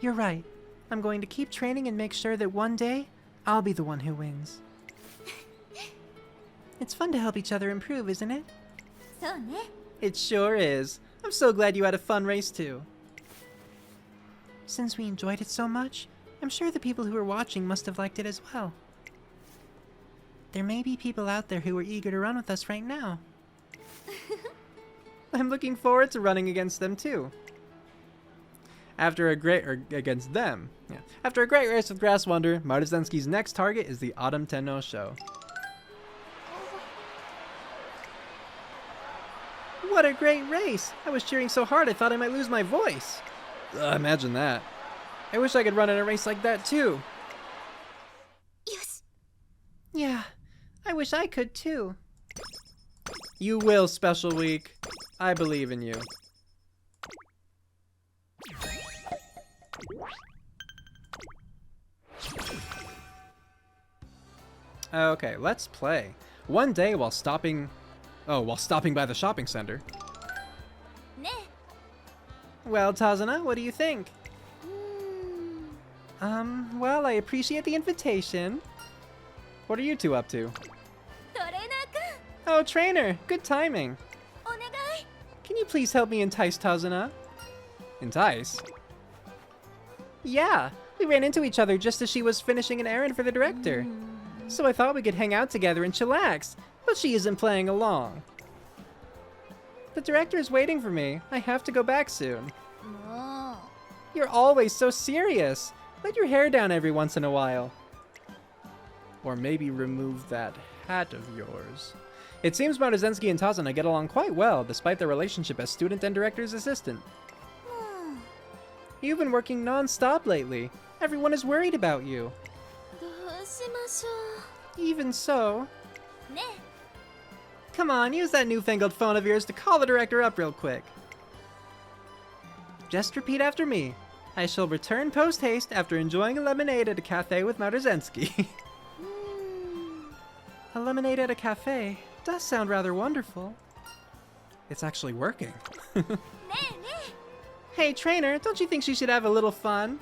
You're right. I'm going to keep training and make sure that one day, I'll be the one who wins. It's fun to help each other improve, isn't it? It sure is. I'm so glad you had a fun race too. Since we enjoyed it so much, I'm sure the people who are watching must have liked it as well. There may be people out there who are eager to run with us right now. I'm looking forward to running against them too. After a great race with Grass Wonder, Maruzensky's next target is the Autumn Tenno Sho. What a great race! I was cheering so hard I thought I might lose my voice. Imagine that. I wish I could run in a race like that too. Yeah, I wish I could too. You will, Special Week. I believe in you. Okay, let's play. One day while stopping by the shopping center. Well, Tazuna, what do you think? Well, I appreciate the invitation. What are you two up to? Oh, trainer, good timing. Can you please help me entice Tazuna? Entice? Yeah, we ran into each other just as she was finishing an errand for the director. So I thought we could hang out together and chillax, but she isn't playing along. The director is waiting for me. I have to go back soon. You're always so serious. Let your hair down every once in a while. Or maybe remove that hat of yours. It seems Maruzensky and Tazuna get along quite well, despite their relationship as student and director's assistant. You've been working non-stop lately. Everyone is worried about you. Even so... Come on, use that newfangled phone of yours to call the director up real quick. Just repeat after me. I shall return post-haste after enjoying a lemonade at a cafe with Maruzensky. A lemonade at a cafe does sound rather wonderful. It's actually working. Hey, trainer, don't you think she should have a little fun?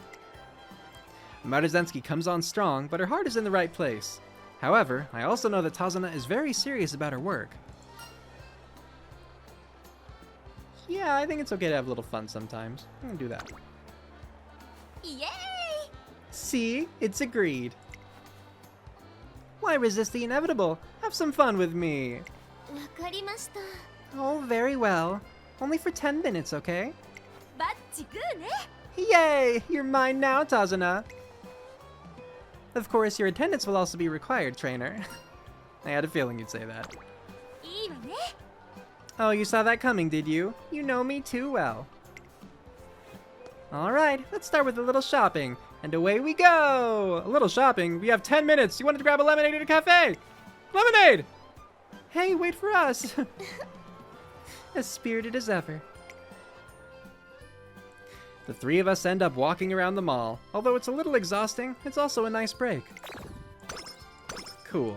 Maruzensky comes on strong, but her heart is in the right place. However, I also know that Tazuna is very serious about her work. Yeah, I think it's okay to have a little fun sometimes. I'm gonna do that. Yay! See? It's agreed. Why resist the inevitable? Have some fun with me. Oh, very well. Only for 10 minutes, okay? Yay! You're mine now, Tazuna. Of course, your attendance will also be required, trainer. I had a feeling you'd say that. Oh, you saw that coming, did you? You know me too well. Alright, let's start with a little shopping. And away we go! A little shopping? We have 10 minutes! You wanted to grab a lemonade at a cafe! Lemonade! Hey, wait for us! As spirited as ever. The three of us end up walking around the mall. Although it's a little exhausting, it's also a nice break. Cool.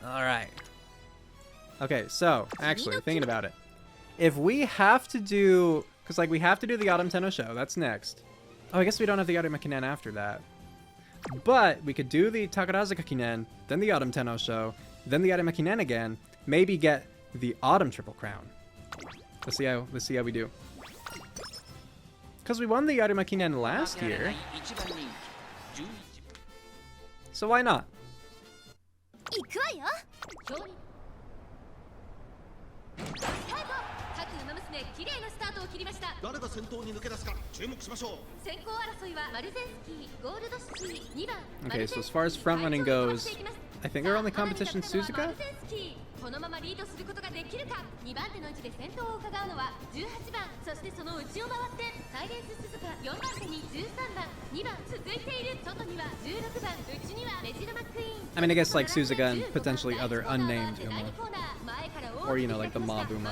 Alright. Okay, so, actually, thinking about it. If we have to do... Because, like, we have to do the Autumn Tenno Sho. That's next. Oh, I guess we don't have the Arima Kinen after that. But we could do the Takarazuka Kinen, then the Autumn Tenno Sho, then the Arima Kinen again. Maybe get the Autumn Triple Crown. Let's see how we do. Because we won the Arima Kinen last year. So why not? 誰が先頭に抜け出すか注目しましょう。先行争いはマルゼンスキー、ゴールドシティ、2番。 Okay, so as far as front running goes, I think our only competition is Suzuka? このままリードすることができるか。2番手の位置で先頭を伺うのは18番、そしてその内を回ってサイレンス鈴鹿、4番手に13番、2番続いている。外には16番、内にはレジドマックイーン。 I mean, I guess like Suzuka and potentially other unnamed Uma. Or, you know, like the mob Uma.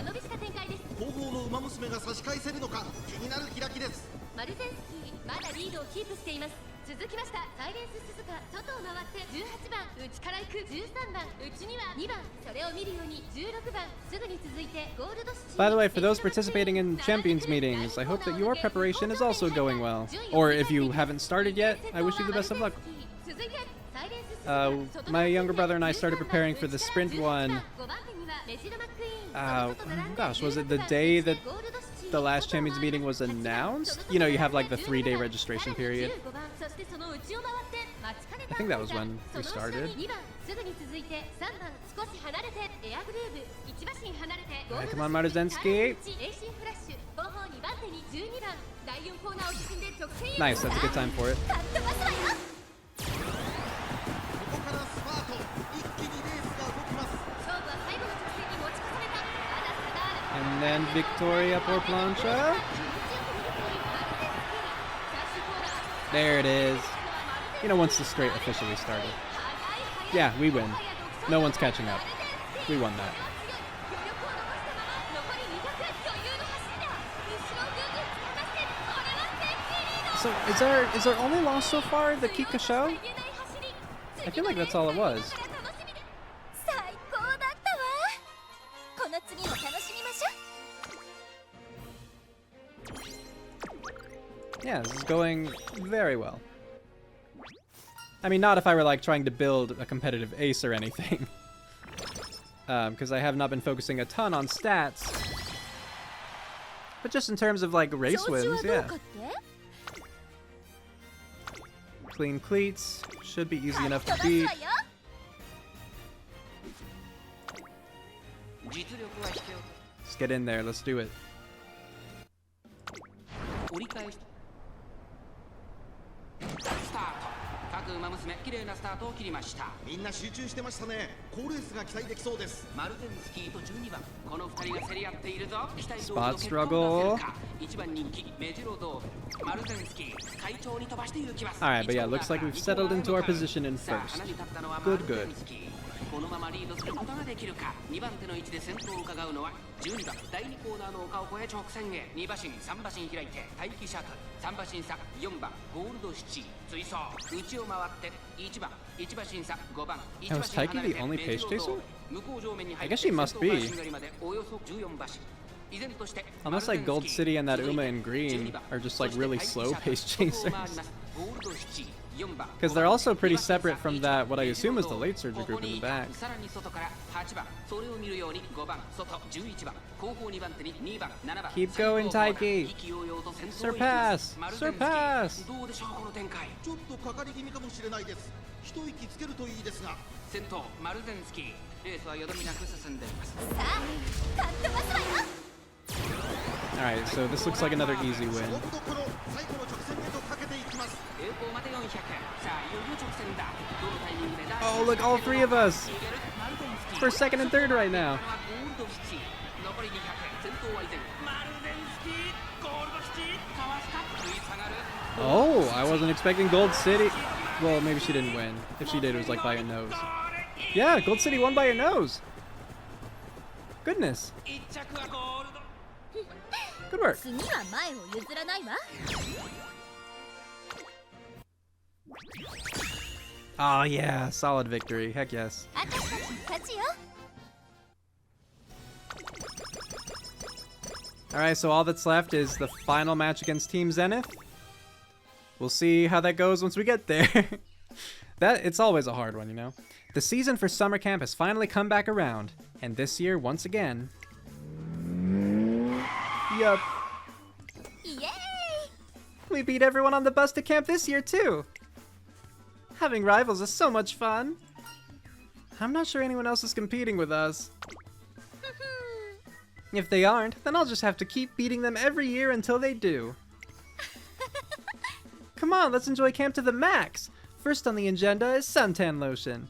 後方の馬娘が差し返せるのか気になる開きです。マルゼンスキー、まだリードをキープしています。続きました。サイレンス鈴鹿、外を回って18番、内から行く13番、内には2番、それを見るように16番、すぐに続いてゴールドシティ。 By the way, for those participating in Champions meetings, I hope that your preparation is also going well. Or if you haven't started yet, I wish you the best of luck. My younger brother and I started preparing for the sprint one. Gosh, was it the day that the last Champions meeting was announced? You know, you have like the 3-day registration period. I think that was when we started. Alright, come on, Maruzensky. Nice, that's a good time for it. And then Victoria por plancha. There it is. You know, once the straight officially started. Yeah, we win. No one's catching up. We won that. So, is our only loss so far the Kikuka Sho? I feel like that's all it was. Yeah, this is going very well. I mean, not if I were like trying to build a competitive ace or anything. Because I have not been focusing a ton on stats. But just in terms of like race wins, yeah. Clean cleats, should be easy enough to beat. Let's get in there, let's do it. 各馬娘綺麗なスタートを切りました。みんな集中してましたね。好レースが期待できそうです。マルゼンスキーと12番、この2人が競り合っているぞ。期待通り Spot の結果を出せる struggle. か。1番人気メジロドール、マルゼンスキー会長に飛ばして行きます。 Alright, but yeah, looks like we've settled into our position in さあ first. 花に立ったのはマ Good, ルゼ good. ンスキー。このままリードすることができるか。2番手の位置で先頭を伺うのは12番、第2コーナーの丘を越え直線へ。2馬身3馬身開いて待機シャトル、3馬身差4番ゴールドシチー追走、内を回って1番1馬身差5番1馬 Was 身 Taiki 離れ the て only メ pace ジロドー chaser? ル、向こう上面に入 I って guess she must 先頭 be. 馬身狩りまでおよそ14馬身。 Unless like Gold City and that Uma in green are just like really slow pace chasers. Because they're also pretty separate from that, what I assume is the late surger group in the back. Keep going, Taiki! Surpass! Surpass! ちょっとかかり気味かもしれないです。一息つけるといいですが。先頭マルゼンスキー、レースはよどみなく進んでいます。 Alright, so this looks like another easy win. 勝負どころ、最後の直線へとかけていきます。 栄光まで400。さあいよいよ直線だ。どのタイミングでだ。 Oh, look, all three of us! For second and third right now. 残り200。先頭は依然マルゼンスキー、ゴールドシティ、かわすか、食い下がる。 Oh, I wasn't expecting Gold City. Well, maybe she didn't win. If she did, it was like by a nose. Yeah, Gold City won by a nose. Goodness. 1着はゴールド。Good work. 次は前を譲らないわ。 Oh yeah, solid victory. Heck yes. 私たちの勝ちよ。 Alright, so all that's left is the final match against Team Zenith. We'll see how that goes once we get there. It's always a hard one, you know? The season for summer camp has finally come back around, and this year, once again... Yup. Yay! We beat everyone on the bus to camp this year, too! Having rivals is so much fun! I'm not sure anyone else is competing with us. If they aren't, then I'll just have to keep beating them every year until they do. Come on, let's enjoy camp to the max! First on the agenda is suntan lotion.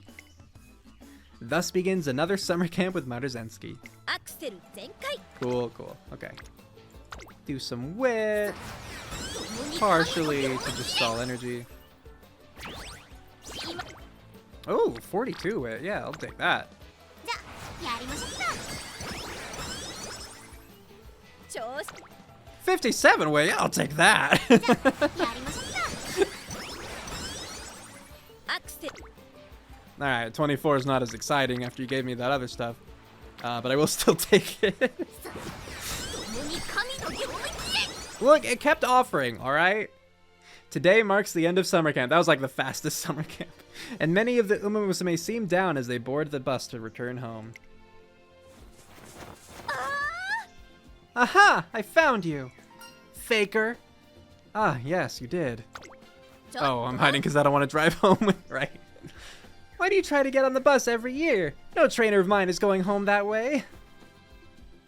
Thus begins another summer camp with Maruzensky. アクセル全開。 Cool, cool. Okay. Do some wit. Partially to just stall energy. Oh, 42 wit. Yeah, I'll take that. じゃあやりましょうか。調子。 57 wit. Yeah, I'll take that. やりましょうか。アクセル。 Alright, 24 is not as exciting after you gave me that other stuff. But I will still take it. 共に神の領域へ。 Look, it kept offering, alright? Today marks the end of summer camp. That was like the fastest summer camp. And many of the Umamusume seemed down as they boarded the bus to return home. Aha! I found you! Faker! Ah, yes, you did. Oh, I'm hiding because I don't want to drive home, right? Why do you try to get on the bus every year? No trainer of mine is going home that way.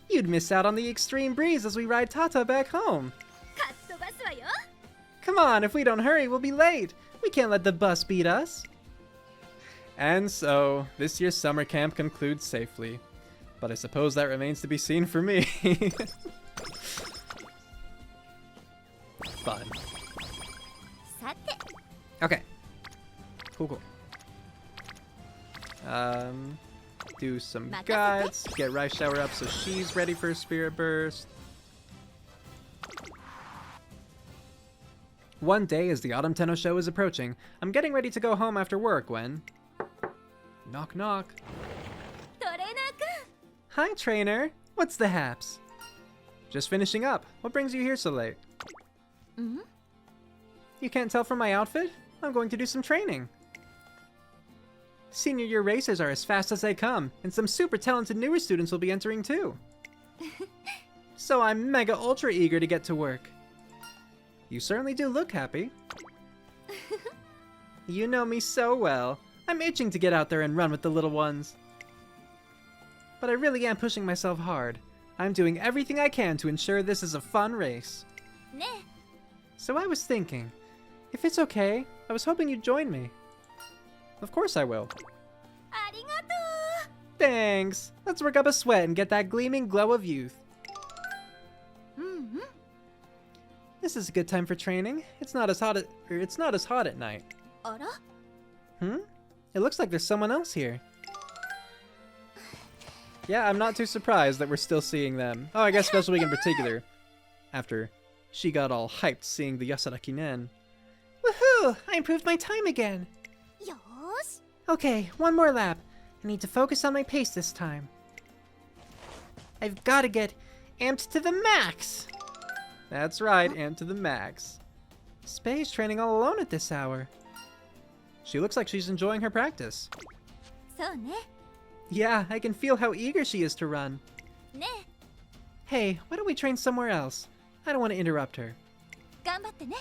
You'd miss out on the extreme breeze as we ride Tata back home. かっ飛ばすわよ。 Come on, if we don't hurry, we'll be late. We can't let the bus beat us. And so, this year's summer camp concludes safely. But I suppose that remains to be seen for me. Fun. さて。 Okay. Cool, cool. Do some guides, get Rice Shower up so she's ready for a Spirit Burst. One day as the Autumn Tenno Show is approaching, I'm getting ready to go home after work when... Knock knock. トレーナーくん。 Hi trainer, what's the haps? Just finishing up. What brings you here so late? You can't tell from my outfit? I'm going to do some training. Senior year racers are as fast as they come, and some super talented newer students will be entering too. So I'm mega ultra eager to get to work. You certainly do look happy. You know me so well. I'm itching to get out there and run with the little ones. But I really am pushing myself hard. I'm doing everything I can to ensure this is a fun race. ね。 So I was thinking, if it's okay, I was hoping you'd join me. Of course I will. ありがとう。 Thanks. Let's work up a sweat and get that gleaming glow of youth. This is a good time for training. It's not as hot at night. あら。 It looks like there's someone else here. Yeah, I'm not too surprised that we're still seeing them. Oh, I guess Special Week in particular. After she got all hyped seeing the Yasuda Kinen. Woohoo! I improved my time again. よーし。 Okay, one more lap. I need to focus on my pace this time. I've got to get amped to the max. That's right, amped to the max. Spay's training all alone at this hour. She looks like she's enjoying her practice. そうね。 Yeah, I can feel how eager she is to run. ね。 Hey, why don't we train somewhere else? I don't want to interrupt her. 頑張ってね。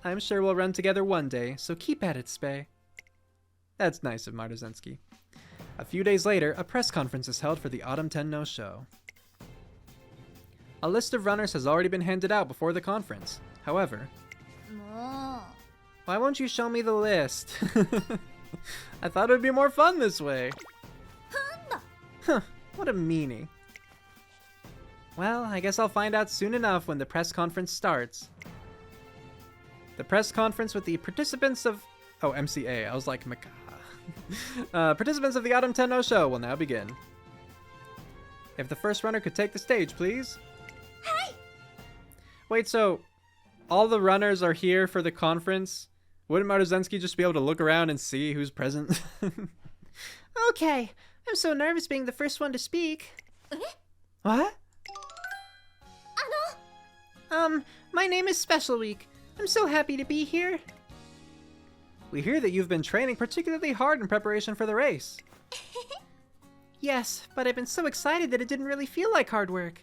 I'm sure we'll run together one day, so keep at it, Spay. That's nice of Maruzensky. A few days later, a press conference is held for the Autumn Tenno Show. A list of runners has already been handed out before the conference. However, もう。 why won't you show me the list? I thought it would be more fun this way. なんだ。 Huh, what a meanie. Well, I guess I'll find out soon enough when the press conference starts. The press conference with the participants of... Oh, MCA. I was like, participants of the Autumn Tenno Show will now begin. If the first runner could take the stage, please. Hey! Wait, so all the runners are here for the conference? Wouldn't Maruzensky just be able to look around and see who's present? Okay, I'm so nervous being the first one to speak. What? My name is Special Week. I'm so happy to be here. We hear that you've been training particularly hard in preparation for the race. Yes, but I've been so excited that it didn't really feel like hard work.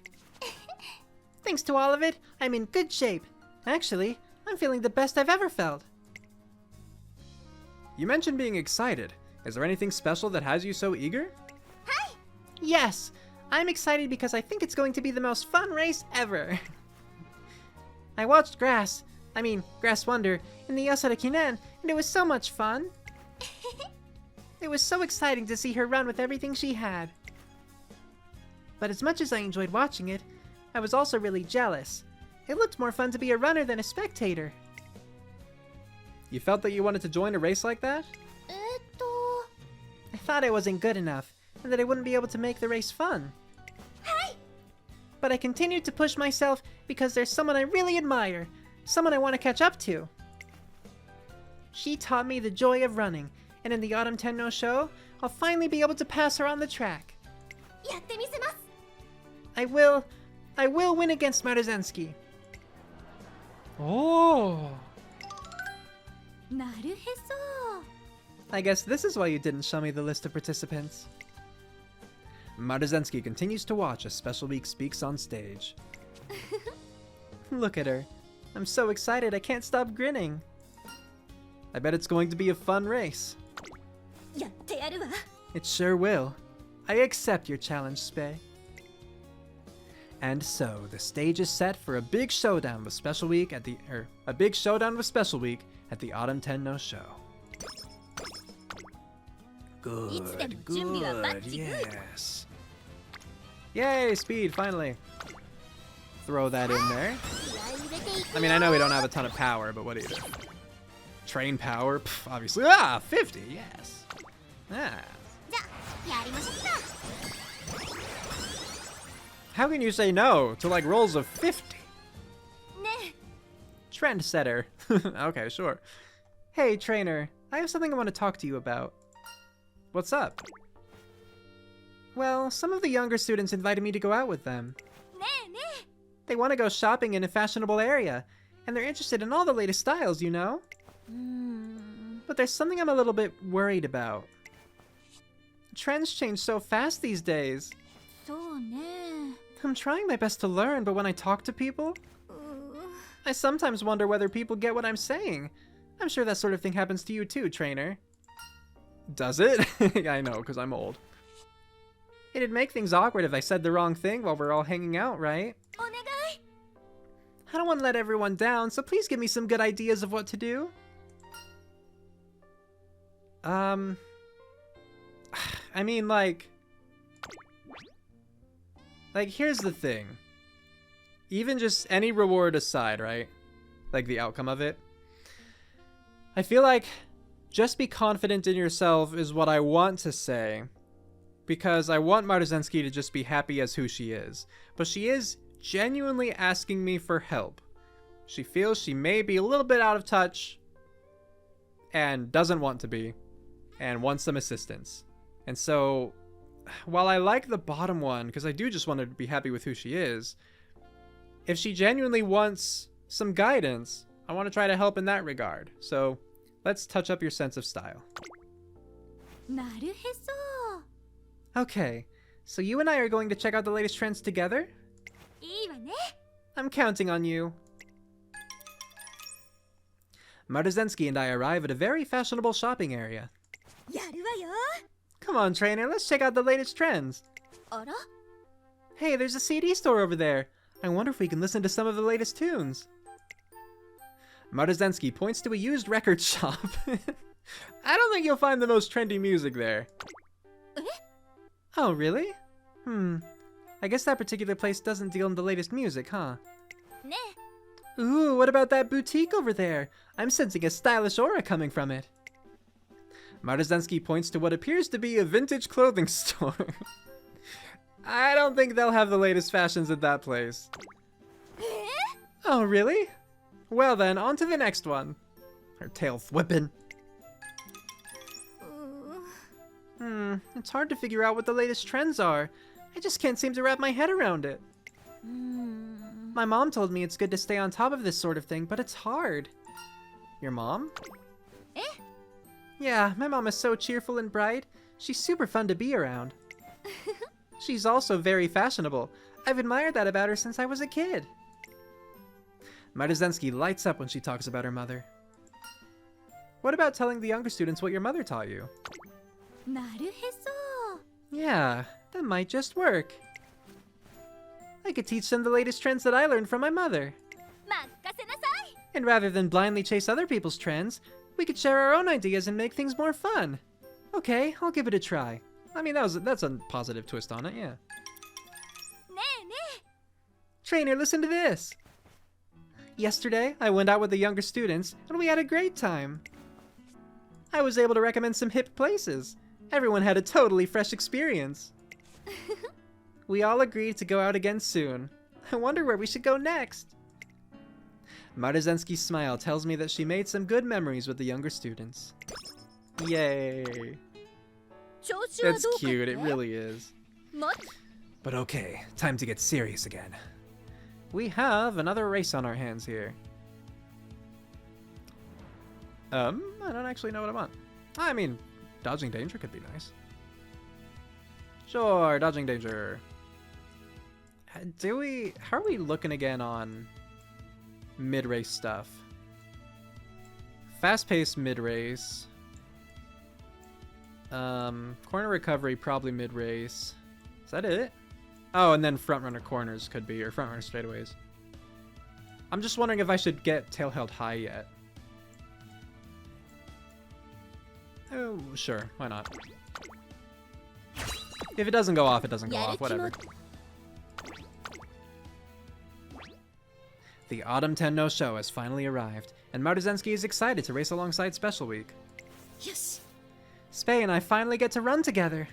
Thanks to all of it, I'm in good shape. Actually, I'm feeling the best I've ever felt. You mentioned being excited. Is there anything special that has you so eager? Yes, I'm excited because I think it's going to be the most fun race ever. I watched Grass Wonder, in the Yasuda Kinen, and it was so much fun. It was so exciting to see her run with everything she had. But as much as I enjoyed watching it, I was also really jealous. It looked more fun to be a runner than a spectator. You felt that you wanted to join a race like that? I thought I wasn't good enough, and that I wouldn't be able to make the race fun. But I continued to push myself because there's someone I really admire, someone I want to catch up to. She taught me the joy of running, and in the autumn Tenno Sho, I'll finally be able to pass her on the track. I will win against Maruzensky. Oh! I guess this is why you didn't show me the list of participants. Maruzensky continues to watch as Special Week speaks on stage. Look at her. I'm so excited I can't stop grinning. I bet it's going to be a fun race. It sure will. I accept your challenge, Spei. And so, the stage is set for a big showdown with Special Week at the Autumn Tenno Sho. Good, yes. Yay, speed, finally. Throw that in there. I mean, I know we don't have a ton of power, but what do you do? Train power, pff, obviously. 50, yes. How can you say no to like rolls of 50? Trendsetter. Okay, sure. Hey, trainer. I have something I want to talk to you about. What's up? Well, some of the younger students invited me to go out with them. They want to go shopping in a fashionable area, and they're interested in all the latest styles, you know? But there's something I'm a little bit worried about. Trends change so fast these days. I'm trying my best to learn, but when I talk to people, I sometimes wonder whether people get what I'm saying. I'm sure that sort of thing happens to you too, trainer. Does it? I know, because I'm old. It'd make things awkward if I said the wrong thing while we're all hanging out, right? I don't want to let everyone down, so please give me some good ideas of what to do. I mean, like, here's the thing. Even just any reward aside, right? Like the outcome of it. I feel like just be confident in yourself is what I want to say. Because I want Maruzensky to just be happy as who she is. But she is genuinely asking me for help. She feels she may be a little bit out of touch. And doesn't want to be. And wants some assistance. And so, while I like the bottom one, because I do just want her to be happy with who she is, if she genuinely wants some guidance, I want to try to help in that regard. So, let's touch up your sense of style. Okay, so you and I are going to check out the latest trends together? I'm counting on you. Maruzensky and I arrive at a very fashionable shopping area. Come on, trainer, let's check out the latest trends. Hey, there's a CD store over there. I wonder if we can listen to some of the latest tunes. Maruzensky points to a used record shop. I don't think you'll find the most trendy music there. Oh, really? I guess that particular place doesn't deal in the latest music, huh? Ooh, what about that boutique over there? I'm sensing a stylish aura coming from it. Maruzensky points to what appears to be a vintage clothing store. I don't think they'll have the latest fashions at that place. Oh, really? Well then, on to the next one. Her tail whipping. It's hard to figure out what the latest trends are. I just can't seem to wrap my head around it. My mom told me it's good to stay on top of this sort of thing, but it's hard. Your mom? Eh? Yeah, my mom is so cheerful and bright. She's super fun to be around. She's also very fashionable. I've admired that about her since I was a kid. Maruzensky lights up when she talks about her mother. What about telling the younger students what your mother taught you? なるへそ。 Yeah, that might just work. I could teach them the latest trends that I learned from my mother. 任せなさい。 And rather than blindly chase other people's trends, we could share our own ideas and make things more fun. Okay, I'll give it a try. I mean, that's a positive twist on it, yeah. ねえねえ。 Trainer, listen to this. Yesterday, I went out with the younger students, and we had a great time. I was able to recommend some hip places. Everyone had a totally fresh experience. We all agreed to go out again soon. I wonder where we should go next. Maruzensky's smile tells me that she made some good memories with the younger students. Yay. 調子は That's どうかって？ cute, it really is. もっ But okay, time to get serious again. We have another race on our hands here. I don't actually know what I want. I mean, dodging danger could be nice. Sure, dodging danger. How are we looking again on mid-race stuff? Fast-paced mid-race. Corner recovery, probably mid-race. Is that it? Oh, and then front-runner corners could be, or front-runner straightaways. I'm just wondering if I should get tail held high yet. Oh, sure, why not? If it doesn't go off, it doesn't go off, whatever. The Autumn Tenno Sho has finally arrived, and Maruzensky is excited to race alongside Special Week. よし。 Spei and I finally get to run together.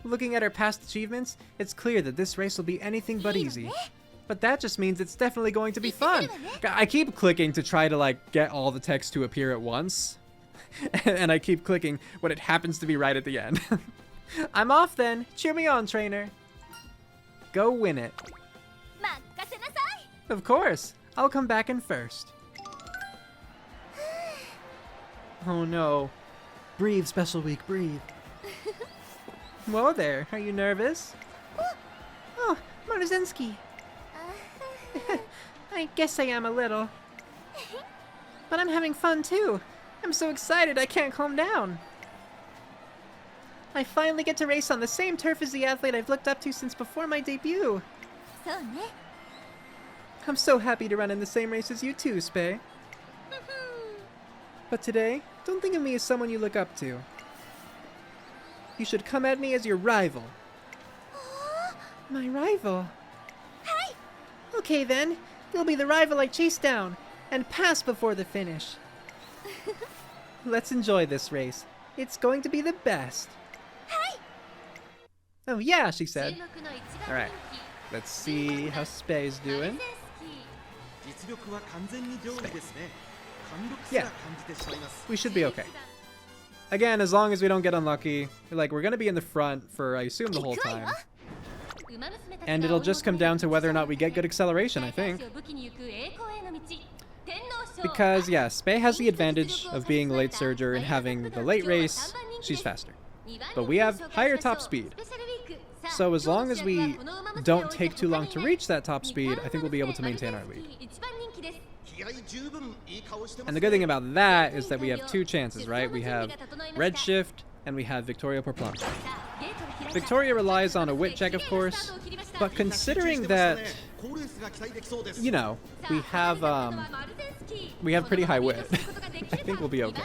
Looking at our past achievements, it's clear that this race will be anything but easy. But that just means it's definitely going to be fun. I keep clicking to try to like get all the text to appear at once. And I keep clicking when it happens to be right at the end. I'm off then. Cheer me on, trainer. Go win it. 任せなさい。 Of course. I'll come back in first. Oh no. Breathe, Special Week, breathe. Whoa there. Are you nervous? Oh, Maruzensky. I guess I am a little. But I'm having fun too. I'm so excited I can't calm down. I finally get to race on the same turf as the athlete I've looked up to since before my debut. そうね。 I'm so happy to run in the same race as you too, Spei. But today, don't think of me as someone you look up to. You should come at me as your rival. My rival? Hey! Okay then, you'll be the rival I chase down and pass before the finish. Let's enjoy this race. It's going to be the best. Hey! Oh yeah, she said. 注目の一番人気 Alright, let's see how Spei's doing. 実力は完全に上位ですね。貫禄すら感じてしまいます。 We should be okay. Again, as long as we don't get unlucky, like we're gonna be in the front for, I assume, the whole time. And it'll just come down to whether or not we get good acceleration, I think. Because, yeah, Spei has the advantage of being a late surger and having the late race, she's faster. But we have higher top speed. So as long as we don't take too long to reach that top speed, I think we'll be able to maintain our lead. And the good thing about that is that we have two chances, right? We have Red Shift and we have Victoria per plunge. Victoria relies on a wit check, of course, but considering that, you know, we have pretty high wit, I think we'll be okay.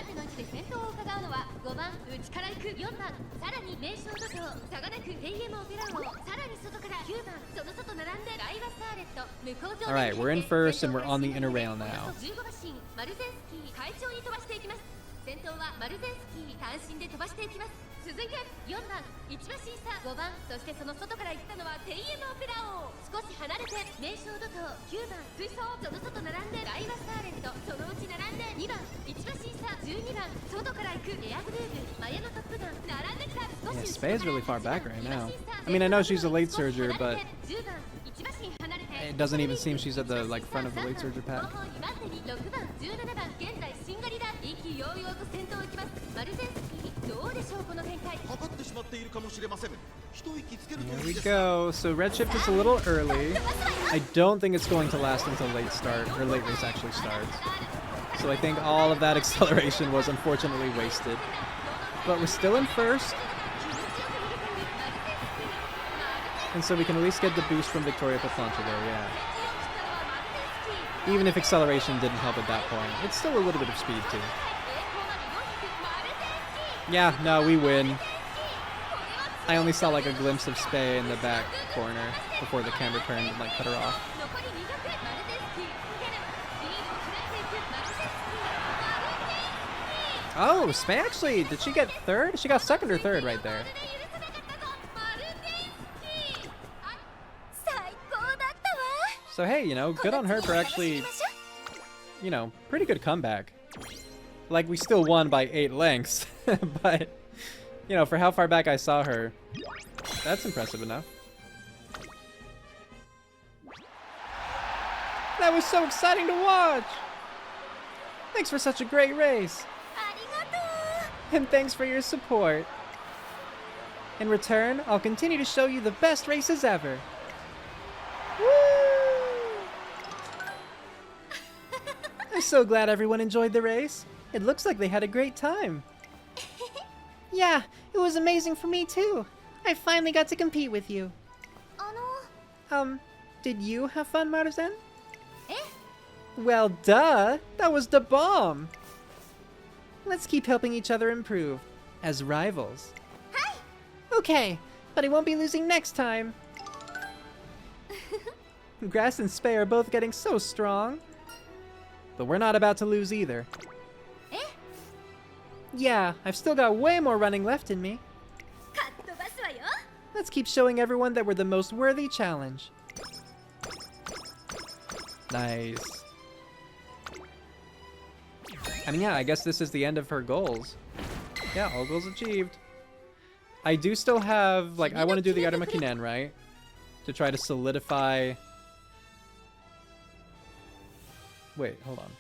Alright, we're in first and we're on the inner rail now. 続いて4番1馬審査5番そしてその外から行ったのはテイエムオペラ王少し離れて名称怒涛9番追走その外並んでダイワスターレントそのうち並んで2番1馬審査12番外から行くエアグルーヴマヤのトップガン並んできた少 Yeah, し Spei is really far back right now. I mean, I know she's a late surger, but 10番1馬審離れて it doesn't even seem she's at the like front of the late surger pad. 後方2番手に6番17番現在シンガリだ意気揚々と先頭を行きますマルゼンスキーどうでしょうこの展開かかってしまっているかもしれません。一息つけると Here いい we です。 go. So red shift is a little early. I don't think it's going to last until late start, or late race actually starts. So I think all of that acceleration was unfortunately wasted. But we're still in first. And so we can at least get the boost from Victoria Paplancha there, yeah. Even if acceleration didn't help at that point, it's still a little bit of speed too. Yeah, no, we win. I only saw like a glimpse of Spei in the back corner before the camera turned and like cut her off. Oh, Spei actually, did she get third? She got second or third right there. So hey, you know, good on her for actually, you know, pretty good comeback. Like, we still won by 8 lengths, but, you know, for how far back I saw her, that's impressive enough. That was so exciting to watch! Thanks for such a great race! And thanks for your support. In return, I'll continue to show you the best races ever. Woo! I'm so glad everyone enjoyed the race. It looks like they had a great time. Yeah, it was amazing for me too. I finally got to compete with you. Did you have fun, Maruzen? Well, duh. That was the bomb. Let's keep helping each other improve, as rivals. Hi. Okay, but I won't be losing next time. Grass and Spei are both getting so strong. But we're not about to lose either. Yeah, I've still got way more running left in me. Let's keep showing everyone that we're the most worthy challenge. Nice. I mean, yeah, I guess this is the end of her goals. Yeah, all goals achieved. I do still have, like, I want to do the Arima Kinen, right? To try to solidify... Wait, hold on.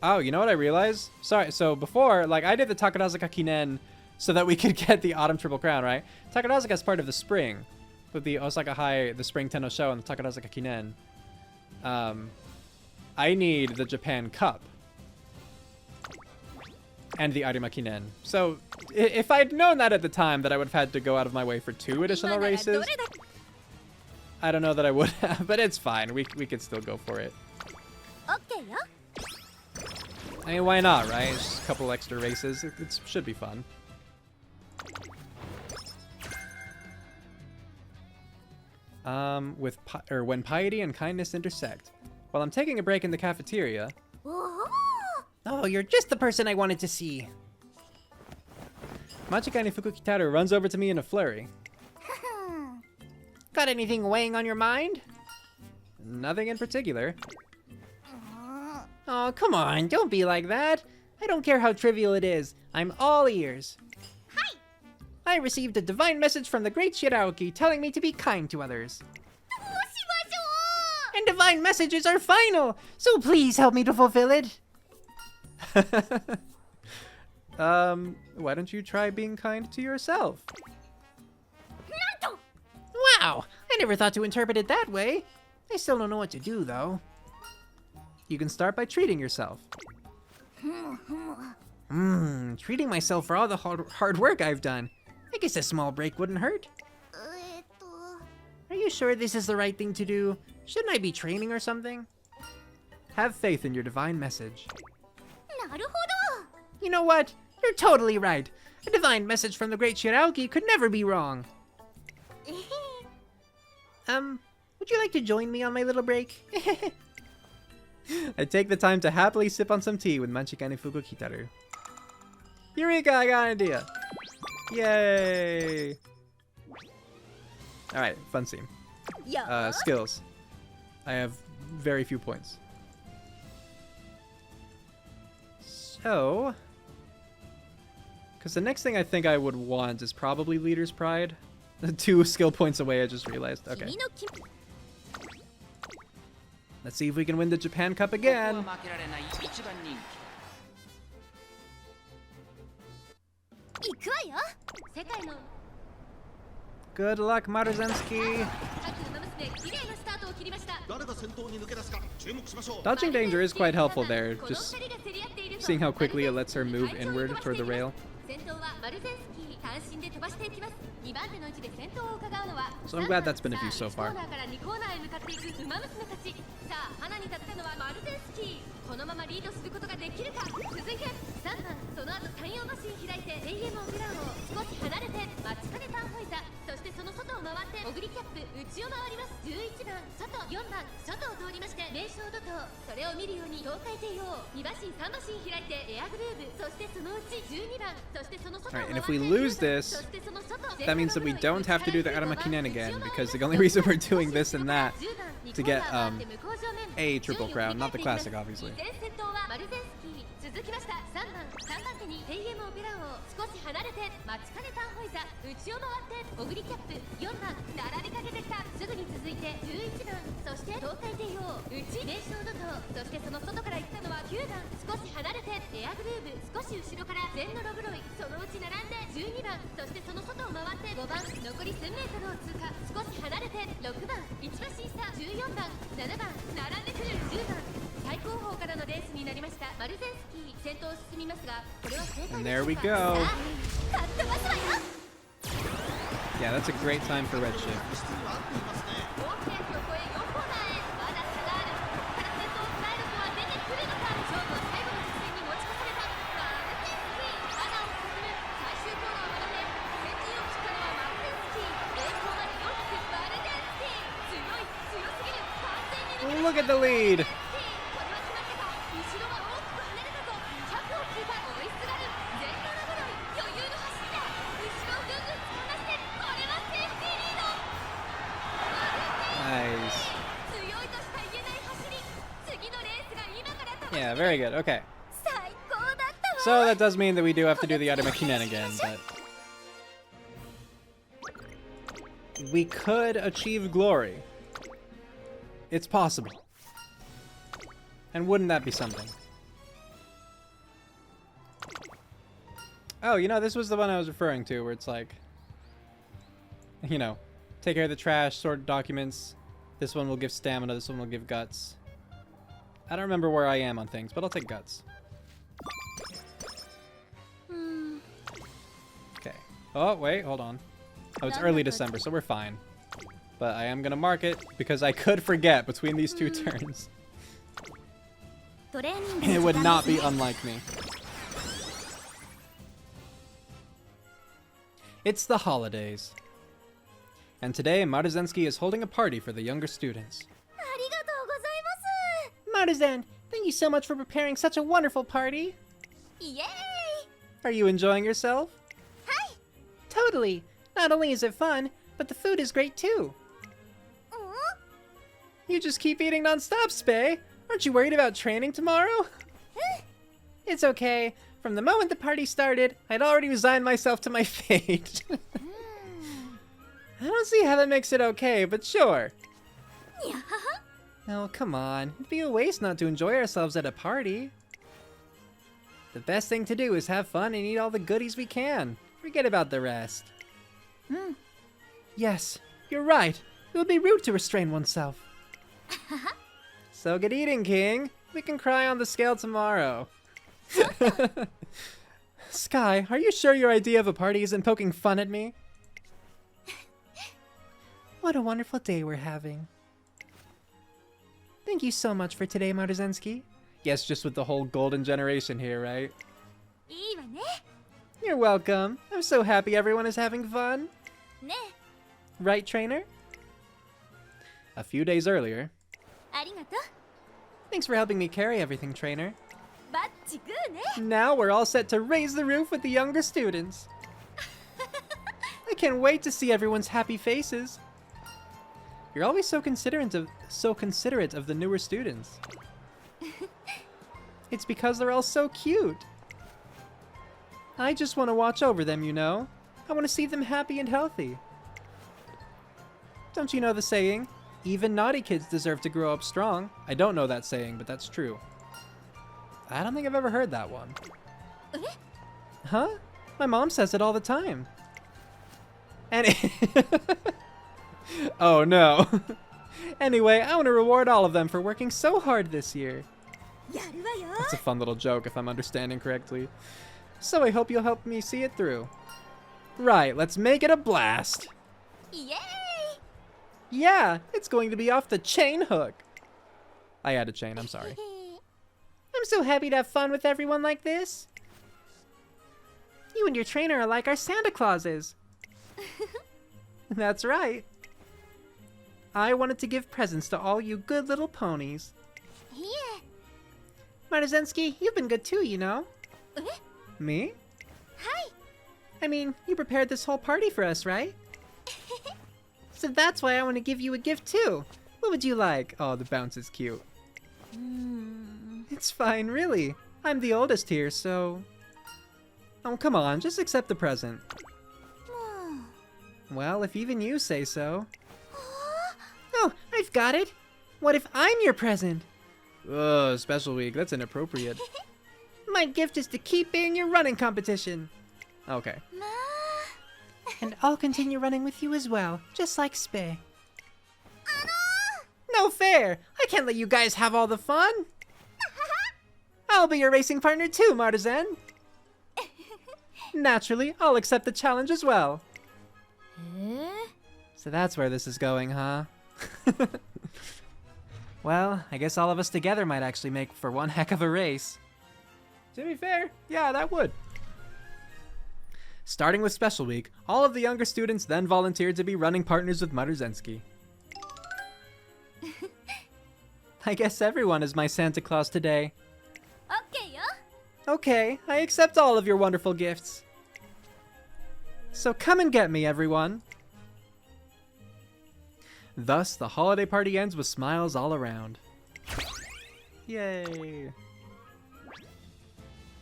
Oh, you know what I realized? Sorry, so before, like, I did the Takarazuka Kinen so that we could get the Autumn Triple Crown, right? Takarazuka is part of the spring, with the Osaka Hai, the spring Tenno Sho, and the Takarazuka Kinen. I need the Japan Cup. And the Arima Kinen. So, if I'd known that at the time, that I would have had to go out of my way for 2 additional races, I don't know that I would have, but it's fine. We could still go for it. I mean, why not, right? It's just a couple extra races. It should be fun. When piety and kindness intersect. While I'm taking a break in the cafeteria. Oh, you're just the person I wanted to see. Machikane Fukukitaru runs over to me in a flurry. Got anything weighing on your mind? Nothing in particular. Oh, come on, don't be like that. I don't care how trivial it is. I'm all ears. Hi! I received a divine message from the great Shirauki telling me to be kind to others. And divine messages are final, so please help me to fulfill it. Why don't you try being kind to yourself? Wow, I never thought to interpret it that way. I still don't know what to do, though. You can start by treating yourself. Treating myself for all the hard work I've done. I guess a small break wouldn't hurt. Are you sure this is the right thing to do? Shouldn't I be training or something? Have faith in your divine message. You know what? You're totally right. A divine message from the great Shirauki could never be wrong. Would you like to join me on my little break? I take the time to happily sip on some tea with Machikane Fukukitaru. Eureka, I got an idea. Yay. Alright, fun scene. Skills. I have very few points. So... because the next thing I think I would want is probably Leader's Pride. 2 skill points away, I just realized. Okay. Let's see if we can win the Japan Cup again. Good luck, Maruzensky. Dodging danger is quite helpful there, just seeing how quickly it lets her move inward toward the rail. So I'm glad that's been a view so far. Alright, and if we lose this, that means that we don't have to do the Arima Kinen again, because the only reason we're doing this and that to get a triple crown, not the classic, obviously. And there we go. Yeah, that's a great time for redshift. Look at the lead. Nice. Yeah, very good. Okay. So that does mean that we do have to do the Arima Kinen again, but we could achieve glory. It's possible. And wouldn't that be something? Oh, you know, this was the one I was referring to, where it's like, you know, take care of the trash, sort documents. This one will give stamina, this one will give guts. I don't remember where I am on things, but I'll take guts. Okay. Oh, wait, hold on. Oh, it's early December, so we're fine. But I am gonna mark it, because I could forget between these 2 turns. It would not be unlike me. It's the holidays. And today, Maruzensky is holding a party for the younger students. Maruzen, thank you so much for preparing such a wonderful party. Yay! Are you enjoying yourself? Hi! Totally. Not only is it fun, but the food is great too. You just keep eating non-stop, Spay. Aren't you worried about training tomorrow? It's okay. From the moment the party started, I'd already resigned myself to my fate. I don't see how that makes it okay, but sure. Oh, come on. It'd be a waste not to enjoy ourselves at a party. The best thing to do is have fun and eat all the goodies we can. Forget about the rest. Yes, you're right. It would be rude to restrain oneself. So good eating, King. We can cry on the scale tomorrow. Sky, are you sure your idea of a party isn't poking fun at me? What a wonderful day we're having. Thank you so much for today, Maruzensky. Yes, just with the whole golden generation here, right? You're welcome. I'm so happy everyone is having fun. Right, trainer? A few days earlier. Thanks for helping me carry everything, trainer. Now we're all set to raise the roof with the younger students. I can't wait to see everyone's happy faces. You're always so considerate of the newer students. It's because they're all so cute. I just want to watch over them, you know. I want to see them happy and healthy. Don't you know the saying? Even naughty kids deserve to grow up strong. I don't know that saying, but that's true. I don't think I've ever heard that one. Huh? My mom says it all the time. And oh no. Anyway, I want to reward all of them for working so hard this year. That's a fun little joke if I'm understanding correctly. So I hope you'll help me see it through. Right, let's make it a blast. Yay! Yeah, it's going to be off the chain hook. I had a chain, I'm sorry. I'm so happy to have fun with everyone like this. You and your trainer are like our Santa Clauses. That's right. I wanted to give presents to all you good little ponies. Yeah. Maruzensky, you've been good too, you know. Me? Hi. I mean, you prepared this whole party for us, right? So that's why I want to give you a gift too. What would you like? Oh, the bounce is cute. It's fine, really. I'm the oldest here, so... Oh, come on, just accept the present. Well, if even you say so. Oh, I've got it. What if I'm your present? Ugh, special week, that's inappropriate. My gift is to keep in your running competition. Okay. And I'll continue running with you as well, just like Spei. No fair! I can't let you guys have all the fun! I'll be your racing partner too, Maruzen! Naturally, I'll accept the challenge as well. So that's where this is going, huh? Well, I guess all of us together might actually make for one heck of a race. To be fair, yeah, that would. Starting with Special Week, all of the younger students then volunteered to be running partners with Maruzensky. I guess everyone is my Santa Claus today. Okay, I accept all of your wonderful gifts. So come and get me, everyone. Thus, the holiday party ends with smiles all around. Yay.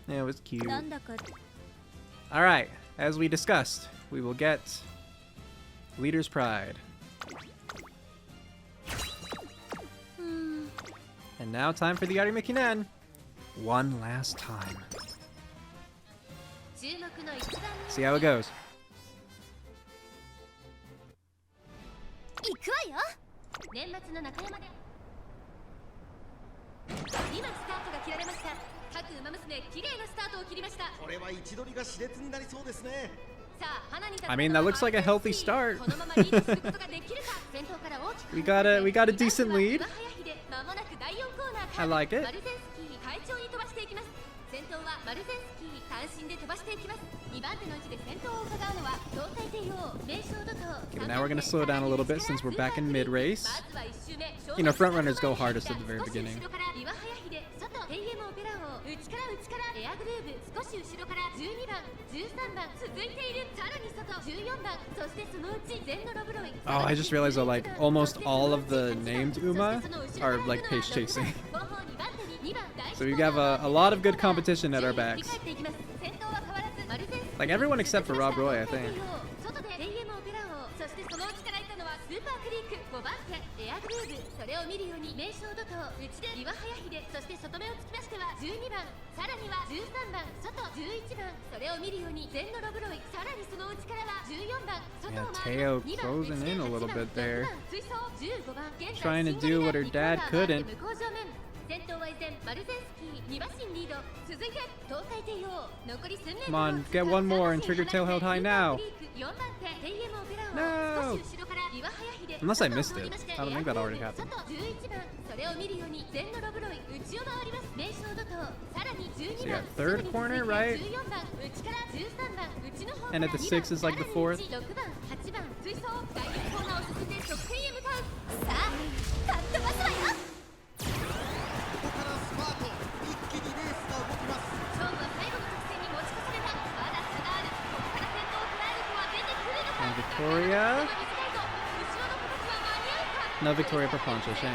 Yeah, it was cute. Alright, as we discussed, we will get Leader's Pride. And now time for the Arima Kinen. One last time. See how it goes. 行くわよ。年末の中山で今スタートが切られました。各馬娘綺麗なスタートを切りました。これは位置取りが熾烈になりそうですね。 I mean, that looks like a healthy start. we got a decent lead. I like it. Okay, now we're gonna slow down a little bit since we're back in mid-race. You know, front runners go hardest at the very beginning. Oh, I just realized that like almost all of the named Uma are like pace chasing. So we have a lot of good competition at our backs. Like everyone except for Rob Roy, I think. Yeah, Teo closing in a little bit there. Trying to do what her dad couldn't. Come on, get one more and trigger tail held high now. No! Unless I missed it. I don't think that already happened. So you got third corner, right? And at the 6 is like the 4th. Victoria. No Victoria per Poncho, shame.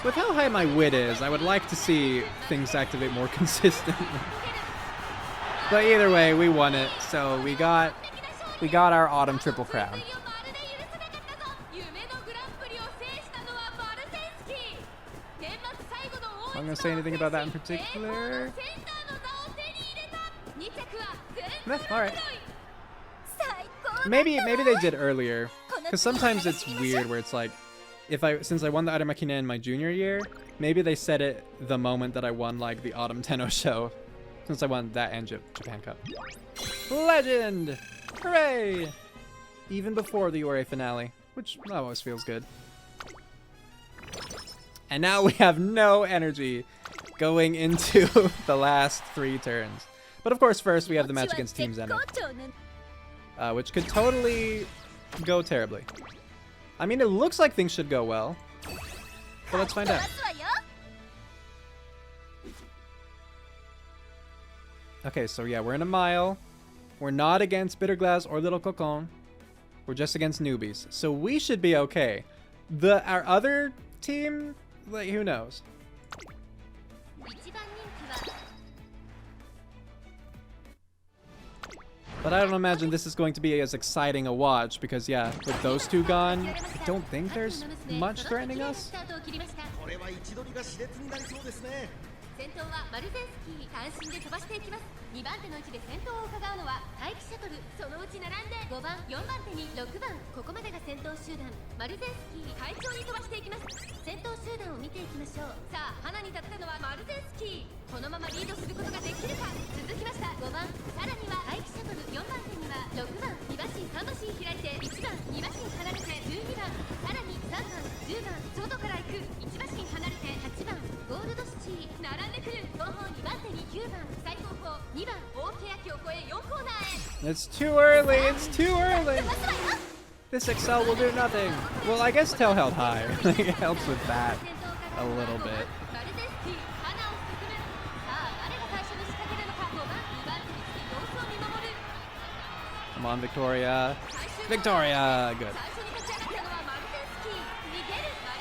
With how high my wit is, I would like to see things activate more consistently. But either way, we won it, so we got our autumn triple crown. I'm gonna say anything about that in particular. Nah, alright. Maybe they did earlier, because sometimes it's weird where it's like, since I won the Arima Kinen in my junior year, maybe they set it the moment that I won like the autumn Tenno Sho, since I won that and Japan Cup. Legend! Hooray! Even before the URA Finale, which always feels good. And now we have no energy going into the last 3 turns. But of course, first we have the match against Team Zenith, which could totally go terribly. I mean, it looks like things should go well, but let's find out. Okay, so yeah, we're in a mile. We're not against Bitterglass or Little Cocon. We're just against newbies, so we should be okay. Our other team, like, who knows? But I don't imagine this is going to be as exciting a watch because, yeah, with those two gone, I don't think there's much threatening us. 先頭はマルゼンスキー、単身で飛ばしていきます。2番手の位置で先頭を伺うのは待機シャトル、そのうち並んで5番、4番手に6番、ここまでが先頭集団。マルゼンスキー、快調に飛ばしていきます。先頭集団を見ていきましょう。さあ、花に立ったのはマルゼンスキー。このままリードすることができるか。続きました5番、さらには待機シャトル、4番手には6番、2馬身、3馬身開いて1番、2馬身離れて12番、さらに3番、10番、外から行く1馬身離れて8番、ゴールドシチー、並んでくる後方2番手に9番、最後方2番、大欅を越え4コーナーへ。 It's too early, it's too early! This Excel will do nothing. Well, I guess Tail held high. It helps with that a little bit. Come on, Victoria. Victoria! Good.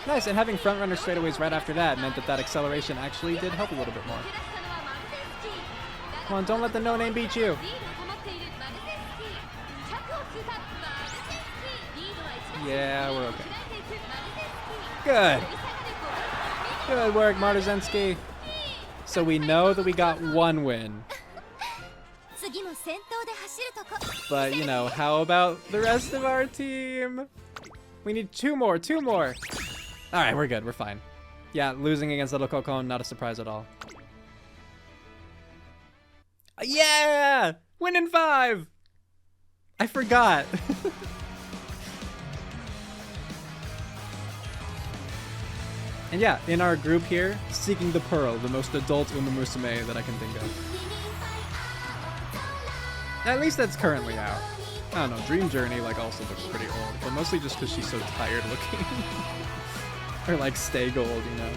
Nice, and having front runner straightaways right after that meant that acceleration actually did help a little bit more. Come on, don't let the no-name beat you. Yeah, we're okay. Good. Good work, Maruzensky. So we know that we got 1 win. But, you know, how about the rest of our team? We need 2 more, 2 more. All right, we're good, we're fine. Yeah, losing against Little Cocon, not a surprise at all. Yeah! Win in 5! I forgot. And yeah, in our group here, Seeking the Pearl, the most adult Umamusume that I can think of. At least that's currently out. I don't know, Dream Journey like also looks pretty old, but mostly just because she's so tired looking. Or like Stay Gold, you know.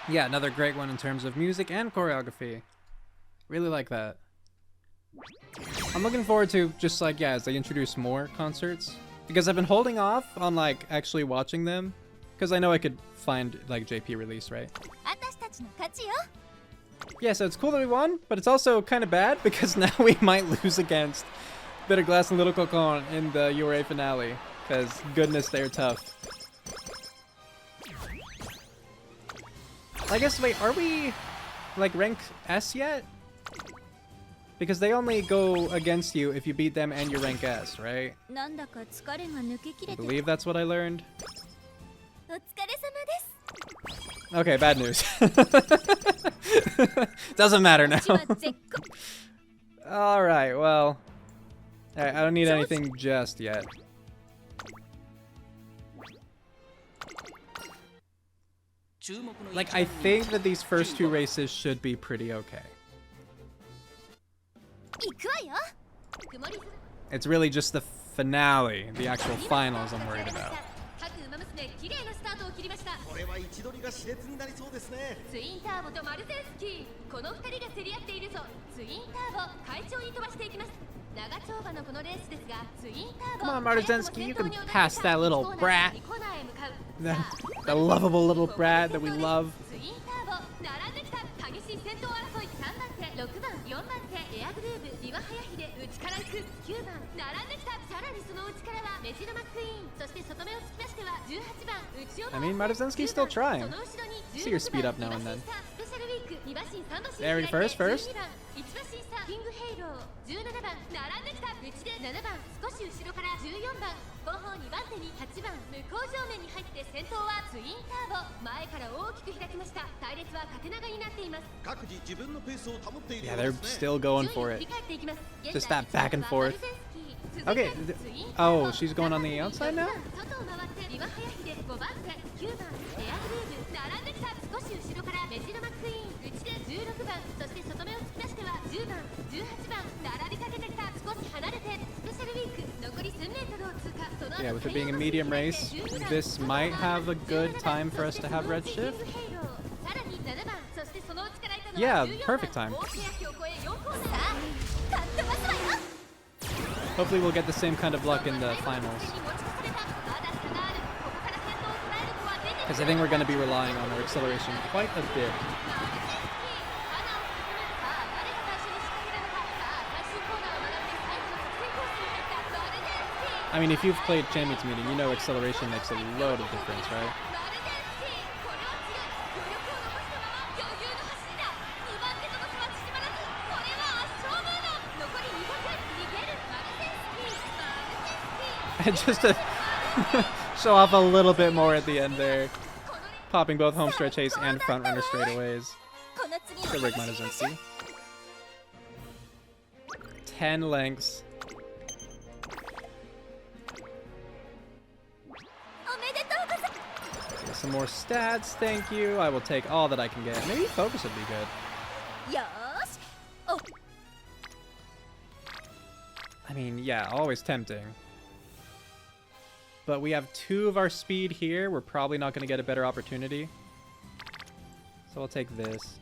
Yeah, another great one in terms of music and choreography. Really like that. I'm looking forward to just like, yeah, as they introduce more concerts. Because I've been holding off on like actually watching them. Because I know I could find like JP release, right? Yeah, so it's cool that we won, but it's also kind of bad because now we might lose against Bitter Glass and Little Cocon in the URA finale. Because goodness, they're tough. I guess, wait, are we like rank S yet? Because they only go against you if you beat them and you rank S, right? I believe that's what I learned. Okay, bad news. Doesn't matter now. Alright, well. Alright, I don't need anything just yet. Like, I think that these first two races should be pretty okay. It's really just the finale, the actual finals I'm worried about. これは位置取りが熾烈になりそうですね。ツインターボとマルゼンスキー、この2人が競り合っているぞ。ツインターボ、快調に飛ばしていきます。長丁場のこのレースですが、ツインターボ。Come on, Maruzensky, you can pass that little brat. The lovable little brat that we love. ツインターボ、並んできた。激しい先頭争い。3番手、6番、4番手、エアグルーブ、リワハヤヒで内から行く。9番、並んできた。さらにその内からはメジロマックイーン。そして外目をつきましては18番、内を。I mean, Maruzensky's still trying. See your speed up now and then. There, first. キングヘイロー17番並んできた。内で7番少し後ろから14番後方2番手に8番向こう上面に入って先頭はツインターボ前から大きく開きました。隊列は縦長になっています。各自自分のペースを保っている。Yeah, they're still going for it. Just that back and forth. Okay. Oh, she's going on the outside now? 外を回ってリワハヤヒで5番手9番エアグルーブ並んできた。少し後ろからメジロマックイーン内で16番そして外目を突き出しては10番18番並びかけてきた。少し離れてスペシャルウィーク残り1000メートルを通過。 Yeah, with it being a medium race, this might have a good time for us to have red shift. Yeah, perfect time. Hopefully we'll get the same kind of luck in the finals. Because I think we're going to be relying on our acceleration quite a bit. I mean, if you've played Champions Meeting, you know acceleration makes a load of difference, right? And just to show off a little bit more at the end there. Popping both home stretch haste and front runner straightaways. Good rig, Maruzensky. 10 lengths. Some more stats, thank you. I will take all that I can get. Maybe focus would be good. I mean, yeah, always tempting. But we have 2 of our speed here. We're probably not going to get a better opportunity. So I'll take this.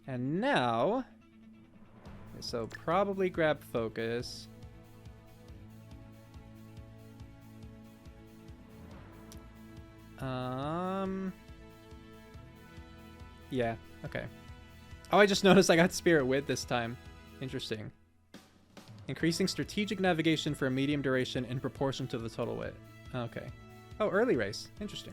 And now... So probably grab focus. Yeah, okay. Oh, I just noticed I got Spirit Wit this time. Interesting. Increasing strategic navigation for a medium duration in proportion to the total wit. Okay. Oh, early race. Interesting.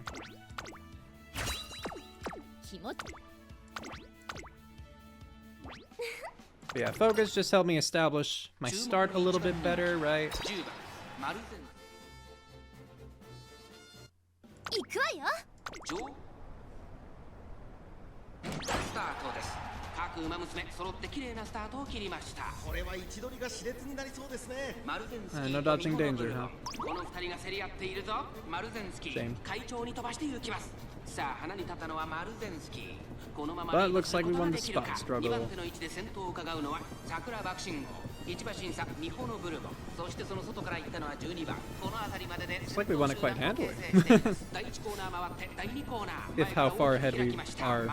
But yeah, focus just helped me establish my start a little bit better, right? No dodging danger, huh? Shame. But looks like we won the spot struggle. It's like we won it quite handily. If how far ahead we are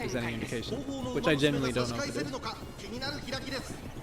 is any indication, which I genuinely don't know if it is.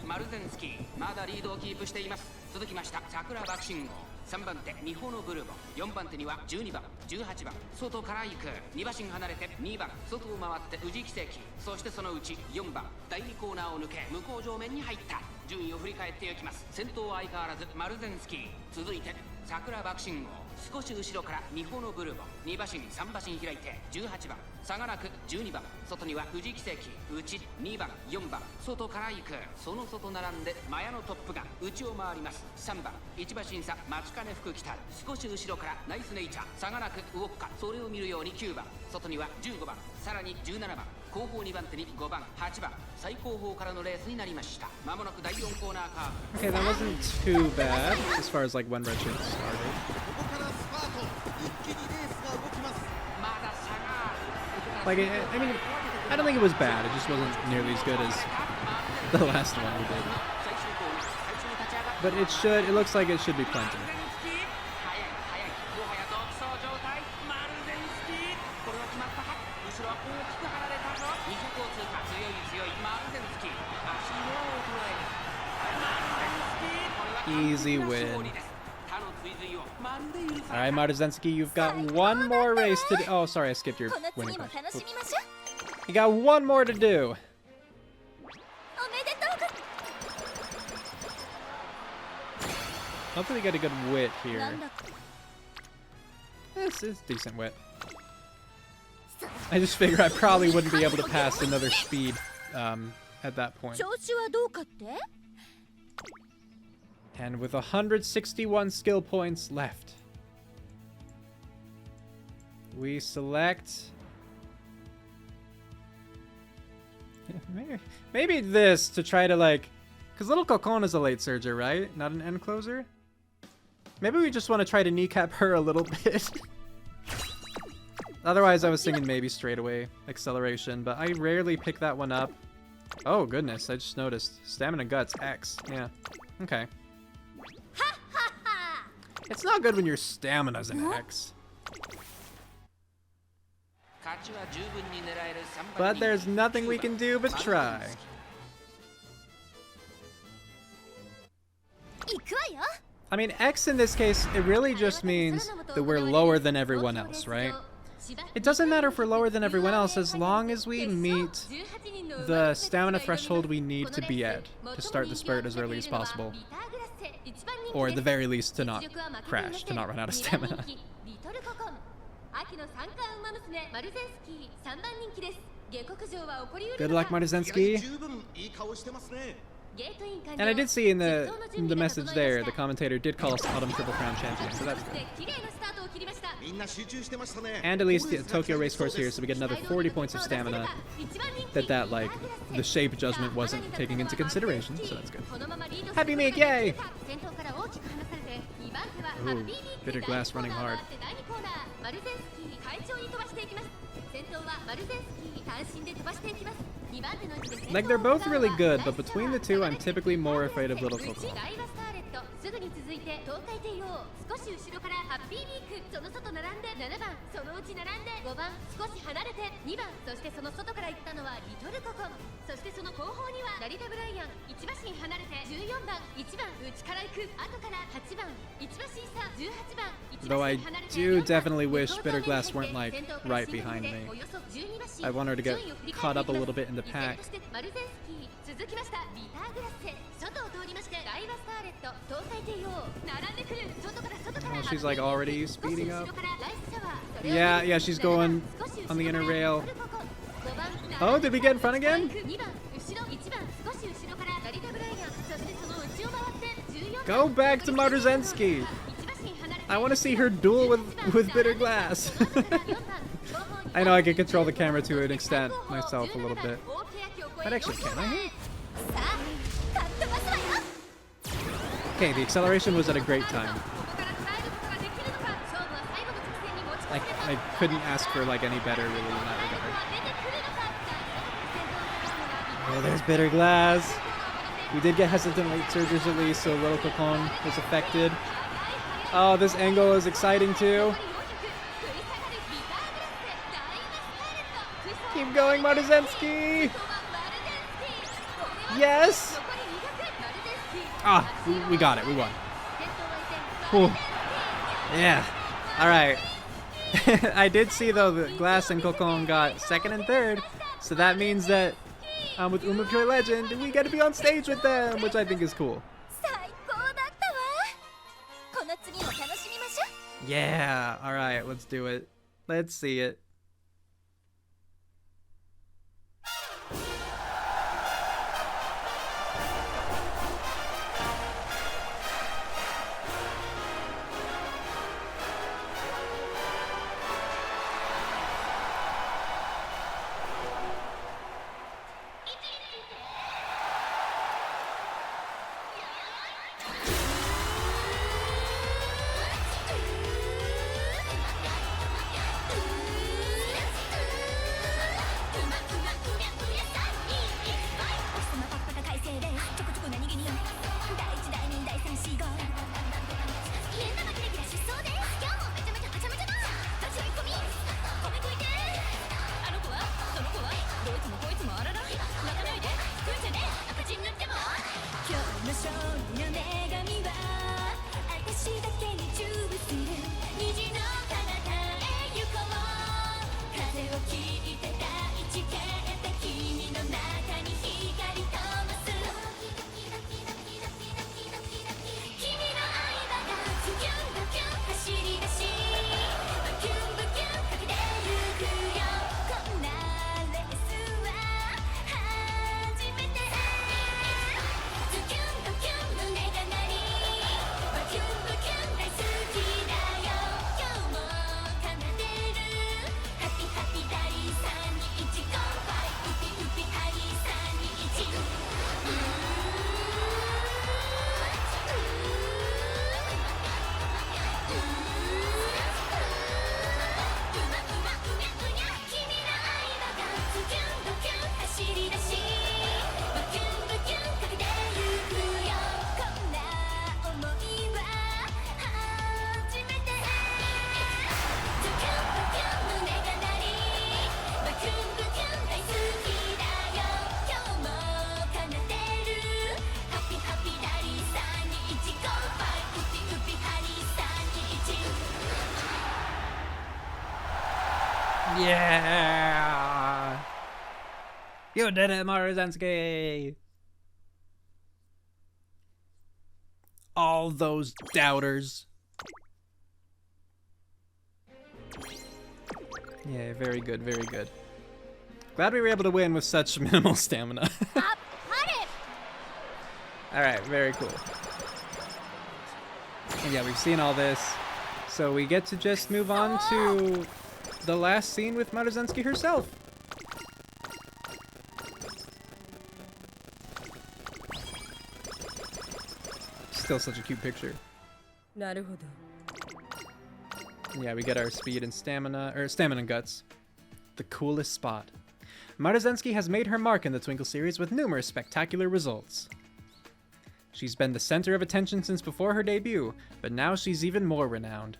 Maruzensky まだリードをキープしています。続きました桜爆信号3番手日本のブルボ4番手には12番18番外から行く2馬身離れて2番外を回って宇治奇跡そしてそのうち4番第2コーナーを抜け向こう上面に入った順位を振り返っていきます。先頭は相変わらずマルゼンスキー続いて桜爆信号少し後ろから日本のブルボ2馬身3馬身開いて18番差がなく12番外には宇治奇跡内2番4番外から行くその外並んでマヤのトップが内を回ります。3番1馬身差待ちかね福来たる少し後ろからナイスネイチャー差がなくウォッカそれを見るように9番外には15番さらに17番後方2番手に5番8番最後方からのレースになりました。まもなく第4コーナーカーブ Okay, that wasn't too bad as far as like when Red Shirt started. Like, I mean, I don't think it was bad. It just wasn't nearly as good as the last one we did. But it looks like it should be plenty. Easy win. Alright, Maruzensky, you've got one more race to do. Oh, sorry, I skipped your winning question. Oops. You got one more to do. Hopefully you get a good wit here. This is decent wit. I just figure I probably wouldn't be able to pass another speed at that point. And with 161 skill points left, we select maybe this to try to like, because Little Cocon is a late surger, right? Not an end closer? Maybe we just want to try to kneecap her a little bit. Otherwise I was thinking maybe straight away acceleration, but I rarely pick that one up. Oh goodness, I just noticed. Stamina Guts X. Yeah. Okay. It's not good when your stamina's an X. But there's nothing we can do but try. I mean, X in this case, it really just means that we're lower than everyone else, right? It doesn't matter if we're lower than everyone else as long as we meet the stamina threshold we need to be at to start the spurt as early as possible. Or at the very least to not crash, to not run out of stamina. Good luck, Maruzensky. And I did see in the message there, the commentator did call us Autumn Triple Crown champion, so that's good. And at least the Tokyo Racecourse here, so we get another 40 points of stamina. That like, the shape judgment wasn't taking into consideration, so that's good. Happy Meek, yay! Ooh, Bitter Glass running hard. Like, they're both really good, but between the two, I'm typically more afraid of Little Coco. Though I do definitely wish Bitter Glass weren't, like, right behind me. I want her to get caught up a little bit in the pack. Oh, she's like already speeding up. Yeah, she's going on the inner rail. Oh, did we get in front again? Go back to Maruzensky. I want to see her duel with Bitter Glass. I know I can control the camera to an extent myself a little bit. But actually, can I? Okay, the acceleration was at a great time. I couldn't ask for like any better really in that regard. Oh, there's Bitter Glass. We did get hesitant late surges at least, so little Kokon was affected. Oh, this angle is exciting too. Keep going, Maruzensky! Yes! Ah, we got it. We won. Whew. Yeah. All right. I did see though that Glass and Kokon got second and third, so that means that with Umapyoi Legend, we get to be on stage with them, which I think is cool. Yeah. All right. Let's do it. Let's see it. Yeah! You did it, Maruzensky! All those doubters. Yeah, very good, very good. Glad we were able to win with such minimal stamina. Alright, very cool. And yeah, we've seen all this. So we get to just move on to the last scene with Maruzensky herself. Still such a cute picture. Yeah, we get our speed and stamina, or stamina and guts. The coolest spot. Maruzensky has made her mark in the Twinkle series with numerous spectacular results. She's been the center of attention since before her debut, but now she's even more renowned.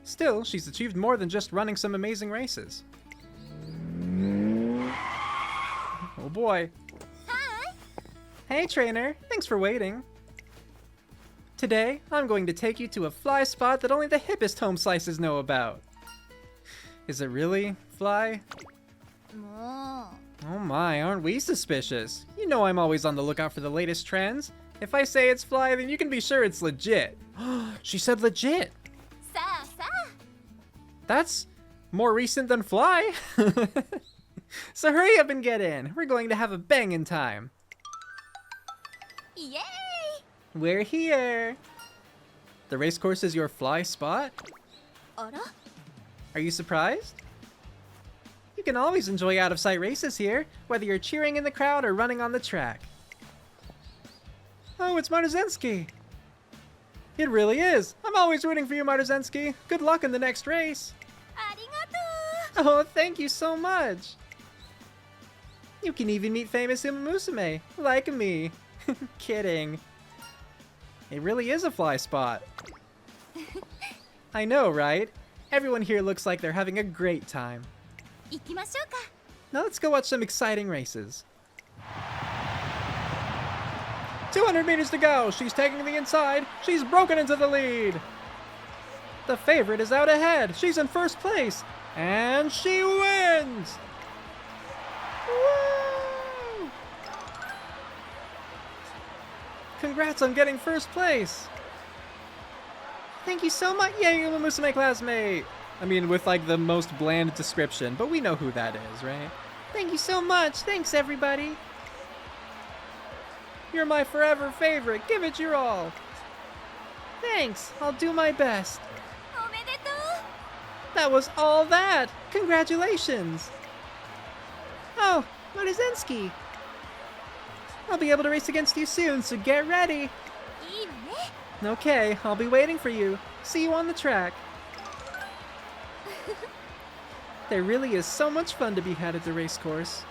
Still, she's achieved more than just running some amazing races. Oh boy. Hi! Hey trainer, thanks for waiting. Today, I'm going to take you to a fly spot that only the hippest home slices know about. Is it really fly? Oh my, aren't we suspicious? You know I'm always on the lookout for the latest trends. If I say it's fly, then you can be sure it's legit. She said legit. That's more recent than fly. So hurry up and get in. We're going to have a bangin' time. Yay! We're here. The race course is your fly spot? Are you surprised? You can always enjoy out-of-sight races here, whether you're cheering in the crowd or running on the track. Oh, it's Maruzensky. It really is. I'm always rooting for you, Maruzensky. Good luck in the next race. Oh, thank you so much. You can even meet famous Umamusume, like me. Kidding. It really is a fly spot. I know, right? Everyone here looks like they're having a great time. 行きましょうか。 Now let's go watch some exciting races. 200 meters to go. She's taking the inside. She's broken into the lead. The favorite is out ahead. She's in first place. And she wins. Woo! Congrats on getting first place. Thank you so much. Yay, Umamusume classmate. I mean, with like the most bland description, but we know who that is, right? Thank you so much. Thanks, everybody. You're my forever favorite. Give it your all. Thanks. I'll do my best. おめでとう。 That was all that. Congratulations. Oh, Maruzensky. I'll be able to race against you soon, so get ready. いいわね。 Okay, I'll be waiting for you. See you on the track. There really is so much fun to be had at the race course.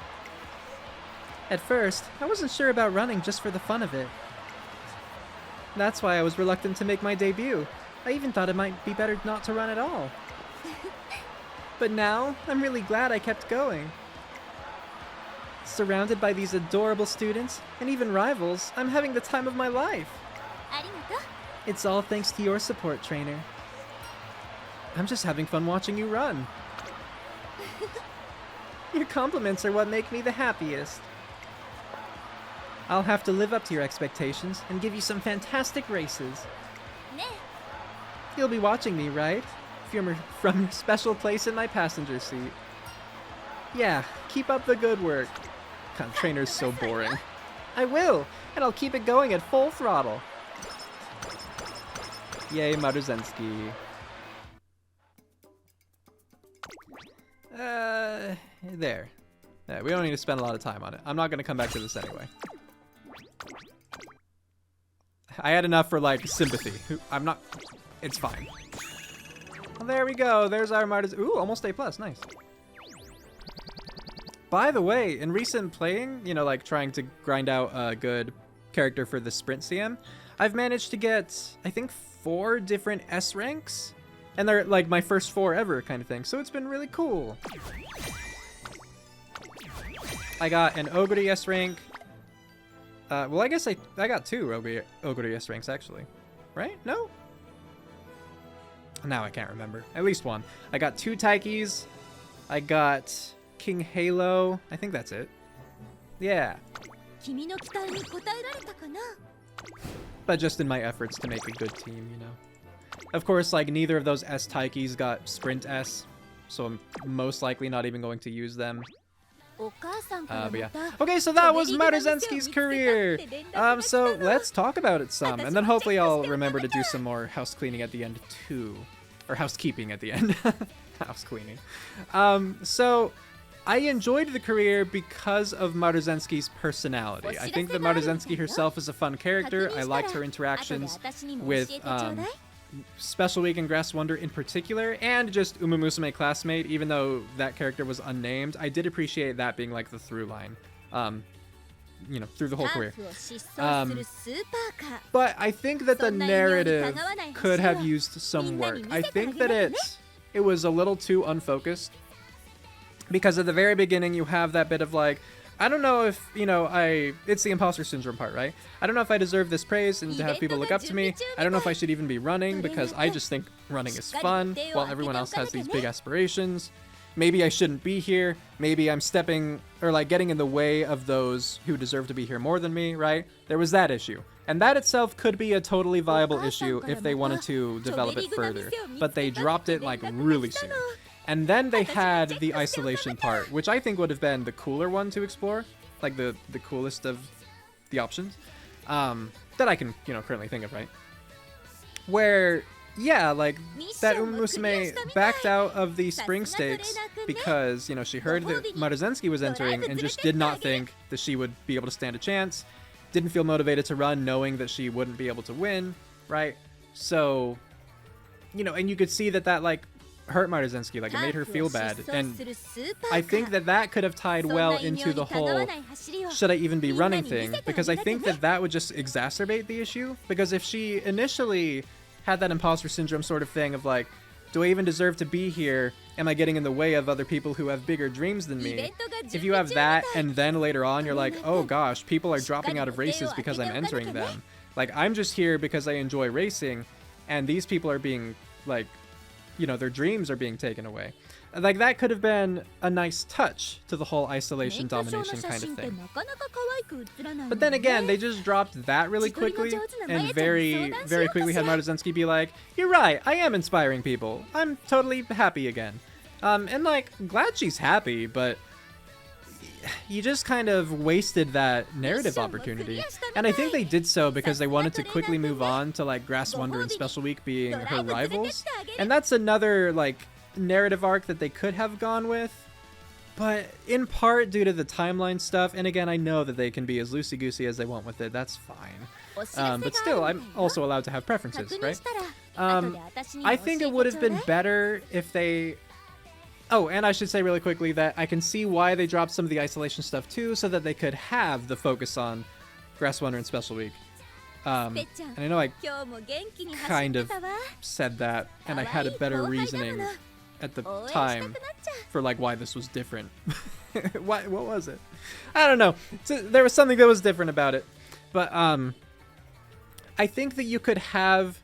At first, I wasn't sure about running just for the fun of it. That's why I was reluctant to make my debut. I even thought it might be better not to run at all. But now, I'm really glad I kept going. Surrounded by these adorable students, and even rivals, I'm having the time of my life. ありがとう。 It's all thanks to your support, trainer. I'm just having fun watching you run. Your compliments are what make me the happiest. I'll have to live up to your expectations and give you some fantastic races. ね。 You'll be watching me, right? From your special place in my passenger seat. Yeah, keep up the good work. God, trainer's so boring. I will, and I'll keep it going at full throttle. Yay, Maruzensky. There. Yeah, we don't need to spend a lot of time on it. I'm not going to come back to this anyway. I had enough for, like, sympathy. I'm not... It's fine. Well, there we go. There's our Maruz... Ooh, almost A+. Nice. By the way, in recent playing, you know, like, trying to grind out a good character for the Sprint CM, I've managed to get, I think, 4 different S ranks. And they're, like, my first 4 ever kind of thing. So it's been really cool. I got an Oguri S rank. Well, I guess I got 2 Oguri S ranks, actually. Right? No? Now I can't remember. At least 1. I got 2 Taikis. I got King Halo. I think that's it. Yeah. 君の期待に応えられたかな。 But just in my efforts to make a good team, you know. Of course, like, neither of those S Taikis got Sprint S, so I'm most likely not even going to use them. お母さんからま But yeah. た Okay, so that was Maruzensky's career. So let's talk about it some, and then hopefully I'll remember to do some more house cleaning at the end too, or housekeeping at the end. House cleaning. So I enjoyed the career because of Maruzensky's personality. I think that Maruzensky herself is a fun character. I liked her interactions with Special Week and Grass Wonder in particular, and just Umamusume classmate, even though that character was unnamed. I did appreciate that being like the through line, you know, through the whole career. But I think that the narrative could have used some work. I think that it was a little too unfocused, because at the very beginning you have that bit of like, I don't know if, you know, it's the imposter syndrome part, right? I don't know if I deserve this praise and to have people look up to me. I don't know if I should even be running, because I just think running is fun while everyone else has these big aspirations. Maybe I shouldn't be here. Maybe I'm stepping, or like getting in the way of those who deserve to be here more than me, right? There was that issue. And that itself could be a totally viable issue if they wanted to develop it further. But they dropped it like really soon. And then they had the isolation part, which I think would have been the cooler one to explore, like the coolest of the options that I can, you know, currently think of, right? Where, yeah, like that Umamusume backed out of the spring stakes because, you know, she heard that Maruzensky was entering and just did not think that she would be able to stand a chance, didn't feel motivated to run knowing that she wouldn't be able to win, right? So, you know, and you could see that like hurt Maruzensky, like it made her feel bad. And I think that that could have tied well into the whole should I even be running thing, because I think that that would just exacerbate the issue. Because if she initially had that imposter syndrome sort of thing of like, do I even deserve to be here? Am I getting in the way of other people who have bigger dreams than me? If you have that and then later on you're like, oh gosh, people are dropping out of races because I'm entering them. Like, I'm just here because I enjoy racing, and these people are being, like, you know, their dreams are being taken away. Like, that could have been a nice touch to the whole isolation domination kind of thing. But then again, they just dropped that really quickly, and very, very quickly had Maruzensky be like, you're right, I am inspiring people. I'm totally happy again. And, like, glad she's happy, but you just kind of wasted that narrative opportunity. And I think they did so because they wanted to quickly move on to, like, Grass Wonder and Special Week being her rivals. And that's another, like, narrative arc that they could have gone with. But in part due to the timeline stuff, and again, I know that they can be as loosey-goosey as they want with it, that's fine. But still, I'm also allowed to have preferences, right? I think it would have been better if they... Oh, and I should say really quickly that I can see why they dropped some of the isolation stuff too, so that they could have the focus on Grass Wonder and Special Week. And I know I kind of said that, and I had a better reasoning at the time for like why this was different. What was it? I don't know. There was something that was different about it. But I think that you could have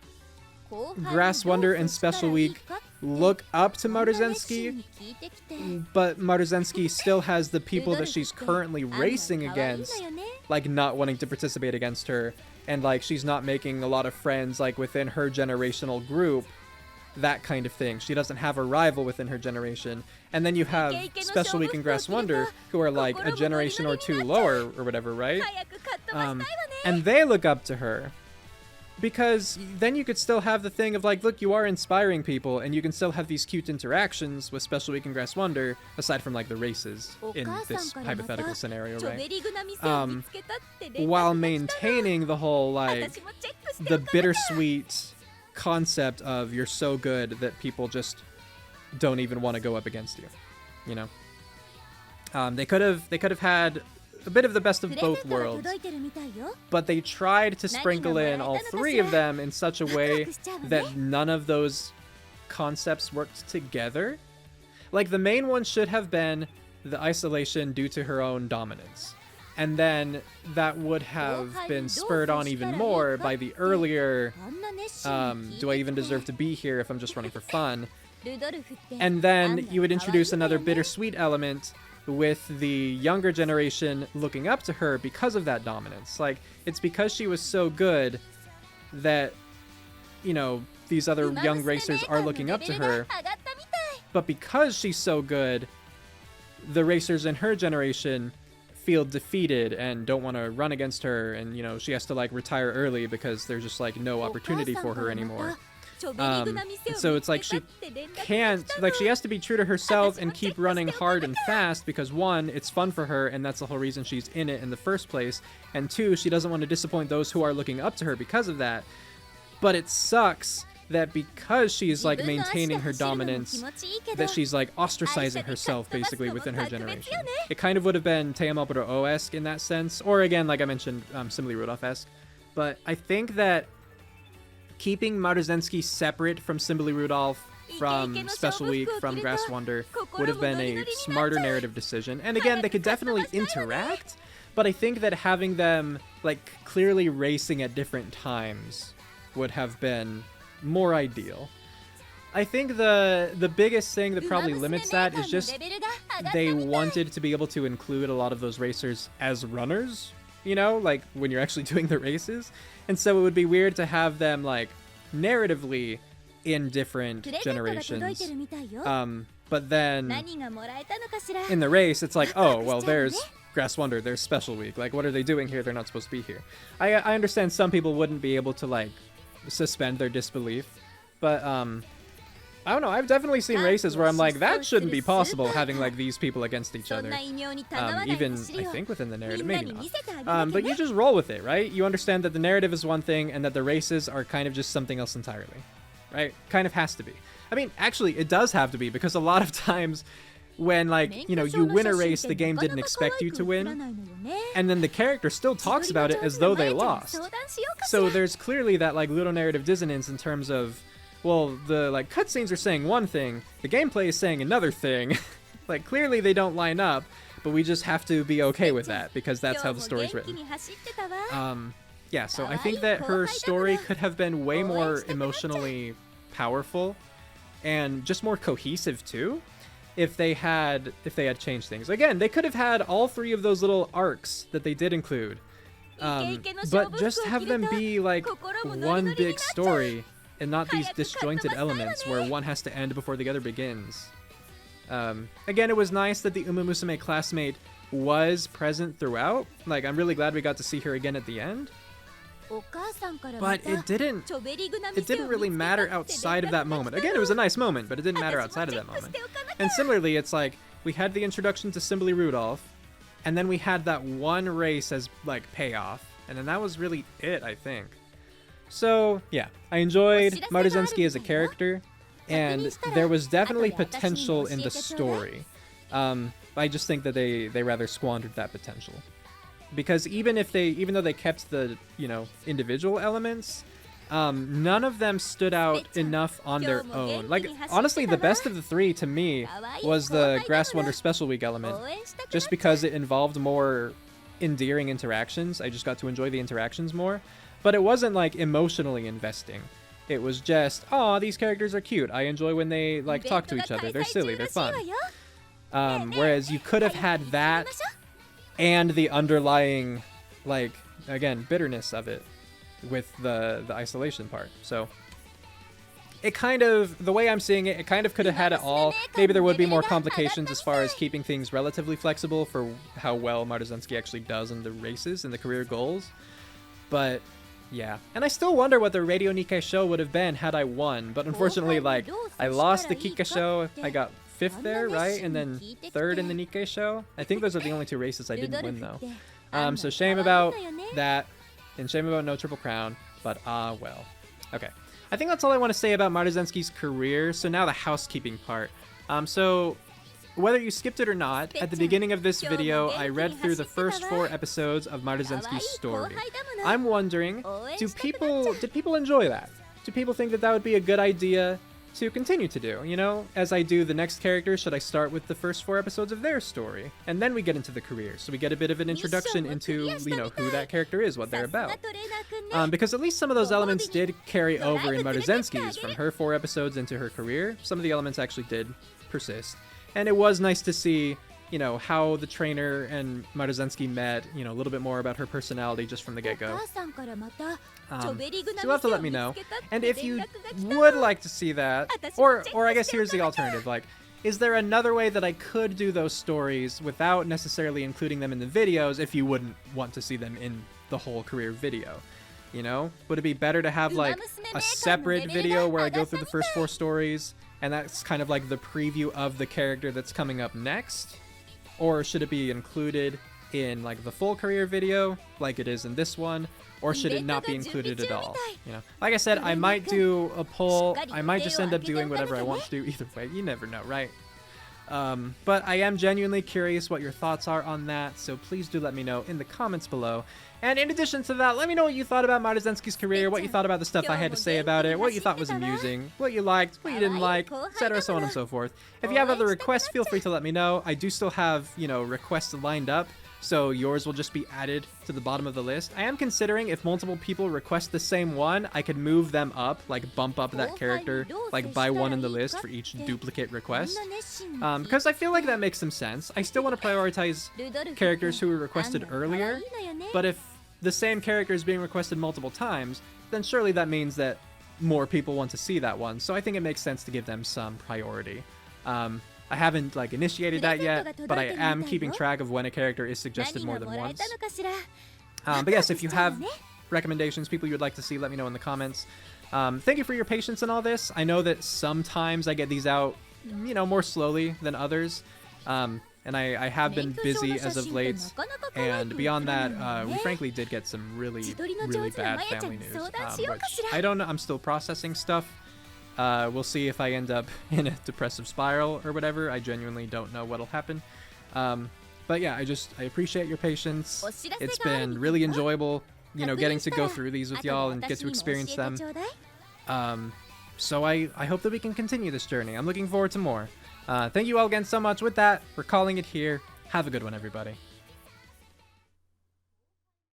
Grass Wonder and Special Week look up to Maruzensky, but Maruzensky still has the people that she's currently racing against, like, not wanting to participate against her, and like she's not making a lot of friends like within her generational group, that kind of thing. She doesn't have a rival within her generation. And then you have Special Week and Grass Wonder, who are like a generation or two lower or whatever, right? And they look up to her. Because then you could still have the thing of like, look, you are inspiring people, and you can still have these cute interactions with Special Week and Grass Wonder, aside from like the races in this hypothetical scenario, right? While maintaining the whole like the bittersweet concept of you're so good that people just don't even want to go up against you, you know? They could have had a bit of the best of both worlds, but they tried to sprinkle in all three of them in such a way that none of those concepts worked together. Like, the main one should have been the isolation due to her own dominance, and then that would have been spurred on even more by the earlier do I even deserve to be here if I'm just running for fun? And then you would introduce another bittersweet element with the younger generation looking up to her because of that dominance. Like, it's because she was so good that, you know, these other young racers are looking up to her. But because she's so good, the racers in her generation feel defeated and don't want to run against her, and, you know, she has to like retire early because there's just like no opportunity for her anymore. So it's like she can't, like, she has to be true to herself and keep running hard and fast because, one, it's fun for her and that's the whole reason she's in it in the first place, and two, she doesn't want to disappoint those who are looking up to her because of that. But it sucks that because she's like maintaining her dominance, that she's like ostracizing herself basically within her generation. It kind of would have been Teamapuro O-esque in that sense, or again, like I mentioned, Simply Rudolph-esque. But I think that keeping Maruzensky separate from Simply Rudolph, from Special Week, from Grass Wonder, would have been a smarter narrative decision. And again, they could definitely interact, but I think that having them like clearly racing at different times would have been more ideal. I think the biggest thing that probably limits that is just they wanted to be able to include a lot of those racers as runners, you know, like when you're actually doing the races. And so it would be weird to have them like narratively in different generations. But then in the race, it's like, oh, well, there's Grass Wonder, there's Special Week. Like, what are they doing here? They're not supposed to be here. I understand some people wouldn't be able to like suspend their disbelief, but I don't know, I've definitely seen races where I'm like, that shouldn't be possible, having like these people against each other, even I think within the narrative, maybe not, but you just roll with it, right? You understand that the narrative is one thing and that the races are kind of just something else entirely, right? Kind of has to be. I mean, actually, it does have to be, because a lot of times when, like, you know, you win a race the game didn't expect you to win, and then the character still talks about it as though they lost. So there's clearly that, like, little narrative dissonance in terms of, well, the, like, cutscenes are saying one thing, the gameplay is saying another thing. Like, clearly they don't line up, but we just have to be okay with that, because that's how the story's written. Yeah, so I think that her story could have been way more emotionally powerful and just more cohesive too, if they had changed things. Again, they could have had all 3 of those little arcs that they did include, but just have them be like one big story and not these disjointed elements where one has to end before the other begins. Again, it was nice that the Umamusume classmate was present throughout. Like, I'm really glad we got to see her again at the end. But it didn't really matter outside of that moment. Again, it was a nice moment, but it didn't matter outside of that moment. And similarly, it's like, we had the introduction to Simply Rudolph, and then we had that one race as, like, payoff. And then that was really it, I think. So, yeah, I enjoyed Maruzensky as a character, and there was definitely potential in the story. I just think that they rather squandered that potential. Because even though they kept the, you know, individual elements, none of them stood out enough on their own. Like, honestly, the best of the 3 to me was the Grass Wonder Special Week element, just because it involved more endearing interactions. I just got to enjoy the interactions more, but it wasn't, like, emotionally investing. It was just, oh, these characters are cute. I enjoy when they, like, talk to each other. They're silly. They're fun. Whereas you could have had that and the underlying, like, again, bitterness of it with the isolation part. So it kind of, the way I'm seeing it, it kind of could have had it all. Maybe there would be more complications as far as keeping things relatively flexible for how well Maruzensky actually does in the races and the career goals. But yeah, and I still wonder what the Radio Nikkei Sho would have been had I won. But unfortunately, like, I lost the Kikuka Sho. I got 5th there, right? And then 3rd in the Nikkei Sho. I think those are the only 2 races I didn't win, though. So shame about that, and shame about no Triple Crown, but well. Okay. I think that's all I want to say about Maruzensky's career. So now the housekeeping part. So whether you skipped it or not, at the beginning of this video, I read through the first 4 episodes of Maruzensky's story. I'm wondering, did people enjoy that? Do people think that that would be a good idea to continue to do? You know, as I do the next character, should I start with the first 4 episodes of their story? And then we get into the career, so we get a bit of an introduction into, you know, who that character is, what they're about. Because at least some of those elements did carry over in Maruzensky's, from her 4 episodes into her career. Some of the elements actually did persist. And it was nice to see, you know, how the trainer and Maruzensky met, you know, a little bit more about her personality just from the get-go. So you'll have to let me know. And if you would like to see that, or I guess here's the alternative, like, is there another way that I could do those stories without necessarily including them in the videos if you wouldn't want to see them in the whole career video? You know? Would it be better to have, like, a separate video where I go through the first 4 stories, and that's kind of like the preview of the character that's coming up next? Or should it be included in, like, the full career video, like it is in this one? Or should it not be included at all? You know, like I said, I might do a poll. I might just end up doing whatever I want to do either way. You never know, right? But I am genuinely curious what your thoughts are on that, so please do let me know in the comments below. And in addition to that, let me know what you thought about Maruzensky's career, what you thought about the stuff I had to say about it, what you thought was amusing, what you liked, what you didn't like, etc., so on and so forth. If you have other requests, feel free to let me know. I do still have, you know, requests lined up, so yours will just be added to the bottom of the list. I am considering, if multiple people request the same one, I could move them up, like bump up that character, like by 1 in the list for each duplicate request. Because I feel like that makes some sense. I still want to prioritize characters who were requested earlier, but if the same character is being requested multiple times, then surely that means that more people want to see that one, so I think it makes sense to give them some priority. I haven't, like, initiated that yet, but I am keeping track of when a character is suggested more than once. But yes, if you have recommendations, people you would like to see, let me know in the comments. Thank you for your patience in all this. I know that sometimes I get these out, you know, more slowly than others. And I have been busy as of late, and beyond that, we frankly did get some really bad family news, which I don't know, I'm still processing stuff. We'll see if I end up in a depressive spiral or whatever. I genuinely don't know what'll happen. But yeah, I appreciate your patience. It's been really enjoyable, you know, getting to go through these with y'all and get to experience them. So I hope that we can continue this journey. I'm looking forward to more. Thank you all again so much. With that, we're calling it here. Have a good one, everybody.